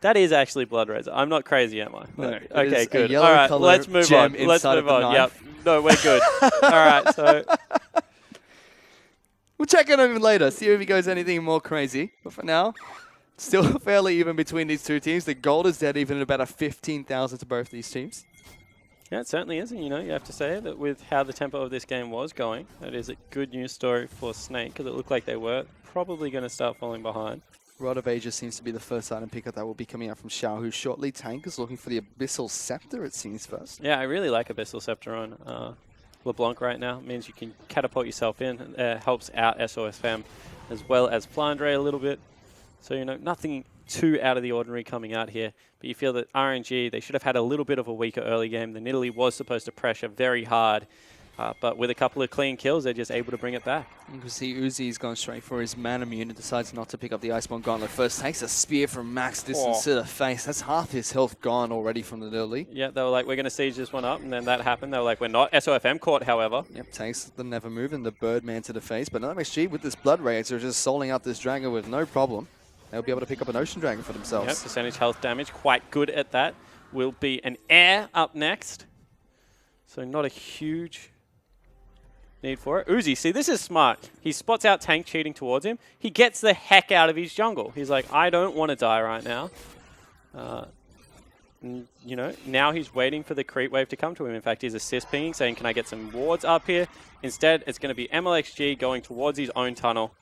That is actually Blood Razor. I'm not crazy, am I? No, okay, good. All right, let's move on. Let's move on. Yep. No, we're good. All right, so we'll check on him later, see if he goes anything more crazy. But for now, still fairly even between these two teams. The gold is dead even at about a 15,000 to both these teams. Yeah, it certainly is. And, you know, you have to say that with how the tempo of this game was going, that is a good news story for Snake, because it looked like they were probably going to start falling behind. Rod of Ages seems to be the first item pickup that will be coming out from Xiaohu shortly. Tank is looking for the Abyssal Scepter, it seems, first. Yeah, I really like Abyssal Scepter on LeBlanc right now. It means you can catapult yourself in. Helps out SOFM as well as Flandre a little bit. So, you know, nothing too out of the ordinary coming out here. But you feel that RNG, they should have had a little bit of a weaker early game. The Nidalee was supposed to pressure very hard. But with a couple of clean kills, they're just able to bring it back. You can see Uzi's gone straight for his man immune and decides not to pick up the Iceborne Gauntlet first. Takes a spear from max distance to the face. That's half his health gone already from the Nidalee. Yeah, they were like, we're going to siege this one up, and then that happened. They were like, we're not. SOFM caught, however. Yep, takes the Never Move and the Birdman to the face. But MXG with this Blood Razor just soling out this Dragon with no problem. They'll be able to pick up an Ocean Dragon for themselves. Yep, percentage health damage, quite good at that. Will be an Air up next. So not a huge need for it. Uzi, see, this is smart. He spots out Tank cheating towards him. He gets the heck out of his jungle. He's like, I don't want to die right now. You know, now he's waiting for the creep wave to come to him. In fact, he's assist pinging, saying, can I get some wards up here? Instead, it's going to be MLXG going towards his own tunnel.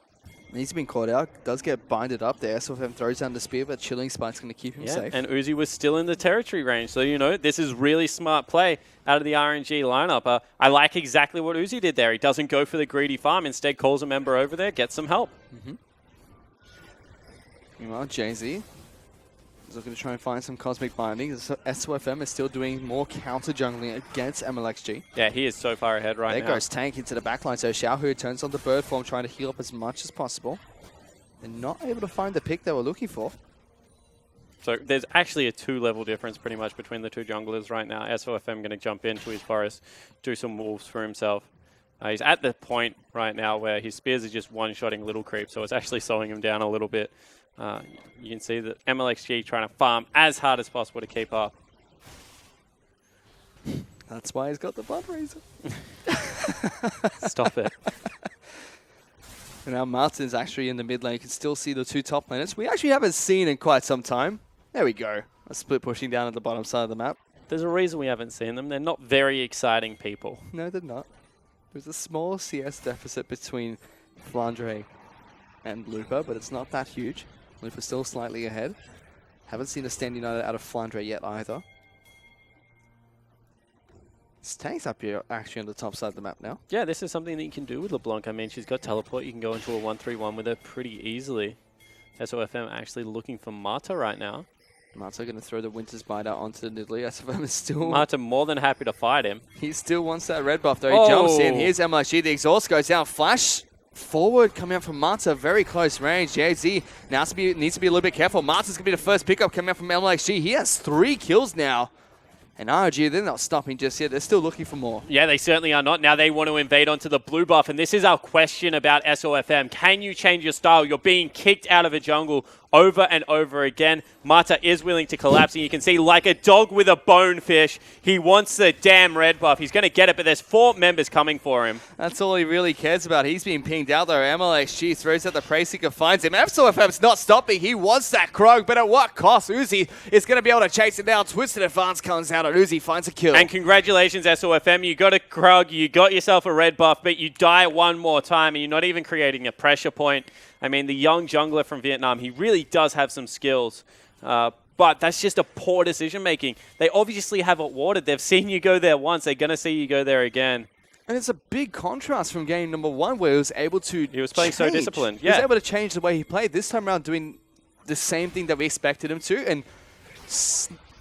He's been caught out. Does get binded up there. SOFM throws down the spear, but Chilling Spike's going to keep him safe. And Uzi was still in the territory range. So, you know, this is really smart play out of the RNG lineup. I like exactly what Uzi did there. He doesn't go for the greedy farm. Instead, calls a member over there, gets some help. Meanwhile, Jay-Z is looking to try and find some Cosmic Binding. SOFM is still doing more counter jungling against MLXG. Yeah, he is so far ahead right now. There goes Tank into the backline. So Xiaohu turns on the bird form, trying to heal up as much as possible. They're not able to find the pick they were looking for. So there's actually a 2-level difference pretty much between the two junglers right now. SOFM going to jump into his forest, do some wolves for himself. He's at the point right now where his spears are just one-shotting little creep, so it's actually slowing him down a little bit. You can see that MLXG trying to farm as hard as possible to keep up. That's why he's got the Blood Razor. Stop it. And now Martin's actually in the mid lane. You can still see the two top laners. We actually haven't seen in quite some time. There we go. A split pushing down at the bottom side of the map. There's a reason we haven't seen them. They're not very exciting people. No, they're not. There's a small CS deficit between Flandre and Lupa, but it's not that huge. Lupa's still slightly ahead. Haven't seen a stand united out of Flandre yet either. Tank's up here actually on the top side of the map now. Yeah, this is something that you can do with LeBlanc. I mean, she's got teleport. You can go into a 1-3-1 with her pretty easily. SOFM actually looking for Marta right now. Marta going to throw the Winter's Bite out onto the Nidalee. SOFM is still... Marta more than happy to fight him. He still wants that red buff though. He jumps in. Here's MLG. The exhaust goes down. Flash forward coming out from Marta. Very close range. JZ now needs to be a little bit careful. Marta's going to be the first pickup coming out from MLXG. He has 3 kills now. And RNG, they're not stopping just yet. They're still looking for more. Yeah, they certainly are not. Now they want to invade onto the blue buff. And this is our question about SOFM. Can you change your style? You're being kicked out of a jungle over and over again. Marta is willing to collapse. And you can see, like a dog with a bonefish, he wants the damn red buff. He's going to get it, but there's 4 members coming for him. That's all he really cares about. He's being pinged out, though. MLXG throws out the Prey Seeker, finds him. SOFM's not stopping. He wants that Krog, but at what cost? Uzi is going to be able to chase it down. Twisted Advance comes out, and Uzi finds a kill. And congratulations, SOFM. You got a Krog, you got yourself a red buff, but you die one more time, and you're not even creating a pressure point. I mean, the young jungler from Vietnam, he really does have some skills. But that's just a poor decision-making. They obviously have it watered. They've seen you go there once. They're going to see you go there again. And it's a big contrast from game number 1 where he was able to He was playing so disciplined. Yeah. He was able to change the way he played. This time around doing the same thing that we expected him to.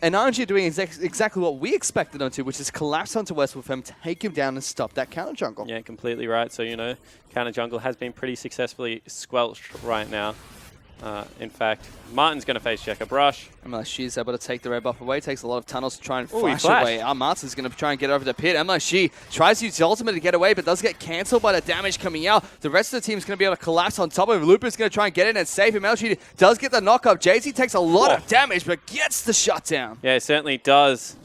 And RNG doing exactly what we expected him to, which is collapse onto West with him, take him down and stop that counter jungle. Yeah, completely right. So, you know, counter jungle has been pretty successfully squelched right now. In fact, Martin's going to face Checker Brush. MLXG is able to take the red buff away. Takes a lot of tunnels to try and Ooh, flash away. Martin's going to try and get over the pit. MLXG tries to use the ultimate to get away, but does get cancelled by the damage coming out. The rest of the team is going to be able to collapse on top of him. Lupa's going to try and get in and save him. MLXG does get the knock up. Jay-Z takes a lot of damage, but gets the shutdown. Yeah, it certainly does.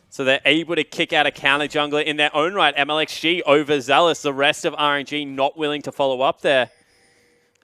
So they're able to kick out a counter jungler in their own right. MLXG overzealous. The rest of RNG not willing to follow up there.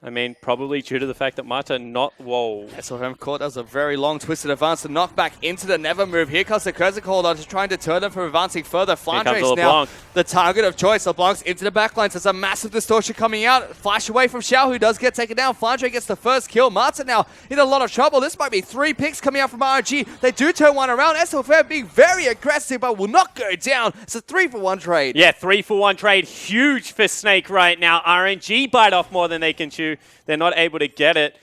I mean, probably due to the fact that Mata not... Whoa. SOFM caught. That was a very long twisted advance to knock back into the never move. Here comes the Cursic Holder just trying to turn them from advancing further. Flandre's now the target of choice. LeBlanc's into the backlines. There's a massive distortion coming out. Flash away from Xiao, who does get taken down. Flandre gets the first kill. Mata now in a lot of trouble. This might be 3 picks coming out from RNG. They do turn one around. SOFM being very aggressive, but will not go down. It's a 3-for-1 trade. Yeah, 3-for-1 trade. Huge for Snake right now. RNG bite off more than they can chew. They're not able to get it.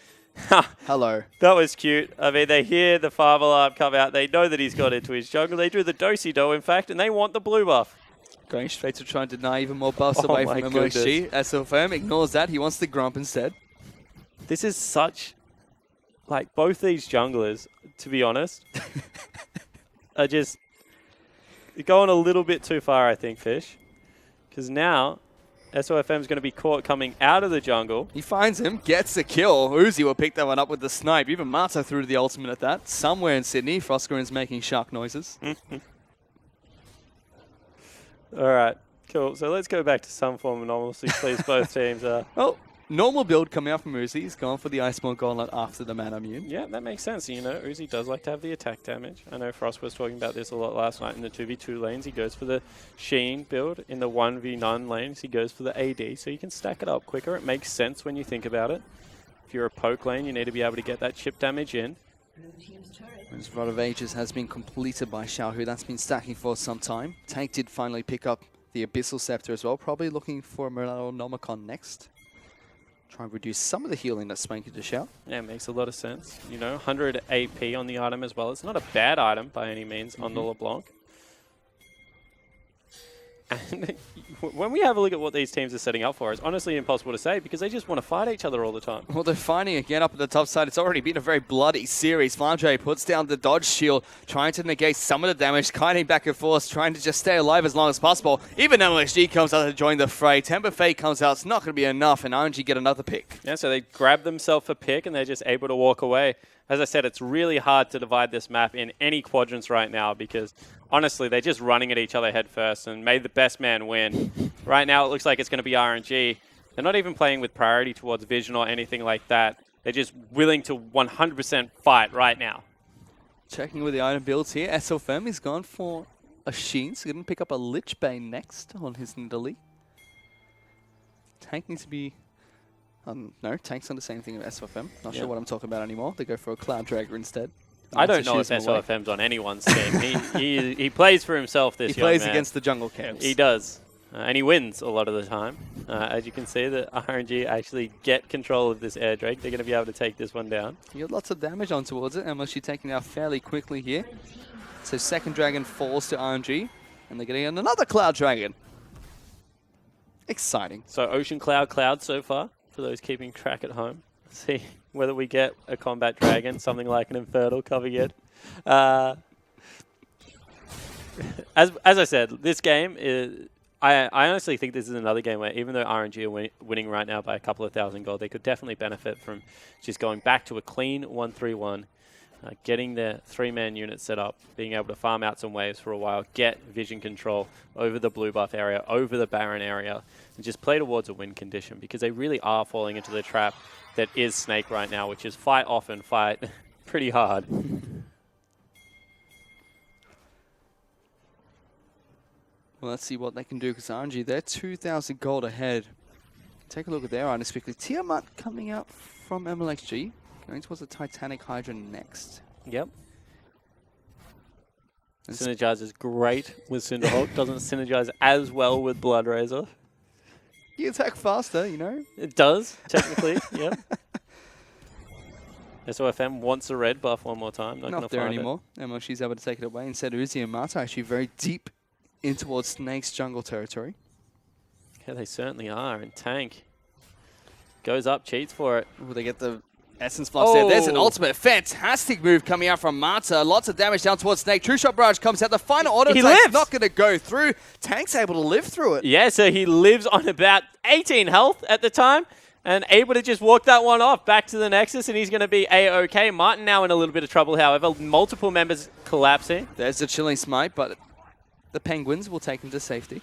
Hello. That was cute. I mean, they hear the fire alarm come out. They know that he's got into his jungle. They do the do-si-do, in fact, and they want the blue buff. Going straight to try and deny even more buffs away from MLXG. SOFM ignores that. He wants the Grump instead. This is such... Like, both these junglers, to be honest, are just going a little bit too far, I think, Fish. Because now... SOFM's going to be caught coming out of the jungle. He finds him, gets the kill. Uzi will pick that one up with the snipe. Even Mata threw to the ultimate at that. Somewhere in Sydney, Froscarin's making shark noises. All right, cool. So let's go back to some form of normalcy, please. Both teams are... Well, normal build coming out from Uzi. He's gone for the Iceborne Gauntlet after the Mana Immune. Yeah, that makes sense. You know, Uzi does like to have the attack damage. I know Frost was talking about this a lot last night in the 2v2 lanes. He goes for the Sheen build. In the 1v9 lanes, he goes for the AD. So you can stack it up quicker. It makes sense when you think about it. If you're a poke lane, you need to be able to get that chip damage in. This Rod of Ages has been completed by Xiaohu. That's been stacking for some time. Tank did finally pick up the Abyssal Scepter as well. Probably looking for Nomicon next. Try and reduce some of the healing that's spanking to Xiao. Yeah, it makes a lot of sense. You know, 100 AP on the item as well. It's not a bad item by any means on the LeBlanc. And when we have a look at what these teams are setting up for, it's honestly impossible to say because they just want to fight each other all the time. Well, they're fighting again up at the top side. It's already been a very bloody series. Flandre puts down the dodge shield, trying to negate some of the damage, kiting back and forth, trying to just stay alive as long as possible. Even MLXG comes out to join the fray. Temper Fate comes out. It's not going to be enough, and RNG get another pick. Yeah, so they grab themselves a pick, and they're just able to walk away. As I said, it's really hard to divide this map in any quadrants right now because, honestly, they're just running at each other head first and made the best man win. Right now, it looks like it's going to be RNG. They're not even playing with priority towards vision or anything like that. They're just willing to 100% fight right now. Checking with the item builds here. SOFM is gone for a Sheen, so he's going to pick up a Lich Bane next on his Nidalee. Tank needs to be... no, Tank's on the same thing as SOFM. Not sure what I'm talking about anymore. They go for a Cloud Dragger instead. I don't know if SOFM's on anyone's team. he plays for himself this young man. He plays against the jungle camps. He does. And he wins a lot of the time. As you can see, the RNG actually get control of this air drake. They're going to be able to take this one down. You got lots of damage on towards it, and we're taking out fairly quickly here. So second dragon falls to RNG, and they're getting another Cloud Dragon. Exciting. So Ocean Cloud so far, for those keeping track at home. Let's see whether we get a combat dragon, something like an Infernal coming in. As I said, this game is... I honestly think this is another game where even though RNG are winning right now by a couple of thousand gold, they could definitely benefit from just going back to a clean 1-3-1, getting their 3-man unit set up, being able to farm out some waves for a while, get vision control over the blue buff area, over the Baron area, and just play towards a win condition because they really are falling into the trap that is Snake right now, which is fight often, fight pretty hard. Well, let's see what they can do because RNG, they're 2,000 gold ahead. Take a look at their items quickly. Tiamat coming out from MLXG, going towards the Titanic Hydra next. Yep. Synergizes great with Cinderhawk. Doesn't synergize as well with Blood Razor. You attack faster, you know. It does, technically, yep. SOFM wants a red buff one more time. Not there anymore. MLXG's able to take it away. Instead, Uzi and Mata actually very deep in towards Snake's jungle territory. Yeah, they certainly are. And Tank goes up, cheats for it. Will they get the Essence Flux there? There's an ultimate. Fantastic move coming out from Mata. Lots of damage down towards Snake. True Shot Barrage comes out. The final auto attack's not going to go through. Tank's able to live through it. Yeah, so he lives on about 18 health at the time and able to just walk that one off back to the Nexus, and he's going to be A-OK. Martin now in a little bit of trouble, however. Multiple members collapsing. There's the Chilling Smite, but the Penguins will take him to safety.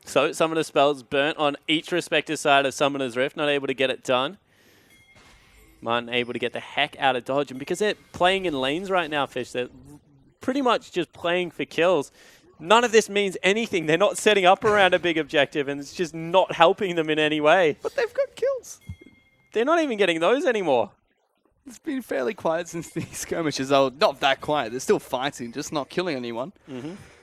So Summoner Spells burnt on each respective side of Summoner's Rift, not able to get it done. Martin able to get the heck out of dodge. And because they're playing in lanes right now, Fish, they're pretty much just playing for kills. None of this means anything. They're not setting up around a big objective, and it's just not helping them in any way. But they've got kills. They're not even getting those anymore. It's been fairly quiet since these skirmishes. Oh, not that quiet. They're still fighting, just not killing anyone.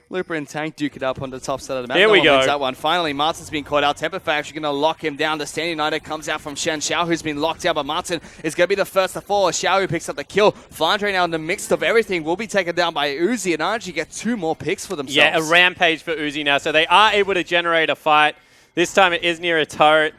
Looper and Tank duke it up on the top side of the map. Here we go. That one. Finally, Martin's been caught out. Temperfect actually going to lock him down. The Stand United comes out from Shen Xiao, who's been locked down, but Martin is going to be the first to fall. Xiao who picks up the kill. Flandre now in the midst of everything will be taken down by Uzi, and RNG get 2 more picks for themselves. Yeah, a rampage for Uzi now. So they are able to generate a fight. This time it is near a turret.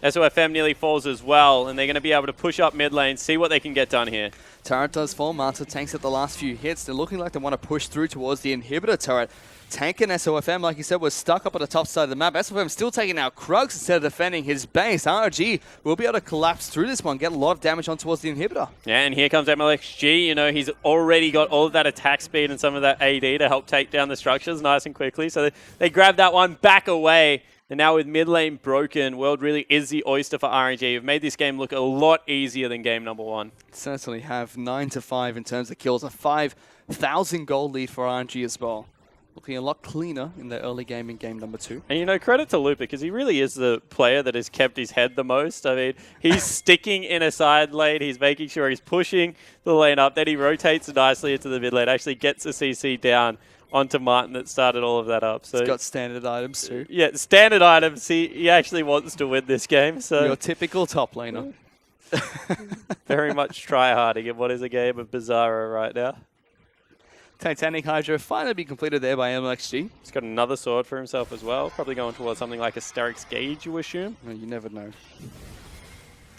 SOFM nearly falls as well, and they're going to be able to push up mid lane, see what they can get done here. Turret does fall. Martin tanks at the last few hits. They're looking like they want to push through towards the inhibitor turret. Tank and SOFM, like you said, was stuck up on the top side of the map. SOFM still taking out Krugs instead of defending his base. RNG will be able to collapse through this one, get a lot of damage on towards the inhibitor. Yeah, and here comes MLXG. You know, he's already got all of that attack speed and some of that AD to help take down the structures nice and quickly. So they grab that one back away. And now with mid lane broken, World really is the oyster for RNG. You've made this game look a lot easier than game number 1. Certainly have 9-5 in terms of kills. A 5,000 gold lead for RNG as well. Looking a lot cleaner in the early game in game number 2. And, you know, credit to Lupa, because he really is the player that has kept his head the most. I mean, he's sticking in a side lane. He's making sure he's pushing the lane up. Then he rotates nicely into the mid lane, actually gets a CC down onto Martin that started all of that up. So he's got standard items too. Yeah, standard items. He actually wants to win this game. So your typical top laner. Very much try-harding in what is a game of Bizarro right now. Titanic Hydra finally be completed there by MLXG. He's got another sword for himself as well. Probably going towards something like a Steric's Gauge, you assume? Well, you never know.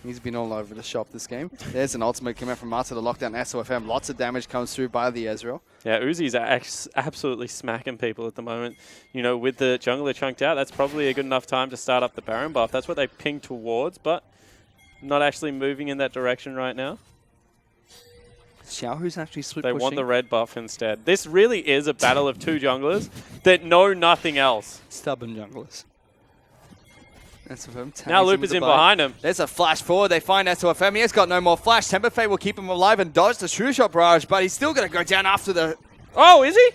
He's been all over the shop this game. There's an ultimate coming out from Marta to lock down SOFM. Lots of damage comes through by the Ezreal. Yeah, Uzi's absolutely smacking people at the moment. You know, with the jungler chunked out, that's probably a good enough time to start up the Baron buff. That's what they ping towards, but not actually moving in that direction right now. Xiao, who's actually split They pushing. want the red buff instead. This really is a battle of 2 junglers that know nothing else. Stubborn junglers. SOFM now Loop is in behind him. There's a flash forward. They find SOFM. He has got no more flash. Temperfate will keep him alive and dodge the true shot barrage, but he's still going to go down after the... Oh, is he?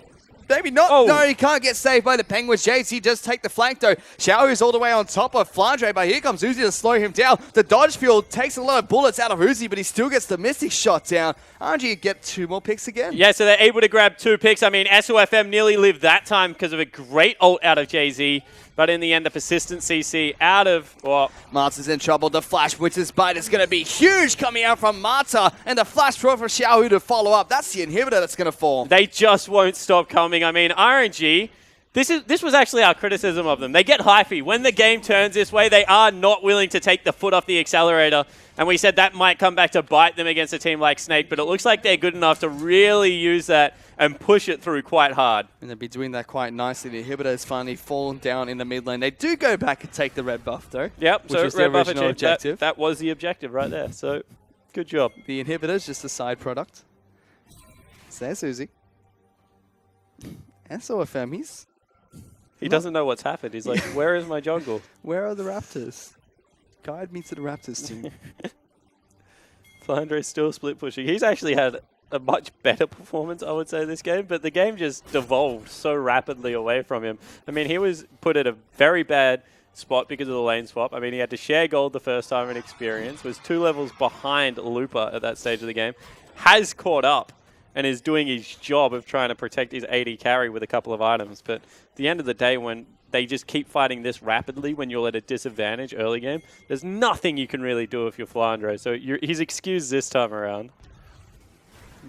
Maybe not. Oh. No, he can't get saved by the Penguins. JC does take the flank, though. Xiao is all the way on top of Flandre, but here comes Uzi to slow him down. The dodge field takes a lot of bullets out of Uzi, but he still gets the Mystic shot down. RNG get 2 more picks again. Yeah, so they're able to grab 2 picks. I mean, SOFM nearly lived that time because of a great ult out of JZ. But in the end, the persistent CC out of... Well, Marta's in trouble. The flash witch's bite is going to be huge coming out from Marta. And the flash throw for Xiao to follow up. That's the inhibitor that's going to fall. They just won't stop coming. I mean, RNG... This was actually our criticism of them. They get hyphy. When the game turns this way, they are not willing to take the foot off the accelerator. And we said that might come back to bite them against a team like Snake, but it looks like they're good enough to really use that and push it through quite hard. And they'll be doing that quite nicely. The inhibitor has finally fallen down in the mid lane. They do go back and take the red buff, though. Yep, which was red the buff original objective. That was the objective right there, so good job. The inhibitor is just a side product. So there's Uzi. SOFM, He doesn't know what's happened. He's like, where is my jungle? Where are the Raptors? Guide me to the Raptors team. Flandre's still split pushing. He's actually had a much better performance, I would say, this game, but the game just devolved so rapidly away from him. I mean, he was put at a very bad spot because of the lane swap. I mean, he had to share gold the first time in experience, was 2 levels behind Lupa at that stage of the game, has caught up, and is doing his job of trying to protect his AD carry with a couple of items. But at the end of the day, when they just keep fighting this rapidly when you're at a disadvantage early game, there's nothing you can really do if you're Flandre. So he's excused this time around.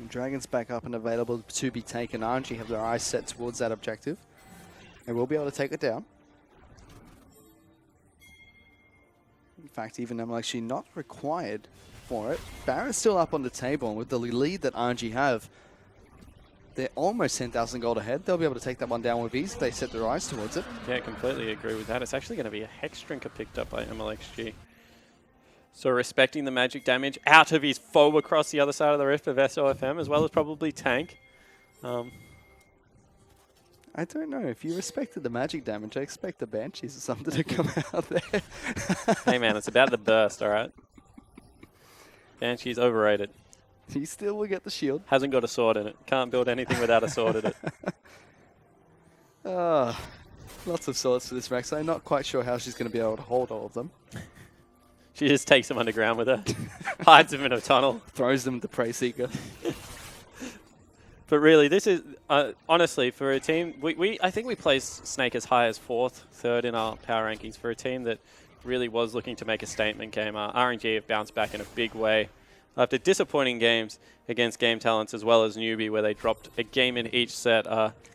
Dragon's back up and available to be taken. RNG have their eyes set towards that objective. They will be able to take it down. In fact, even them actually not required for it. Baron's still up on the table, and with the lead that RNG have, they're almost 10,000 gold ahead. They'll be able to take that one down with ease if they set their eyes towards it. Yeah, completely agree with that. It's actually going to be a Hex Drinker picked up by MLXG. So respecting the magic damage out of his foe across the other side of the rift of SOFM, as well as probably Tank. I don't know. If you respected the magic damage, I expect the Banshees or something to come out there. Hey, man, it's about the burst, all right? Banshee's overrated. He still will get the shield. Hasn't got a sword in it. Can't build anything without a sword in it. Lots of swords for this Rex. I'm not quite sure how she's going to be able to hold all of them. She just takes them underground with her. Hides them in a tunnel. Throws them to Prey Seeker. But really, this is, honestly, for a team, I think we placed Snake as high as 4th, 3rd in our power rankings for a team that really was looking to make a statement game. RNG have bounced back in a big way after disappointing games against Game Talents as well as Newbie, where they dropped a game in each set.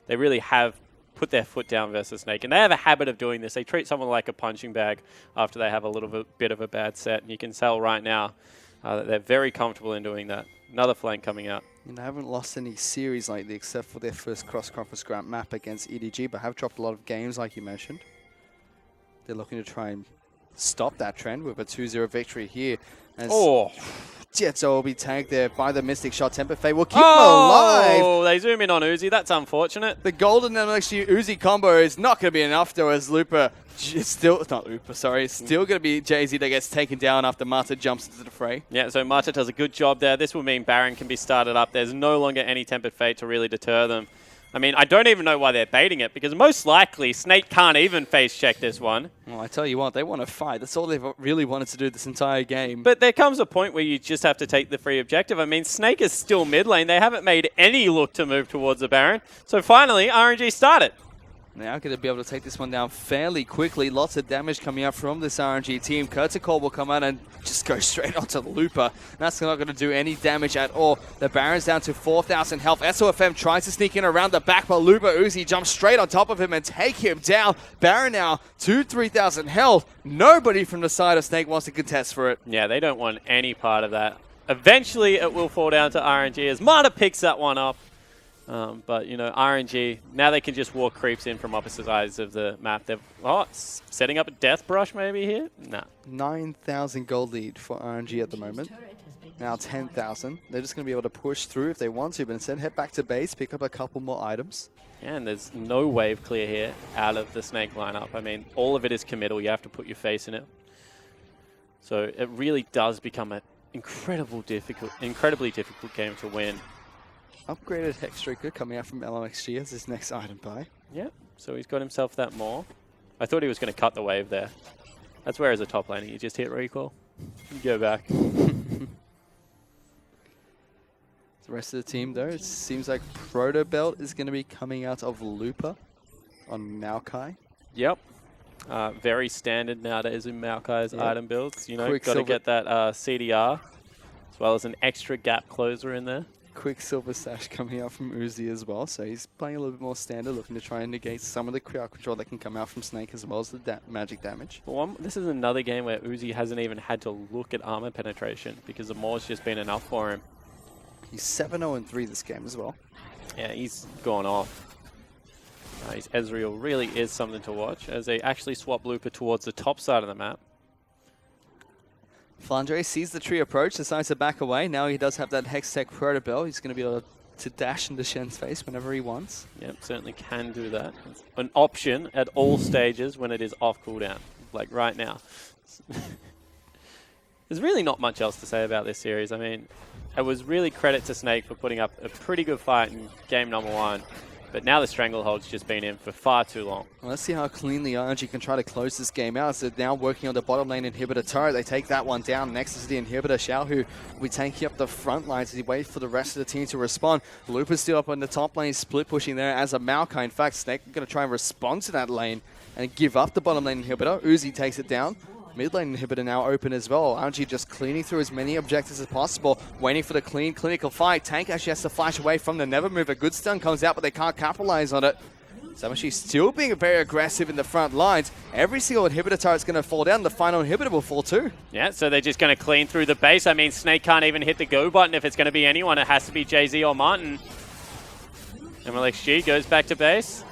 They really have put their foot down versus Snake, and they have a habit of doing this. They treat someone like a punching bag after they have a little bit of a bad set, and you can tell right now that they're very comfortable in doing that. Another flank coming out. And they haven't lost any series lately except for their first cross-conference grand map against EDG, but have dropped a lot of games like you mentioned. They're looking to try and stop that trend with a 2-0 victory here. As Jetso will be tagged there by the Mystic Shot. Temper Fate will keep him alive. Oh, they zoom in on Uzi. That's unfortunate. The golden LXG Uzi combo is not going to be enough though, as Looper, still going to be Jay-Z that gets taken down after Mata jumps into the fray. Yeah, so Mata does a good job there. This will mean Baron can be started up. There's no longer any Tempered Fate to really deter them. I mean, I don't even know why they're baiting it, because most likely Snake can't even face check this one. Well, I tell you what, they want to fight. That's all they've really wanted to do this entire game. But there comes a point where you just have to take the free objective. I mean, Snake is still mid lane. They haven't made any look to move towards the Baron. So finally, RNG started. Now going to be able to take this one down fairly quickly. Lots of damage coming out from this RNG team. Kurtikol will come out and just go straight onto Looper. That's not going to do any damage at all. The Baron's down to 4,000 health. SOFM tries to sneak in around the back, but Looper Uzi jumps straight on top of him and take him down. Baron now 3,000 health. Nobody from the side of Snake wants to contest for it. Yeah, they don't want any part of that. Eventually, it will fall down to RNG as Mata picks that one up. But, you know, RNG, now they can just walk creeps in from opposite sides of the map. They're setting up a death brush maybe here? Nah. 9,000 gold lead for RNG at the moment. Now 10,000. They're just going to be able to push through if they want to, but instead head back to base, pick up a couple more items. Yeah, and there's no wave clear here out of the Snake lineup. I mean, all of it is committal. You have to put your face in it. So it really does become an incredibly difficult game to win. Upgraded Hextraker coming out from LMXG as his next item buy. Yep, so he's got himself that more. I thought he was going to cut the wave there. That's where as a top laner, you just hit recoil. You go back. The rest of the team, though, it seems like Proto Belt is going to be coming out of Looper on Maokai. Yep. Very standard nowadays in Maokai's item builds. You know, Quick got to get that CDR, as well as an extra gap closer in there. Quicksilver Sash coming out from Uzi as well, so he's playing a little bit more standard, looking to try and negate some of the crowd control that can come out from Snake as well as the magic damage. Well, this is another game where Uzi hasn't even had to look at armor penetration because the more's just been enough for him. He's 7-0-3 this game as well. Yeah, he's gone off. His Ezreal really is something to watch as they actually swap Looper towards the top side of the map. Flandre sees the tree approach, decides to back away. Now he does have that Hextech Protobell. He's going to be able to dash into Shen's face whenever he wants. Yep, certainly can do that. It's an option at all stages when it is off cooldown, like right now. There's really not much else to say about this series. I mean, it was really credit to Snake for putting up a pretty good fight in game number 1. But now the Stranglehold's just been in for far too long. Well, let's see how cleanly RNG can try to close this game out. So they're now working on the bottom lane inhibitor turret. They take that one down. Next is the inhibitor. Xiao, who will be taking up the front lines as he waits for the rest of the team to respond. Looper's still up on the top lane, split pushing there as a Maokai. In fact, Snake are going to try and respond to that lane and give up the bottom lane inhibitor. Uzi takes it down. Mid lane inhibitor now open as well. RNG just cleaning through as many objectives as possible, waiting for the clean, clinical fight. Tank actually has to flash away from the Never Move. A good stun comes out, but they can't capitalize on it. Zamashi still being very aggressive in the front lines. Every single inhibitor turret's going to fall down. The final inhibitor will fall too. Yeah, so they're just going to clean through the base. I mean, Snake can't even hit the go button if it's going to be anyone. It has to be Jay-Z or Martin. MLXG goes back to base.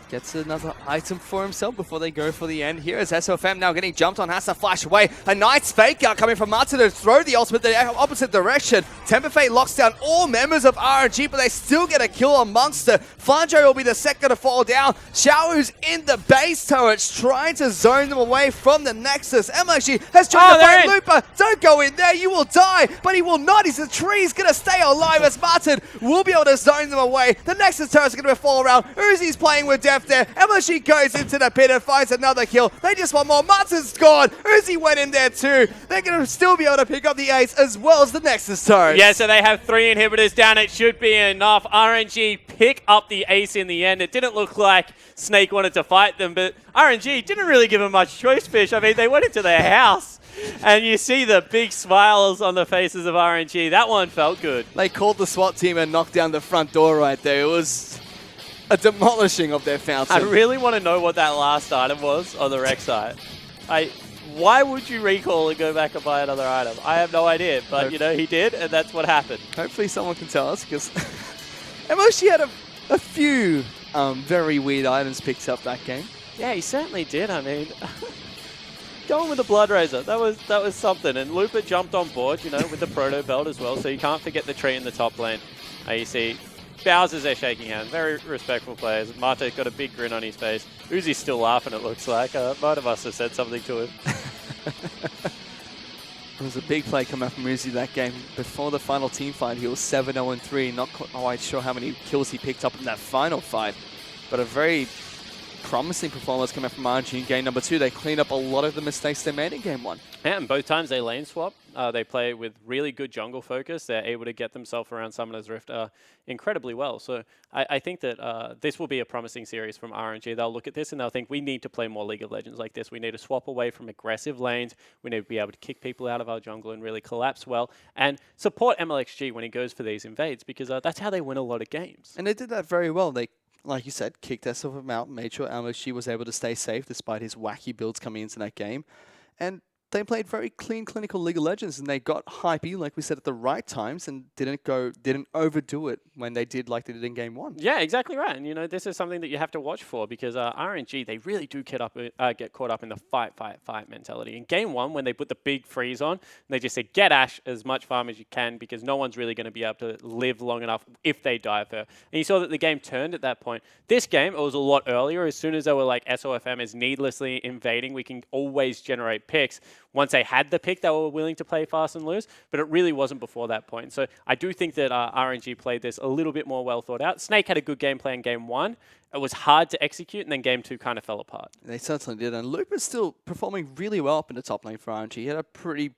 Gets another item for himself before they go for the end. Here is SOFM now getting jumped on, has to flash away. A nice fake out coming from Martin to throw the ultimate the opposite direction. Temper Fate locks down all members of RNG, but they still get a kill on Monster. Flandre will be the second to fall down. Xiaohu's in the base turrets, trying to zone them away from the Nexus. MLG has tried to fight Looper. Don't go in there, you will die. But he will not. He's a tree. He's going to stay alive as Martin will be able to zone them away. The Nexus turrets are going to fall around. Uzi's playing with death there. MLG goes into the pit and finds another kill. They just want more. Martin's gone. Uzi went in there too. They're going to still be able to pick up the ace as well as the Nexus turret. Yeah, so they have 3 inhibitors down. It should be enough. RNG pick up the ace in the end. It didn't look like Snake wanted to fight them, but RNG didn't really give them much choice, Fish. I mean, they went into their house. And you see the big smiles on the faces of RNG. That one felt good. They called the SWAT team and knocked down the front door right there. It was a demolishing of their fountain. I really want to know what that last item was on the rec site. Why would you recall and go back and buy another item? I have no idea, but you know, he did, and that's what happened. Hopefully someone can tell us, because MLG had a few very weird items picked up that game. Yeah, he certainly did. I mean, going with the Blood Razor, that was something. And Looper jumped on board, you know, with the Proto Belt as well, so you can't forget the tree in the top lane. You see Bowser's there shaking hands. Very respectful players. Marte's got a big grin on his face. Uzi's still laughing, it looks like. Might have must have said something to him. It was a big play coming up from Uzi that game. Before the final team fight, he was 7-0-3. Not quite sure how many kills he picked up in that final fight, but a very promising performance coming from RNG in game number 2. They cleaned up a lot of the mistakes they made in game 1. Yeah, and both times they lane swap. They play with really good jungle focus. They're able to get themselves around Summoner's Rift incredibly well. So I think that this will be a promising series from RNG. They'll look at this and they'll think, we need to play more League of Legends like this. We need to swap away from aggressive lanes. We need to be able to kick people out of our jungle and really collapse well and support MLXG when he goes for these invades, because that's how they win a lot of games. And they did that very well. They, like you said, kicked SOFM out, made sure MLXG was able to stay safe despite his wacky builds coming into that game. And they played very clean, clinical League of Legends, and they got hypey, like we said, at the right times, and didn't overdo it when they did like they did in game 1. Yeah, exactly right. And you know, this is something that you have to watch for, because RNG, they really do get caught up in the fight mentality. In game 1, when they put the big freeze on, they just said, get Ashe as much farm as you can, because no one's really going to be able to live long enough if they die of her. And you saw that the game turned at that point. This game, it was a lot earlier. As soon as they were like, SOFM is needlessly invading, we can always generate picks. Once they had the pick, they were willing to play fast and lose, but it really wasn't before that point. So I do think that RNG played this a little bit more well thought out. Snake had a good gameplay in game 1. It was hard to execute, and then game 2 kind of fell apart. They certainly did, and Looper's still performing really well up in the top lane for RNG. He had a pretty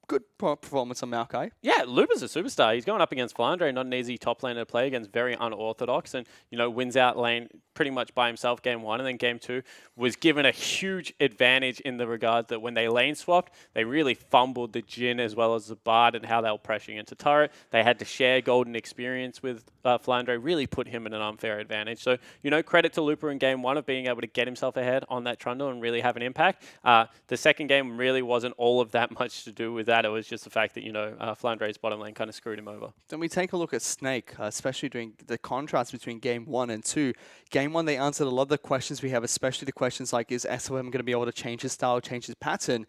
good performance on Maokai. Yeah, Looper's a superstar. He's going up against Flandre, not an easy top laner to play against, very unorthodox, and you know, wins out lane pretty much by himself game 1, and then game 2 was given a huge advantage in the regard that when they lane swapped, they really fumbled the Jhin as well as the Bard and how they were pressuring into turret. They had to share golden experience with Flandre, really put him in an unfair advantage. So, you know, credit to Looper in game 1 of being able to get himself ahead on that Trundle and really have an impact. The second game really wasn't all of that much to do with that. It was just the fact that, you know, Flandre's bottom lane kind of screwed him over. Then we take a look at Snake, especially during the contrast between game 1 and 2. Game 1, they answered a lot of the questions we have, especially the questions like, is SOM going to be able to change his style, change his pattern?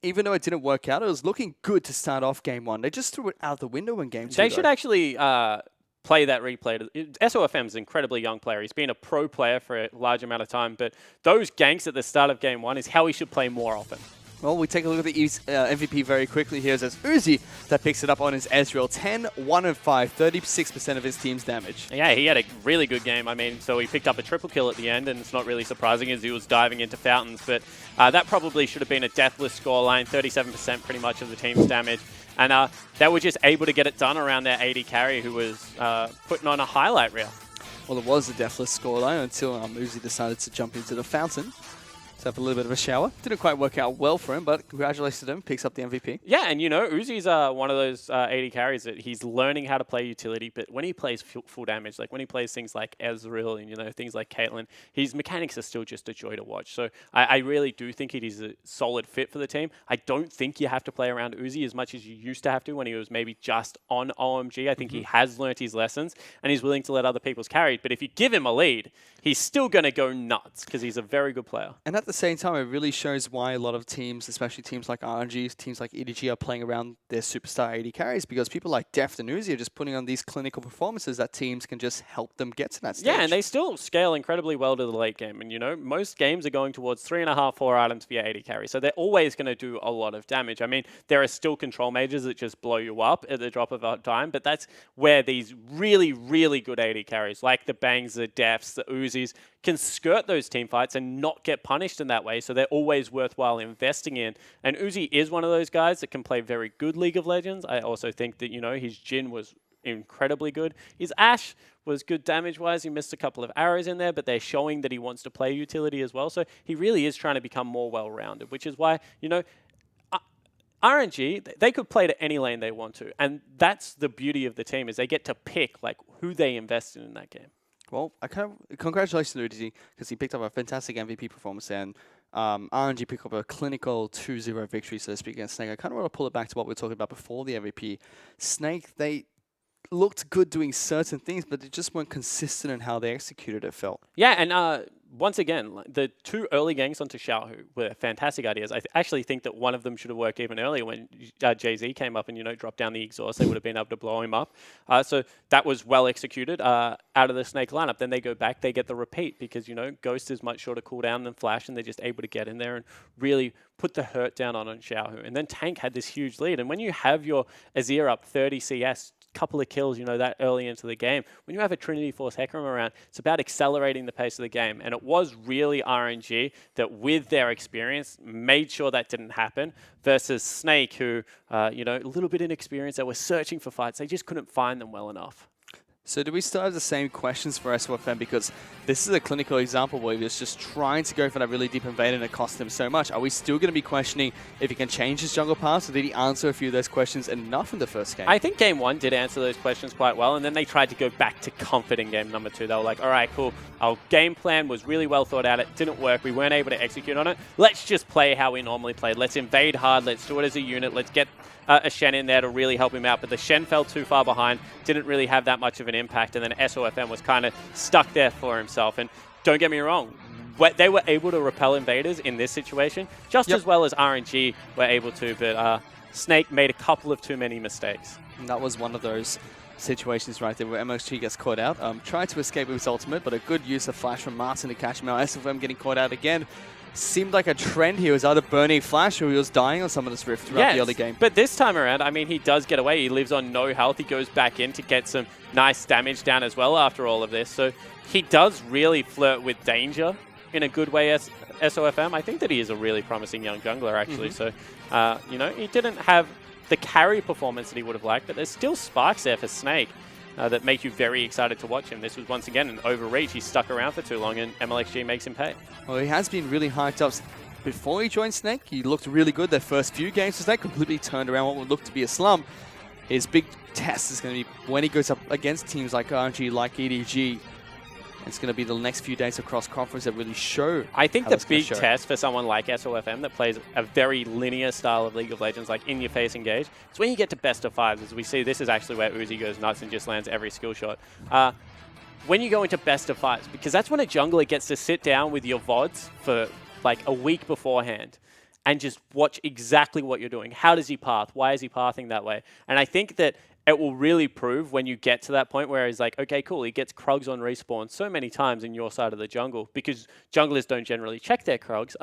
Even though it didn't work out, it was looking good to start off game 1. They just threw it out the window in game 2. They should actually play that replay. SOFM's an incredibly young player. He's been a pro player for a large amount of time, but those ganks at the start of game 1 is how he should play more often. Well, we take a look at the MVP very quickly here. As Uzi that picks it up on his Ezreal. 10, 1 and 5, 36% of his team's damage. Yeah, he had a really good game. I mean, so he picked up a triple kill at the end, and it's not really surprising as he was diving into fountains, but that probably should have been a deathless scoreline, 37% pretty much of the team's damage. And they were just able to get it done around their AD carry, who was putting on a highlight reel. Well, it was a deathless scoreline until Uzi decided to jump into the fountain. Let's have a little bit of a shower. Didn't quite work out well for him, but congratulations to him. Picks up the MVP. Yeah, and you know, Uzi's one of those AD carries that he's learning how to play utility, but when he plays full damage, like when he plays things like Ezreal and, you know, things like Caitlyn, his mechanics are still just a joy to watch. So I really do think it is a solid fit for the team. I don't think you have to play around Uzi as much as you used to have to when he was maybe just on OMG. I think he has learnt his lessons and he's willing to let other people's carry. But if you give him a lead, he's still going to go nuts because he's a very good player. And at the same time, it really shows why a lot of teams, especially teams like RNG, teams like EDG, are playing around their superstar AD carries, because people like Deft and Uzi are just putting on these clinical performances that teams can just help them get to that stage. Yeah, and they still scale incredibly well to the late game. And, you know, most games are going towards 3.5, 4 items for your AD carry. So they're always going to do a lot of damage. I mean, there are still control mages that just blow you up at the drop of a dime, but that's where these really, really good AD carries, like the Bangs, the Defts, the Uzis, can skirt those team fights and not get punished in that way. So they're always worthwhile investing in. And Uzi is one of those guys that can play very good League of Legends. I also think that, you know, his Jhin was incredibly good. His Ashe was good damage-wise. He missed a couple of arrows in there, but they're showing that he wants to play utility as well. So he really is trying to become more well-rounded, which is why, you know, RNG, they could play to any lane they want to. And that's the beauty of the team, is they get to pick like who they invest in that game. Well, congratulations to Uzi, because he picked up a fantastic MVP performance, and RNG picked up a clinical 2-0 victory, so to speak, against Snake. I kind of want to pull it back to what we were talking about before the MVP. Snake, they looked good doing certain things, but they just weren't consistent in how they executed it, felt. Yeah, and once again, the 2 early ganks onto Xiaohu were fantastic ideas. I actually think that one of them should have worked even earlier when Jay-Z came up and, you know, dropped down the exhaust. They would have been able to blow him up. So that was well executed out of the Snake lineup. Then they go back, they get the repeat because, you know, Ghost is much shorter cooldown than Flash, and they're just able to get in there and really put the hurt down on Xiaohu. And then Tank had this huge lead. And when you have your Azir up 30 CS, couple of kills, you know, that early into the game, when you have a Trinity Force Hecarim around, it's about accelerating the pace of the game. And it was really RNG that, with their experience, made sure that didn't happen, versus Snake, who, you know, a little bit inexperienced, they were searching for fights. They just couldn't find them well enough. So do we still have the same questions for SOFM? Because this is a clinical example where he was just trying to go for that really deep invade and it cost him so much. Are we still going to be questioning if he can change his jungle pass, or did he answer a few of those questions enough in the first game? I think game 1 did answer those questions quite well, and then they tried to go back to comfort in game number 2. They were like, all right, cool. Our game plan was really well thought out. It didn't work. We weren't able to execute on it. Let's just play how we normally played. Let's invade hard. Let's do it as a unit. Let's get a Shen in there to really help him out. But the Shen fell too far behind, didn't really have that much of an impact, and then SOFM was kind of stuck there for himself. And don't get me wrong, they were able to repel invaders in this situation just as well as RNG were able to, but Snake made a couple of too many mistakes. And that was one of those situations right there where MXG gets caught out. Tried to escape with his ultimate, but a good use of Flash from Martin to catch him out. SOFM getting caught out again. Seemed like a trend here. He was either burning Flash or he was dying on some of this rift throughout the early game. But this time around, I mean, he does get away. He lives on no health. He goes back in to get some nice damage down as well after all of this. So he does really flirt with danger in a good way as SOFM. I think that he is a really promising young jungler, actually. So, you know, he didn't have the carry performance that he would have liked, but there's still sparks there for Snake that make you very excited to watch him. This was, once again, an overreach. He stuck around for too long, and MLXG makes him pay. Well, he has been really hyped up. Before he joined Snake, he looked really good. Their first few games, so Snake completely turned around what would look to be a slump. His big test is going to be when he goes up against teams like RNG, like EDG. It's going to be the next few days across conference that really show. I think the big test for someone like SOFM that plays a very linear style of League of Legends, like in-your-face engage, it's when you get to best of 5s. As we see, this is actually where Uzi goes nuts and just lands every skill shot. When you go into best of 5s, because that's when a jungler gets to sit down with your VODs for like a week beforehand and just watch exactly what you're doing. How does he path? Why is he pathing that way? And I think that it will really prove when you get to that point where he's like, okay, cool, he gets Krugs on respawn so many times in your side of the jungle, because junglers don't generally check their Krugs,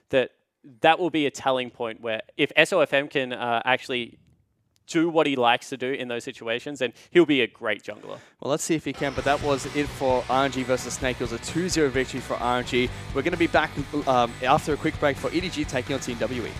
that will be a telling point where if SOFM can actually do what he likes to do in those situations, then he'll be a great jungler. Well, let's see if he can, but that was it for RNG versus Snake. It was a 2-0 victory for RNG. We're going to be back after a quick break for EDG taking on Team WE.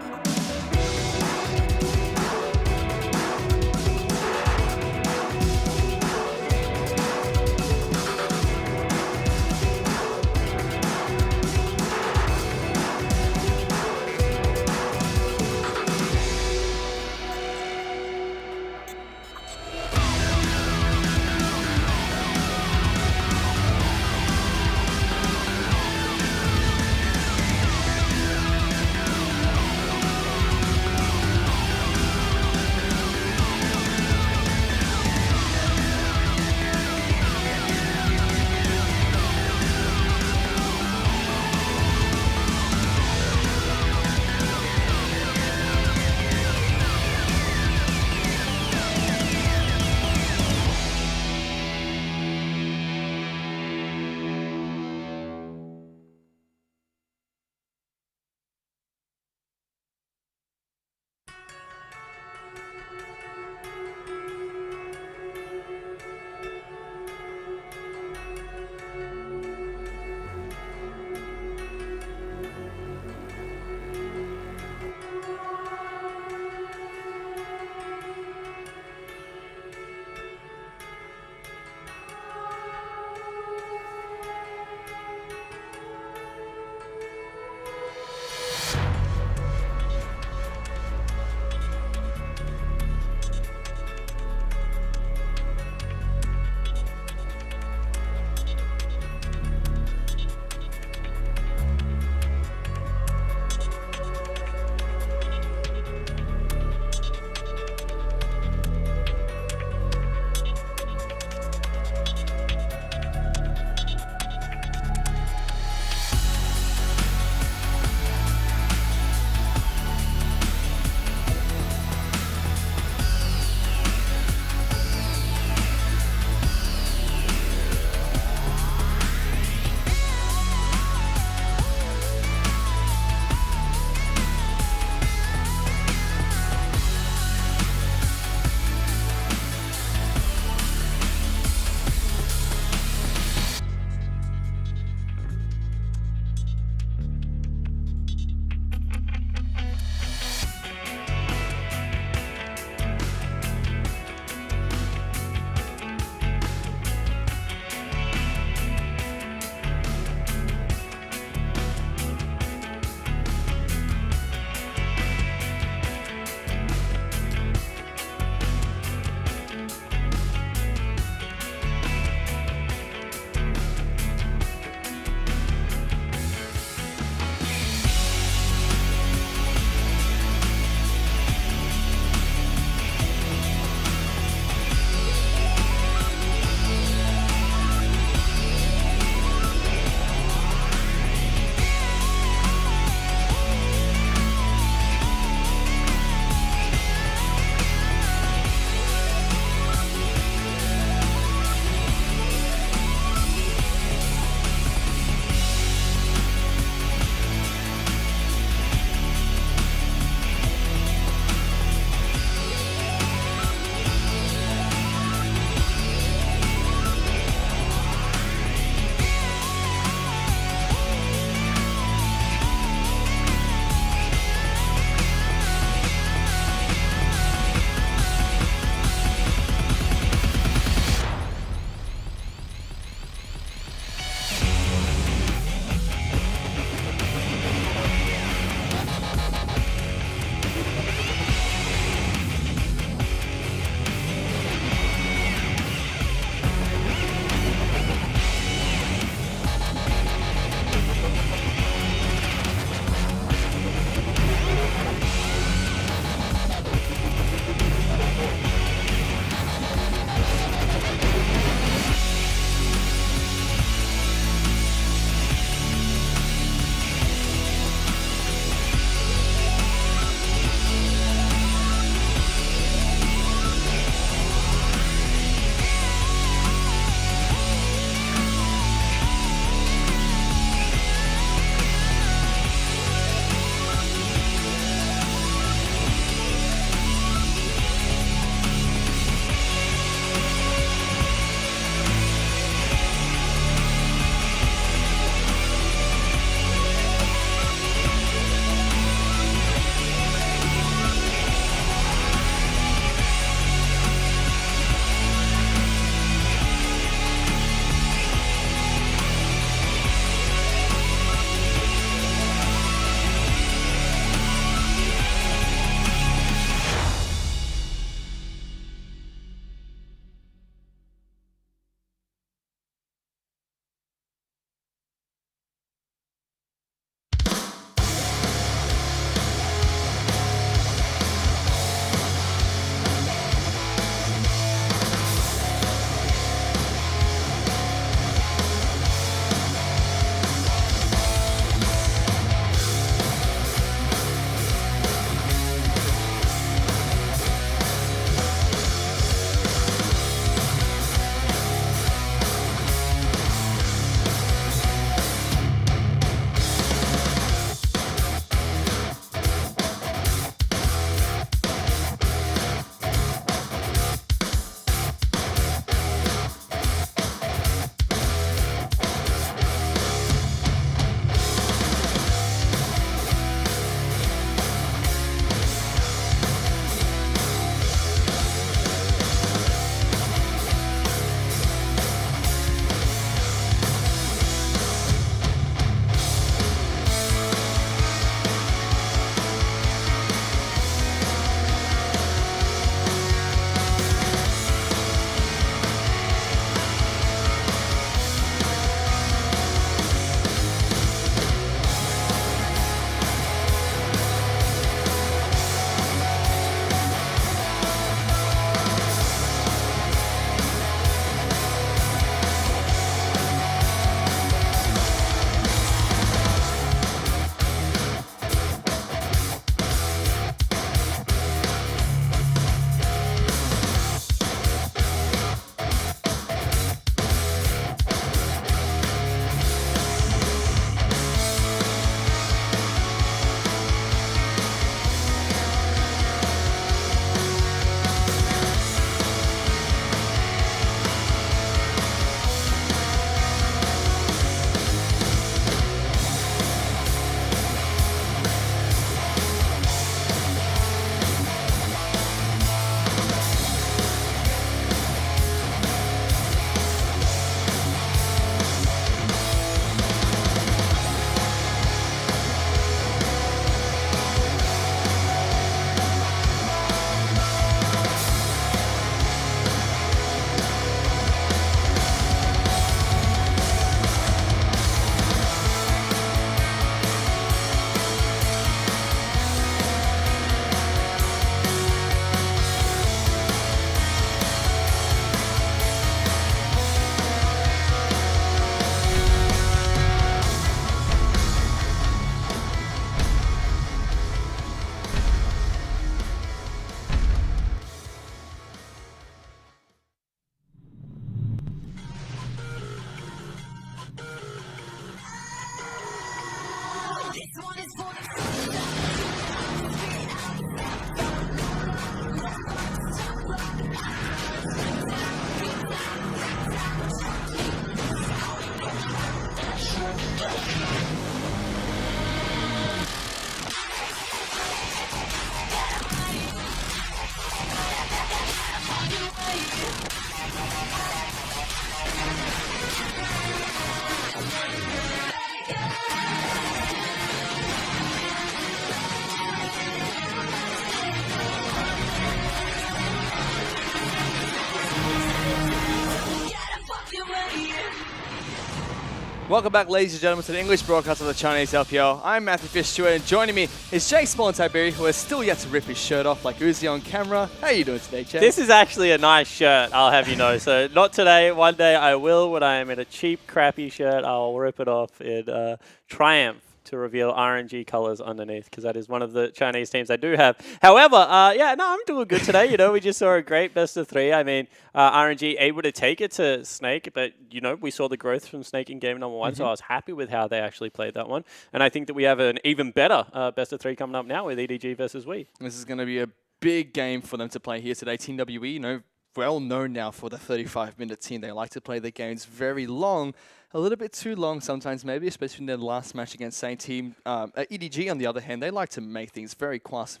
Welcome back, ladies and gentlemen, to the English broadcast of the Chinese LPL. I'm Matthew Fish-Stewart, and joining me is Jay Spawn-Tiberi, who has still yet to rip his shirt off like Uzi on camera. How are you doing today, Jay? This is actually a nice shirt, I'll have you know. So not today. One day I will. When I am in a cheap, crappy shirt, I'll rip it off in triumph to reveal RNG colors underneath, because that is one of the Chinese teams I do have. However, yeah, no, I'm doing good today. You know, we just saw a great best of 3. I mean, RNG able to take it to Snake, but, you know, we saw the growth from Snake in game number 1, so I was happy with how they actually played that one. And I think that we have an even better best of 3 coming up now with EDG versus We. This is going to be a big game for them to play here today. Team WE, you know, well known now for the 35-minute team. They like to play their games very long. A little bit too long sometimes, maybe, especially in their last match against same team. EDG, on the other hand, they like to make things very fast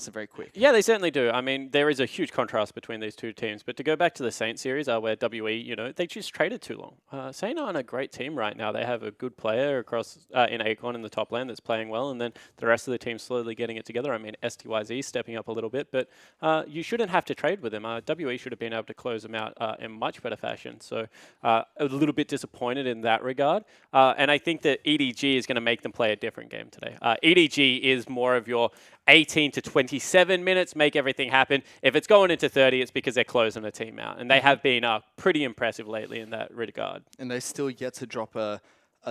and very quick. Yeah, they certainly do. I mean, there is a huge contrast between these two teams. But to go back to the Saint series, where WE, you know, they just traded too long. Saint aren't a great team right now. They have a good player across in Acorn in the top lane that's playing well, and then the rest of the team slowly getting it together. I mean, STYZ stepping up a little bit, but you shouldn't have to trade with them. WE should have been able to close them out in much better fashion. So a little bit disappointed in that regard. And I think that EDG is going to make them play a different game today. EDG is more of your 18 to 27 minutes, make everything happen. If it's going into 30, it's because they're closing the team out. And they have been pretty impressive lately in that regard. And they still yet to drop a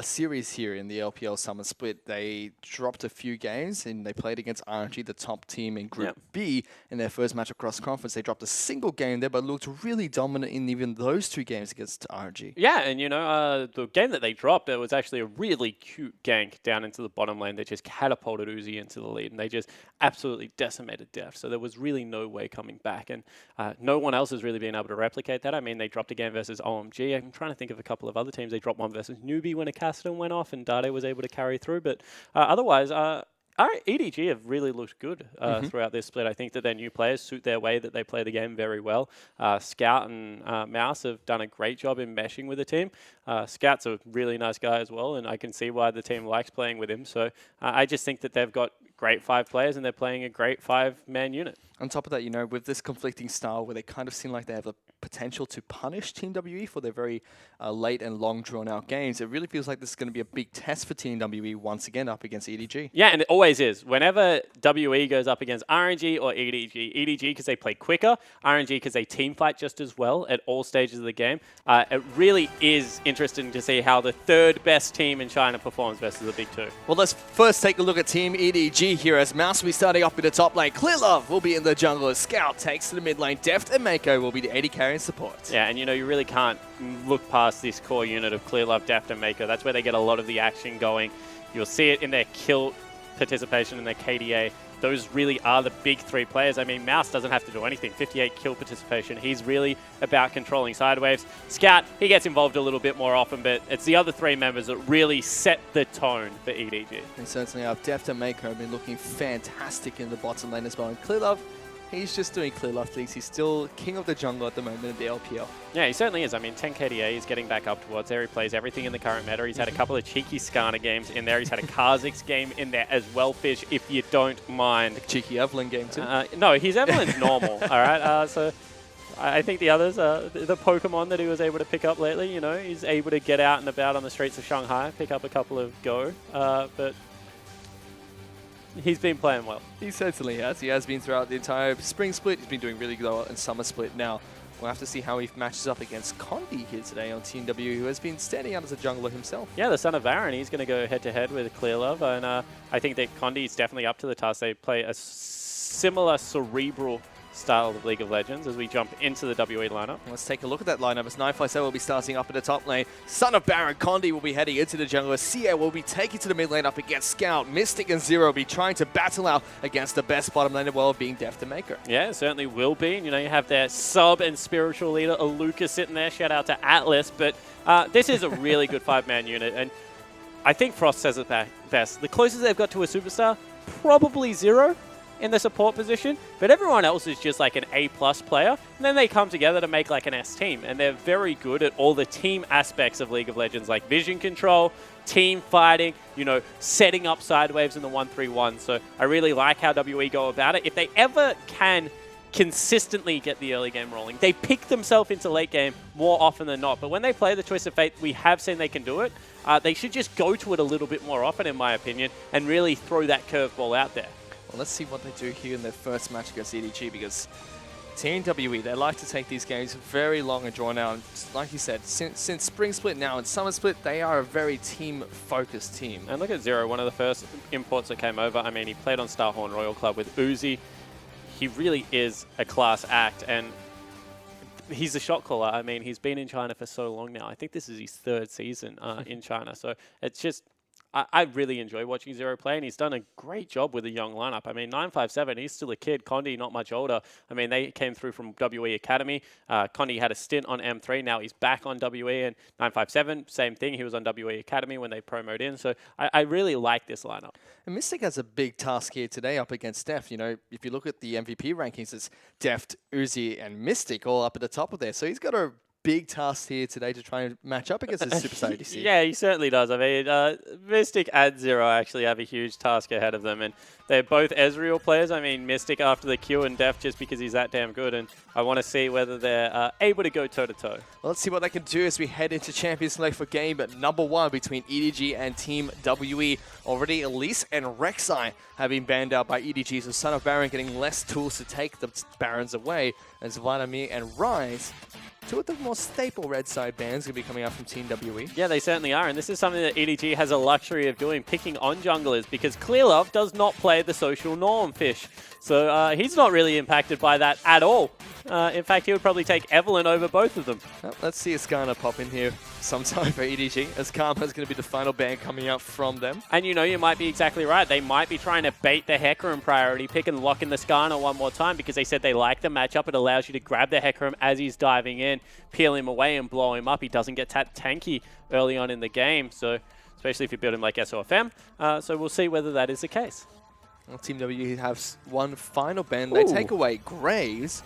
series here in the LPL Summer Split. They dropped a few games, and they played against RNG, the top team in Group B, in their first match across conference. They dropped a single game there, but looked really dominant in even those 2 games against RNG. Yeah, and you know, the game that they dropped, it was actually a really cute gank down into the bottom lane that just catapulted Uzi into the lead, and they just absolutely decimated Def. So there was really no way coming back, and no one else has really been able to replicate that. I mean, they dropped a game versus OMG. I'm trying to think of a couple of other teams. They dropped one versus Newbie when Cassidy went off and Dade was able to carry through. But otherwise, our EDG have really looked good throughout this split. I think that their new players suit their way that they play the game very well. Scout and Mouse have done a great job in meshing with the team. Scout's a really nice guy as well, and I can see why the team likes playing with him. So I just think that they've got great 5 players and they're playing a great 5-man unit. On top of that, you know, with this conflicting style where they kind of seem like they have the potential to punish Team WE for their very late and long drawn-out games, it really feels like this is going to be a big test for Team WE once again up against EDG. Yeah, and it always is. Whenever WE goes up against RNG or EDG because they play quicker, RNG because they team fight just as well at all stages of the game, it really is interesting to see how the 3rd best team in China performs versus the big 2. Well, let's first take a look at Team EDG here, as Mouse will be starting up in the top lane. Clear Love will be in the jungle as Scout takes to the mid lane. Deft and Mako will be the AD carry and support. Yeah, and you know, you really can't look past this core unit of Clear Love, Deft and Mako. That's where they get a lot of the action going. You'll see it in their kill participation and their KDA. Those really are the big 3 players. I mean, Mouse doesn't have to do anything. 58 kill participation. He's really about controlling sidewaves. Scout, he gets involved a little bit more often, but it's the other 3 members that really set the tone for EDG. They certainly have. Deft and Mako have been looking fantastic in the bottom lane as well. And Clear Love, he's just doing Clear Love things. He's still king of the jungle at the moment in the LPL. Yeah, he certainly is. I mean, 10 KDA, he's getting back up towards there. He plays everything in the current meta. He's had a couple of cheeky Skarner games in there. He's had a Kha'Zix game in there as well, Fish, if you don't mind. Cheeky Evelyn game too. No, his Evelyn's normal, all right? So I think the others, the Pokemon that he was able to pick up lately, you know, he's able to get out and about on the streets of Shanghai, pick up a couple of Go, but he's been playing well. He certainly has. He has been throughout the entire spring split. He's been doing really good in summer split now. We'll have to see how he matches up against Condi here today on Team W, who has been standing out as a jungler himself. Yeah, the son of Baron, he's going to go head-to-head with Clear Love, and I think that Condi is definitely up to the task. They play a similar cerebral style of League of Legends as we jump into the WE lineup. Let's take a look at that lineup as 957 will be starting up in the top lane. Son of Baron, Condi will be heading into the jungle. Sia will be taking to the mid lane up against Scout. Mystic and Zero will be trying to battle out against the best bottom lane of the world, being Deft and Maker. Yeah, it certainly will be. You know, you have their sub and spiritual leader, Aluka, sitting there. Shout out to Atlas. But this is a really good 5-man unit. And I think Frost says it best. The closest they've got to a superstar, probably Zero in the support position, but everyone else is just like an A+ player, and then they come together to make like an S team, and they're very good at all the team aspects of League of Legends, like vision control, team fighting, you know, setting up sidewaves in the 1-3-1. So I really like how WE go about it. If they ever can consistently get the early game rolling. They pick themselves into late game more often than not, but when they play the Twist of Fate, we have seen they can do it. They should just go to it a little bit more often, in my opinion, and really throw that curveball out there. Well, let's see what they do here in their first match against EDG, because Team WE, they like to take these games very long and drawn out. And like you said, since Spring Split now and Summer Split, they are a very team-focused team. And look at Zero, one of the first imports that came over. I mean, he played on Starhorn Royal Club with Uzi. He really is a class act, and he's a shot caller. I mean, he's been in China for so long now. I think this is his 3rd season in China. So it's just, I really enjoy watching Zero play, and he's done a great job with a young lineup. I mean, 957, he's still a kid. Condi, not much older. I mean, they came through from WE Academy. Condi had a stint on M3. Now he's back on WE, and 957, same thing. He was on WE Academy when they promoted in. So I really like this lineup. And Mystic has a big task here today up against Deft. You know, if you look at the MVP rankings, it's Deft, Uzi, and Mystic all up at the top of there. So he's got a big task here today to try and match up against his superstar ADC. Yeah, he certainly does. I mean, Mystic and Zero actually have a huge task ahead of them, and they're both Ezreal players. I mean, Mystic after the Q and Def just because he's that damn good, and I want to see whether they're able to go toe-to-toe. Well, let's see what they can do as we head into Champions Select for game #1 between EDG and Team WE. Already Elise and Rek'Sai have been banned out by EDG, so Son of Baron getting less tools to take the Barons away, as Vladimir and Rise, two of the more staple red side bans, going to be coming out from Team WE. Yeah, they certainly are, and this is something that EDG has a luxury of doing, picking on junglers, because Clearlove does not play the social norm, Fish. So he's not really impacted by that at all. In fact, he would probably take Evelyn over both of them. Well, let's see Ascana pop in here sometime for EDG, as Karma is going to be the final ban coming out from them. And you know, you might be exactly right. They might be trying to bait the Hecarim priority pick and lock in the Skarner one more time, because they said they like the matchup. It allows you to grab the Hecarim as he's diving in, peel him away and blow him up. He doesn't get tanky early on in the game, so especially if you build him like SOFM. So we'll see whether that is the case. Well, Team WE has one final ban. They take away Graves.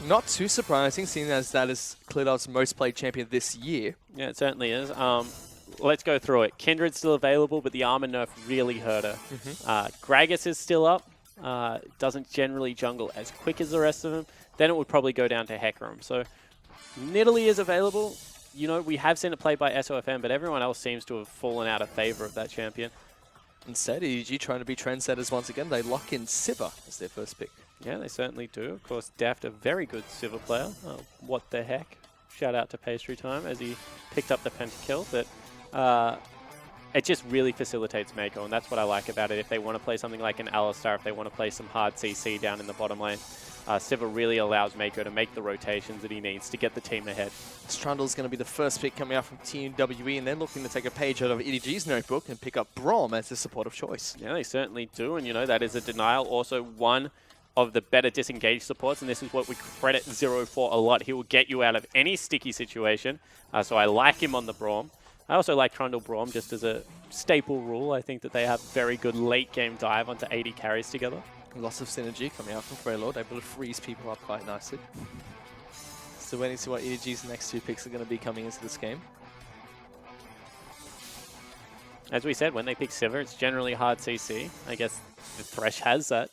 Not too surprising, seeing as that is Clearlove's most played champion this year. Yeah, it certainly is. Let's go through it. Kindred's still available, but the armor nerf really hurt her. Gragas is still up. Doesn't generally jungle as quick as the rest of them. Then it would probably go down to Hecarim. So Nidalee is available. You know, we have seen it played by SOFM, but everyone else seems to have fallen out of favor of that champion. Instead, EDG trying to be trendsetters once again. They lock in Sivir as their first pick. Yeah, they certainly do. Of course, Daft, a very good Sivir player. What the heck? Shout out to Pastry Time as he picked up the pentakill. But it just really facilitates Mako, and that's what I like about it. If they want to play something like an Alistar, if they want to play some hard CC down in the bottom lane, Sivir really allows Mako to make the rotations that he needs to get the team ahead. Strundle's going to be the first pick coming out from Team WE, and they're looking to take a page out of EDG's notebook and pick up Braum as a supportive choice. Yeah, they certainly do, and you know, that is a denial. Also, one of the better disengaged supports, and this is what we credit Zero for a lot. He will get you out of any sticky situation, so I like him on the Braum. I also like Trundle Braum just as a staple rule. I think that they have very good late game dive onto 80 carries together. Lots of synergy coming out from Freylord, able to freeze people up quite nicely. Still waiting to see what EDG's next two picks are going to be coming into this game. As we said, when they pick Sivir, it's generally hard CC. I guess the Thresh has that.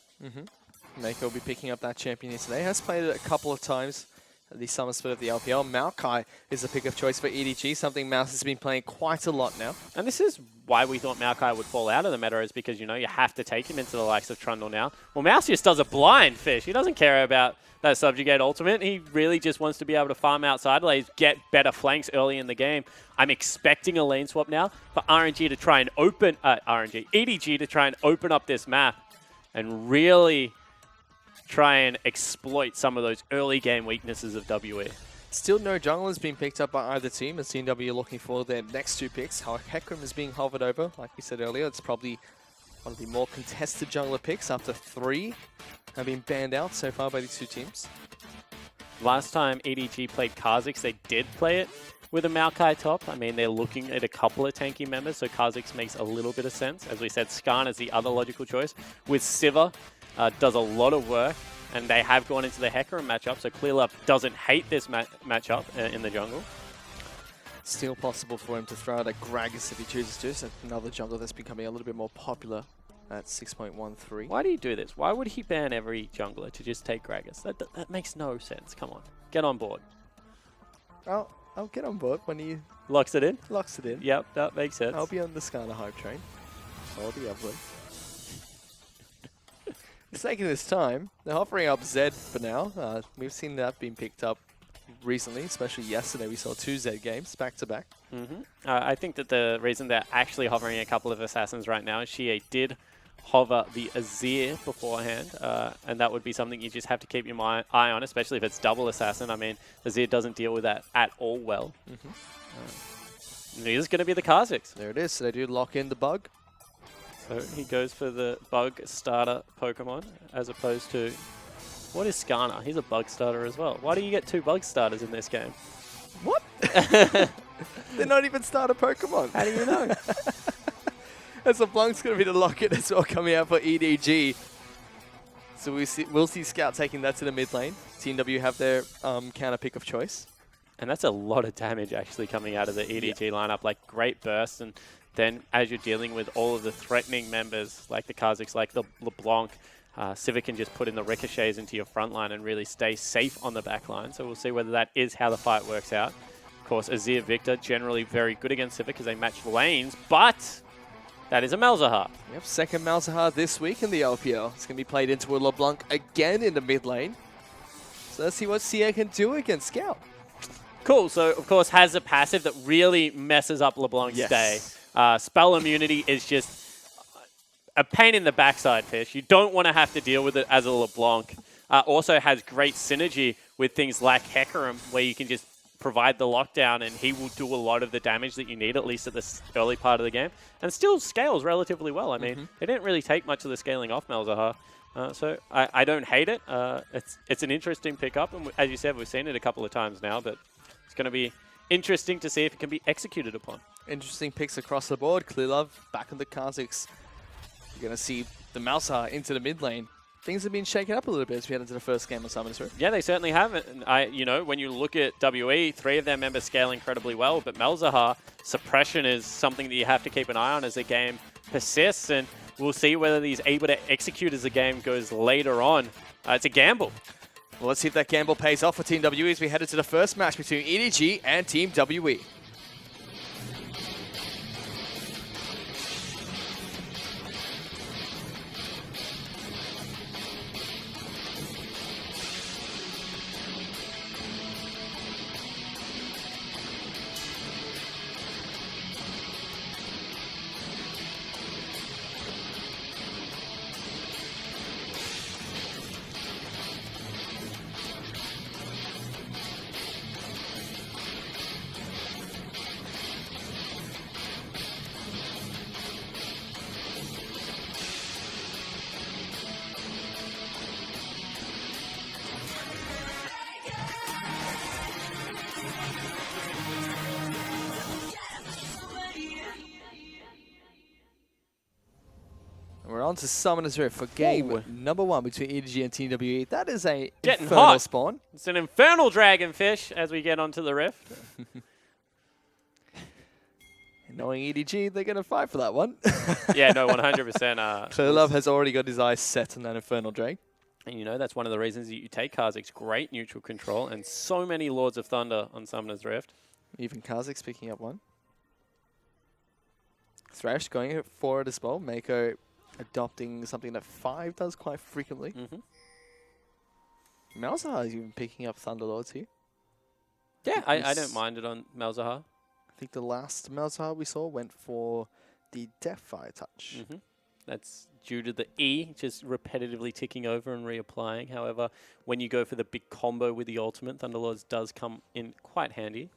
Mako will be picking up that champion here today. Has played it a couple of times at the Summer Split of the LPL. Maokai is a pick of choice for EDG, something Mouse has been playing quite a lot now. And this is why we thought Maokai would fall out of the meta, is because, you know, you have to take him into the likes of Trundle now. Well, Mouse just does a blind Fish. He doesn't care about that Subjugate ultimate. He really just wants to be able to farm outside lanes, get better flanks early in the game. I'm expecting a lane swap now for RNG to try and open, EDG to try and open up this map and really try and exploit some of those early game weaknesses of WE. Still no junglers being picked up by either team, as Team W are looking for their next two picks. Hecarim is being hovered over, like we said earlier. It's probably one of the more contested jungler picks after 3 have been banned out so far by these two teams. Last time EDG played Kha'Zix, they did play it with a Maokai top. I mean, they're looking at a couple of tanky members, so Kha'Zix makes a little bit of sense. As we said, Skarn is the other logical choice. With Sivir, does a lot of work, and they have gone into the Hecarim matchup, so Clearlove doesn't hate this matchup in the jungle. Still possible for him to throw out a Gragas if he chooses to, so another jungler that's becoming a little bit more popular at 6.13. Why do you do this? Why would he ban every jungler to just take Gragas? That makes no sense. Come on. Get on board. I'll get on board when he Locks it in? locks it in. Yep, that makes sense. I'll be on the Skarner hype train. I'll be up with. It's taking this time. They're hovering up Zed for now. We've seen that being picked up recently, especially yesterday. We saw 2 Zed games back to back. I think that the reason they're actually hovering a couple of assassins right now is Xie did hover the Azir beforehand, and that would be something you just have to keep your eye on, especially if it's double assassin. I mean, Azir doesn't deal with that at all well. Neither is going to be the Kha'Zix. There it is. So they do lock in the bug. So he goes for the bug starter Pokemon as opposed to... What is Skarner? He's a bug starter as well. Why do you get 2 bug starters in this game? What? They're not even starter Pokemon. How do you know? And so Blunk's going to be the lock-in as well coming out for EDG. So we'll see Scout taking that to the mid lane. Team W have their counter pick of choice. And that's a lot of damage actually coming out of the EDG lineup. Like great bursts, and then as you're dealing with all of the threatening members like the Kha'Zix, like the LeBlanc, Civic can just put in the ricochets into your front line and really stay safe on the back line. So we'll see whether that is how the fight works out. Of course, Azir Victor generally very good against Civic because they match lanes, but that is a Malzahar. Yep, second Malzahar this week in the LPL. It's going to be played into a LeBlanc again in the mid lane. So let's see what CA can do against Scout. Cool. So, of course, has a passive that really messes up LeBlanc's day. Spell immunity is just a pain in the backside, Fish. You don't want to have to deal with it as a LeBlanc. Also has great synergy with things like Hecarim, where you can just provide the lockdown and he will do a lot of the damage that you need, at least at this early part of the game, and still scales relatively well. I mean, it didn't really take much of the scaling off Malzahar. So I don't hate it. It's an interesting pickup, and as you said, we've seen it a couple of times now, but it's going to be interesting to see if it can be executed upon. Interesting picks across the board. Clear Love back on the Kha'Zix. You're going to see the Malzahar into the mid lane. Things have been shaken up a little bit as we head into the first game of Summoners Rift. Yeah, they certainly have. And you know, when you look at WE, 3 of their members scale incredibly well, but Malzahar, suppression is something that you have to keep an eye on as the game persists, and we'll see whether he's able to execute as the game goes later on. It's a gamble. Well, let's see if that gamble pays off for Team WE as we head into the first match between EDG and Team WE. We're on to Summoners Rift for game number 1 between EDG and Team WE. That is a Getting infernal hot. spawn. It's an infernal dragonfish as we get onto the Rift. Knowing EDG, they're going to fight for that one. Yeah, no, 100%. Clear Love has already got his eyes set on that infernal drake. And you know, that's one of the reasons that you take Kha'Zix. Great neutral control and so many Lords of Thunder on Summoner's Rift. Even Kha'Zix picking up one. Thresh going for it as well. Mako adopting something that 5 does quite frequently. Malzahar is even picking up Thunderlords here. Yeah, I don't mind it on Malzahar. I think the last Malzahar we saw went for the Deathfire touch. That's due to the E just repetitively ticking over and reapplying. However, when you go for the big combo with the ultimate, Thunderlords does come in quite handy.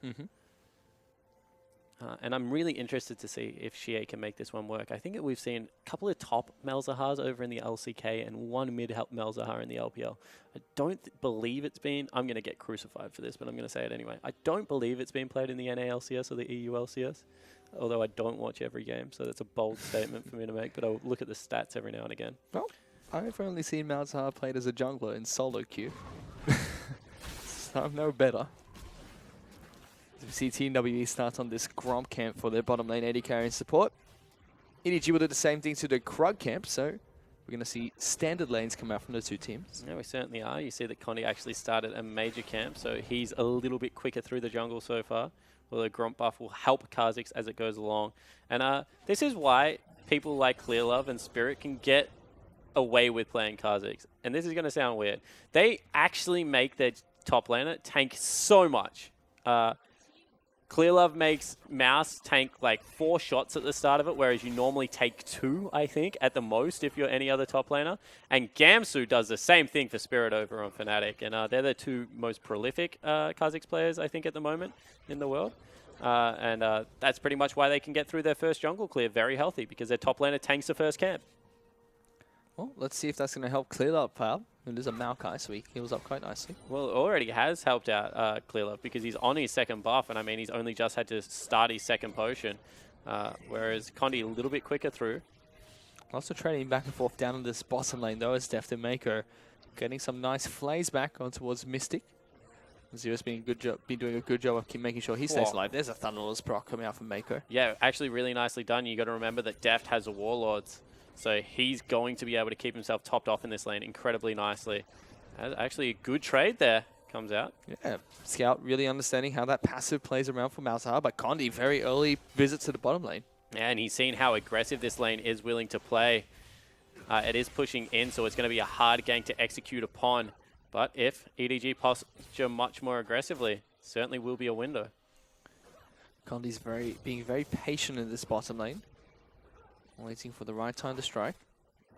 And I'm really interested to see if Xie can make this one work. I think that we've seen a couple of top Malzahars over in the LCK and one mid Malzahar in the LPL. I don't believe it's been... I'm going to get crucified for this, but I'm going to say it anyway. I don't believe it's been played in the NALCS or the EULCS, although I don't watch every game, so that's a bold statement for me to make, but I'll look at the stats every now and again. Well, I've only seen Malzahar played as a jungler in solo queue. So I'm no better. As we see Team WE start on this Gromp camp for their bottom lane AD carry and support. EDG will do the same thing to the Krug camp, so we're going to see standard lanes come out from the two teams. Yeah, we certainly are. You see that Condi actually started a major camp, so he's a little bit quicker through the jungle so far. Well, the Gromp buff will help Kha'Zix as it goes along. And this is why people like Clearlove and Spirit can get away with playing Kha'Zix. And this is going to sound weird. They actually make their top laner tank so much. Clearlove makes Mouse tank like 4 shots at the start of it, whereas you normally take 2, I think, at the most if you're any other top laner. And Gamsu does the same thing for Spirit over on Fnatic. And they're the 2 most prolific Kha'Zix players, I think, at the moment in the world. And that's pretty much why they can get through their first jungle clear very healthy, because their top laner tanks the first camp. Well, let's see if that's going to help Clearlove out. And there's a Maokai, so he heals up quite nicely. Well, it already has helped out Clearlove, because he's on his second buff, and I mean, he's only just had to start his second potion, whereas Condi a little bit quicker through. Also trading back and forth down in this bottom lane, though, as Deft and Mako getting some nice flays back on towards Mystic. Zero's been doing a good job of making sure he stays alive. There's a Thunderlord's proc coming out from Mako. Yeah, actually really nicely done. You got to remember that Deft has a Warlords, so he's going to be able to keep himself topped off in this lane incredibly nicely. Actually a good trade there comes out. Yeah, Scout really understanding how that passive plays around for Malzahar, but Condi very early visit to the bottom lane. Yeah, and he's seen how aggressive this lane is willing to play. It is pushing in, so it's going to be a hard gank to execute upon. But if EDG posture much more aggressively, certainly will be a window. Condi's being very patient in this bottom lane, waiting for the right time to strike.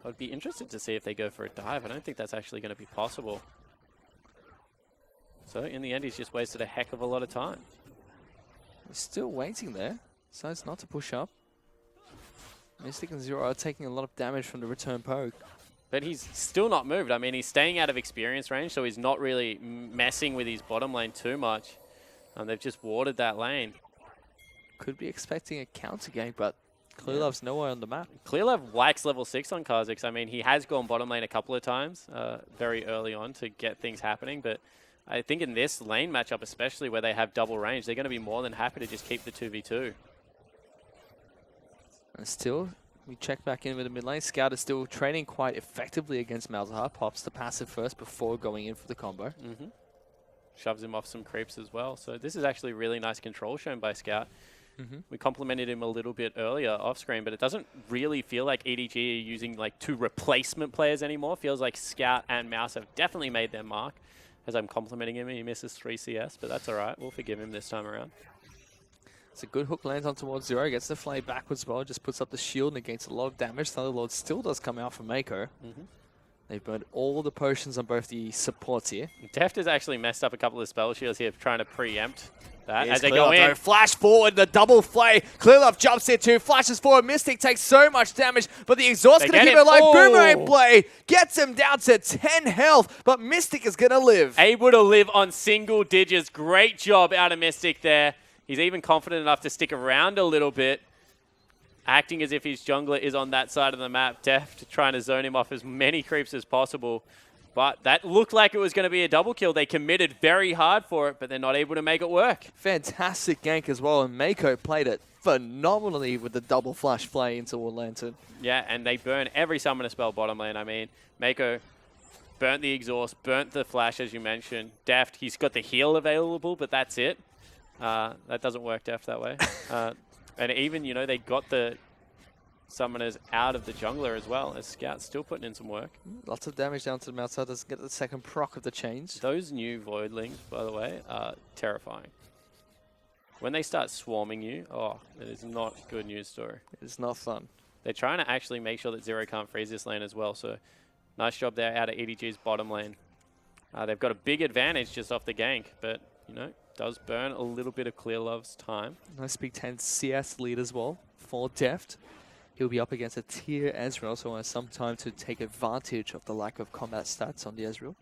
I'd be interested to see if they go for a dive. I don't think that's actually going to be possible. So in the end, he's just wasted a heck of a lot of time. He's still waiting there. Decides not to push up. Mystic and Zero are taking a lot of damage from the return poke. But he's still not moved. I mean, he's staying out of experience range, so he's not really messing with his bottom lane too much. They've just warded that lane. Could be expecting a counter gank, but Clearlove's nowhere on the map. Clearlove likes level 6 on Kha'Zix. I mean, he has gone bottom lane a couple of times very early on to get things happening, but I think in this lane matchup, especially where they have double range, they're going to be more than happy to just keep the 2v2. And still, we check back in with the mid lane. Scout is still trading quite effectively against Malzahar. Pops the passive first before going in for the combo. Shoves him off some creeps as well. So this is actually really nice control shown by Scout. We complimented him a little bit earlier off screen, but it doesn't really feel like EDG are using like 2 replacement players anymore. Feels like Scout and Mouse have definitely made their mark. As I'm complimenting him, he misses 3 CS, but that's all right. We'll forgive him this time around. It's a good hook, lands on towards Zero, gets the flay backwards well, just puts up the shield, negates a lot of damage. Thunderlord still does come out from Mako. They've burned all the potions on both the supports here. Deft has actually messed up a couple of spell shields here, trying to preempt that as they go in. Flash forward, the double flay. Clearlove jumps here too, flashes forward. Mystic takes so much damage, but the exhaust going to keep it alive. Boomerang play gets him down to 10 health, but Mystic is going to live. Able to live on single digits. Great job out of Mystic there. He's even confident enough to stick around a little bit, acting as if his jungler is on that side of the map. Deft trying to zone him off as many creeps as possible. But that looked like it was going to be a double kill. They committed very hard for it, but they're not able to make it work. Fantastic gank as well, and Mako played it phenomenally with the double flash flay into a lantern. Yeah, and they burn every summoner spell bottom lane. I mean, Mako burnt the exhaust, burnt the flash, as you mentioned. Deft, he's got the heal available, but that's it. That doesn't work Deft that way. And even, you know, they got the summoners out of the jungler as well, as Scout's still putting in some work. Lots of damage down to the outside, doesn't get the second proc of the change. Those new Voidlings, by the way, are terrifying. When they start swarming you, oh, it is not a good news story. It's not fun. They're trying to actually make sure that Zero can't freeze this lane as well, so nice job there out of EDG's bottom lane. They've got a big advantage just off the gank, but, you know, does burn a little bit of Clearlove's time. Nice big 10 CS lead as well for Deft. He'll be up against a tier Ezreal, so has some time to take advantage of the lack of combat stats on the Ezreal.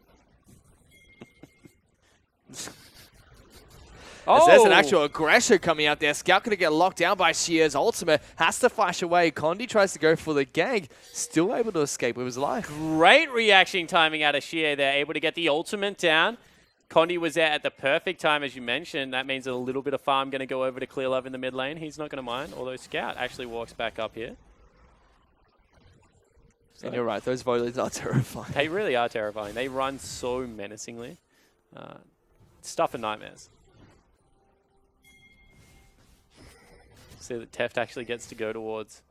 As there's an actual aggression coming out there. Scout going to get locked down by Shear's ultimate. Has to flash away. Condi tries to go for the gank. Still able to escape with his life. Great reaction timing out of Shear there. Able to get the ultimate down. Condi was there at the perfect time, as you mentioned. That means a little bit of farm going to go over to Clearlove in the mid lane. He's not going to mind, although Scout actually walks back up here. And you're right, those volleys are terrifying. They really are terrifying. They run so menacingly. Stuff of nightmares. See that Teft actually gets to go towards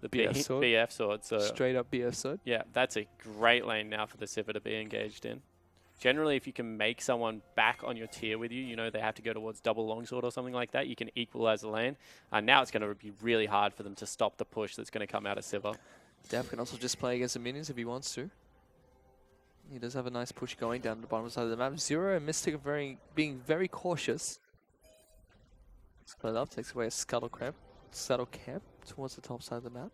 the BF sword. So straight up BF sword. Yeah, that's a great lane now for the Sivir to be engaged in. Generally, if you can make someone back on your tier with you, you know, they have to go towards double longsword or something like that, you can equalize the lane. Now it's going to be really hard for them to stop the push that's going to come out of Sivir. Dev can also just play against the minions if he wants to. He does have a nice push going down the bottom side of the map. Zero and Mystic are being very cautious. Split up, takes away a scuttle camp towards the top side of the map.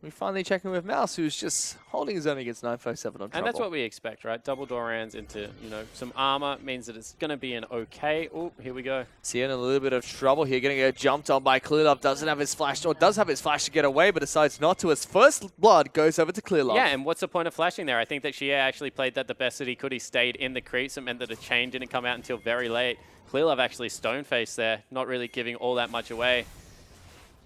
We finally check in with Mouse, who's just holding his own against 957 on trouble. And that's what we expect, right? Double Dorans into, you know, some armor means that it's going to be an okay. Oh, here we go. See, in a little bit of trouble here, getting jumped on by Clearlove. Doesn't have his flash, or does have his flash to get away, but decides not to. His first blood goes over to Clearlove. Yeah, and what's the point of flashing there? I think that Shia actually played that the best that he could. He stayed in the creeps. It meant that a chain didn't come out until very late. Clearlove actually stone-faced there, not really giving all that much away.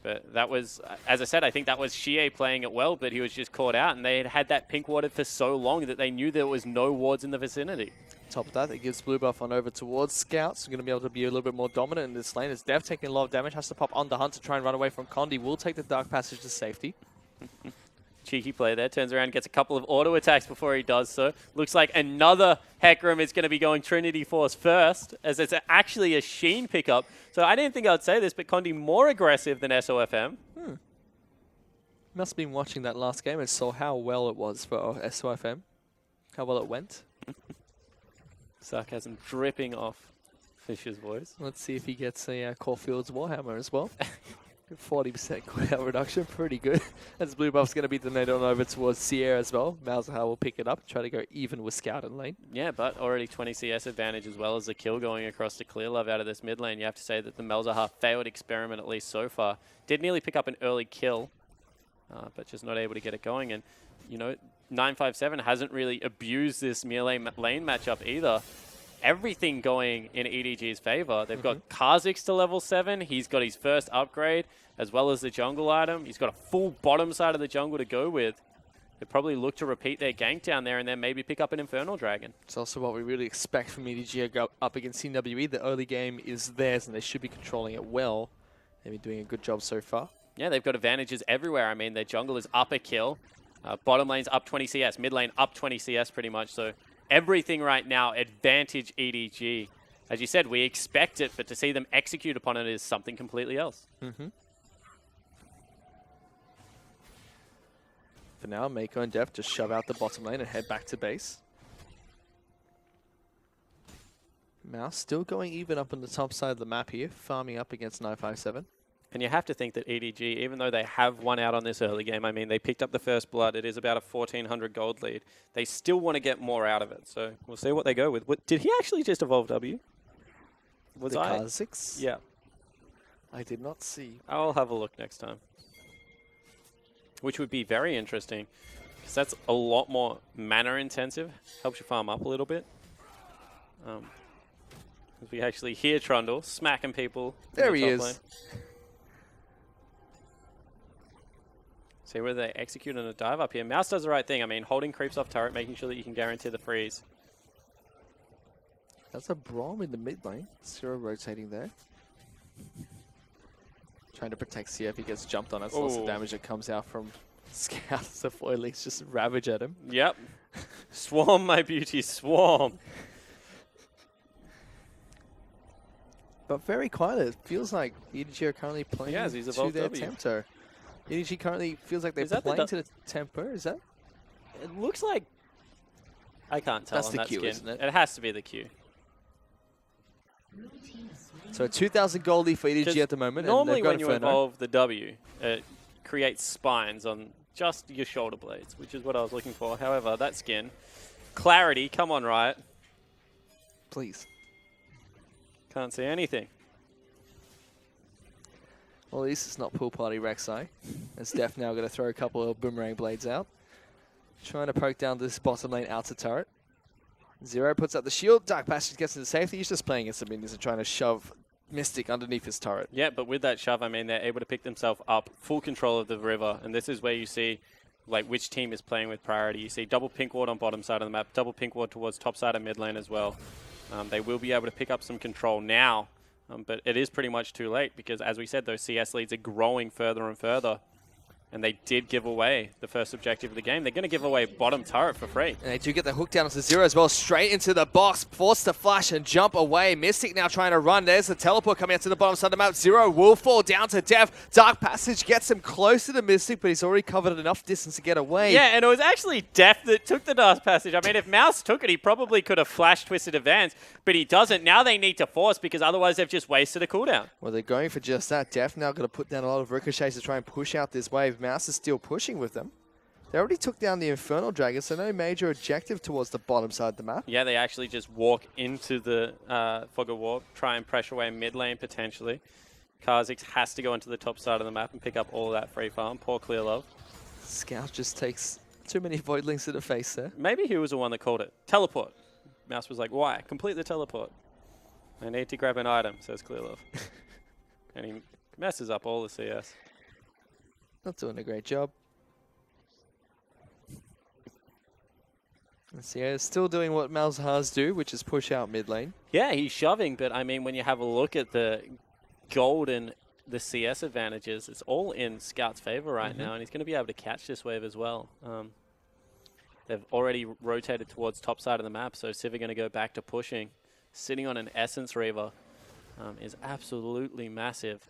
But that was, as I said, I think that was Shie playing it well, but he was just caught out, and they had had that pink warded for so long that they knew there was no wards in the vicinity. Top of that, it gives blue buff on over towards Scouts. We're going to be able to be a little bit more dominant in this lane. As Dev taking a lot of damage, has to pop on the hunt to try and run away from Condi. Will take the Dark Passage to safety. Cheeky play there, turns around, gets a couple of auto attacks before he does so. Looks like another Hecarim is going to be going Trinity Force first, as it's actually a Sheen pickup. So I didn't think I would say this, but Condi more aggressive than SOFM. Must have been watching that last game and saw how well it was for SOFM. How well it went. Sarcasm dripping off Fisher's voice. Let's see if he gets a Caulfield's Warhammer as well. 40% cooldown reduction, pretty good. As blue buff's going to be donated on over towards Sierra as well. Malzahar will pick it up, try to go even with Scout in lane. Yeah, but already 20 CS advantage as well as the kill going across to Clearlove out of this mid lane. You have to say that the Malzahar failed experiment at least so far. Did nearly pick up an early kill, but just not able to get it going. And, you know, 957 hasn't really abused this melee lane matchup either. Everything going in EDG's favor. They've got Kha'Zix to level 7. He's got his first upgrade, as well as the jungle item. He's got a full bottom side of the jungle to go with. They probably look to repeat their gank down there and then maybe pick up an Infernal Dragon. It's also what we really expect from EDG up against CWE. The early game is theirs, and they should be controlling it well. They've been doing a good job so far. Yeah, they've got advantages everywhere. I mean, their jungle is up a kill. Bottom lane's up 20 CS. Mid lane up 20 CS pretty much. So everything right now, advantage EDG. As you said, we expect it, but to see them execute upon it is something completely else. For now, Mako and Dev just shove out the bottom lane and head back to base. Mouse still going even up on the top side of the map here, farming up against 957. And you have to think that EDG, even though they have won out on this early game, I mean, they picked up the first blood. It is about a 1,400 gold lead. They still want to get more out of it. So we'll see what they go with. Did he actually just evolve W? Was the I? Kha'Zix? Yeah. I did not see. I'll have a look next time. Which would be very interesting, because that's a lot more mana intensive. Helps you farm up a little bit. As we actually hear Trundle smacking people. There he is. Lane. See where they execute on a dive up here. Mouse does the right thing. I mean, holding creeps off turret, making sure that you can guarantee the freeze. That's a Braum in the mid lane. Zero rotating there. Trying to protect Sia if he gets jumped on. That's lots of damage that comes out from Scouts. The foilies just ravage at him. Yep. Swarm, my beauty, swarm. But very quiet. It feels like EDG are currently playing to their tempo. EDG currently feels like they're playing to the tempo. Is that? It looks like... I can't tell. That's on the that Q, skin. isn't it? It has to be the Q. So 2,000 gold lead for EDG at the moment. Normally when you evolve the W, it creates spines on just your shoulder blades, which is what I was looking for. However, that skin... Clarity, come on, Riot. Please. Can't see anything. Well, at least it's not Pool Party Rek'Sai. As Def now going to throw a couple of Boomerang Blades out. Trying to poke down this bottom lane outer turret. Zero puts up the shield. Dark Passage gets into safety. He's just playing against the minions and trying to shove Mystic underneath his turret. Yeah, but with that shove, I mean, they're able to pick themselves up, full control of the river, and this is where you see like which team is playing with priority. You see double pink ward on bottom side of the map, double pink ward towards top side of mid lane as well. They will be able to pick up some control now, but it is pretty much too late because, as we said, those CS leads are growing further and further. And they did give away the first objective of the game. They're going to give away bottom turret for free. And they do get the hook down onto Zero as well. Straight into the box. Forced to flash and jump away. Mystic now trying to run. There's the teleport coming out to the bottom side of the map. Zero will fall down to Def. Dark Passage gets him closer to Mystic, but he's already covered enough distance to get away. Yeah, and it was actually Def that took the Dark Passage. I mean, if Mouse took it, he probably could have flash twisted advance, but he doesn't. Now they need to force because otherwise they've just wasted a cooldown. Well, they're going for just that. Def now going to put down a lot of ricochets to try and push out this wave. Mouse is still pushing with them. They already took down the Infernal Dragon, so no major objective towards the bottom side of the map. Yeah, they actually just walk into the Fog of War, try and pressure away mid lane potentially. Kha'Zix has to go into the top side of the map and pick up all of that free farm. Poor Clear Love. Scout just takes too many Voidlings to the face there. Maybe he was the one that called it. Teleport. Mouse was like, why? Complete the teleport. I need to grab an item, says Clear Love. And he messes up all the CS. Not doing a great job. Let's see, still doing what Malzahars do, which is push out mid lane. Yeah, he's shoving, but I mean, when you have a look at the gold and the CS advantages, it's all in Scout's favor right now, and he's going to be able to catch this wave as well. They've already rotated towards top side of the map, so Civ are going to go back to pushing. Sitting on an Essence Reaver is absolutely massive.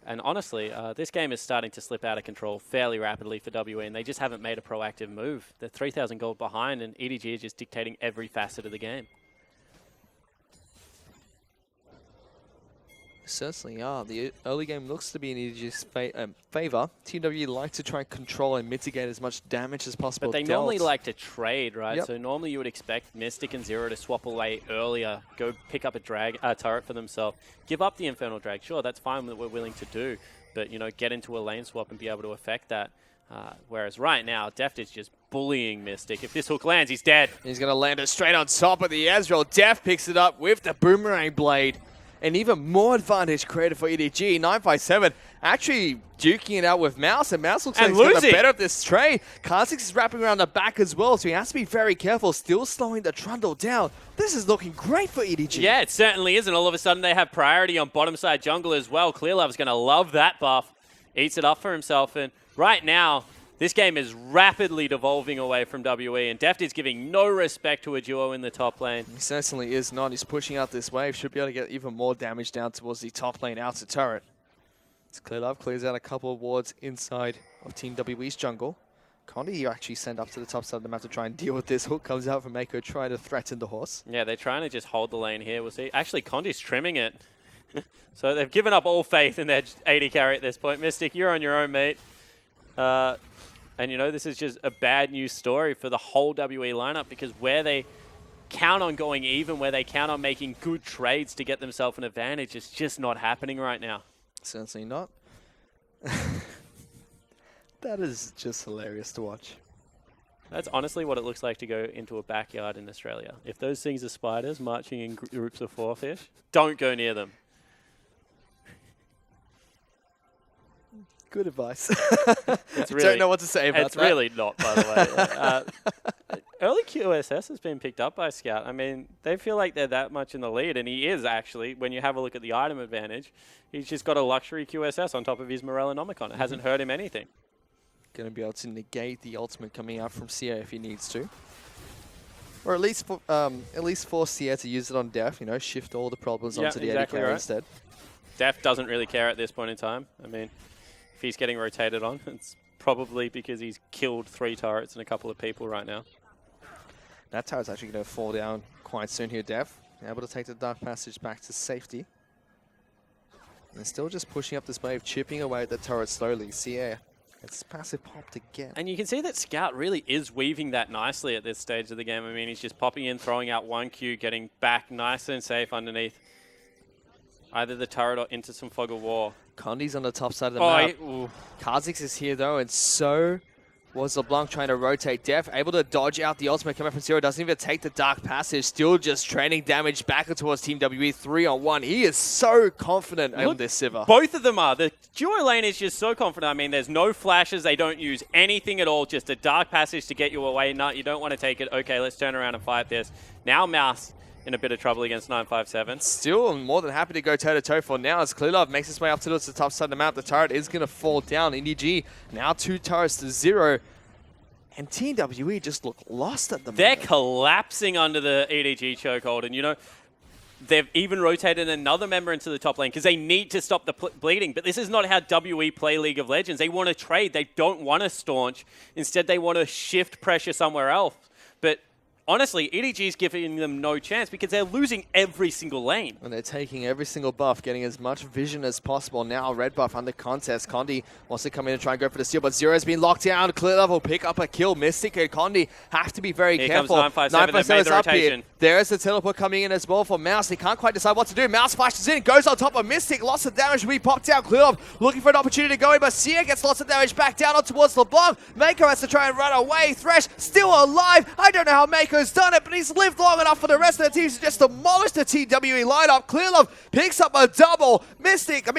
And honestly, this game is starting to slip out of control fairly rapidly for WE, and they just haven't made a proactive move. They're 3,000 gold behind, and EDG is just dictating every facet of the game. Certainly are. The early game looks to be in EDG's favor. Team W like to try and control and mitigate as much damage as possible. But they normally like to trade, right? Yep. So normally you would expect Mystic and Zero to swap away earlier, go pick up a turret for themselves, give up the Infernal Drag. Sure, that's fine that we're willing to do, but you know, get into a lane swap and be able to affect that. Whereas right now, Deft is just bullying Mystic. If this hook lands, he's dead. He's going to land it straight on top of the Ezreal. Deft picks it up with the Boomerang Blade. An even more advantage created for EDG. 957 actually duking it out with Mouse, and Mouse looks like he's going to better up this trade. Kha'Zix is wrapping around the back as well, so he has to be very careful. Still slowing the Trundle down. This is looking great for EDG. Yeah, it certainly is, and all of a sudden they have priority on bottom side jungle as well. Clearlove's going to love that buff. Eats it up for himself, and right now, this game is rapidly devolving away from WE, and Deft is giving no respect to a duo in the top lane. He certainly is not. He's pushing out this wave. Should be able to get even more damage down towards the top lane outer turret. It's cleared up. Clears out a couple of wards inside of Team WE's jungle. Condi, you actually send up to the top side of the map to try and deal with this. Hook comes out from Mako trying to threaten the horse. Yeah, they're trying to just hold the lane here. We'll see. Actually, Condi's trimming it. So they've given up all faith in their AD carry at this point. Mystic, you're on your own, mate. And, you know, this is just a bad news story for the whole WE lineup because where they count on going even, where they count on making good trades to get themselves an advantage, it's just not happening right now. Certainly not. That is just hilarious to watch. That's honestly what it looks like to go into a backyard in Australia. If those things are spiders marching in groups of 4 fish, don't go near them. Good advice. It's really, don't know what to say about it's that. It's really not, by the way. Early QSS has been picked up by Scout. I mean, they feel like they're that much in the lead, and he is actually. When you have a look at the item advantage, he's just got a luxury QSS on top of his Morellonomicon. It hasn't hurt him anything. Going to be able to negate the ultimate coming out from Sia if he needs to. Or at least force Sia to use it on Def, you know, shift all the problems onto the AD carry instead. Def doesn't really care at this point in time. I mean, if he's getting rotated on, it's probably because he's killed 3 turrets and a couple of people right now. That turret's actually going to fall down quite soon here, Def. Able to take the Dark Passage back to safety. And still just pushing up this wave, chipping away at the turret slowly. Sia, it's passive popped again. And you can see that Scout really is weaving that nicely at this stage of the game. I mean, he's just popping in, throwing out 1 Q, getting back nice and safe underneath either the turret or into some Fog of War. Condi's on the top side of the map. Ooh. Kha'Zix is here though, and so was LeBlanc trying to rotate. Def able to dodge out the ultimate coming from Zero. Doesn't even take the Dark Passage. Still just training damage back towards Team WE 3-on-1. He is so confident on this Sivir. Both of them are. The duo lane is just so confident. I mean, there's no flashes. They don't use anything at all. Just a Dark Passage to get you away. No, you don't want to take it. Okay, let's turn around and fight this. Now Mouse in a bit of trouble against 957. Still more than happy to go toe-to-toe for now as Clearlove makes his way up towards the top side of the map. The turret is going to fall down. EDG now 2 turrets to 0. And Team WE just look lost at the moment. They're collapsing under the EDG chokehold. And, you know, they've even rotated another member into the top lane because they need to stop the bleeding. But this is not how WE play League of Legends. They want to trade. They don't want to staunch. Instead, they want to shift pressure somewhere else. But honestly, EDG is giving them no chance because they're losing every single lane. And they're taking every single buff, getting as much vision as possible. Now, red buff under contest. Condi wants to come in and try and go for the steal, but Zero has been locked down. Clearlove will pick up a kill. Mystic and Condi have to be very careful. Here comes 957 is up here. There is the teleport coming in as well for Mouse. He can't quite decide what to do. Mouse flashes in, goes on top of Mystic. Lots of damage will be popped out. Clearlove looking for an opportunity to go in, but Sia gets lots of damage back down on towards LeBlanc. Mako has to try and run away. Thresh still alive. I don't know how Mako's done it, but he's lived long enough for the rest of the teams to just demolish the TWE lineup. Clearlove picks up a double.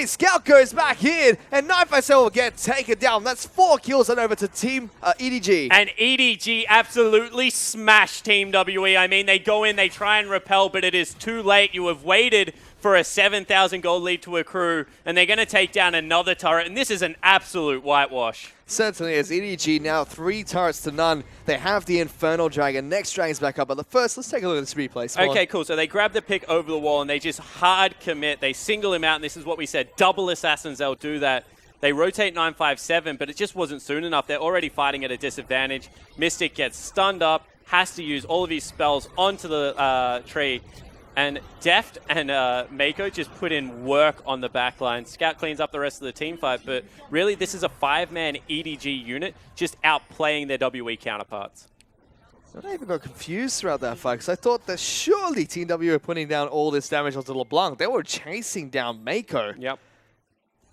Scout goes back in, and 957 will get taken down. That's 4 kills and over to Team EDG. And EDG absolutely smashed Team WE. I mean, they go in, they try and repel, but it is too late. You have waited for a 7,000 gold lead to accrue, and they're going to take down another turret, and this is an absolute whitewash. Certainly is. EDG now 3 turrets to none. They have the Infernal Dragon. Next Dragon's back up, but the first, let's take a look at this replay. Spawn. Okay, cool. So they grab the pick over the wall, and they just hard commit. They single him out, and this is what we said. Double Assassins, they'll do that. They rotate 957, but it just wasn't soon enough. They're already fighting at a disadvantage. Mystic gets stunned up, has to use all of his spells onto the tree. And Deft and Mako just put in work on the backline. Scout cleans up the rest of the team fight, but really this is a 5-man EDG unit just outplaying their WE counterparts. I even got confused throughout that fight because I thought that surely Team W were putting down all this damage onto LeBlanc. They were chasing down Mako. Yep.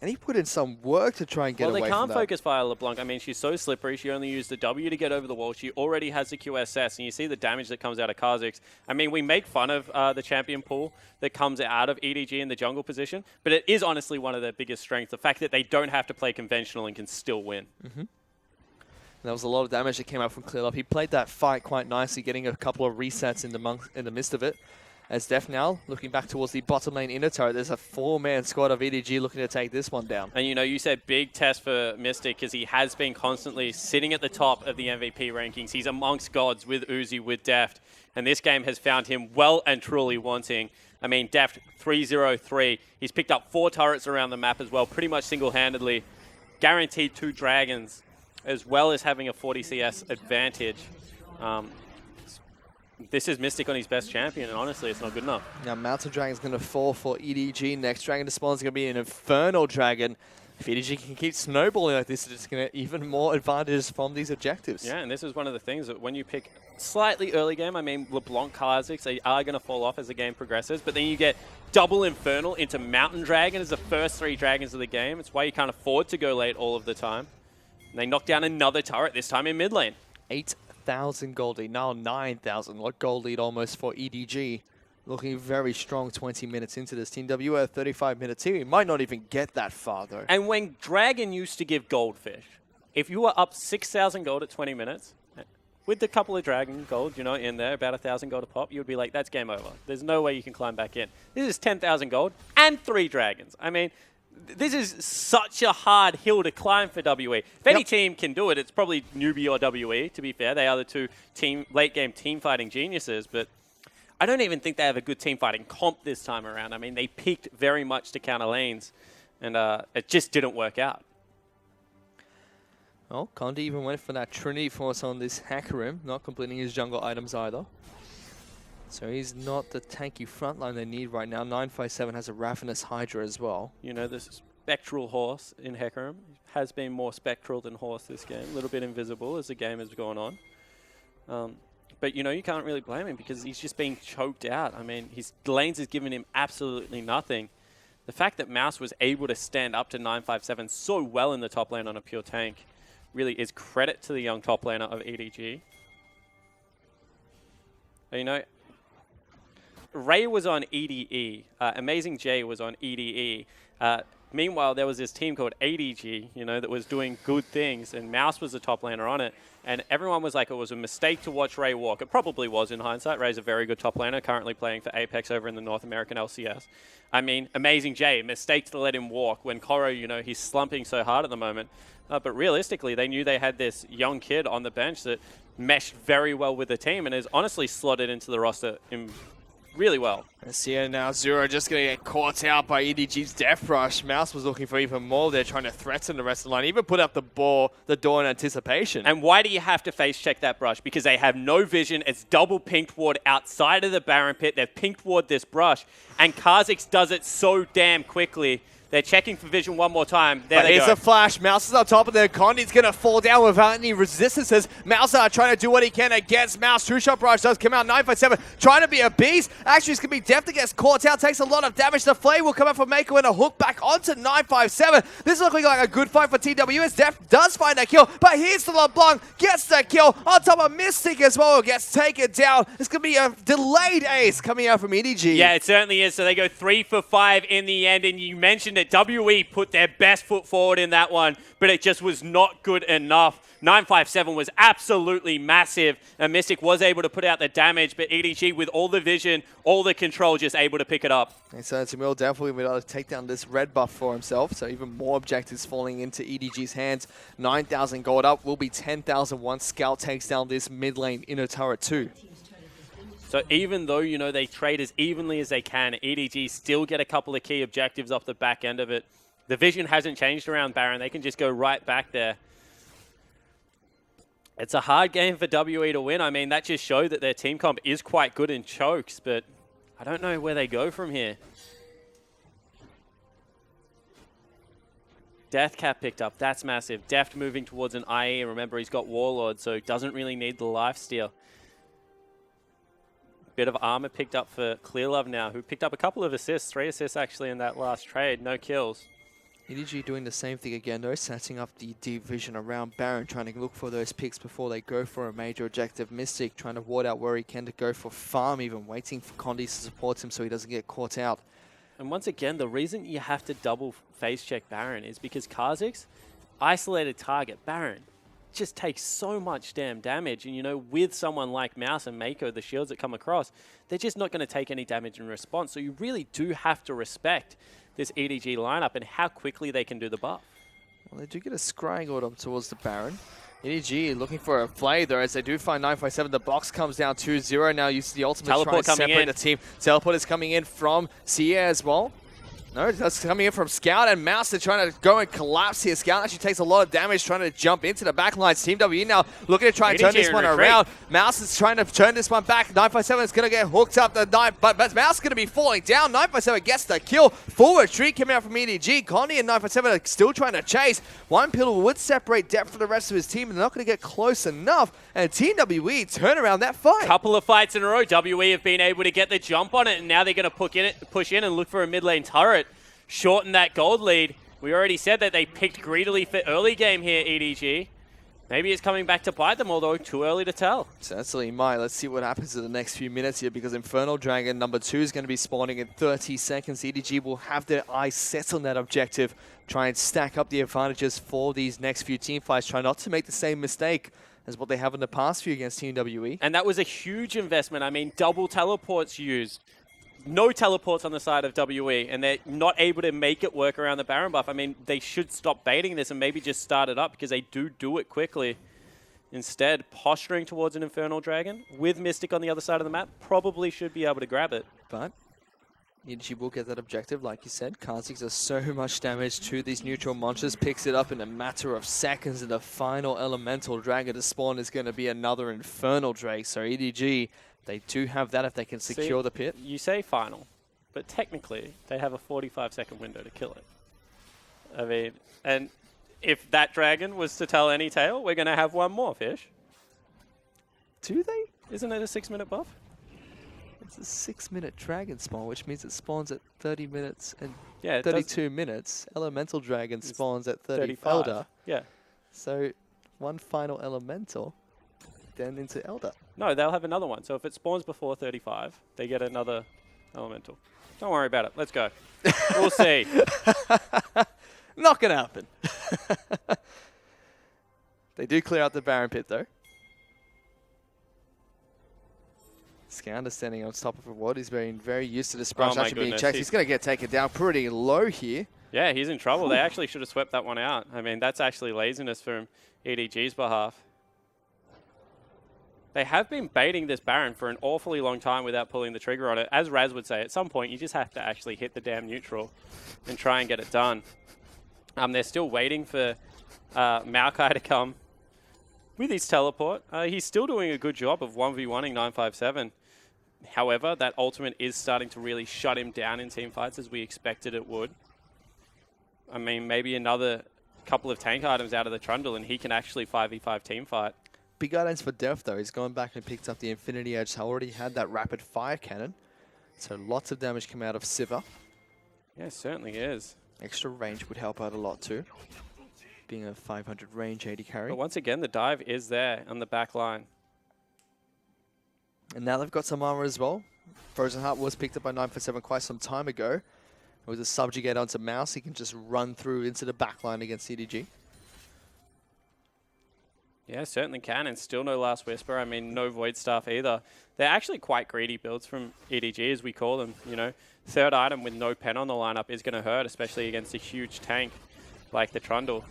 And he put in some work to try and get away from that. Well, they can't focus fire LeBlanc. I mean, she's so slippery. She only used the W to get over the wall. She already has the QSS, and you see the damage that comes out of Kha'Zix. I mean, we make fun of the champion pool that comes out of EDG in the jungle position, but it is honestly one of their biggest strengths, the fact that they don't have to play conventional and can still win. Mm-hmm. There was a lot of damage that came out from Clearlove. He played that fight quite nicely, getting a couple of resets in the midst of it. As Def now looking back towards the bottom lane inner turret, there's a 4-man squad of EDG looking to take this one down. And you know, you said big test for Mystic because he has been constantly sitting at the top of the MVP rankings. He's amongst gods with Uzi, with Deft, and this game has found him well and truly wanting. I mean, Deft 3-0-3. He's picked up 4 turrets around the map as well, pretty much single-handedly. Guaranteed 2 dragons, as well as having a 40 CS advantage. This is Mystic on his best champion, and honestly, it's not good enough. Now, Mountain Dragon's going to fall for EDG. Next Dragon to spawn is going to be an Infernal Dragon. If EDG can keep snowballing like this, it's going to get even more advantages from these objectives. Yeah, and this is one of the things that when you pick slightly early game, I mean, LeBlanc, Kha'Zix, they are going to fall off as the game progresses, but then you get double Infernal into Mountain Dragon as the first 3 dragons of the game. It's why you can't afford to go late all of the time. And they knock down another turret, this time in mid lane. 8,000 gold lead, now 9,000 gold lead almost for EDG. Looking very strong 20 minutes into this. Team W at 35-minute team. He might not even get that far, though. And when Dragon used to give Goldfish, if you were up 6,000 gold at 20 minutes, with a couple of Dragon gold, you know, in there, about 1,000 gold a pop, you would be like, that's game over. There's no way you can climb back in. This is 10,000 gold and 3 dragons. I mean, this is such a hard hill to climb for WE. If any team can do it, it's probably Newbie or WE, to be fair. They are the 2 late-game team-fighting geniuses, but I don't even think they have a good team-fighting comp this time around. I mean, they peaked very much to counter lanes, and it just didn't work out. Well, Condi even went for that Trinity Force on this Hecarim, not completing his jungle items either. So he's not the tanky frontline they need right now. 957 has a Ravenous Hydra as well. You know, this spectral horse in Hecarim has been more spectral than horse this game. A little bit invisible as the game has gone on. But, you know, you can't really blame him because he's just being choked out. I mean, his lanes has given him absolutely nothing. The fact that Mouse was able to stand up to 957 so well in the top lane on a pure tank really is credit to the young top laner of EDG. You know, Ray was on EDE. Amazing J was on EDE. Meanwhile, there was this team called ADG, you know, that was doing good things, and Mouse was the top laner on it. And everyone was like, it was a mistake to watch Ray walk. It probably was in hindsight. Ray's a very good top laner, currently playing for Apex over in the North American LCS. I mean, Amazing J, mistake to let him walk when Koro, you know, he's slumping so hard at the moment. But realistically, they knew they had this young kid on the bench that meshed very well with the team and is honestly slotted into the roster in really well. Let's see it now. Zero just going to get caught out by EDG's Death Rush. Mouse was looking for even more. They're trying to threaten the rest of the line, even put up the door in anticipation. And why do you have to face check that brush? Because they have no vision. It's double pinked ward outside of the Baron pit. They've pinked ward this brush, and Kha'Zix does it so damn quickly. They're checking for vision one more time. There they go. Here's a flash. Mouse is on top of there. Condi's going to fall down without any resistances. Mouse trying to do what he can against Mouse. Two-shot barrage does come out. 957 trying to be a beast. Actually, it's going to be Deft that gets caught out. Takes a lot of damage. The flame will come out from Mako and a hook back onto 957. This is looking like a good fight for TWS. Deft does find a kill, but here's the LeBlanc. Gets the kill on top of Mystic as well. Gets taken down. It's going to be a delayed ace coming out from EDG. Yeah, it certainly is. So they go 3 for 5 in the end, and you mentioned it. WE put their best foot forward in that one, but it just was not good enough. 957 was absolutely massive, and Mystic was able to put out the damage, but EDG with all the vision, all the control, just able to pick it up. And so Will definitely be able to take down this red buff for himself, so even more objectives falling into EDG's hands. 9,000 gold up, will be 10,000 once Scout takes down this mid lane inner turret too. So even though, you know, they trade as evenly as they can, EDG still get a couple of key objectives off the back end of it. The vision hasn't changed around Baron. They can just go right back there. It's a hard game for WE to win. I mean, that just showed that their team comp is quite good in chokes, but I don't know where they go from here. Deathcap picked up. That's massive. Deft moving towards an IE. Remember, he's got Warlord, so doesn't really need the lifesteal. Bit of armor picked up for Clearlove now, who picked up a couple of assists, 3 assists actually in that last trade, no kills. EDG doing the same thing again though, setting up the division around Baron, trying to look for those picks before they go for a major objective. Mystic trying to ward out where he can to go for farm, even waiting for Condi to support him so he doesn't get caught out. And once again, the reason you have to double phase check Baron is because Kha'Zix, isolated target, Baron, just takes so much damn damage, and you know, with someone like Mouse and Mako, the shields that come across, they're just not going to take any damage in response. So you really do have to respect this EDG lineup and how quickly they can do the buff. Well, they do get a scrying order towards the Baron. EDG looking for a play though, as they do find 957. The box comes down 2-0. Now you see the ultimate Teleport try and coming separate in. the team. Teleport is coming in from Sia as well. No, that's coming in from Scout and Mouse. They're trying to go and collapse here. Scout actually takes a lot of damage trying to jump into the backlines. Team WE now looking to try and turn this one around. Mouse is trying to turn this one back. 957 is going to get hooked up, but Mouse is going to be falling down. 957 gets the kill. Full retreat coming out from EDG. Condi and 957 are still trying to chase. One pillar would separate Depth from the rest of his team, and they're not going to get close enough. And Team WE turn around that fight. Couple of fights in a row. WE have been able to get the jump on it, and now they're going to push in and look for a mid lane turret. Shorten that gold lead. We already said that they picked greedily for early game here, EDG. Maybe it's coming back to bite them, although too early to tell. Certainly might. Let's see what happens in the next few minutes here, because Infernal Dragon number 2 is going to be spawning in 30 seconds. EDG will have their eyes set on that objective, try and stack up the advantages for these next few team fights, try not to make the same mistake as what they have in the past few against Team WE. And that was a huge investment. I mean, double teleports used. No teleports on the side of WE, and they're not able to make it work around the Baron buff. I mean, they should stop baiting this and maybe just start it up, because they do it quickly. Instead, posturing towards an Infernal Dragon with Mystic on the other side of the map, probably should be able to grab it. But EDG will get that objective, like you said. Kha'Zix does so much damage to these neutral monsters, picks it up in a matter of seconds, and the final Elemental Dragon to spawn is going to be another Infernal Drake. So EDG, they do have that if they can secure the pit. You say final, but technically they have a 45-second window to kill it. I mean, and if that dragon was to tell any tale, we're going to have one more, Fish. Do they? Isn't it a 6-minute buff? It's a 6-minute dragon spawn, which means it spawns at 30 minutes and yeah, 32 minutes. Elemental Dragon spawns at 35. Yeah. So one final elemental, then into Elder. No, they'll have another one. So if it spawns before 35, they get another elemental. Don't worry about it. Let's go. We'll see. Not going to happen. They do clear out the Baron pit, though. Scout standing on top of a ward. He's very used to this brush actually being checked. He's going to get taken down pretty low here. Yeah, he's in trouble. They actually should have swept that one out. I mean, that's actually laziness from EDG's behalf. They have been baiting this Baron for an awfully long time without pulling the trigger on it. As Raz would say, at some point, you just have to actually hit the damn neutral and try and get it done. They're still waiting for Maokai to come with his teleport. He's still doing a good job of 1v1ing 957. However, that ultimate is starting to really shut him down in team fights as we expected it would. I mean, maybe another couple of tank items out of the Trundle and he can actually 5v5 team fight. Big items for Def, though. He's gone back and picked up the Infinity Edge. Already had that rapid fire cannon. So lots of damage come out of Sivir. Yeah, it certainly is. Extra range would help out a lot too. Being a 500 range AD carry. But once again, the dive is there on the back line. And now they've got some armor as well. Frozen Heart was picked up by 947 quite some time ago. With a subjugate onto Mouse, he can just run through into the back line against EDG. Yeah, certainly can, and still no Last Whisper. I mean, no Void Staff either. They're actually quite greedy builds from EDG, as we call them. You know, third item with no pen on the lineup is going to hurt, especially against a huge tank like the Trundle.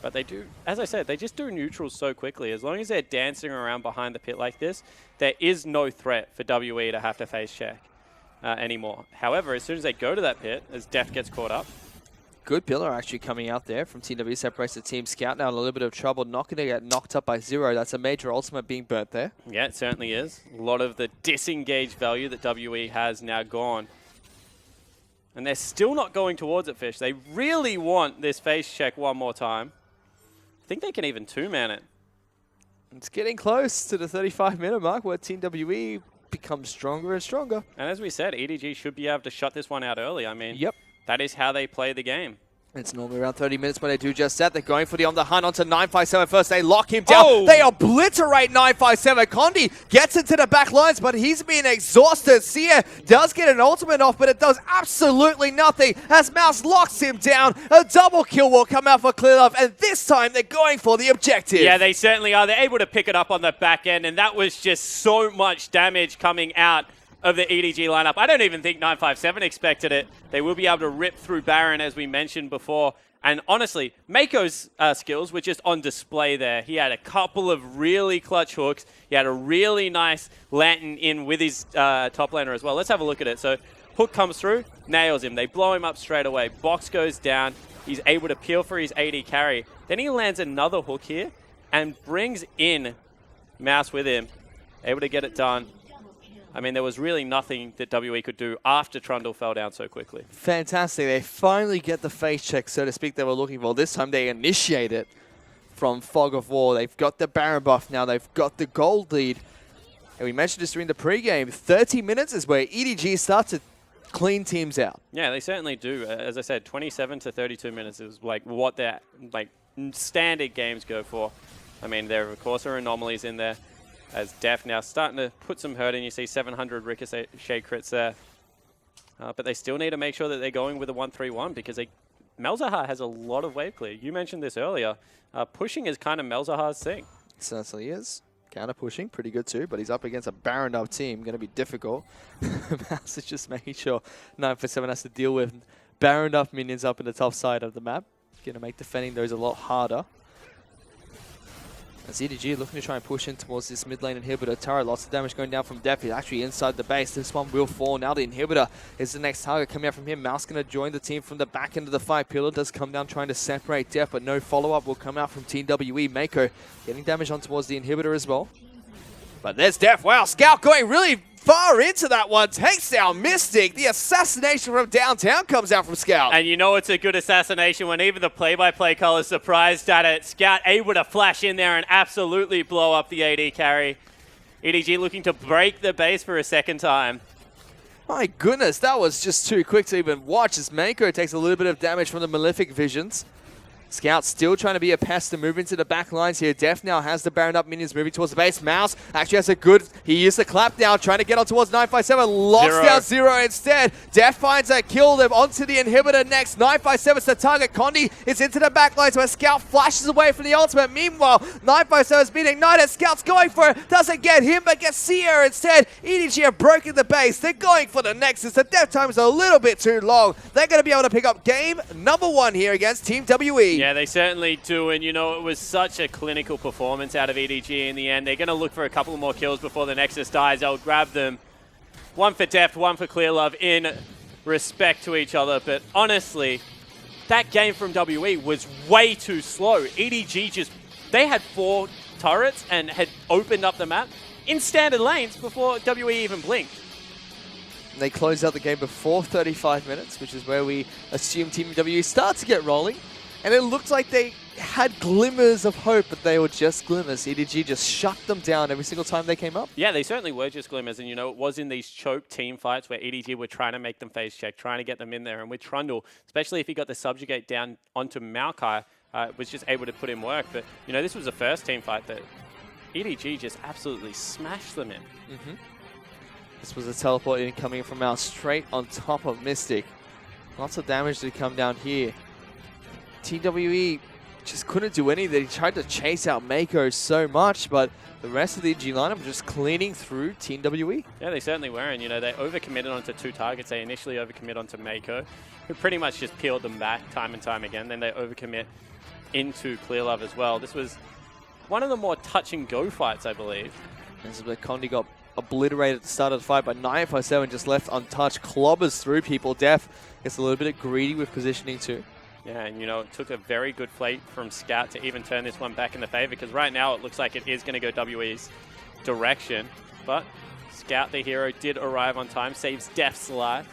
But they do, as I said, they just do neutrals so quickly. As long as they're dancing around behind the pit like this, there is no threat for WE to have to face check anymore. However, as soon as they go to that pit, as Def gets caught up, good pillar actually coming out there from TW, separates the Team Scout. Now in a little bit of trouble, not going to get knocked up by Zero. That's a major ultimate being burnt there. Yeah, it certainly is. A lot of the disengaged value that WE has now gone. And they're still not going towards it, Fish. They really want this face check one more time. I think they can even two-man it. It's getting close to the 35-minute mark where Team WE becomes stronger and stronger. And as we said, EDG should be able to shut this one out early. I mean, yep. That is how they play the game. It's normally around 30 minutes when they do just that. They're going for the on the hunt onto 957 first. They lock him down. Oh! They obliterate 957. Condi gets into the back lines, but he's being exhausted. Sia does get an ultimate off, but it does absolutely nothing as Mouse locks him down. A double kill will come out for Clear Love, and this time they're going for the objective. Yeah, they certainly are. They're able to pick it up on the back end, and that was just so much damage coming out of the EDG lineup. I don't even think 957 expected it. They will be able to rip through Baron, as we mentioned before. And honestly, Mako's skills were just on display there. He had a couple of really clutch hooks. He had a really nice lantern in with his top laner as well. Let's have a look at it. So hook comes through, nails him. They blow him up straight away. Box goes down. He's able to peel for his AD carry. Then he lands another hook here and brings in Mouse with him. Able to get it done. I mean, there was really nothing that WE could do after Trundle fell down so quickly. Fantastic. They finally get the face check, so to speak, they were looking for. This time they initiate it from Fog of War. They've got the Baron buff now. They've got the gold lead. And we mentioned this during the pregame. 30 minutes is where EDG starts to clean teams out. Yeah, they certainly do. As I said, 27 to 32 minutes is like what their standard games go for. I mean, there, of course, are anomalies in there. As Def now starting to put some hurt in. You see 700 ricochet crits there. But they still need to make sure that they're going with a 1-3-1 because Malzahar has a lot of wave clear. You mentioned this earlier. Pushing is kind of Malzahar's thing. It certainly is. Counter pushing, pretty good too, but he's up against a Baron up team. Going to be difficult. Mouse is just making sure 947 has to deal with Baron up minions up in the top side of the map. Going to make defending those a lot harder. As EDG looking to try and push in towards this mid lane inhibitor. Tara, lots of damage going down from Def. He's actually inside the base. This one will fall. Now the inhibitor is the next target coming out from him. Mouse going to join the team from the back end of the fight. Pillar does come down trying to separate Def, but no follow-up will come out from Team WE. Mako getting damage on towards the inhibitor as well. But there's Def. Wow, Scout going really far into that one. Takes down Mystic. The assassination from downtown comes out from Scout. And you know it's a good assassination when even the play-by-play caller is surprised at it. Scout able to flash in there and absolutely blow up the AD carry. EDG looking to break the base for a second time. My goodness, that was just too quick to even watch as Mako takes a little bit of damage from the Malefic Visions. Scout still trying to be a pest to move into the back lines here. Def now has the Baron up, minions moving towards the base. Mouse actually has a good, he used the clap down, trying to get on towards 957. Locks down Zero instead. Def finds a kill, them onto the inhibitor next. 957's the target. Condi is into the back lines where Scout flashes away from the ultimate. Meanwhile, 957's being ignited. Scout's going for it. Doesn't get him, but gets Seer instead. EDG have broken the base. They're going for the Nexus. The death time is a little bit too long. They're going to be able to pick up game number 1 here against Team WE. Yeah, they certainly do, and it was such a clinical performance out of EDG in the end. They're going to look for a couple more kills before the Nexus dies. They'll grab them. One for Deft, one for Clear Love in respect to each other, but honestly, that game from WE was way too slow. EDG they had 4 turrets and had opened up the map in standard lanes before WE even blinked. They closed out the game before 35 minutes, which is where we assume Team WE start to get rolling. And it looked like they had glimmers of hope, but they were just glimmers. EDG just shut them down every single time they came up. Yeah, they certainly were just glimmers. And, it was in these choke team fights where EDG were trying to make them face check, trying to get them in there. And with Trundle, especially if he got the subjugate down onto Maokai, was just able to put in work. But, this was the first team fight that EDG just absolutely smashed them in. This was a teleport incoming from Mouse straight on top of Mystic. Lots of damage to come down here. TWE just couldn't do anything. He tried to chase out Mako so much, but the rest of the EG lineup were just cleaning through Team WE. Yeah, they certainly were, and they overcommitted onto 2 targets. They initially overcommit onto Mako, who pretty much just peeled them back time and time again. Then they overcommit into Clear Love as well. This was one of the more touch-and-go fights, I believe. This is where Condi got obliterated at the start of the fight, but 957 just left untouched, clobbers through people. Def gets a little bit greedy with positioning too. Yeah, and it took a very good play from Scout to even turn this one back in the favor, because right now it looks like it is going to go WE's direction. But Scout, the hero, did arrive on time, saves Def's life.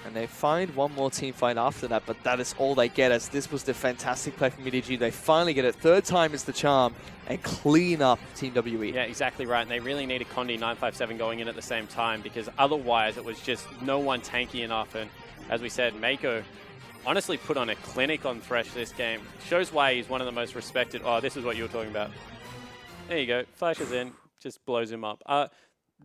And they find one more team fight after that, but that is all they get, as this was the fantastic play from EDG. They finally get it. 3rd time is the charm, and clean up Team WE. Yeah, exactly right. And they really needed Condi 957 going in at the same time, because otherwise it was just no one tanky enough. And as we said, Mako honestly put on a clinic on Thresh this game. Shows why he's one of the most respected. Oh, this is what you were talking about. There you go. Flashes in, just blows him up.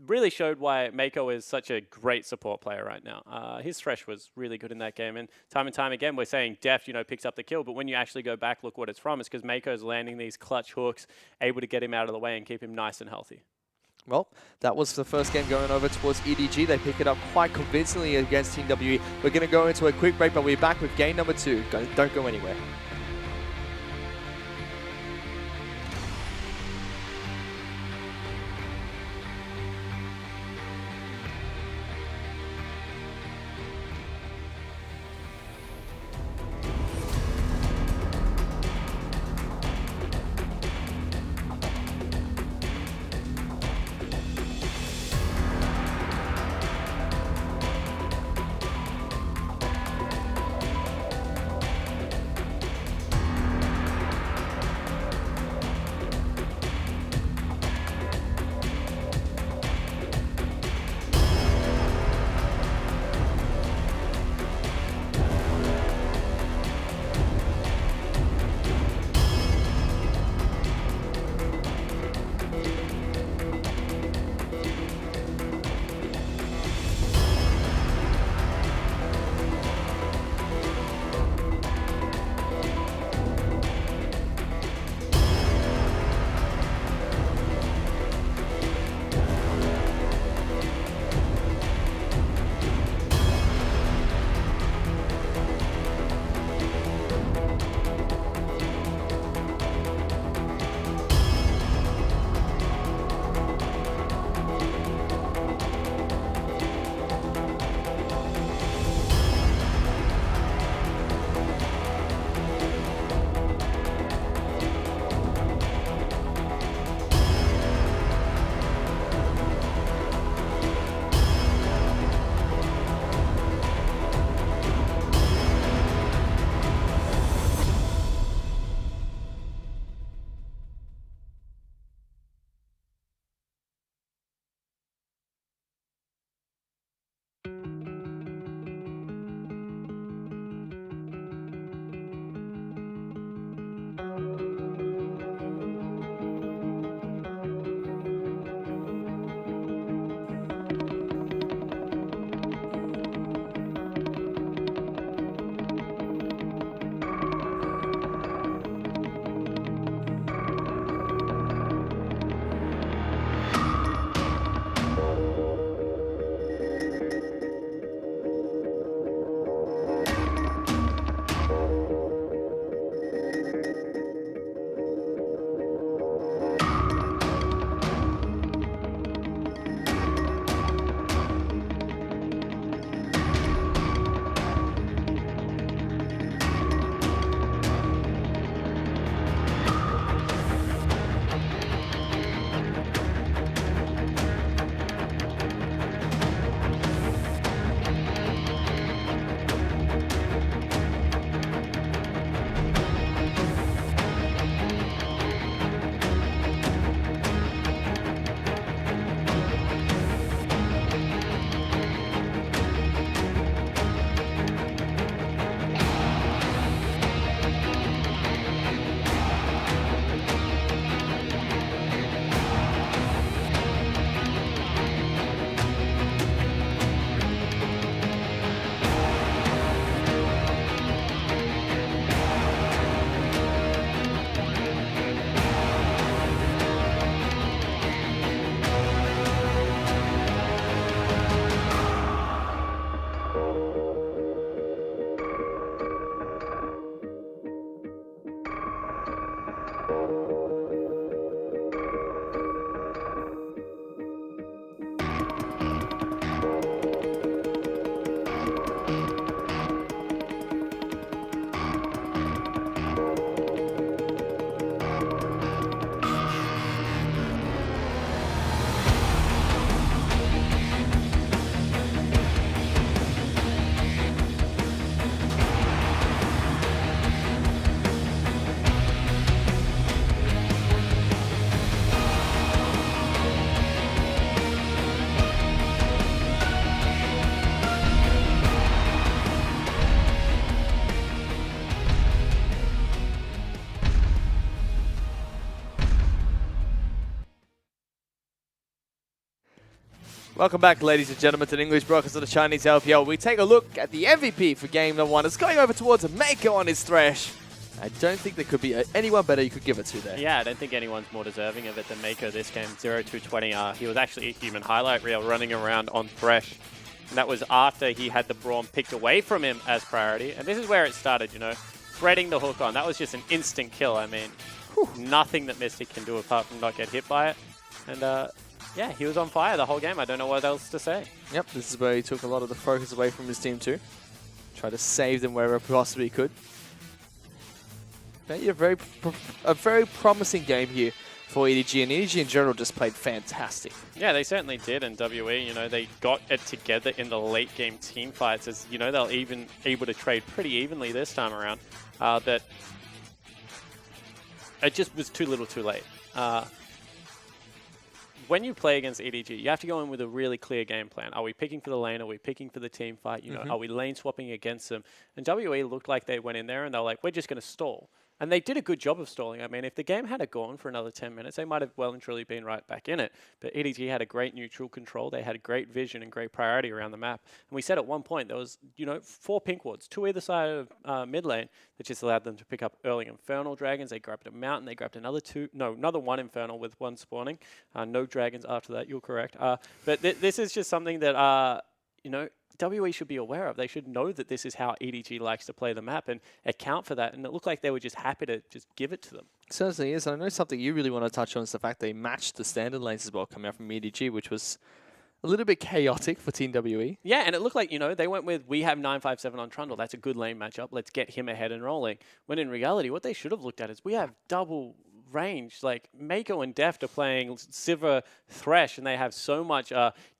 Really showed why Mako is such a great support player right now. His Thresh was really good in that game. And time again, we're saying Deft, picks up the kill. But when you actually go back, look what it's from. It's because Mako's landing these clutch hooks, able to get him out of the way and keep him nice and healthy. Well, that was the first game going over towards EDG. They pick it up quite convincingly against Team WE. We're going to go into a quick break, but we're back with game number 2. Don't go anywhere. Welcome back, ladies and gentlemen, to the English broadcast of the Chinese LPL. We take a look at the MVP for game number 1. It's going over towards Mako on his Thresh. I don't think there could be anyone better you could give it to there. Yeah, I don't think anyone's more deserving of it than Mako this game. 0-2-20. He was actually a human highlight reel running around on Thresh. And that was after he had the Braum picked away from him as priority. And this is where it started, you know, threading the hook on. That was just an instant kill. I mean, nothing that Mystic can do apart from not get hit by it. And yeah, he was on fire the whole game. I don't know what else to say. Yep, this is where he took a lot of the focus away from his team too. Tried to save them wherever possibly he could. But yeah, a very promising game here for EDG, and EDG in general just played fantastic. Yeah, they certainly did, and WE, you know, they got it together in the late game team fights. As you know, they're even able to trade pretty evenly this time around. But it just was too little too late. When you play against EDG, you have to go in with a really clear game plan. Are we picking for the lane? Are we picking for the team fight? You know, are we lane swapping against them? And WE looked like they went in there and they're like, we're just going to stall. And they did a good job of stalling. I mean, if the game had gone for another 10 minutes, they might have well and truly been right back in it. But EDG had a great neutral control. They had great vision and great priority around the map. And we said at one point there was, you know, 4 pink wards, 2 either side of mid lane that just allowed them to pick up early Infernal Dragons. They grabbed a Mountain. They grabbed another 1 Infernal with 1 spawning. No Dragons after that. You're correct. But this is just something that, you know, WE should be aware of. They should know that this is how EDG likes to play the map and account for that. And it looked like they were just happy to just give it to them. It certainly is. I know something you really want to touch on is the fact they matched the standard lanes as well coming out from EDG, which was a little bit chaotic for Team WE. Yeah, and it looked like, you know, they went with, we have 957 on Trundle. That's a good lane matchup. Let's get him ahead and rolling. When in reality, what they should have looked at is we have double range. Like Mako and Deft are playing Sivir Thresh, and they have so much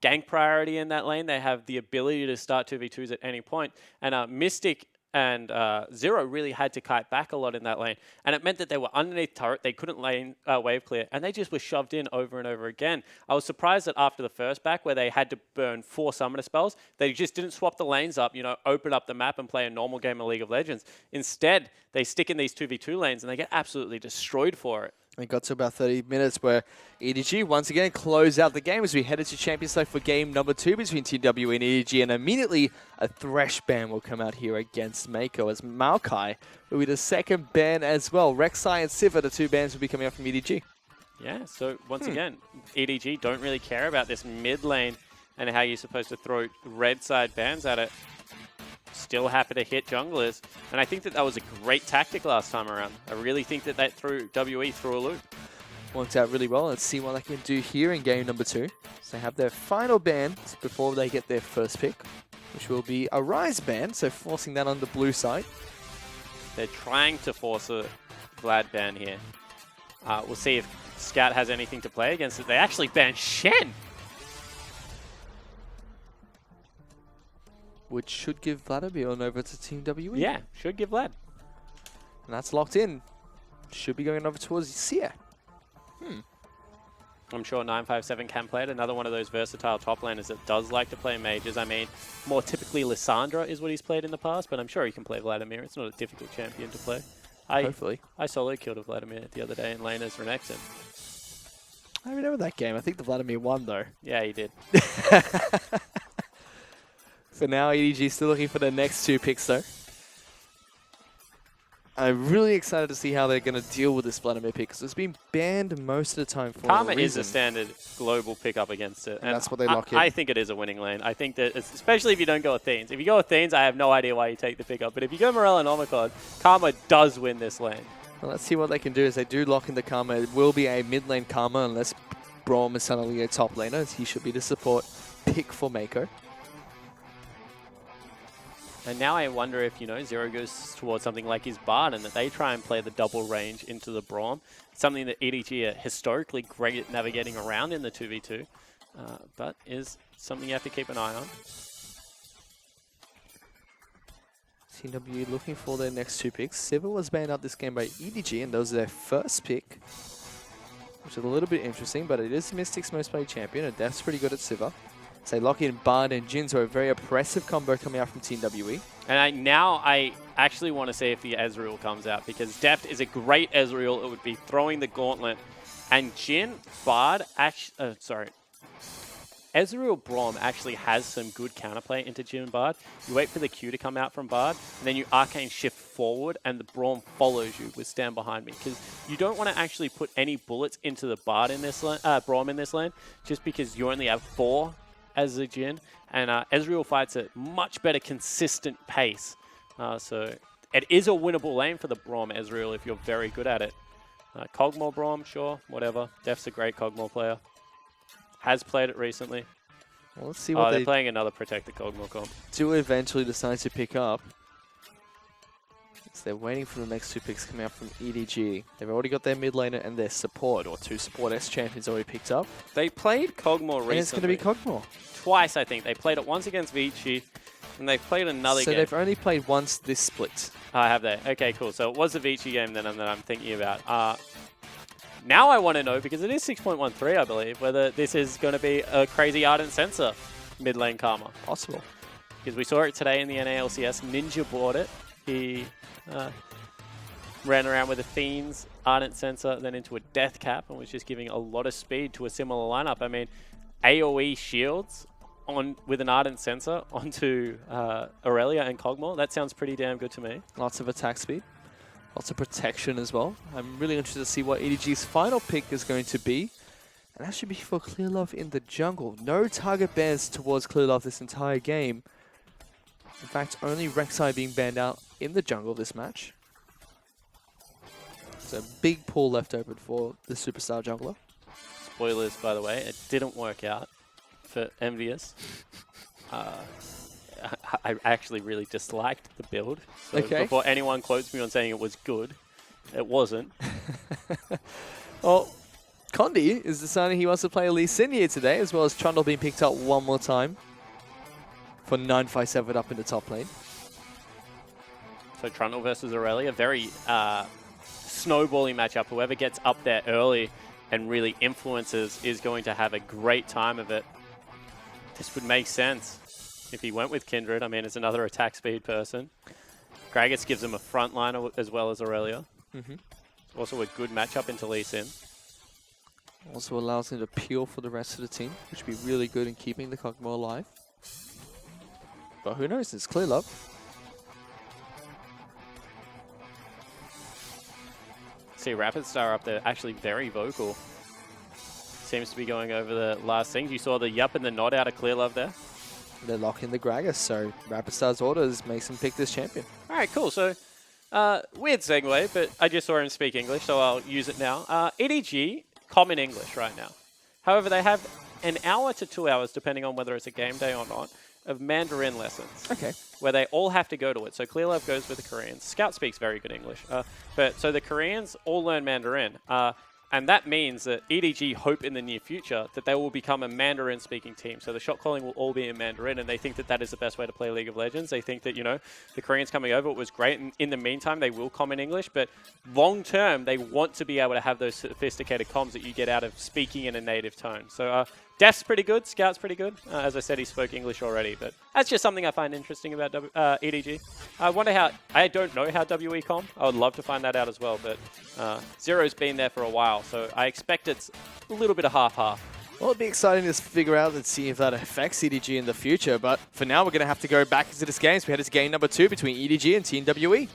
gank priority in that lane. They have the ability to start 2v2s at any point. And Mystic and Zero really had to kite back a lot in that lane. And it meant that they were underneath turret. They couldn't lane wave clear. And they just were shoved in over and over again. I was surprised that after the first back, where they had to burn 4 summoner spells, they just didn't swap the lanes up, you know, open up the map and play a normal game of League of Legends. Instead, they stick in these 2v2 lanes and they get absolutely destroyed for it. We got to about 30 minutes where EDG once again close out the game as we headed to Champions League for game number 2 between TW and EDG, and immediately a Thresh ban will come out here against Mako as Maokai will be the second ban as well. Rek'Sai and Sivir, the 2 bans, will be coming out from EDG. Yeah, so once again, EDG don't really care about this mid lane and how you're supposed to throw red side bans at it. Still happy to hit junglers, and I think that was a great tactic last time around. I really think that threw WE through a loop. Worked out really well. Let's see what they can do here in game number 2. So they have their final ban before they get their first pick, which will be a Rise ban, so forcing that on the blue side. They're trying to force a Vlad ban here. We'll see if Scout has anything to play against it. They actually banned Shen. Which should give Vladimir on over to Team WE. Yeah, should give Vlad. And that's locked in. Should be going over towards Seer. I'm sure 957 can play it. Another one of those versatile top laners that does like to play mages. I mean, more typically Lissandra is what he's played in the past, but I'm sure he can play Vladimir. It's not a difficult champion to play. Hopefully. I solo killed a Vladimir the other day in lane as Renekton. I remember that game. I think the Vladimir won, though. Yeah, he did. For now, EDG still looking for the next 2 picks, though. I'm really excited to see how they're going to deal with this Vladimir pick, because it's been banned most of the time for Karma a reason. is a standard global pickup against it. And that's what they lock in. I think it is a winning lane. I think that, especially if you don't go Athenes. If you go Athenes, I have no idea why you take the pickup. But if you go Morel and Omicron, Karma does win this lane. Well, let's see what they can do as they do lock in the Karma. It will be a mid lane Karma unless Braum is suddenly a top laner, as he should be the support pick for Mako. And now I wonder if, Zero goes towards something like his Bard and that they try and play the double range into the Braum. Something that EDG are historically great at navigating around in the 2v2, but is something you have to keep an eye on. TW looking for their next 2 picks. Siva was banned out this game by EDG, and those are their first pick, which is a little bit interesting, but it is Mystic's most played champion, and Def's pretty good at Siva. So they lock in Bard and Jin, so a very oppressive combo coming out from Team WE. And now I actually want to see if the Ezreal comes out, because Deft is a great Ezreal. It would be throwing the gauntlet. And Jin, Bard, Ezreal Braum actually has some good counterplay into Jin and Bard. You wait for the Q to come out from Bard, and then you arcane shift forward, and the Braum follows you with Stand Behind Me. Because you don't want to actually put any bullets into the Bard in this lane, Braum in this lane, just because you only have 4 as a Jin, and Ezreal fights at much better consistent pace. So it is a winnable lane for the Braum Ezreal if you're very good at it. Kog'Maw Braum, sure, whatever. Def's a great Kog'Maw player. Has played it recently. Well, let's see what they're playing another Protected Kog'Maw comp. Do eventually decide to pick up. So they're waiting for the next 2 picks coming out from EDG. They've already got their mid laner and their support, or 2 support S champions already picked up. They played Kog'Maw recently. And it's going to be Kog'Maw. Twice, I think. They played it once against Vici, and they've played another game. So they've only played once this split. Have they? Okay, cool. So it was the Vici game then that I'm thinking about. Now I want to know, because it is 6.13, I believe, whether this is going to be a crazy Ardent Sensor mid lane Karma. Possible. Because we saw it today in the NALCS. Ninja bought it. He ran around with a Fiend's Ardent Sensor, then into a Death Cap, and was just giving a lot of speed to a similar lineup. I mean, AoE shields with an Ardent Sensor onto Aurelia and Kog'Maw. That sounds pretty damn good to me. Lots of attack speed. Lots of protection as well. I'm really interested to see what EDG's final pick is going to be. And that should be for Clear Love in the jungle. No target bans towards Clear Love this entire game. In fact, only Rek'Sai being banned out in the jungle this match. So a big pool left open for the superstar jungler. Spoilers, by the way, it didn't work out for Envious. I actually really disliked the build. So okay. Before anyone quotes me on saying it was good, it wasn't. Well, Condi is deciding he wants to play Lee Sin here today, as well as Trundle being picked up one more time for 957 up in the top lane. So Trundle versus Aurelia, very snowballing matchup. Whoever gets up there early and really influences is going to have a great time of it. This would make sense if he went with Kindred. I mean, it's another attack speed person. Gragas gives him a frontliner as well as Aurelia. Mm-hmm. It's also a good matchup into Lee Sin. Also allows him to peel for the rest of the team, which would be really good in keeping the Kog'Maw alive. But who knows? It's Clear Love. See Rapid Star up there, actually very vocal. Seems to be going over the last things. You saw the yup and the nod out of Clear Love there. They're locking the Gragas, so Rapid Star's orders makes him pick this champion. All right, cool. So, weird segue, but I just saw him speak English, so I'll use it now. EDG, common English right now. However, they have an hour to 2 hours, depending on whether it's a game day or not, of Mandarin lessons. Okay. Where they all have to go to it. So Clear Love goes with the Koreans. Scout speaks very good English. So the Koreans all learn Mandarin. And that means that EDG hope in the near future that they will become a Mandarin-speaking team. So the shot calling will all be in Mandarin, and they think that that is the best way to play League of Legends. They think that, the Koreans coming over, it was great. And in the meantime, they will common English. But long-term, they want to be able to have those sophisticated comms that you get out of speaking in a native tone. So Def's pretty good. Scout's pretty good. As I said, he spoke English already. But that's just something I find interesting about EDG. I don't know how WE comm. I would love to find that out as well. But Zero's been there for a while. So I expect it's a little bit of half-half. Well, it'd be exciting to figure out and see if that affects EDG in the future. But for now, we're going to have to go back into this game. So we head into game number 2 between EDG and Team WE.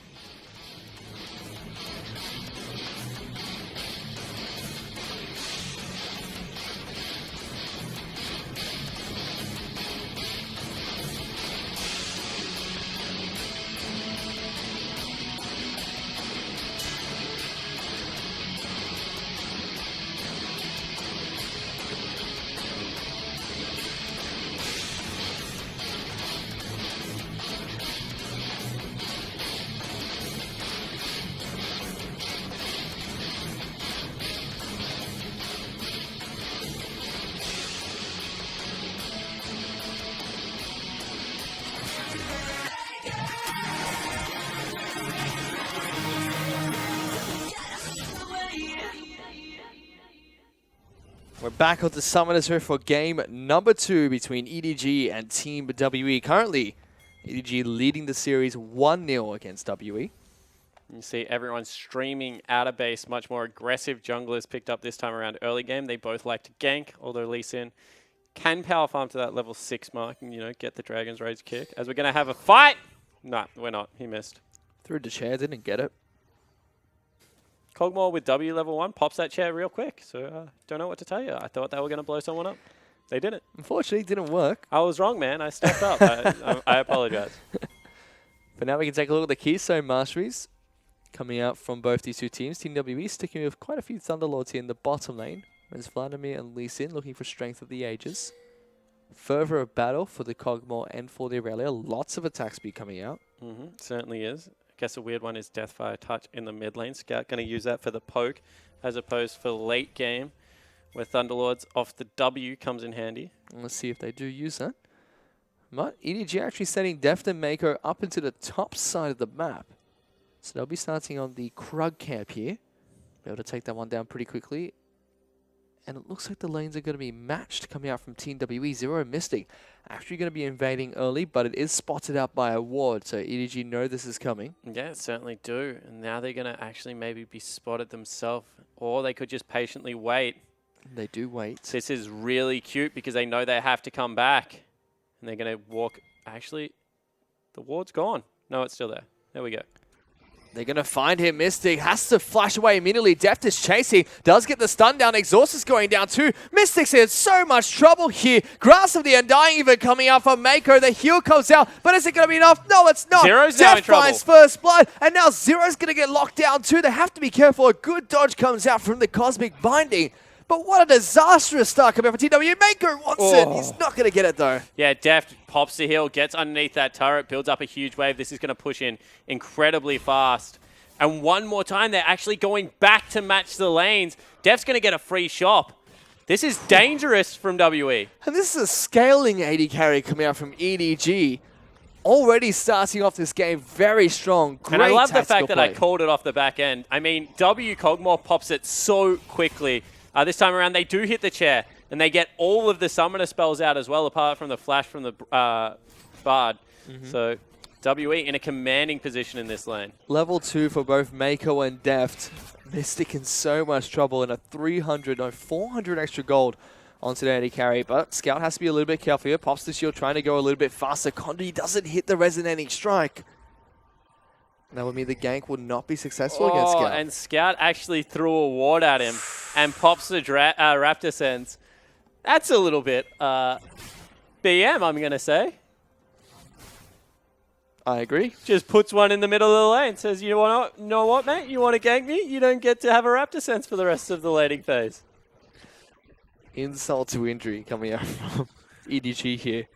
We're back on the Summoners here for game number 2 between EDG and Team WE. Currently, EDG leading the series 1-0 against WE. You see everyone streaming out of base, much more aggressive junglers picked up this time around early game. They both like to gank, although Lee Sin can power farm to that level 6 mark and, get the Dragon's Rage kick. As we're going to have a fight. Nah, we're not. He missed. Threw the chair, didn't get it. Cogmore with W level 1 pops that chair real quick. So don't know what to tell you. I thought they were going to blow someone up. They didn't. Unfortunately, it didn't work. I was wrong, man. I stepped up. I apologize. But now we can take a look at the Keystone Masteries coming out from both these two teams. Team WE sticking with quite a few Thunderlords here in the bottom lane. Whereas Vladimir and Lee Sin looking for strength of the ages. Further a battle for the Cogmore and for the Aurelia. Lots of attack speed coming out. Certainly is. I guess a weird one is Deathfire Touch in the mid lane. Scout going to use that for the poke as opposed for late game where Thunderlords off the W comes in handy. And let's see if they do use that. But EDG actually sending Deft and Mako up into the top side of the map. So they'll be starting on the Krug camp here. Be able to take that one down pretty quickly. And it looks like the lanes are going to be matched coming out from Team WE. Zero and Mystic actually going to be invading early, but it is spotted out by a ward. So EDG know this is coming. Yeah, certainly do. And now they're going to actually maybe be spotted themselves, or they could just patiently wait. They do wait. This is really cute because they know they have to come back. And they're going to walk. Actually, the ward's gone. No, it's still there. There we go. They're going to find him. Mystic has to flash away immediately. Deft is chasing. Does get the stun down. Exhaust is going down too. Mystic's in so much trouble here. Grasp of the Undying even coming out from Mako. The heal comes out. But is it going to be enough? No, it's not. Zero's now in trouble. Finds first blood. And now Zero's going to get locked down too. They have to be careful. A good dodge comes out from the Cosmic Binding. But what a disastrous start coming out from TW. Mako wants it. He's not going to get it though. Yeah, Deft pops the hill, gets underneath that turret, builds up a huge wave. This is going to push in incredibly fast. And one more time, they're actually going back to match the lanes. Deft's going to get a free shop. This is dangerous from WE. And this is a scaling AD carry coming out from EDG. Already starting off this game very strong. Great and I love the fact play. that I called it off the back end. I mean, Cogmore pops it so quickly. This time around, they do hit the chair, and they get all of the summoner spells out as well, apart from the flash from the Bard. So WE in a commanding position in this lane. Level 2 for both Mako and Deft. Mystic in so much trouble, and a 400 extra gold onto the AD carry. But Scout has to be a little bit careful here. Pops the shield, trying to go a little bit faster. Condi doesn't hit the resonating strike. That would mean the gank would not be successful against Scout. And Scout actually threw a ward at him and pops the Raptor Sense. That's a little bit BM, I'm going to say. I agree. Just puts one in the middle of the lane. Says, you know what, mate? You want to gank me? You don't get to have a Raptor Sense for the rest of the laning phase. Insult to injury coming out from EDG here.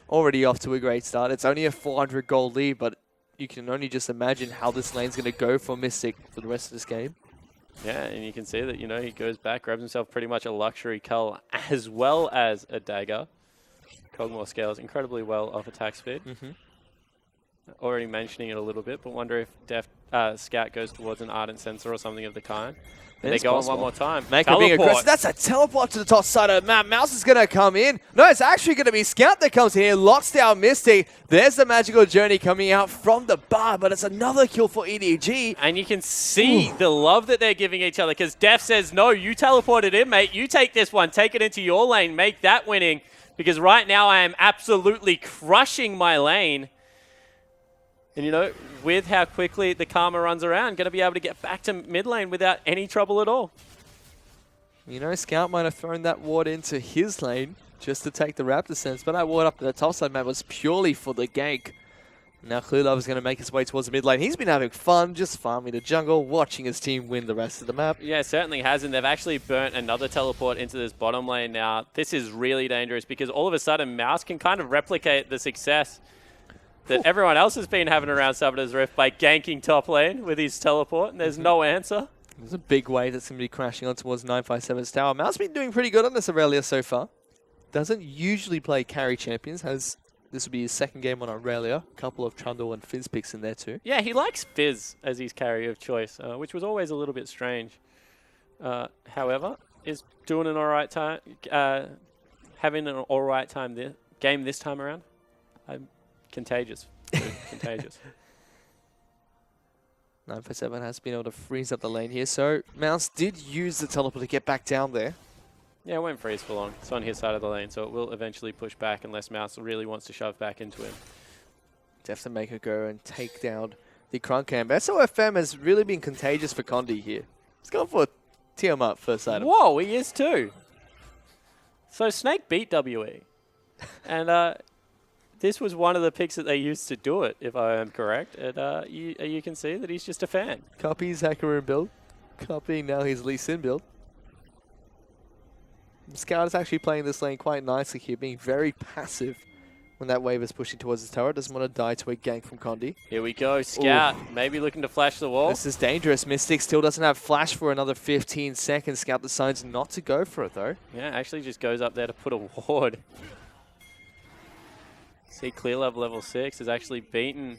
Already off to a great start. It's only a 400 gold lead, but you can only just imagine how this lane's going to go for Mystic for the rest of this game. Yeah, and you can see that, he goes back, grabs himself pretty much a luxury cull as well as a dagger. Cogmore scales incredibly well off attack speed. Already mentioning it a little bit, but wonder if Scout goes towards an Ardent Sensor or something of the kind. And they go on one more time. Mako being aggressive. That's a teleport to the top side of the map. Mouse is going to come in. No, it's actually going to be Scout that comes in here. Locks down Mystic. There's the magical journey coming out from the bar, but it's another kill for EDG. And you can see the love that they're giving each other, because Def says, no, you teleported in, mate. You take this one. Take it into your lane. Make that winning, because right now I am absolutely crushing my lane. And, with how quickly the Karma runs around, going to be able to get back to mid lane without any trouble at all. Scout might have thrown that ward into his lane just to take the Raptor Sense, but that ward up to the top side map was purely for the gank. Now Clearlove is going to make his way towards the mid lane. He's been having fun, just farming the jungle, watching his team win the rest of the map. Yeah, certainly has, and they've actually burnt another teleport into this bottom lane now. This is really dangerous because all of a sudden Mouse can kind of replicate the success that everyone else has been having around Summoner's Rift by ganking top lane with his teleport, and there's no answer. There's a big wave that's going to be crashing on towards 957's tower. Mouse has been doing pretty good on this Aurelia so far. Doesn't usually play carry champions. This will be his second game on Aurelia. A couple of Trundle and Fizz picks in there too. Yeah, he likes Fizz as his carry of choice, which was always a little bit strange. However, is doing an all right time, having an all right game this time around. Contagious. Contagious. 957 has been able to freeze up the lane here. So Mouse did use the teleport to get back down there. Yeah, it won't freeze for long. It's on his side of the lane, so it will eventually push back unless Mouse really wants to shove back into him. Def to make her go and take down the Crunk camp. SOFM has really been contagious for Condi here. He's gone for Tiamat first item. Whoa, he is too. So Snake beat WE. And this was one of the picks that they used to do it, if I am correct. And you can see that he's just a fan. Copy's Hacker build. Copying now his Lee Sin build. Scout is actually playing this lane quite nicely here, being very passive when that wave is pushing towards his tower. Doesn't want to die to a gank from Condi. Here we go. Scout maybe looking to flash the wall. This is dangerous. Mystic still doesn't have flash for another 15 seconds. Scout decides not to go for it though. Yeah, actually just goes up there to put a ward. See, Clear Love level 6 has actually beaten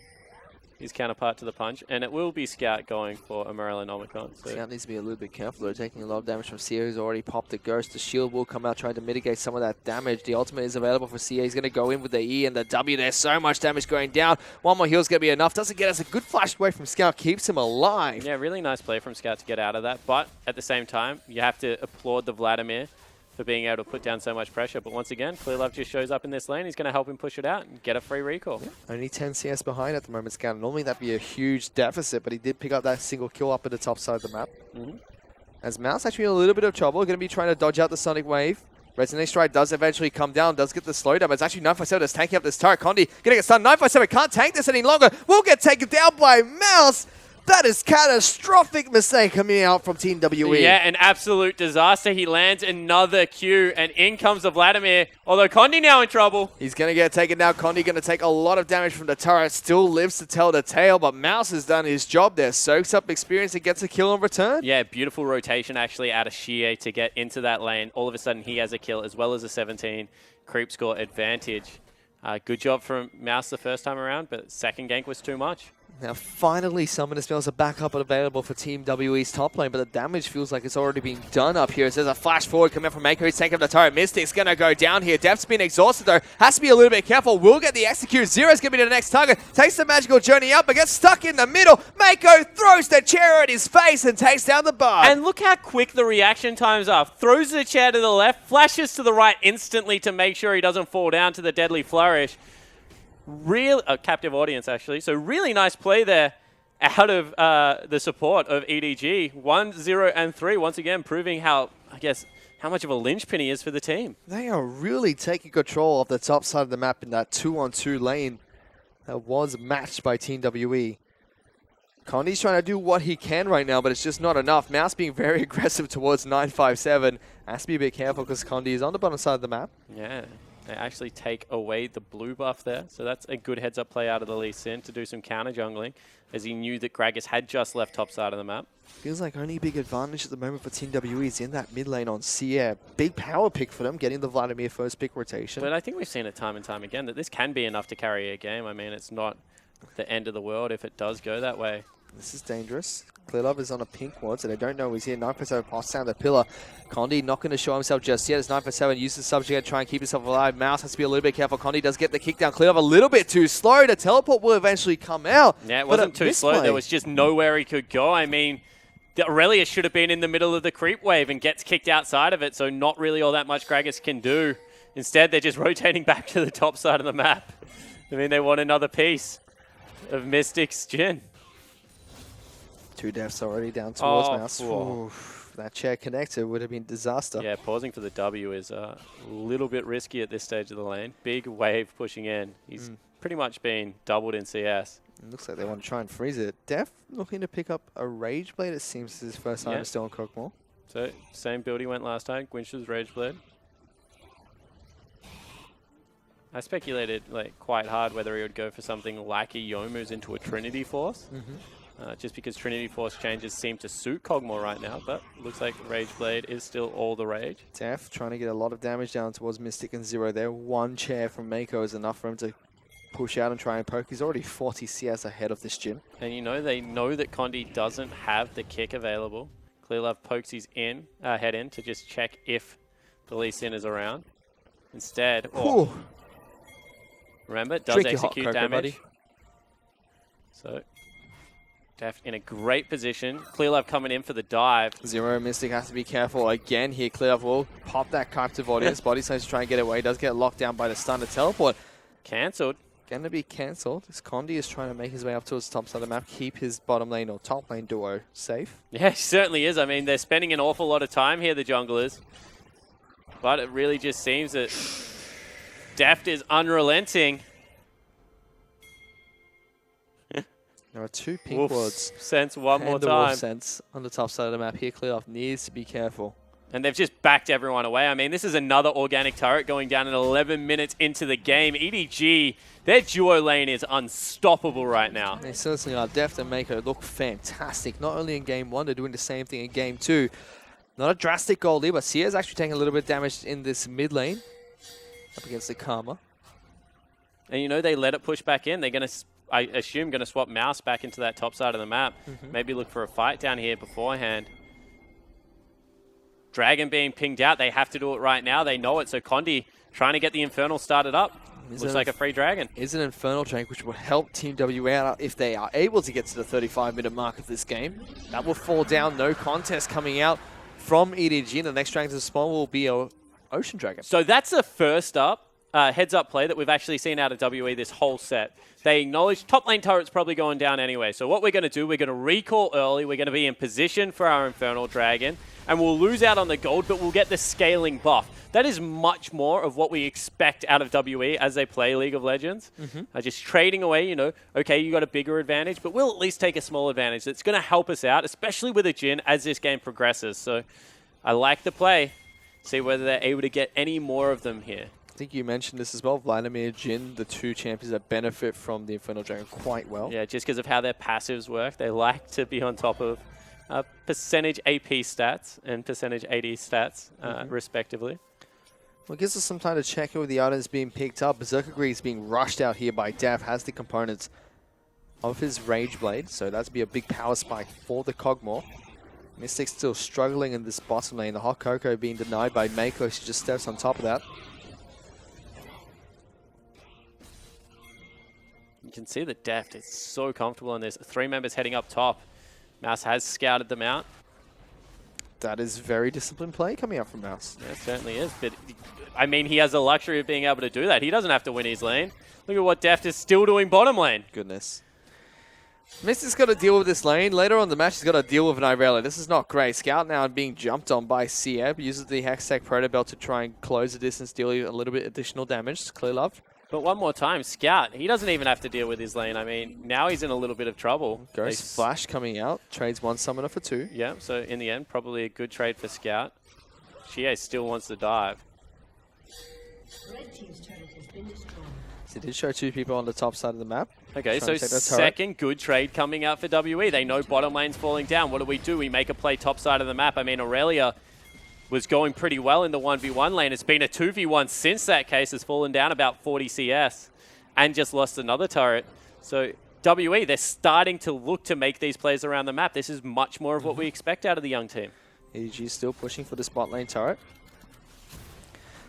his counterpart to the punch, and it will be Scout going for a Maryland Omicron. So. Scout needs to be a little bit careful though, taking a lot of damage from CA, who's already popped the Ghost. The shield will come out trying to mitigate some of that damage. The ultimate is available for CA. He's going to go in with the E and the W. There's so much damage going down. One more heal is going to be enough. Doesn't get us a good flash away from Scout. Keeps him alive. Yeah, really nice play from Scout to get out of that. But at the same time, you have to applaud the Vladimir for being able to put down so much pressure. But once again, Clear Love just shows up in this lane. He's going to help him push it out and get a free recall. Yeah. Only 10 CS behind at the moment, Scout. Normally that'd be a huge deficit, but he did pick up that single kill up at the top side of the map. As Mouse actually in a little bit of trouble, going to be trying to dodge out the Sonic Wave. Resonate Strike does eventually come down, does get the slowdown, but it's actually 957 that's tanking up this turret. Condi going to get stunned. 957 can't tank this any longer. Will get taken down by Mouse. That is catastrophic mistake coming out from Team WE. Yeah, an absolute disaster. He lands another Q, and in comes the Vladimir. Although Condi now in trouble. He's going to get taken down. Condi going to take a lot of damage from the turret. Still lives to tell the tale, but Mouse has done his job there. Soaks up experience and gets a kill in return. Yeah, beautiful rotation actually out of Shie to get into that lane. All of a sudden, he has a kill as well as a 17 creep score advantage. Good job from Mouse the first time around, but second gank was too much. Now, finally, Summoner Spells are back up and available for Team WE's top lane, but the damage feels like it's already been done up here. So there's a flash forward coming from Mako. He's taking up the turret. Mystic's going to go down here. Def's been exhausted, though. Has to be a little bit careful. Will get the execute. Zero's going to be the next target. Takes the magical journey up, but gets stuck in the middle. Mako throws the chair at his face and takes down the bar. And look how quick the reaction times are. Throws the chair to the left, flashes to the right instantly to make sure he doesn't fall down to the deadly flourish. Real captive audience, actually. So really nice play there out of the support of EDG. 1, 0, and 3, once again, proving how much of a linchpin he is for the team. They are really taking control of the top side of the map in that 2-on-2 lane that was matched by Team WE. Condi's trying to do what he can right now, but it's just not enough. Mouse being very aggressive towards 957. Has to be a bit careful because Condi is on the bottom side of the map. Yeah. They actually take away the blue buff there. So that's a good heads-up play out of the Lee Sin to do some counter jungling, as he knew that Gragas had just left top side of the map. Feels like only big advantage at the moment for Team WE is in that mid lane on Sierra. Big power pick for them, getting the Vladimir first pick rotation. But I think we've seen it time and time again that this can be enough to carry a game. I mean, it's not the end of the world if it does go that way. This is dangerous. Clear Love is on a pink ward, so they don't know he's here. 957 pass down the pillar. Condi not going to show himself just yet as 957 uses the subject to try and keep himself alive. Mouse has to be a little bit careful. Condi does get the kick down. Clear Love a little bit too slow. The teleport will eventually come out. Yeah, it wasn't too slow. There was just nowhere he could go. I mean, the Aurelia should have been in the middle of the creep wave and gets kicked outside of it, so not really all that much Gragas can do. Instead, they're just rotating back to the top side of the map. I mean, they want another piece of Mystic's Jhin. 2 deaths already down towards Mouse. Oof, that chair connector would have been disaster. Yeah, pausing for the W is a little bit risky at this stage of the lane. Big wave pushing in. He's pretty much been doubled in CS. It looks like they want to try and freeze it. Def looking to pick up a Rage Blade. It seems this is his first time still on Croakmore. So, same build he went last time. Gwynch's Rage Blade. I speculated quite hard whether he would go for something like a Youmu's into a Trinity Force. Just because Trinity Force changes seem to suit Cogmore right now, but looks like Rage Blade is still all the rage. Def trying to get a lot of damage down towards Mystic and Zero there. One chair from Mako is enough for him to push out and try and poke. He's already 40 CS ahead of this Jhin. And they know that Condi doesn't have the kick available. Clearlove pokes his head in to just check if the Lee Sin is around. Instead, remember, it does Tricky execute damage. buddy. So, Deft in a great position. Clearlove coming in for the dive. Zero Mystic has to be careful again here. Clearlove will pop that captive audience. Body Slams to try and get away. Does get locked down by the stun to teleport. Cancelled. Going to be cancelled. This Condi is trying to make his way up towards the top side of the map, keep his bottom lane or top lane duo safe. Yeah, he certainly is. I mean, they're spending an awful lot of time here, the junglers. But it really just seems that Deft is unrelenting. There are two pink wards. Sense one more the time. Wolf sense on the top side of the map here. Clearlove needs to be careful. And they've just backed everyone away. I mean, this is another organic turret going down at 11 minutes into the game. EDG, their duo lane is unstoppable right now. They certainly are. Deft and Mako look fantastic. Not only in game 1, they're doing the same thing in game 2. Not a drastic goal here, but Sia's actually taking a little bit of damage in this mid lane up against the Karma. And you know, they let it push back in. They're going to, I assume, going to swap Mouse back into that top side of the map. Maybe look for a fight down here beforehand. Dragon being pinged out. They have to do it right now. They know it. So Condi trying to get the Infernal started up. Looks like a free Dragon. Is an Infernal Drake, which will help Team W out if they are able to get to the 35-minute mark of this game. That will fall down. No contest coming out from EDG. The next Dragon to spawn will be a Ocean Dragon. So that's the first up. Heads-up play that we've actually seen out of WE this whole set. They acknowledge top lane turret's probably going down anyway. So what we're going to do, we're going to recall early. We're going to be in position for our Infernal Dragon. And we'll lose out on the gold, but we'll get the scaling buff. That is much more of what we expect out of WE as they play League of Legends. Just trading away, you know, okay, you got a bigger advantage, but we'll at least take a small advantage. That's going to help us out, especially with a Jhin as this game progresses. So I like the play. See whether they're able to get any more of them here. I think you mentioned this as well. Vladimir, Jhin, the two champions that benefit from the Infernal Dragon quite well. Yeah, just because of how their passives work. They like to be on top of percentage AP stats and percentage AD stats, respectively. Well, it gives us some time to check in with the items being picked up. Berserker Greed is being rushed out here by Dev, has the components of his Rage Blade, so that's be a big power spike for the Cogmore. Mystic still struggling in this bottom lane. The Hot Cocoa being denied by Mako. She just steps on top of that. You can see the Deft is so comfortable in this. 3 members heading up top. Mouse has scouted them out. That is very disciplined play coming out from Mouse. Yeah, it certainly is. But, I mean, he has the luxury of being able to do that. He doesn't have to win his lane. Look at what Deft is still doing bottom lane. Goodness. Mystic's got to deal with this lane. Later on in the match, he's got to deal with an Irelia. This is not great. Scout now being jumped on by Sieb. Uses the Hextech Protobelt to try and close the distance, deal a little bit additional damage. Clearlove. But one more time, Scout, he doesn't even have to deal with his lane. I mean, now he's in a little bit of trouble. Ghost Flash coming out. Trades 1 summoner for 2. Yeah, so in the end, probably a good trade for Scout. Xie still wants to dive. Red team's turret has been destroyed. So did show 2 people on the top side of the map. Okay, so second good trade coming out for WE. They know bottom lane's falling down. What do? We make a play top side of the map. I mean, Aurelia was going pretty well in the 1v1 lane. It's been a 2v1 since that case. Has fallen down about 40 CS and just lost another turret. So WE, they're starting to look to make these plays around the map. This is much more of what we expect out of the young team. EDG still pushing for the spot lane turret.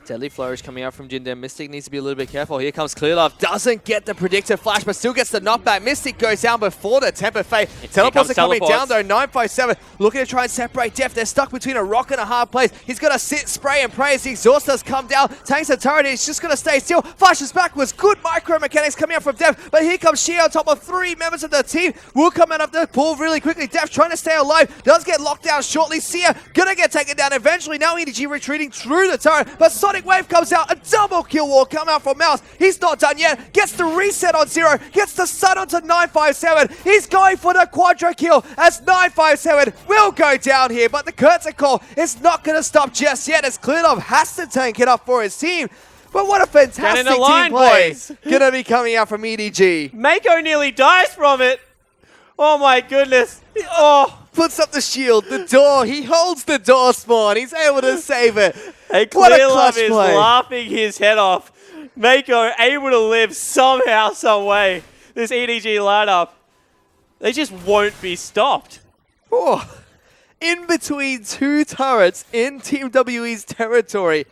Deadly Flourish coming out from Jhin. Mystic needs to be a little bit careful. Here comes Clearlove. Doesn't get the predictive flash, but still gets the knockback. Mystic goes down before the Temper Fate. Teleports are coming down, though. 957 looking to try and separate Deft. They're stuck between a rock and a hard place. He's going to sit, spray, and pray as the exhaust does come down. Tanks the turret. He's just going to stay still. Flashes backwards. Good micro mechanics coming out from Deft, but here comes Xie on top of 3 members of the team. Will come out of the pool really quickly. Deft trying to stay alive. Does get locked down shortly. Sia going to get taken down eventually. Now EDG retreating through the turret, but Sonic Wave comes out. A double kill wall come out from Mouse. He's not done yet. Gets the reset on 0. Gets the stun onto 957. He's going for the quadra kill as 957 will go down here. But the curtain call is not going to stop just yet as Clearlove has to tank it up for his team. But what a fantastic team play. Going to be coming out from EDG. Mako nearly dies from it. Oh my goodness. Oh. Puts up the shield, the door. He holds the door spawn. He's able to save it. And Clearlove is laughing his head off. Mako able to live somehow, some way. This EDG lineup, they just won't be stopped. Oh, in between two turrets in Team WE's territory.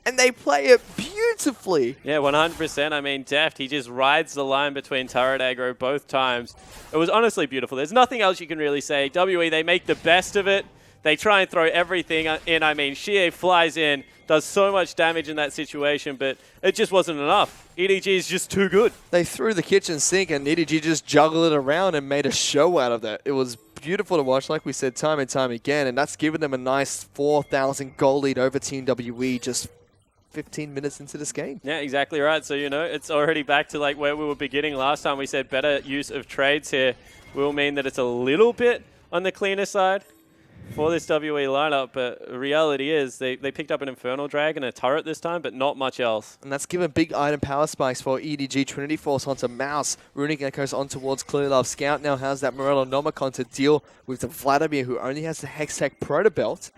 And they play it beautifully. Yeah, 100%. I mean, Deft, he just rides the line between turret aggro both times. It was honestly beautiful. There's nothing else you can really say. WE, they make the best of it. They try and throw everything in. I mean, Xie flies in, does so much damage in that situation, but it just wasn't enough. EDG is just too good. They threw the kitchen sink and EDG just juggled it around and made a show out of that. It was beautiful to watch, like we said, time and time again, and that's given them a nice 4,000 goal lead over Team WE just 15 minutes into this game. Yeah, exactly right. So, you know, it's already back to like where we were beginning last time. We said better use of trades here will mean that it's a little bit on the cleaner side for this WE lineup, but the reality is they picked up an Infernal Drag and a turret this time, but not much else. And that's given big item power spikes for EDG. Trinity Force onto Mouse. Runic Echoes on towards Clear Love. Scout now has that Morello Nomicon to deal with the Vladimir, who only has the Hextech Proto Belt.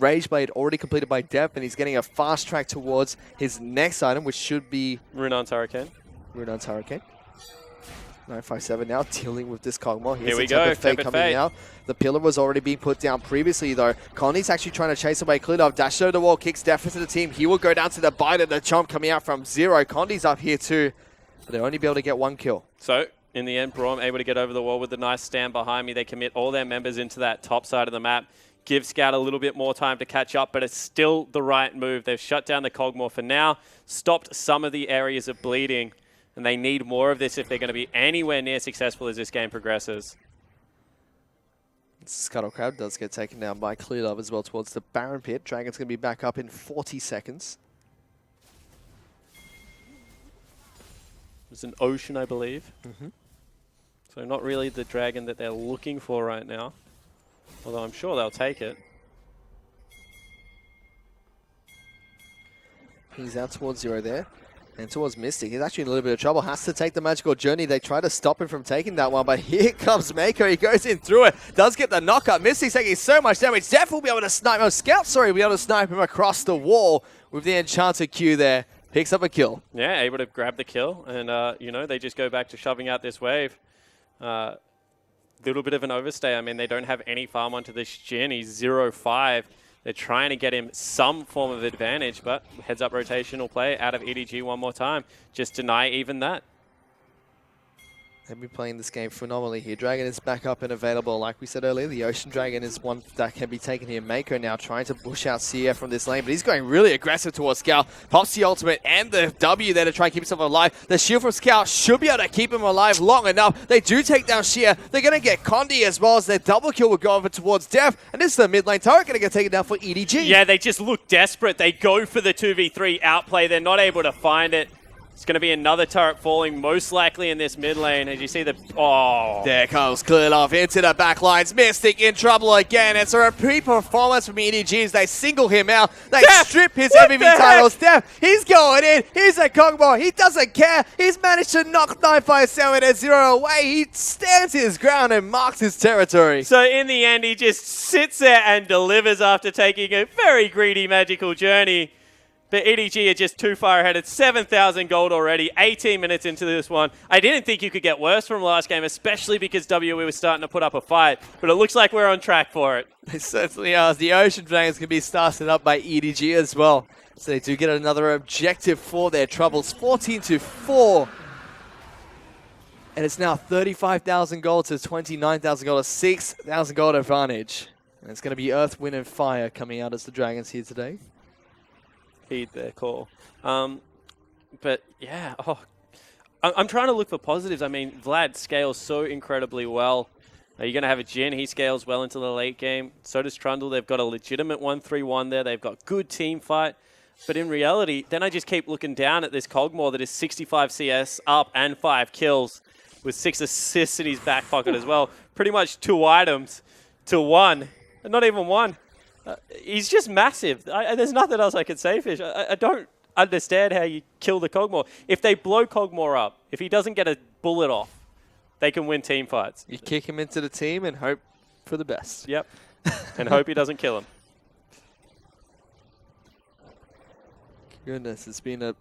Rage Blade already completed by Def, and he's getting a fast track towards his next item, which should be Runon's Hurricane. 957 now dealing with this Kog'Maw. Here we go, Fate coming now. The pillar was already being put down previously though. Connie's actually trying to chase away Clear Love. Dash over the wall, kicks Def into the team. He will go down to the bite and the jump coming out from Zero. Connie's up here too, but they'll only be able to get one kill. So, in the end, Braum able to get over the wall with the nice stand behind me. They commit all their members into that top side of the map. Give Scout a little bit more time to catch up, but it's still the right move. They've shut down the Kog'Maw for now, stopped some of the areas of bleeding, and they need more of this if they're going to be anywhere near successful as this game progresses. Scuttle Crab does get taken down by Clear Love as well towards the Baron Pit. Dragon's going to be back up in 40 seconds. It's an Ocean, I believe. So not really the Dragon that they're looking for right now. Although I'm sure they'll take it. He's out towards Zero there. And towards Mystic. He's actually in a little bit of trouble. Has to take the Magical Journey. They try to stop him from taking that one. But here comes Mako. He goes in through it. Does get the knockup. Mystic's taking so much damage. Def will be able to snipe him. Scout, sorry, will be able to snipe him across the wall with the Enchanted Q there. Picks up a kill. Yeah, able to grab the kill. And, you know, they just go back to shoving out this wave. Little bit of an overstay. I mean, they don't have any farm onto this Jhin. He's 0-5. They're trying to get him some form of advantage, but heads up rotational play out of EDG one more time. Just deny even that. They've been playing this game phenomenally here. Dragon is back up and available. Like we said earlier, the Ocean Dragon is one that can be taken here. Mako now trying to push out CF from this lane, but he's going really aggressive towards Scout. Pops the ultimate and the W there to try and keep himself alive. The shield from Scout should be able to keep him alive long enough. They do take down Shia. They're going to get Condi as well as their double kill will go over towards Def. And this is the mid lane turret going to get taken down for EDG. Yeah, they just look desperate. They go for the 2v3 outplay. They're not able to find it. It's going to be another turret falling, most likely in this mid lane. As you see the... Oh. There comes Clear Love into the back lines. Mystic in trouble again. It's a repeat performance from EDG as they single him out. They strip his MVP titles. Def, he's going in. Here's a Kog'Maw. He doesn't care. He's managed to knock 957 at 0 away. He stands his ground and marks his territory. So in the end, he just sits there and delivers after taking a very greedy magical journey. But EDG are just too far ahead. It's 7,000 gold already, 18 minutes into this one. I didn't think you could get worse from last game, especially because WE was starting to put up a fight. But it looks like we're on track for it. They certainly are. The Ocean Dragons can be started up by EDG as well. So they do get another objective for their troubles. 14-4. And it's now 35,000 gold to 29,000 gold, a 6,000 gold advantage. And it's going to be Earth, Wind, and Fire coming out as the Dragons here today. Heed their call. But yeah, I'm trying to look for positives. I mean, Vlad scales so incredibly well. You're going to have a Jhin. He scales well into the late game. So does Trundle. They've got a legitimate 1-3-1 there. They've got good team fight. But in reality, then I just keep looking down at this Kog'Maw that is 65 CS up and 5 kills with 6 assists in his back pocket as well. Pretty much 2 items to 1. Not even 1. He's just massive. There's nothing else I could say, Fish. I don't understand how you kill the Kog'Maw. If they blow Kog'Maw up, if he doesn't get a bullet off, they can win team fights. You kick him into the team and hope for the best. Yep. And hope he doesn't kill him. Goodness, it's been a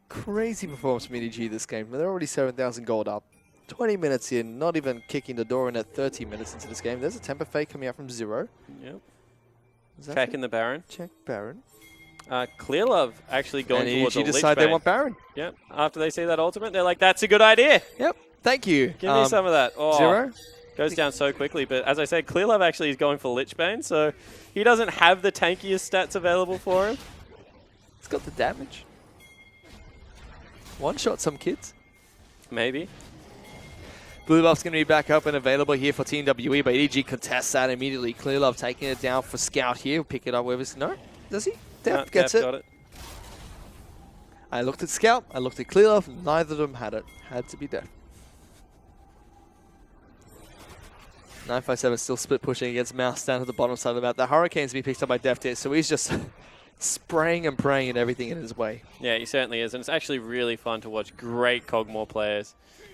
crazy performance from EDG this game. They're already 7,000 gold up. 20 minutes in, not even kicking the door in at 30 minutes into this game. There's a temper fake coming out from Zero. Yep. Is Checking the Baron. Check Baron. Clear Love actually going towards a EDG Lich decide they Bane. want Baron. Yep. After they see that ultimate, they're like, that's a good idea. Yep. Thank you. Give me some of that. Oh, Zero. Goes down so quickly. But as I said, Clear Love actually is going for Lich Bane, so he doesn't have the tankiest stats available for him. It's got the damage. One shot some kids. Maybe. Blue buff's going to be back up and available here for Team WE, but EDG contests that immediately. Clear Love taking it down for Scout here. Pick it up where it's... No? Does he? Def gets it. Got it. I looked at Scout. I looked at Clear Love. Neither of them had it. Had to be Def. 957 still split pushing against Mouse down to the bottom side of the map. The Hurricane's being picked up by Def here, so he's just spraying and praying and everything in his way. Yeah, he certainly is. And it's actually really fun to watch great Cogmore players.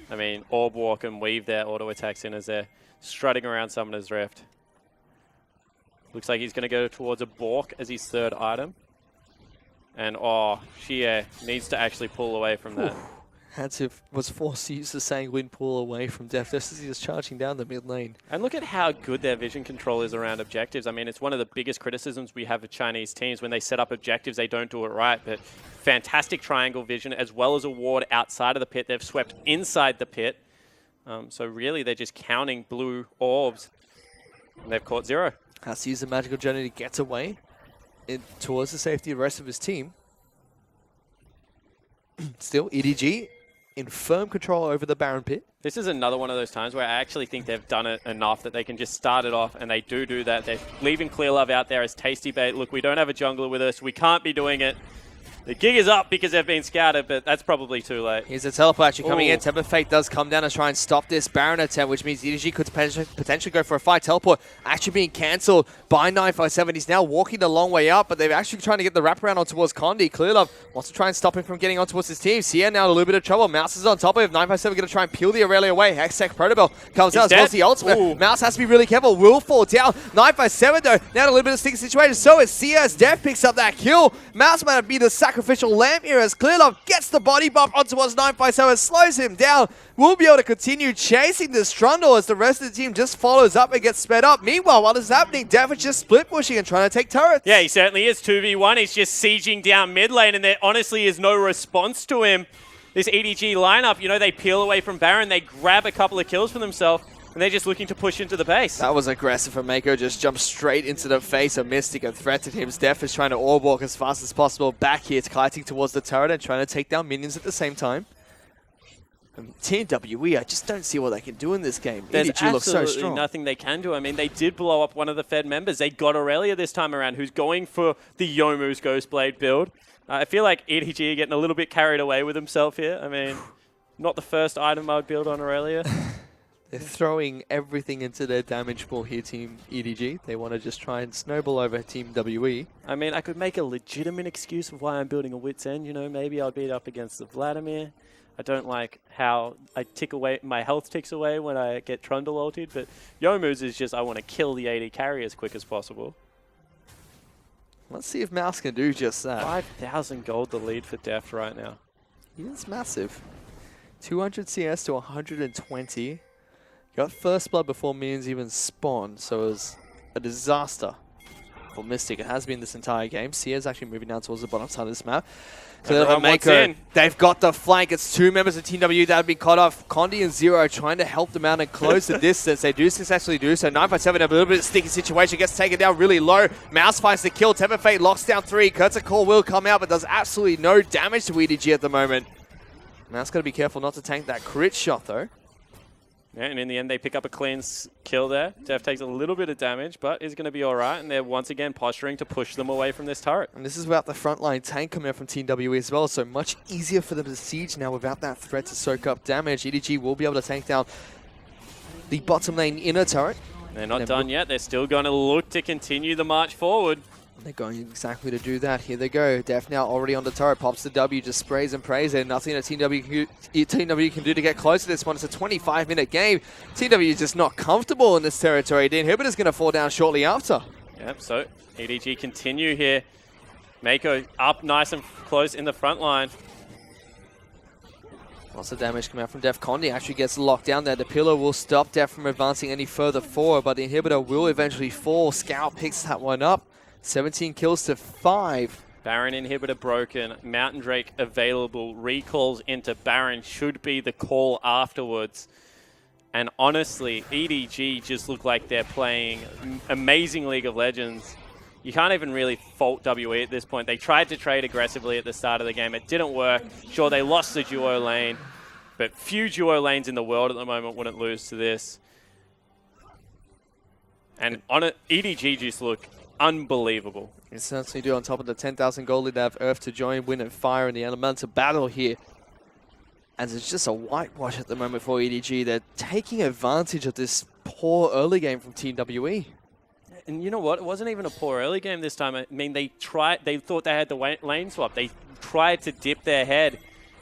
I mean, Orb Walk and weave their auto attacks in as they're strutting around Summoner's Rift. Looks like he's going to go towards a Bork as his third item. And, oh, Xie needs to actually pull away from that. Was forced to use the Sanguine pull away from Def just as he was charging down the mid lane. And look at how good their vision control is around objectives. I mean, it's one of the biggest criticisms we have of Chinese teams. When they set up objectives, they don't do it right. But fantastic triangle vision, as well as a ward outside of the pit. They've swept inside the pit. So really, they're just counting blue orbs. And they've caught Zero. Has to use the magical journey to get away towards the safety of the rest of his team. Still, EDG in firm control over the Baron pit. This is another one of those times where I actually think they've done it enough that they can just start it off, and they do that. They're leaving Clear Love out there as tasty bait. Look, we don't have a jungler with us. We can't be doing it. The gig is up because they've been scouted, but that's probably too late. Here's a teleport actually coming in. Temper Fate does come down to try and stop this Baron attempt, which means EDG could potentially go for a fight. Teleport actually being cancelled by 957. He's now walking the long way up, but they're actually trying to get the wraparound on towards Condi. Clear Love wants to try and stop him from getting on towards his team. Sia now in a little bit of trouble. Mouse is on top of him. 957 going to try and peel the Aurelia away. Hextech Protobell comes out as well as the ultimate. Ooh. Mouse has to be really careful. Will fall down. 957 though, now in a little bit of sticky situation. So is Sia as Def picks up that kill. Mouse might be the sacrificial lamb here as Clear Love gets the body bump on towards 957, slows him down. We'll be able to continue chasing this Trundle as the rest of the team just follows up and gets sped up. Meanwhile, while this is happening, Def is just split pushing and trying to take turrets. Yeah, he certainly is. 2v1. He's just sieging down mid lane, and there honestly is no response to him. This EDG lineup, you know, they peel away from Baron, they grab a couple of kills for themselves, and they're just looking to push into the base. That was aggressive from Mako, just jumped straight into the face of Mystic and threatened him. Def is trying to orb walk as fast as possible back here, kiting towards the turret and trying to take down minions at the same time. And Team WE, I just don't see what they can do in this game. There's EDG looks so absolutely strong. nothing they can do. I mean, they did blow up one of the Fed members. They got Aurelia this time around, who's going for the Youmuu's Ghostblade build. I feel like EDG are getting a little bit carried away with himself here. I mean, not the first item I would build on Aurelia. They're throwing everything into their damage pool here, Team EDG. They want to just try and snowball over Team WE. I mean, I could make a legitimate excuse of why I'm building a Wit's End. You know, maybe I'll beat up against the Vladimir. I don't like how I tick away, my health ticks away when I get Trundle ulted, but Youmuu's is just I want to kill the AD carry as quick as possible. Let's see if Mouse can do just that. 5,000 gold the lead for Deft right now. He is massive. 200 CS to 120. Got first blood before minions even spawned, so it was a disaster for Mystic. It has been this entire game. Sia's actually moving down towards the bottom side of this map. Everyone wants in. They've got the flank. It's two members of Team W that have been cut off. Condi and Zero trying to help them out and close the distance. They do successfully do so. 957 have a little bit of a sticky situation. Gets taken down really low. Mouse finds the kill. Temper Fate locks down 3. Kurt's call will come out, but does absolutely no damage to EDG at the moment. Mouse got to be careful not to tank that crit shot, though. Yeah, and in the end, they pick up a clean kill there. Def takes a little bit of damage, but is going to be all right. And they're once again posturing to push them away from this turret. And this is without the frontline tank coming out from Team WE as well, so much easier for them to siege now without that threat to soak up damage. EDG will be able to tank down the bottom lane inner turret. They're not done yet. They're still going to look to continue the march forward. They're going exactly to do that. Here they go. Def now already on the turret. Pops the W, just sprays and prays. There's nothing that Team W can do to get close to this one. It's a 25-minute game. Team W is just not comfortable in this territory. The inhibitor's going to fall down shortly after. Yep, so EDG continue here. Mako up nice and close in the front line. Lots of damage coming out from Def. Condi actually gets locked down there. The pillar will stop Def from advancing any further forward, but the inhibitor will eventually fall. Scout picks that one up. 17 kills to 5. Baron inhibitor broken. Mountain Drake available. Recalls into Baron should be the call afterwards. And honestly, EDG just look like they're playing amazing League of Legends. You can't even really fault WE at this point. They tried to trade aggressively at the start of the game. It didn't work. Sure, they lost the duo lane, but few duo lanes in the world at the moment wouldn't lose to this. And on it, EDG just look unbelievable. They certainly do. On top of the 10,000 gold lead, they have Earth to join, Wind and Fire in the Elemental battle here. And it's just a whitewash at the moment for EDG. They're taking advantage of this poor early game from Team WE. And you know what? It wasn't even a poor early game this time. I mean, they thought they had the lane swap. They tried to dip their head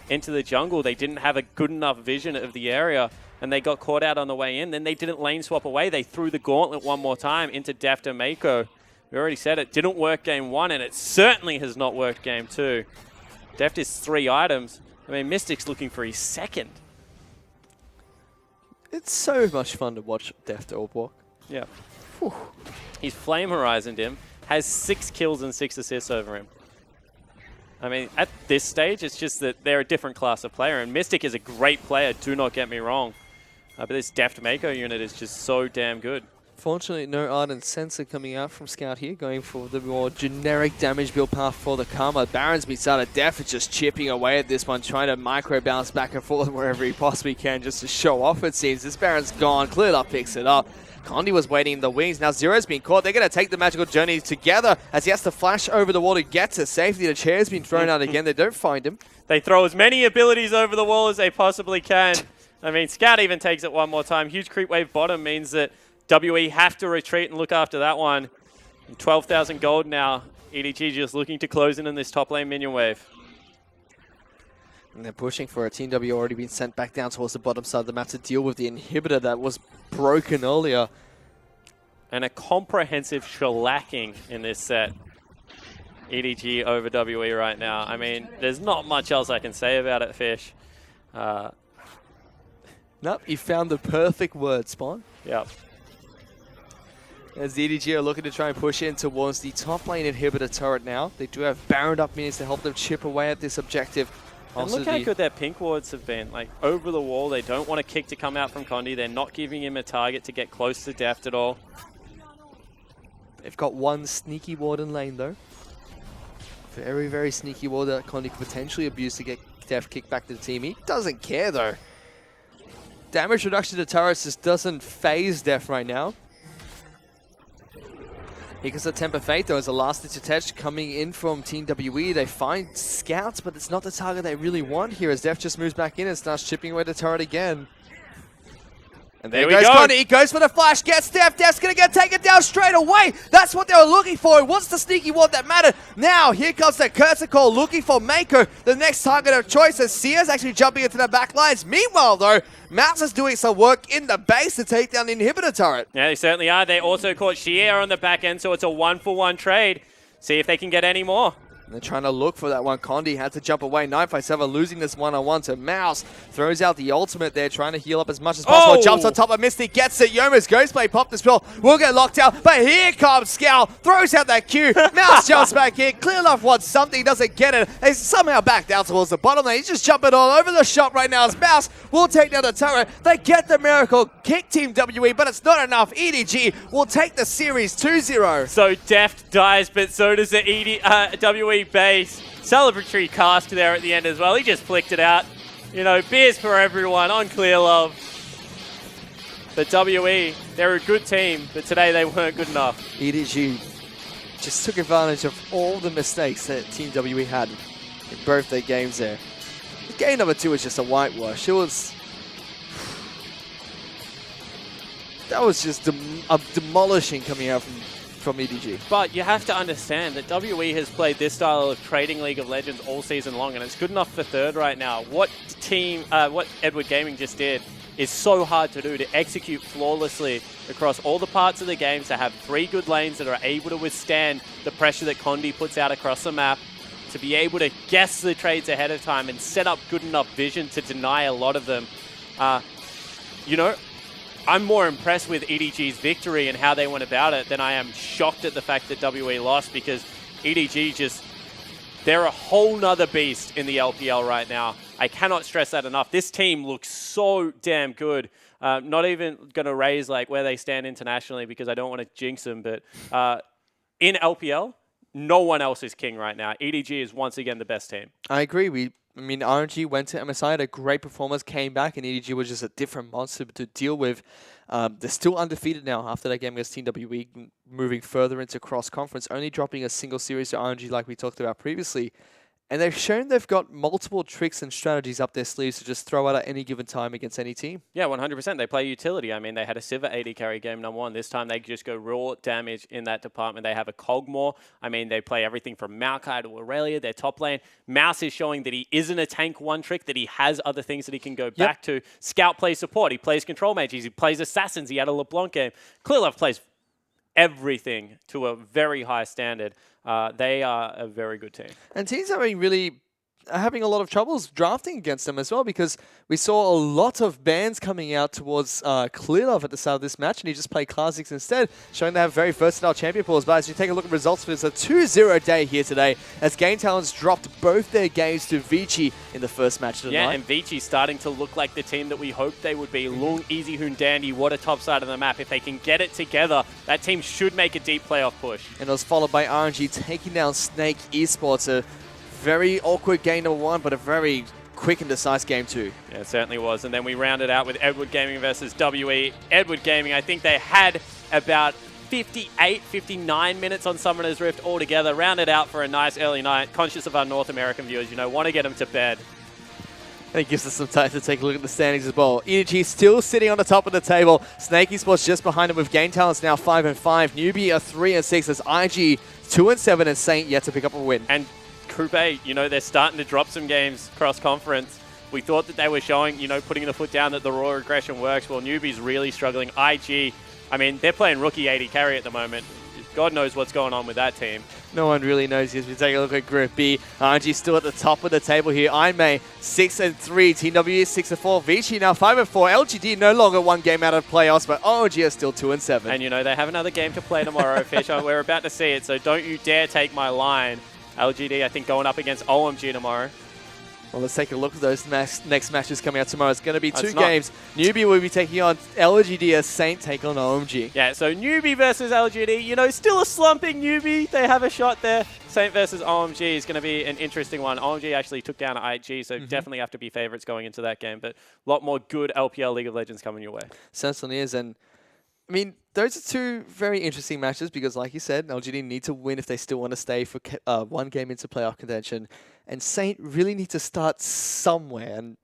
into the jungle. They didn't have a good enough vision of the area, and they got caught out on the way in. Then they didn't lane swap away. They threw the gauntlet one more time into Deft and Mako. We already said it didn't work game 1, and it certainly has not worked game 2. Deft is 3 items. I mean, Mystic's looking for his 2nd. It's so much fun to watch Deft orb walk. Yeah. Whew. He's Flame Horizoned him, has 6 kills and 6 assists over him. I mean, at this stage, it's just that they're a different class of player, and Mystic is a great player, do not get me wrong. But this Deft Mako unit is just so damn good. Fortunately, no Ardent Sensor coming out from Scout here, going for the more generic damage build path for the Karma. Baron's been started. Def is just chipping away at this one, trying to micro bounce back and forth wherever he possibly can just to show off, it seems. This Baron's gone. Cleared up, picks it up. Condi was waiting in the wings. Now Zero's been caught. They're going to take the magical journey together as he has to flash over the wall to get to safety. The chair's been thrown out again. They don't find him. They throw as many abilities over the wall as they possibly can. I mean, Scout even takes it one more time. Huge creep wave bottom means that WE have to retreat and look after that one. 12,000 gold now. EDG just looking to close in this top lane minion wave. And they're pushing for it. Team W already been sent back down towards the bottom side of the map to deal with the inhibitor that was broken earlier. And a comprehensive shellacking in this set. EDG over WE right now. I mean, there's not much else I can say about it, Fish. Nope, you found the perfect word, Spawn. Yep. As the EDG are looking to try and push in towards the top lane inhibitor turret now. They do have Baron up minions to help them chip away at this objective. And look how good their pink wards have been. Like, over the wall, they don't want a kick to come out from Condi. They're not giving him a target to get close to Deft at all. They've got one sneaky ward in lane, though. Very, very sneaky ward that Condi could potentially abuse to get Deft kicked back to the team. He doesn't care, though. Damage reduction to turrets just doesn't phase Deft right now. Because of Temper Fate, though, is a last-ditch attack coming in from Team WE. They find Scouts, but it's not the target they really want here as Def just moves back in and starts chipping away the turret again. And there goes Condi. He goes for the flash, gets Def. Def's going to get taken down straight away. That's what they were looking for. It was the sneaky ward that mattered. Now, here comes the Curtain Call looking for Mako, the next target of choice, as Sia's actually jumping into the back lines. Meanwhile, though, Mouse is doing some work in the base to take down the inhibitor turret. Yeah, they certainly are. They also caught Shia on the back end, so it's a 1-for-1 trade. See if they can get any more. They're trying to look for that one. Condi had to jump away. 957 losing this one-on-one to Mouse. Throws out the ultimate there, trying to heal up as much as possible. Jumps on top of Misty, gets it. Yoma's Ghostblade popped the spell. Will get locked out, but here comes Scout. Throws out that Q. Mouse jumps back in. Clearlove wants something, doesn't get it. They somehow back down towards the bottom lane. He's just jumping all over the shop right now as Mouse will take down the turret. They get the miracle. Kick Team WE, but it's not enough. EDG will take the series 2-0. So Deft dies, but so does the WE base. Celebratory cast there at the end as well. He just flicked it out. You know, beers for everyone on Clearlove. But WE, they're a good team, but today they weren't good enough. EDG just took advantage of all the mistakes that Team WE had in both their games there. Game number 2 was just a whitewash. It was... That was just demolishing coming out from EDG. But you have to understand that WE has played this style of trading League of Legends all season long, and it's good enough for third right now. What Edward Gaming just did is so hard to do, to execute flawlessly across all the parts of the game, to have 3 good lanes that are able to withstand the pressure that Condi puts out across the map. to be able to guess the trades ahead of time and set up good enough vision to deny a lot of them. You know, I'm more impressed with EDG's victory and how they went about it than I am shocked at the fact that WE lost, because EDG just, they're a whole nother beast in the LPL right now. I cannot stress that enough. This team looks so damn good. Not even going to raise like where they stand internationally because I don't want to jinx them, but in LPL, no one else is king right now. EDG is once again the best team. I agree. I mean, RNG went to MSI, had a great performance, came back, and EDG was just a different monster to deal with. They're still undefeated now after that game against Team WE, moving further into cross-conference, only dropping a single series to RNG like we talked about previously. And they've shown they've got multiple tricks and strategies up their sleeves to just throw out at any given time against any team. Yeah, 100%. They play utility. I mean, they had a Sivir AD carry game #1. This time they just go raw damage in that department. They have a Cogmore. I mean, they play everything from Maokai to Aurelia, their top lane. Mouse is showing that he isn't a tank one trick, that he has other things that he can go back to. Scout plays support. He plays control mages. He plays assassins. He had a LeBlanc game. Clearlove plays everything to a very high standard. They are a very good team. And teams having a lot of troubles drafting against them as well, because we saw a lot of bans coming out towards Clearlove at the start of this match, and he just played Classics instead, showing they have very versatile champion pools. But as you take a look at results for this, a 2-0 day here today, as Game Talents dropped both their games to Vici in the first match of the night. Yeah, and Vici starting to look like the team that we hoped they would be. Lung, Easy Hoon, Dandy, what a top side of the map. If they can get it together, that team should make a deep playoff push. And it was followed by RNG taking down Snake Esports, a very awkward game #1, but a very quick and decisive game 2. Yeah, it certainly was. And then we rounded out with Edward Gaming versus WE. Edward Gaming, I think they had about 58, 59 minutes on Summoner's Rift altogether. Rounded out for a nice early night. Conscious of our North American viewers, you know, want to get them to bed. And it gives us some time to take a look at the standings as well. EDG still sitting on the top of the table. Snake Esports just behind him with Game Talents now 5-5. Newbie are 3-6. There's IG 2-7 and Saint yet to pick up a win. And Group A, you know, they're starting to drop some games cross-conference. We thought that they were showing, you know, putting the foot down that the raw aggression works. Well, Newbie's really struggling. IG, I mean, they're playing rookie AD carry at the moment. God knows what's going on with that team. No one really knows as we take a look at Group B. RNG still at the top of the table here. Ironmay 6-3. Team W 6-4. Vici now 5-4. LGD no longer one game out of playoffs, but OG are still 2-7. And, you know, they have another game to play tomorrow, Fish. We're about to see it, so don't you dare take my line. LGD, I think, going up against OMG tomorrow. Well, let's take a look at those next matches coming out tomorrow. It's going to be two games. Newbie will be taking on LGD as Saint take on OMG. Yeah, so Newbie versus LGD. You know, still a slumping Newbie. They have a shot there. Saint versus OMG is going to be an interesting one. OMG actually took down IG, so definitely have to be favorites going into that game. But a lot more good LPL League of Legends coming your way. Certainly is. And I mean, those are two very interesting matches because, like you said, LGD need to win if they still want to stay for one game into playoff contention. And Saint really need to start somewhere. And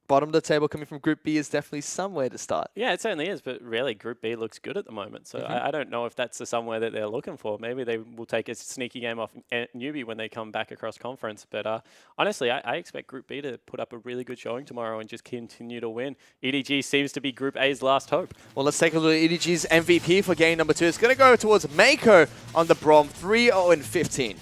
bottom of the table coming from Group B is definitely somewhere to start. Yeah, it certainly is. But really, Group B looks good at the moment. So I don't know if that's the somewhere that they're looking for. Maybe they will take a sneaky game off Newbie when they come back across conference. But honestly, I expect Group B to put up a really good showing tomorrow and just continue to win. EDG seems to be Group A's last hope. Well, let's take a look at EDG's MVP for game number 2. It's going to go towards Mako on the Brom, 3-0-15.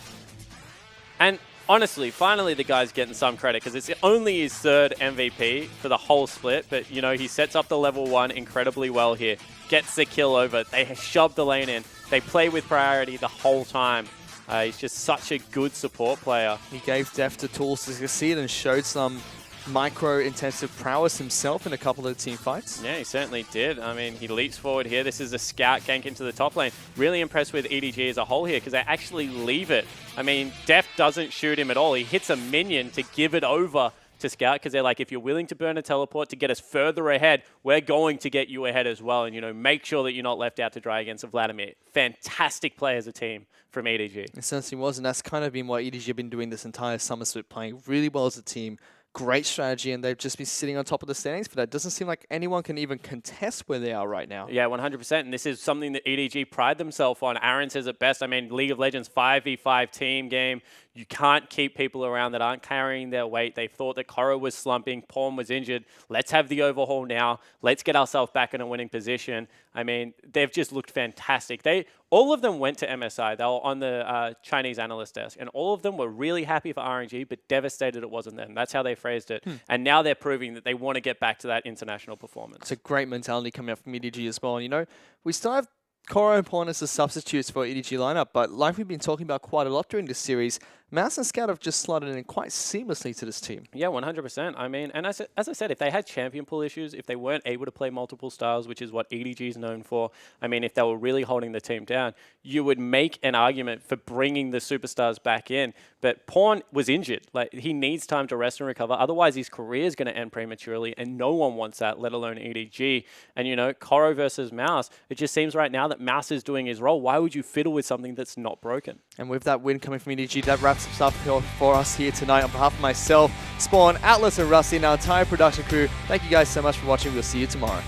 And honestly, finally the guy's getting some credit because it's only his 3rd MVP for the whole split. But, you know, he sets up the level 1 incredibly well here. Gets the kill over. They shove the lane in. They play with priority the whole time. He's just such a good support player. He gave Def the tools to succeed and showed some micro-intensive prowess himself in a couple of team fights. Yeah, he certainly did. I mean, he leaps forward here. This is a scout gank into the top lane. Really impressed with EDG as a whole here because they actually leave it. I mean, Def doesn't shoot him at all. He hits a minion to give it over to Scout because they're like, if you're willing to burn a teleport to get us further ahead, we're going to get you ahead as well. And, you know, make sure that you're not left out to dry against a Vladimir. Fantastic play as a team from EDG. It certainly was, and that's kind of been what EDG have been doing this entire summer split, playing really well as a team. Great strategy, and they've just been sitting on top of the standings for that. It doesn't seem like anyone can even contest where they are right now. Yeah, 100%. And this is something that EDG pride themselves on. Aaron says it best. I mean, League of Legends 5v5 team game. You can't keep people around that aren't carrying their weight. They thought that Korra was slumping, Pawn was injured. Let's have the overhaul now. Let's get ourselves back in a winning position. I mean, they've just looked fantastic. All of them went to MSI. They were on the Chinese analyst desk, and all of them were really happy for RNG, but devastated it wasn't them. That's how they phrased it. And now they're proving that they want to get back to that international performance. It's a great mentality coming out from EDG as well. And, you know, we still have Coro and Pawn as the substitutes for EDG lineup, but like we've been talking about quite a lot during this series, Mouse and Scout have just slotted in quite seamlessly to this team. Yeah, 100%. I mean, and as I said, if they had champion pool issues, if they weren't able to play multiple styles, which is what EDG is known for, I mean, if they were really holding the team down, you would make an argument for bringing the superstars back in. But Pawn was injured. Like, he needs time to rest and recover. Otherwise, his career is going to end prematurely, and no one wants that, let alone EDG. And, you know, Coro versus Mouse, it just seems right now that Mouse is doing his role. Why would you fiddle with something that's not broken? And with that win coming from EDG, that wraps up stuff for us here tonight. On behalf of myself, Spawn, Atlas, and Rusty, and our entire production crew, thank you guys so much for watching. We'll see you tomorrow.